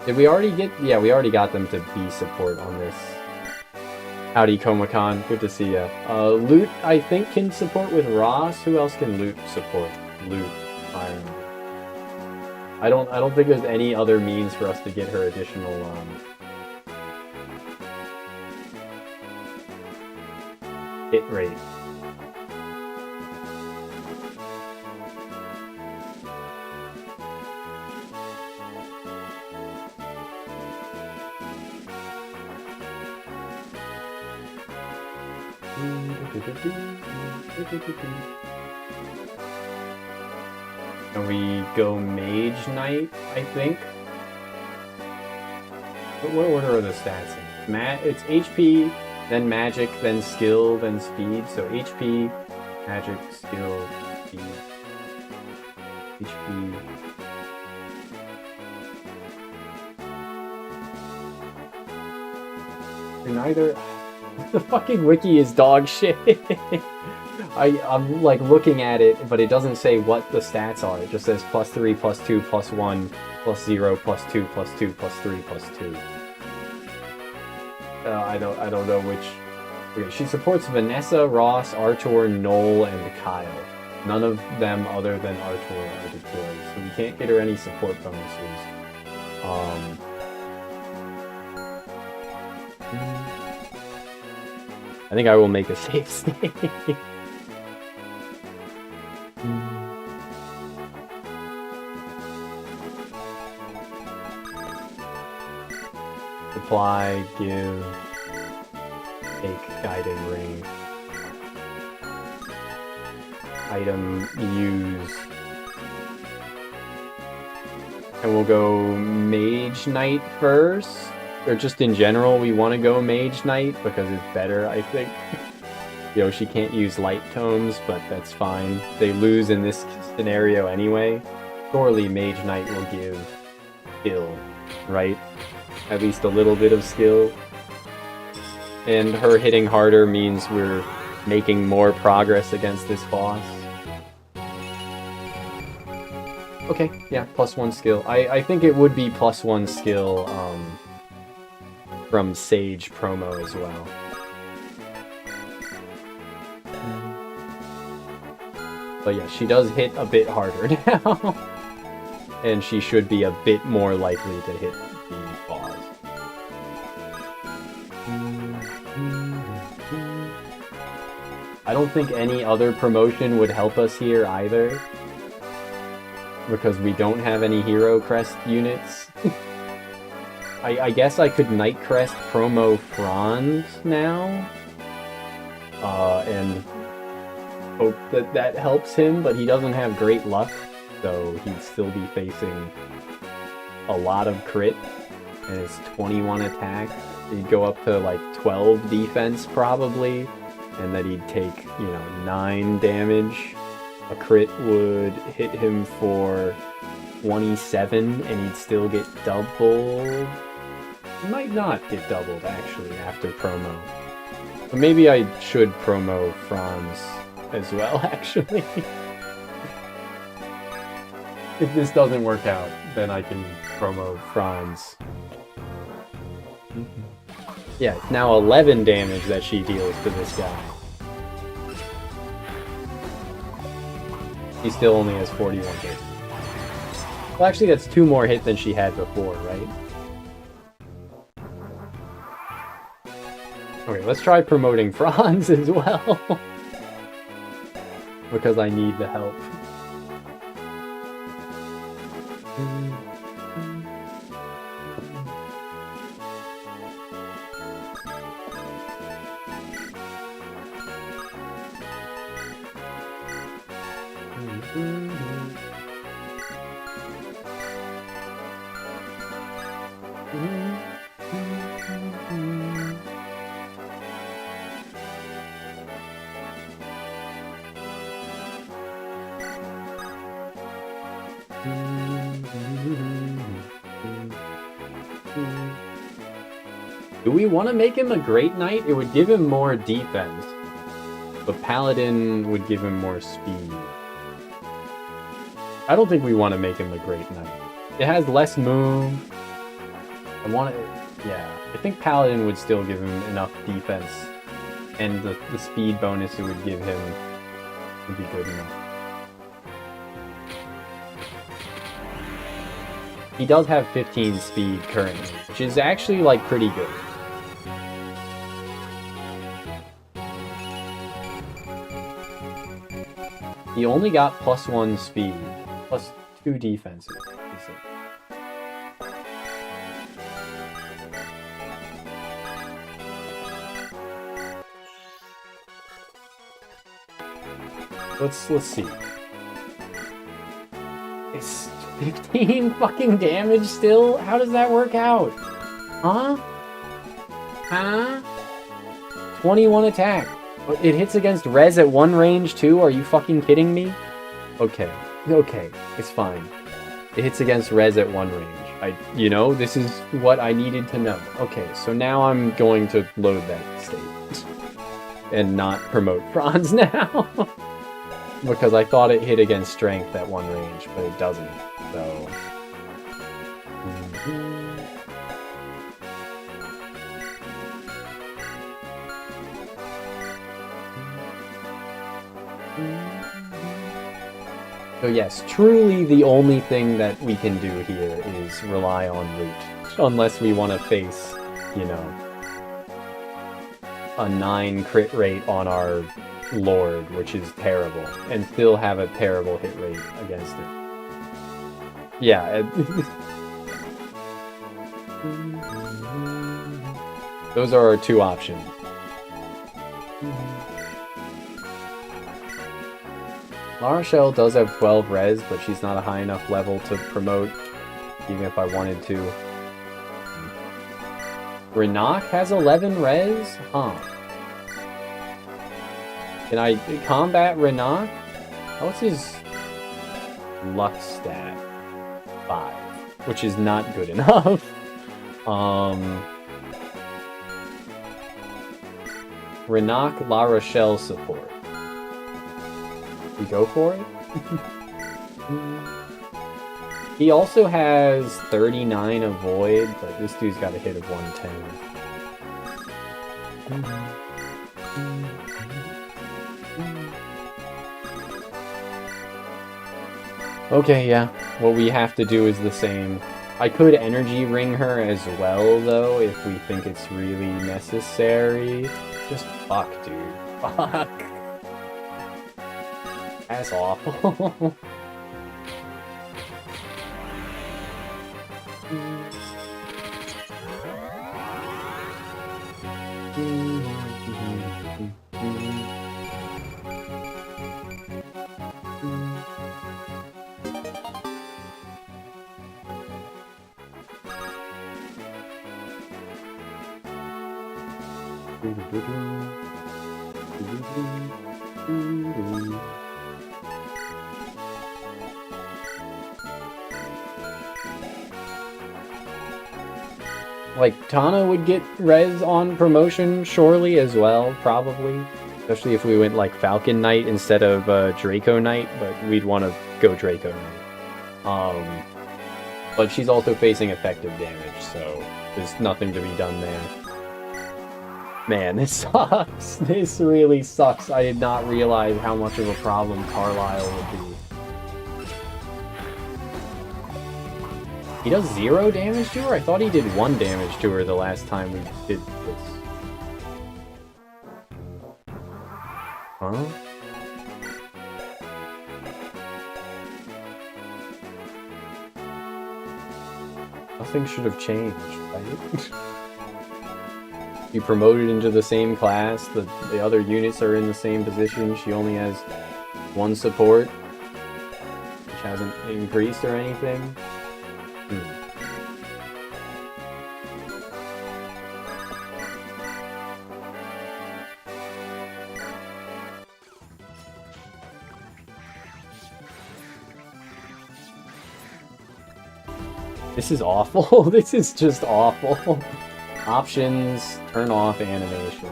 Did we already get... Yeah, we already got them to be support on this. Howdy, Komakan. Good to see ya. Loot, I think, can support with Ross. Who else can Loot support? Loot, Iron. I don't think there's any other means for us to get her additional, hit rate. And we go Mage Knight, I think. But what order are the stats in? It's HP, then magic, then skill, then speed. So HP, magic, skill, speed, HP. Neither. The fucking wiki is dog shit. I'm like looking at it, but it doesn't say what the stats are. It just says +3, +2, +1, +0, +2, +2, +3, +2. I don't know which. Okay, she supports Vanessa, Ross, Artur, Noel, and Kyle. None of them other than Artur are deployed, so we can't get her any support bonuses. I think I will make a save state. Supply, give, take, guided ring. Item, use. And we'll go Mage Knight first. Or just in general, we want to go Mage Knight because it's better, I think. She can't use light tomes, but that's fine. They lose in this scenario anyway. Surely Mage Knight will give skill, right? At least a little bit of skill. And her hitting harder means we're making more progress against this boss. Okay, yeah, +1 skill. I think it would be +1 skill, from Sage promo as well. But yeah, she does hit a bit harder now. And she should be a bit more likely to hit the boss. I don't think any other promotion would help us here either. Because we don't have any Hero Crest units. I guess I could Night Crest promo Franz now, and hope that helps him, but he doesn't have great luck, so he'd still be facing a lot of crit, and it's 21 attack. He'd go up to like 12 defense probably, and then he'd take, 9 damage. A crit would hit him for 27, and he'd still get doubled. He might not get doubled, actually, after promo. But maybe I should promo Franz as well, actually. If this doesn't work out, then I can promo Franz. Yeah, it's now 11 damage that she deals to this guy. He still only has 41 hits. Well, actually, that's 2 more hit than she had before, right? Okay, let's try promoting Franz as well. Because I need the help. Do we want to make him a Great Knight? It would give him more defense, but Paladin would give him more speed. I don't think we want to make him a Great Knight. It has less move. Yeah, I think Paladin would still give him enough defense, and the speed bonus it would give him would be good enough. He does have 15 speed currently, which is actually, like, pretty good. He only got +1 speed, +2 defensive. Let's see. It's 15 fucking damage still? How does that work out? Huh? Huh? 21 attack. It hits against res at 1 range too? Are you fucking kidding me? Okay. Okay. It's fine. It hits against res at 1 range. You know, this is what I needed to know. Okay, so now I'm going to load that state. And not promote Franz now. Because I thought it hit against strength at 1 range, but it doesn't. So... So yes, truly the only thing that we can do here is rely on loot. Unless we want to face, you know, a 9 crit rate on our Lord, which is terrible, and still have a terrible hit rate against it. Yeah. Those are our 2 options. La Rochelle does have 12 res, but she's not a high enough level to promote, even if I wanted to. Renak has 11 res? Huh. Can I combat Renak? What's his luck stat? 5, which is not good enough. Renak La Rochelle support. We go for it? He also has 39 avoid, but this dude's got a hit of 110. Okay, yeah. What we have to do is the same. I could energy ring her as well, though, if we think it's really necessary. Just fuck, dude. Fuck. That's awful. Like, Tana would get res on promotion, surely, as well, probably. Especially if we went, like, Falcon Knight instead of Draco Knight, but we'd want to go Draco Knight. But she's also facing effective damage, so there's nothing to be done there. Man, this sucks. This really sucks. I did not realize how much of a problem Carlisle would be. He does 0 damage to her? I thought he did 1 damage to her the last time we did this. Huh? Nothing should have changed, right? You promoted into the same class, the other units are in the same position, she only has 1 support, which hasn't increased or anything. This is awful. This is just awful. Options, turn off animation.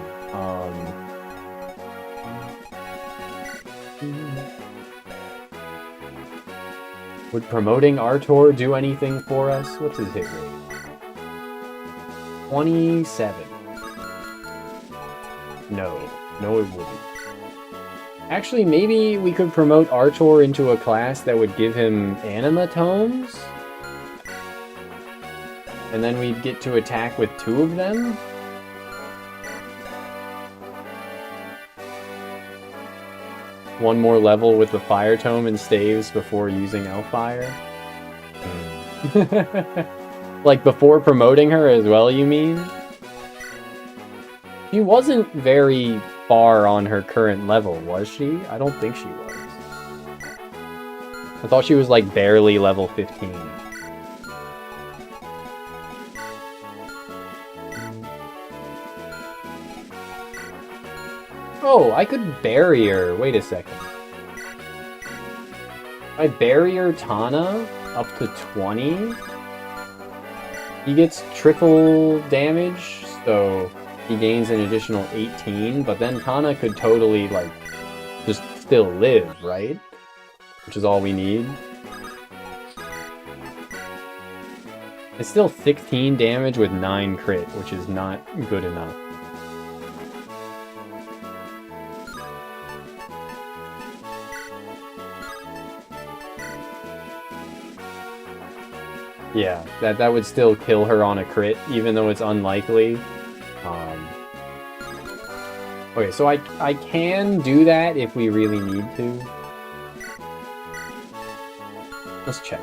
Would promoting Artor do anything for us? What's his hit rate? 27. No. No, it wouldn't. Actually, maybe we could promote Artor into a class that would give him anima tomes? And then we'd get to attack with 2 of them? One more level with the Fire Tome and Staves before using Elfire? Like, before promoting her as well, you mean? She wasn't very far on her current level, was she? I don't think she was. I thought she was, like, barely level 15. Oh, I could barrier. Wait a second. I barrier Tana up to 20. He gets triple damage, so he gains an additional 18. But then Tana could totally, like, just still live, right? Which is all we need. It's still 16 damage with 9 crit, which is not good enough. Yeah, that would still kill her on a crit, even though it's unlikely. Okay, so I can do that if we really need to. Let's check.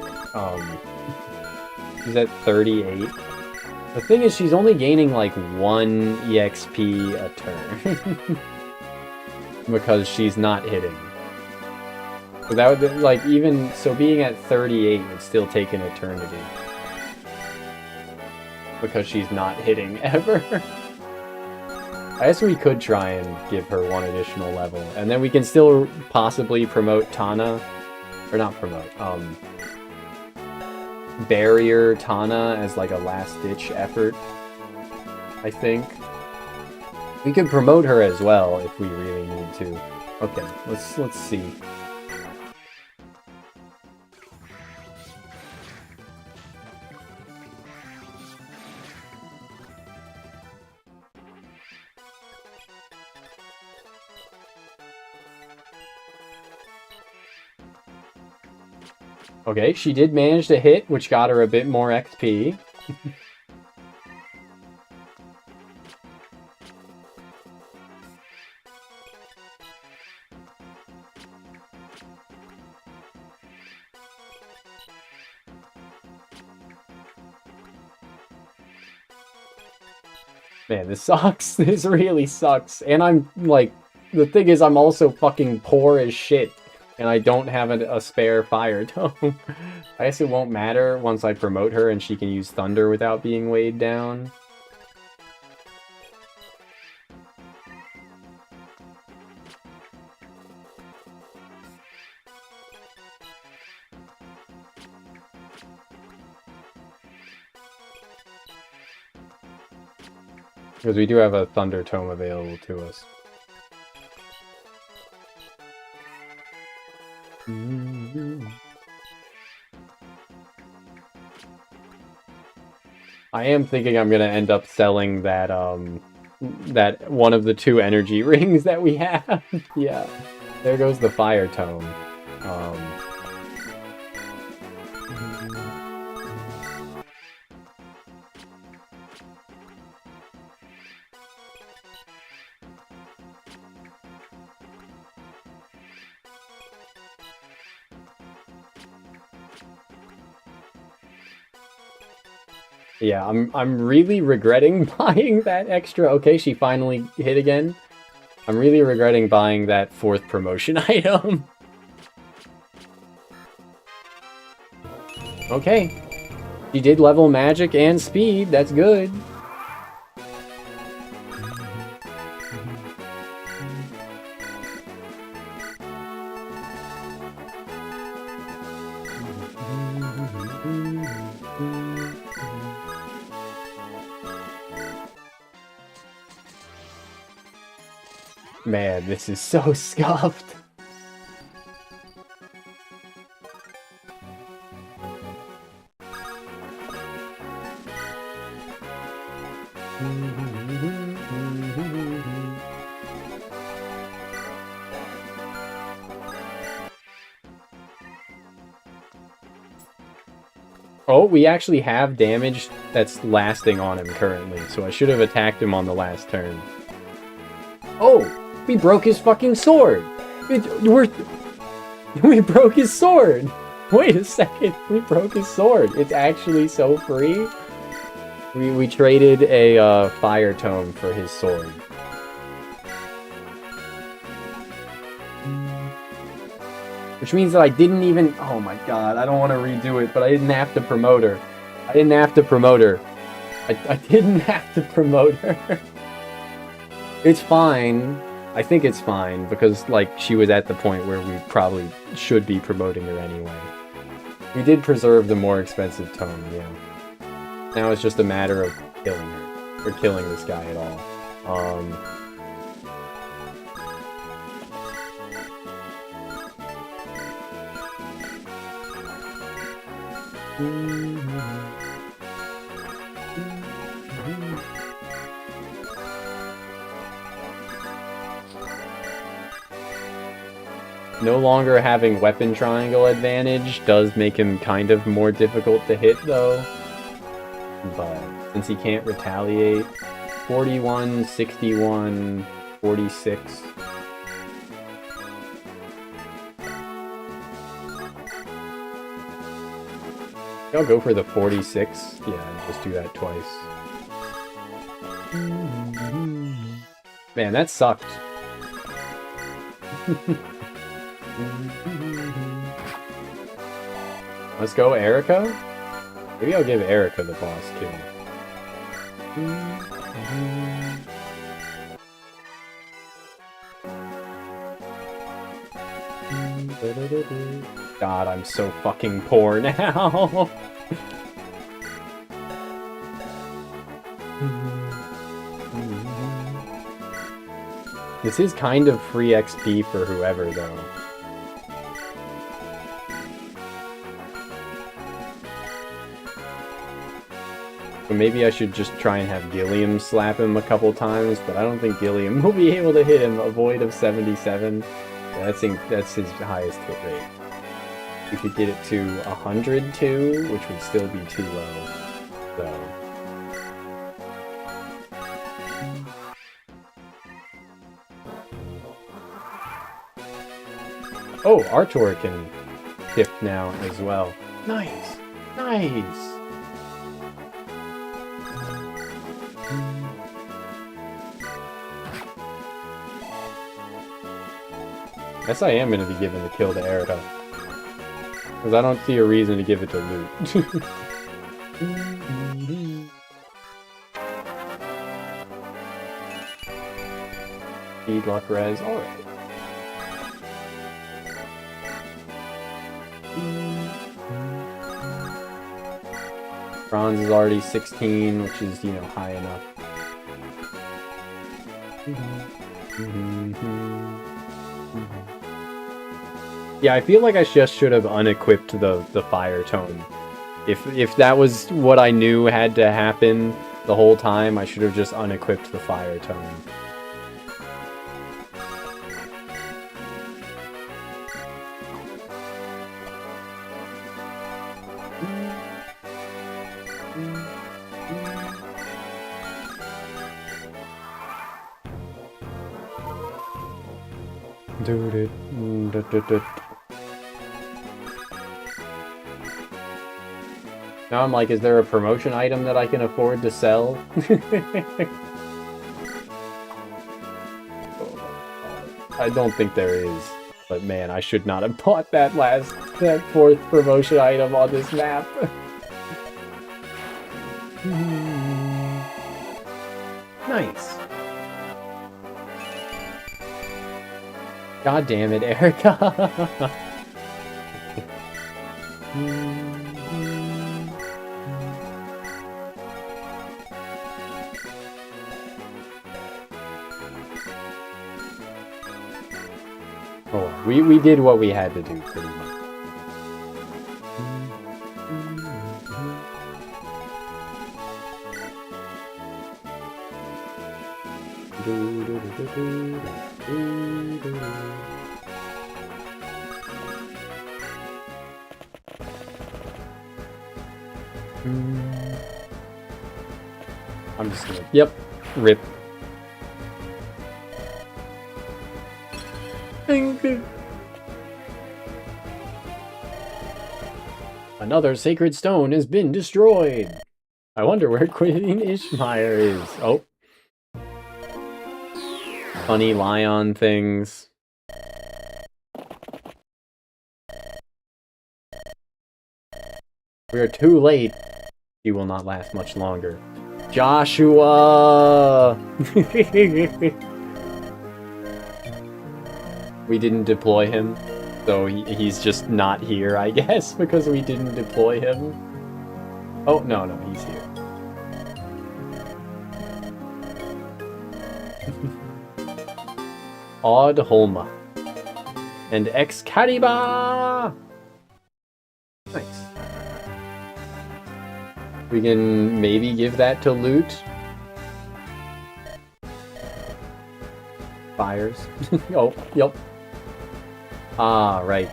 She's at 38. The thing is, she's only gaining like 1 EXP a turn. Because she's not hitting. So that would, like, even, so being at 38 would still take an eternity. Because she's not hitting ever. I guess we could try and give her 1 additional level. And then we can still possibly promote Tana. Or not promote, barrier Tana as like a last-ditch effort, I think. We could promote her as well if we really need to. Okay, let's see. Okay, she did manage to hit, which got her a bit more XP. Man, this sucks. This really sucks. And I'm, like, the thing is, I'm also fucking poor as shit. And I don't have a spare fire tome. I guess it won't matter once I promote her and she can use thunder without being weighed down. Because we do have a thunder tome available to us. I am thinking I'm gonna end up selling that that one of the 2 energy rings that we have. Yeah, there goes the fire tome. Yeah, I'm really regretting buying that extra. Okay, she finally hit again. I'm really regretting buying that 4th promotion item. Okay. She did level magic and speed. That's good. Man, this is so scuffed. Oh, we actually have damage that's lasting on him currently, so I should have attacked him on the last turn. Oh, we broke his fucking sword! We broke his sword! Wait a second, we broke his sword. It's actually so free. We traded a fire tome for his sword. Which means that I didn't even... Oh my god, I don't want to redo it, but I didn't have to promote her. I didn't have to promote her. I didn't have to promote her. It's fine. I think it's fine because, like, she was at the point where we probably should be promoting her anyway. We did preserve the more expensive tone, yeah. Now it's just a matter of killing her, or killing this guy at all. No longer having weapon triangle advantage does make him kind of more difficult to hit, though. But since he can't retaliate, 41, 61, 46. I'll go for the 46. Yeah, and just do that twice. Man, that sucked. Let's go, Erica? Maybe I'll give Erica the boss kill. God, I'm so fucking poor now. This is kind of free XP for whoever, though. So maybe I should just try and have Gilliam slap him a couple times, but I don't think Gilliam will be able to hit him. A void of 77. Yeah, that's his highest hit rate. We could get it to 102, which would still be too low. So. Oh, Artur can shift now as well. Nice! Nice! Guess I am going to be giving the kill to Erica. Because I don't see a reason to give it to Loot. Speed, luck, res, alright. Bronze is already 16, which is, you know, high enough. Yeah, I feel like I just should have unequipped the fire tone. If that was what I knew had to happen the whole time, I should have just unequipped the fire tone. Now I'm like, is there a promotion item that I can afford to sell? I don't think there is. But man, I should not have bought that fourth promotion item on this map. Nice. God damn it, Erica. Oh, we did what we had to do, pretty much. I'm just gonna... Yep. Rip. Another sacred stone has been destroyed. I wonder where Queen Ishmael is. Oh. Funny lion things. We are too late. He will not last much longer. Joshua! We didn't deploy him, so he's just not here, I guess, because we didn't deploy him. Oh, no, he's here. Odd Holma. And Excalibur! Nice. We can maybe give that to loot. Fires. Oh, yep. Ah, right.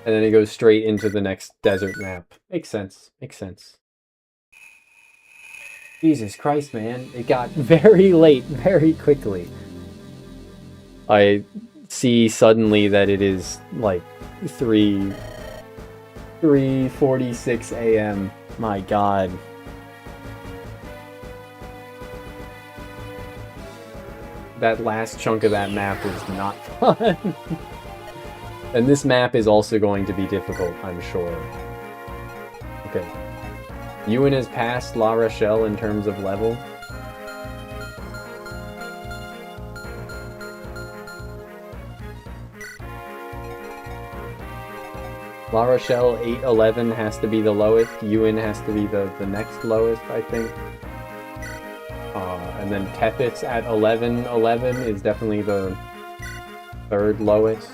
And then it goes straight into the next desert map. Makes sense. Makes sense. Jesus Christ, man. It got very late, very quickly. I see suddenly that it is like 3:46 a.m. My God. That last chunk of that map is not fun. And this map is also going to be difficult, I'm sure. Okay. Ewan has passed La Rochelle in terms of level. La Rochelle 811 has to be the lowest. Ewan has to be the next lowest, I think. And then Tepitz at 1111 is definitely the third lowest.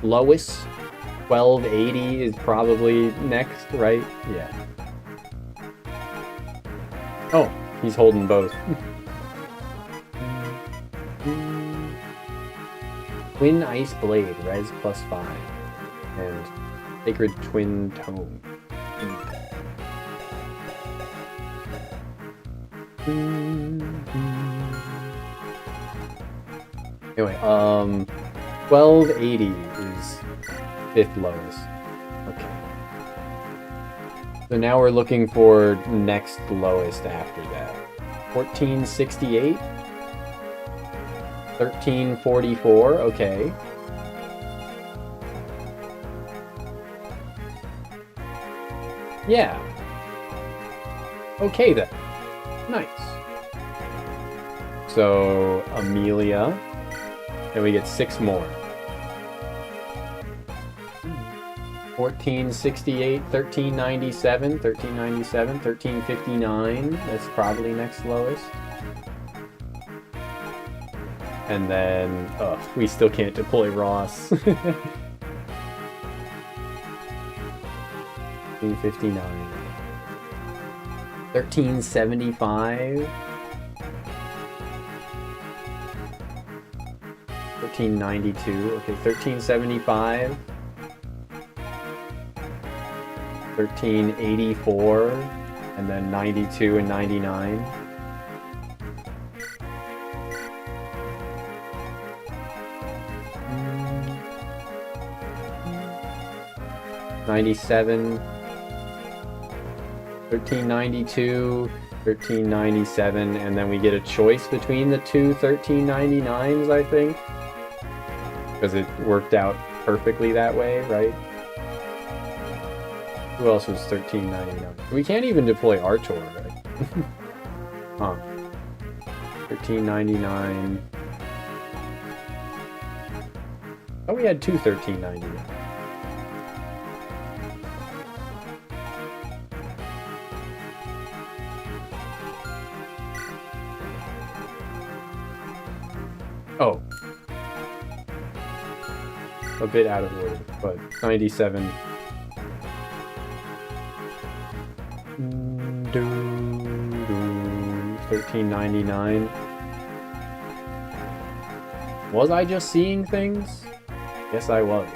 Lowest 1280 is probably next, right? Yeah. Oh, he's holding both. Twin Ice Blade, res +5. And Sacred Twin Tome. Anyway, 1280 is 5th lowest. Okay. So now we're looking for next lowest after that. 1468? 1344, okay. Yeah. Okay then. Nice. So, Amelia. And we get 6 more. 1468, 1397, 1397, 1359. That's probably next lowest. And then, we still can't deploy Ross. 1359. 1375. 1392. Okay, 1375. 1384. And then 92 and 99. 97, 1392, 1397, and then we get a choice between the two 1399s, I think. Because it worked out perfectly that way, right? Who else was 1399? We can't even deploy Artor, right? Huh. 1399. Oh, we had two 1399. Oh. A bit out of order, but 97. 1399. Was I just seeing things? Yes, I was.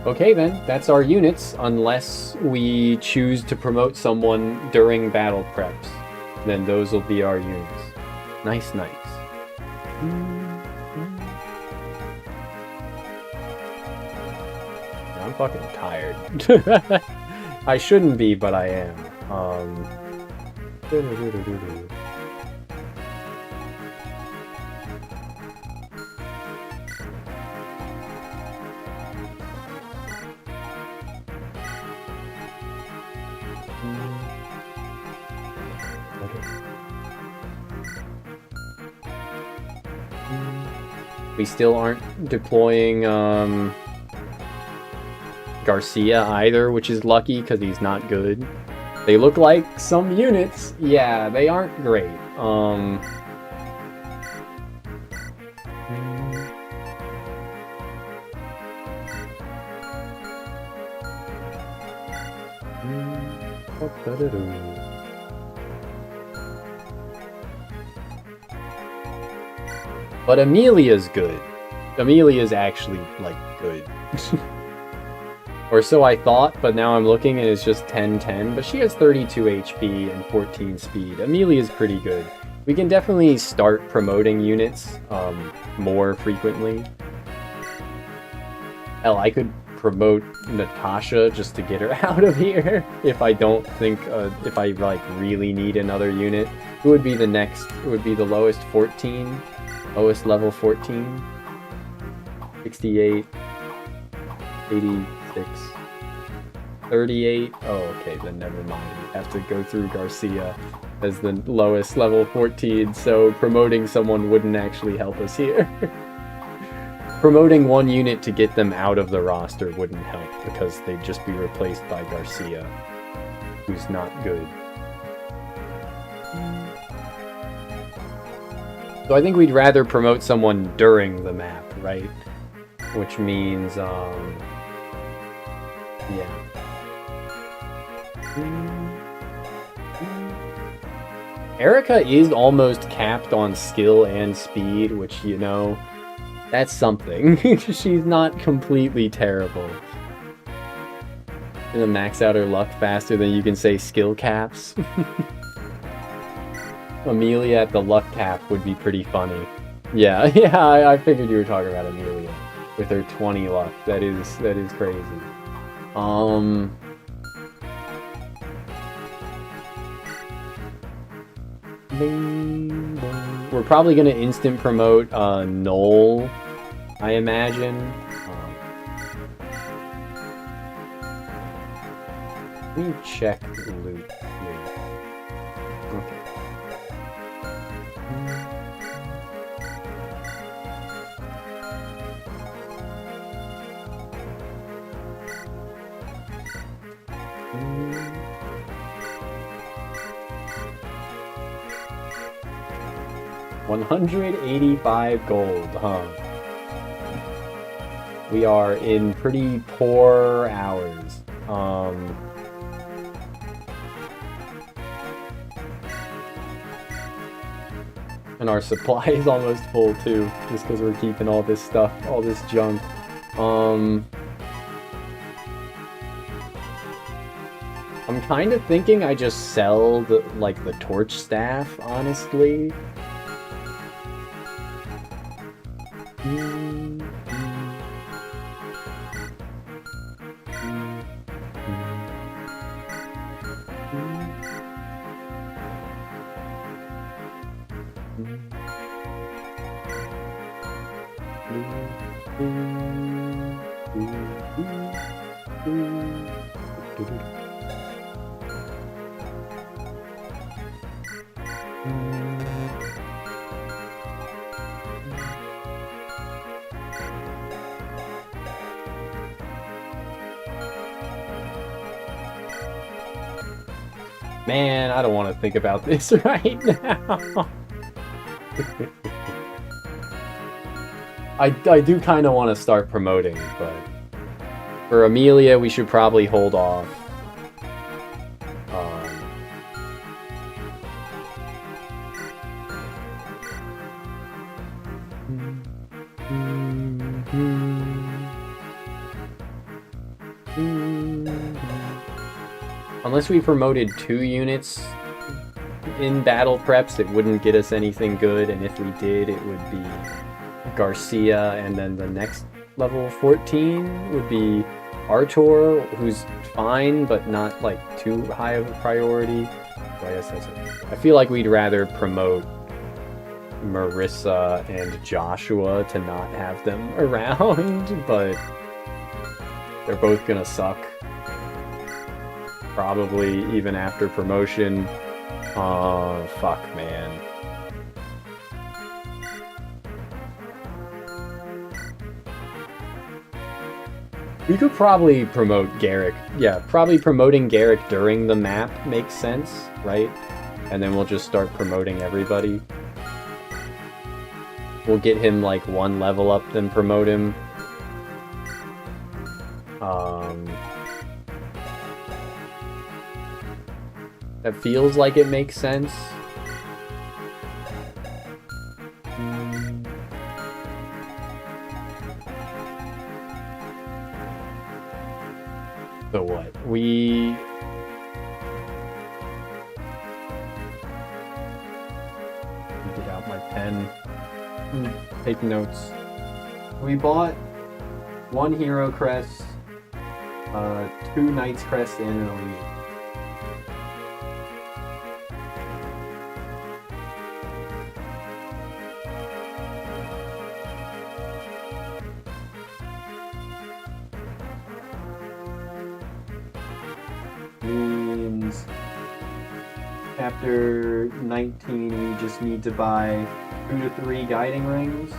Okay then, that's our units, unless we choose to promote someone during battle preps. Then those will be our units. Nice, nice. I'm fucking tired. I shouldn't be, but I am. We still aren't deploying Garcia either, which is lucky because he's not good. They look like some units. Yeah, they aren't great. But Amelia's good. Amelia's actually, like, good. Or so I thought, but now I'm looking and it's just 10-10. But she has 32 HP and 14 speed. Amelia's pretty good. We can definitely start promoting units more frequently. Hell, I could promote Natasha just to get her out of here if I don't think, if I, like, really need another unit. Who would be the next? It would be the lowest 14. Lowest level 14. 68. 86. 38. Oh, okay, then never mind. We have to go through Garcia as the lowest level 14, so promoting someone wouldn't actually help us here. Promoting one unit to get them out of the roster wouldn't help because they'd just be replaced by Garcia, who's not good. So I think we'd rather promote someone during the map, right? Which means, yeah. Erica is almost capped on skill and speed, which, you know, that's something. She's not completely terrible. Gonna max out her luck faster than you can say skill caps. Amelia at the luck cap would be pretty funny. Yeah, I figured you were talking about Amelia with her 20 luck. That is crazy. We're probably gonna instant promote Noel, I imagine. Let me check loot here. Okay. 185 gold, huh? We are in pretty poor hours. And our supply is almost full too, just because we're keeping all this stuff, all this junk. I'm kind of thinking I just sell the torch staff, honestly. Man, I don't want to think about this right now. I do kind of want to start promoting, but for Amelia, we should probably hold off. Unless we promoted 2 units in battle preps, it wouldn't get us anything good, and if we did, it would be Garcia, and then the next level 14 would be Artur, who's fine, but not like too high of a priority. So I guess that's it. I feel like we'd rather promote Marissa and Joshua to not have them around, but they're both gonna suck. Probably even after promotion. Oh, fuck, man. We could probably promote Garrick. Yeah, probably promoting Garrick during the map makes sense, right? And then we'll just start promoting everybody. We'll get him like one level up, then promote him. That feels like it makes sense. So what? We get out my pen. Take notes. We bought 1 hero crest, 2 knight's crest, and an elite. Means chapter 19 we just need to buy 2 to 3 guiding rings.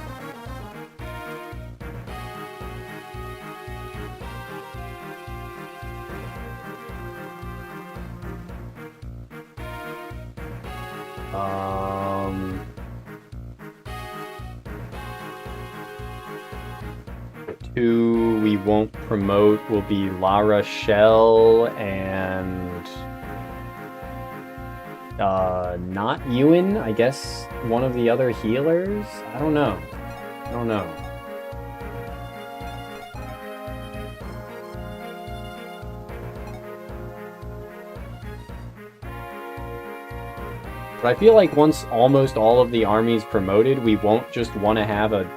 The 2 we won't promote will be La Rochelle and not Ewan, I guess one of the other healers? I don't know. But I feel like once almost all of the army's promoted, we won't just want to have a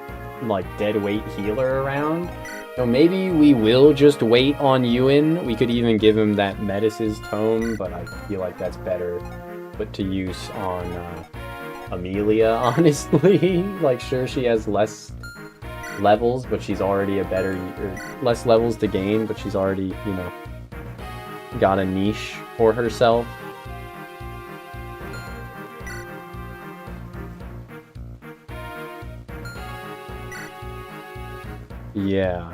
like dead weight healer around. So maybe we will just wait on Ewan. We could even give him that Metis's tome, but I feel like that's better put to use on Amelia, honestly. Like, sure, she has less levels, but she's already a better, or less levels to gain, but she's already, you know, got a niche for herself. Yeah.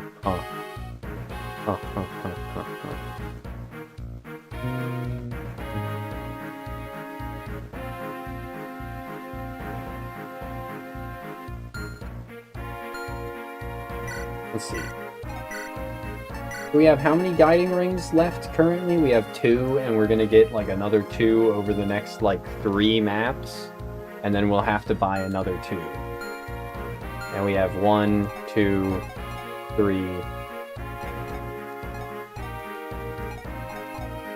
Let's see. We have how many guiding rings left currently? We have 2, and we're gonna get like another 2 over the next like 3 maps, and then we'll have to buy another 2. And we have 1, 2, 3,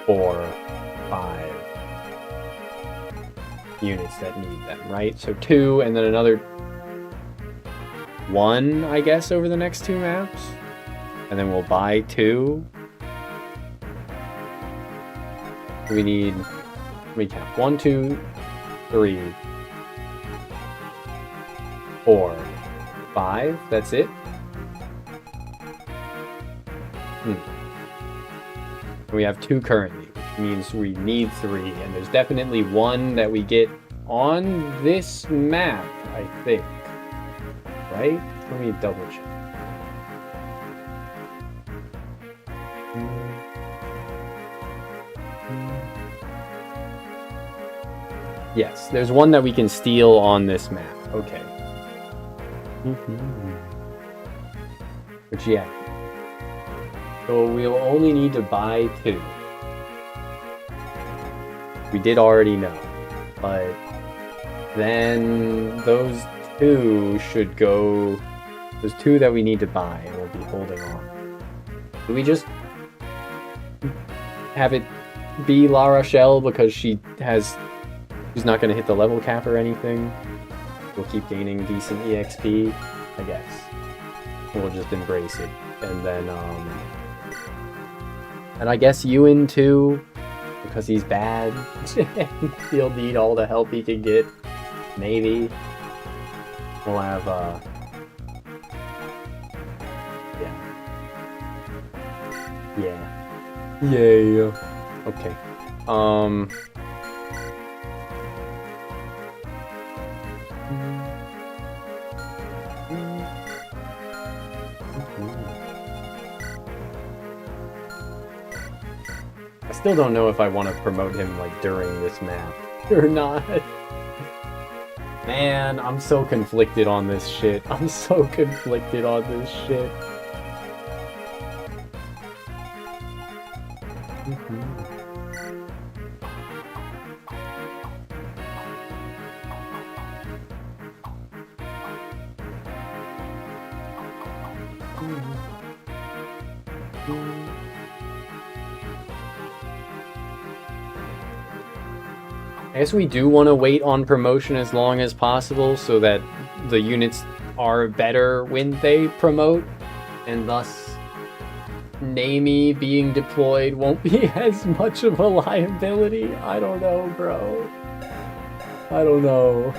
4, 5 units that need them, right? So 2, and then another 1, I guess, over the next 2 maps. And then we'll buy 2. We need, let me count. 1, 2, 3, 4, 5. That's it. We have 2 currently, which means we need 3, and there's definitely 1 that we get on this map, I think. Right? Let me double check. Yes, there's 1 that we can steal on this map. Okay. Which, yeah. So we'll only need to buy 2. We did already know. But then those 2 should go... There's 2 that we need to buy, and we'll be holding on. Do we just have it be La Rochelle because she's not going to hit the level cap or anything? We'll keep gaining decent EXP, I guess. We'll just embrace it. And then, and I guess Ewan too, because he's bad. He'll need all the help he can get. Maybe. We'll have, Yeah. Okay. still don't know if I want to promote him like during this map or not. Man, I'm so conflicted on this shit. I'm so conflicted on this shit. I guess we do want to wait on promotion as long as possible so that the units are better when they promote, and thus Namey being deployed won't be as much of a liability. I don't know, bro. I don't know.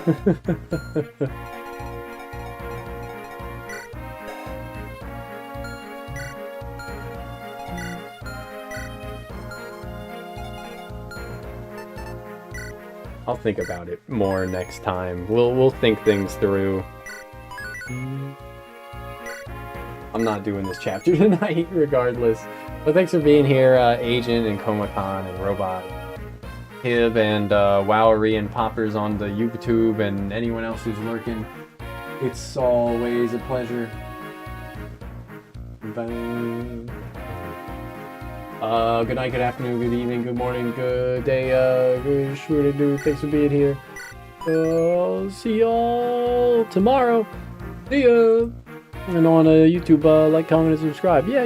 I'll think about it more next time. We'll think things through. I'm not doing this chapter tonight, regardless. But thanks for being here, Agent and Komakan and Robot, Hib and Wowery and Poppers on the YouTube and anyone else who's lurking. It's always a pleasure. Bye. Good night, good afternoon, good evening, good morning, good day, good sure to do. Thanks for being here. See y'all tomorrow. See ya. And on YouTube, like, comment, and subscribe. Yeah.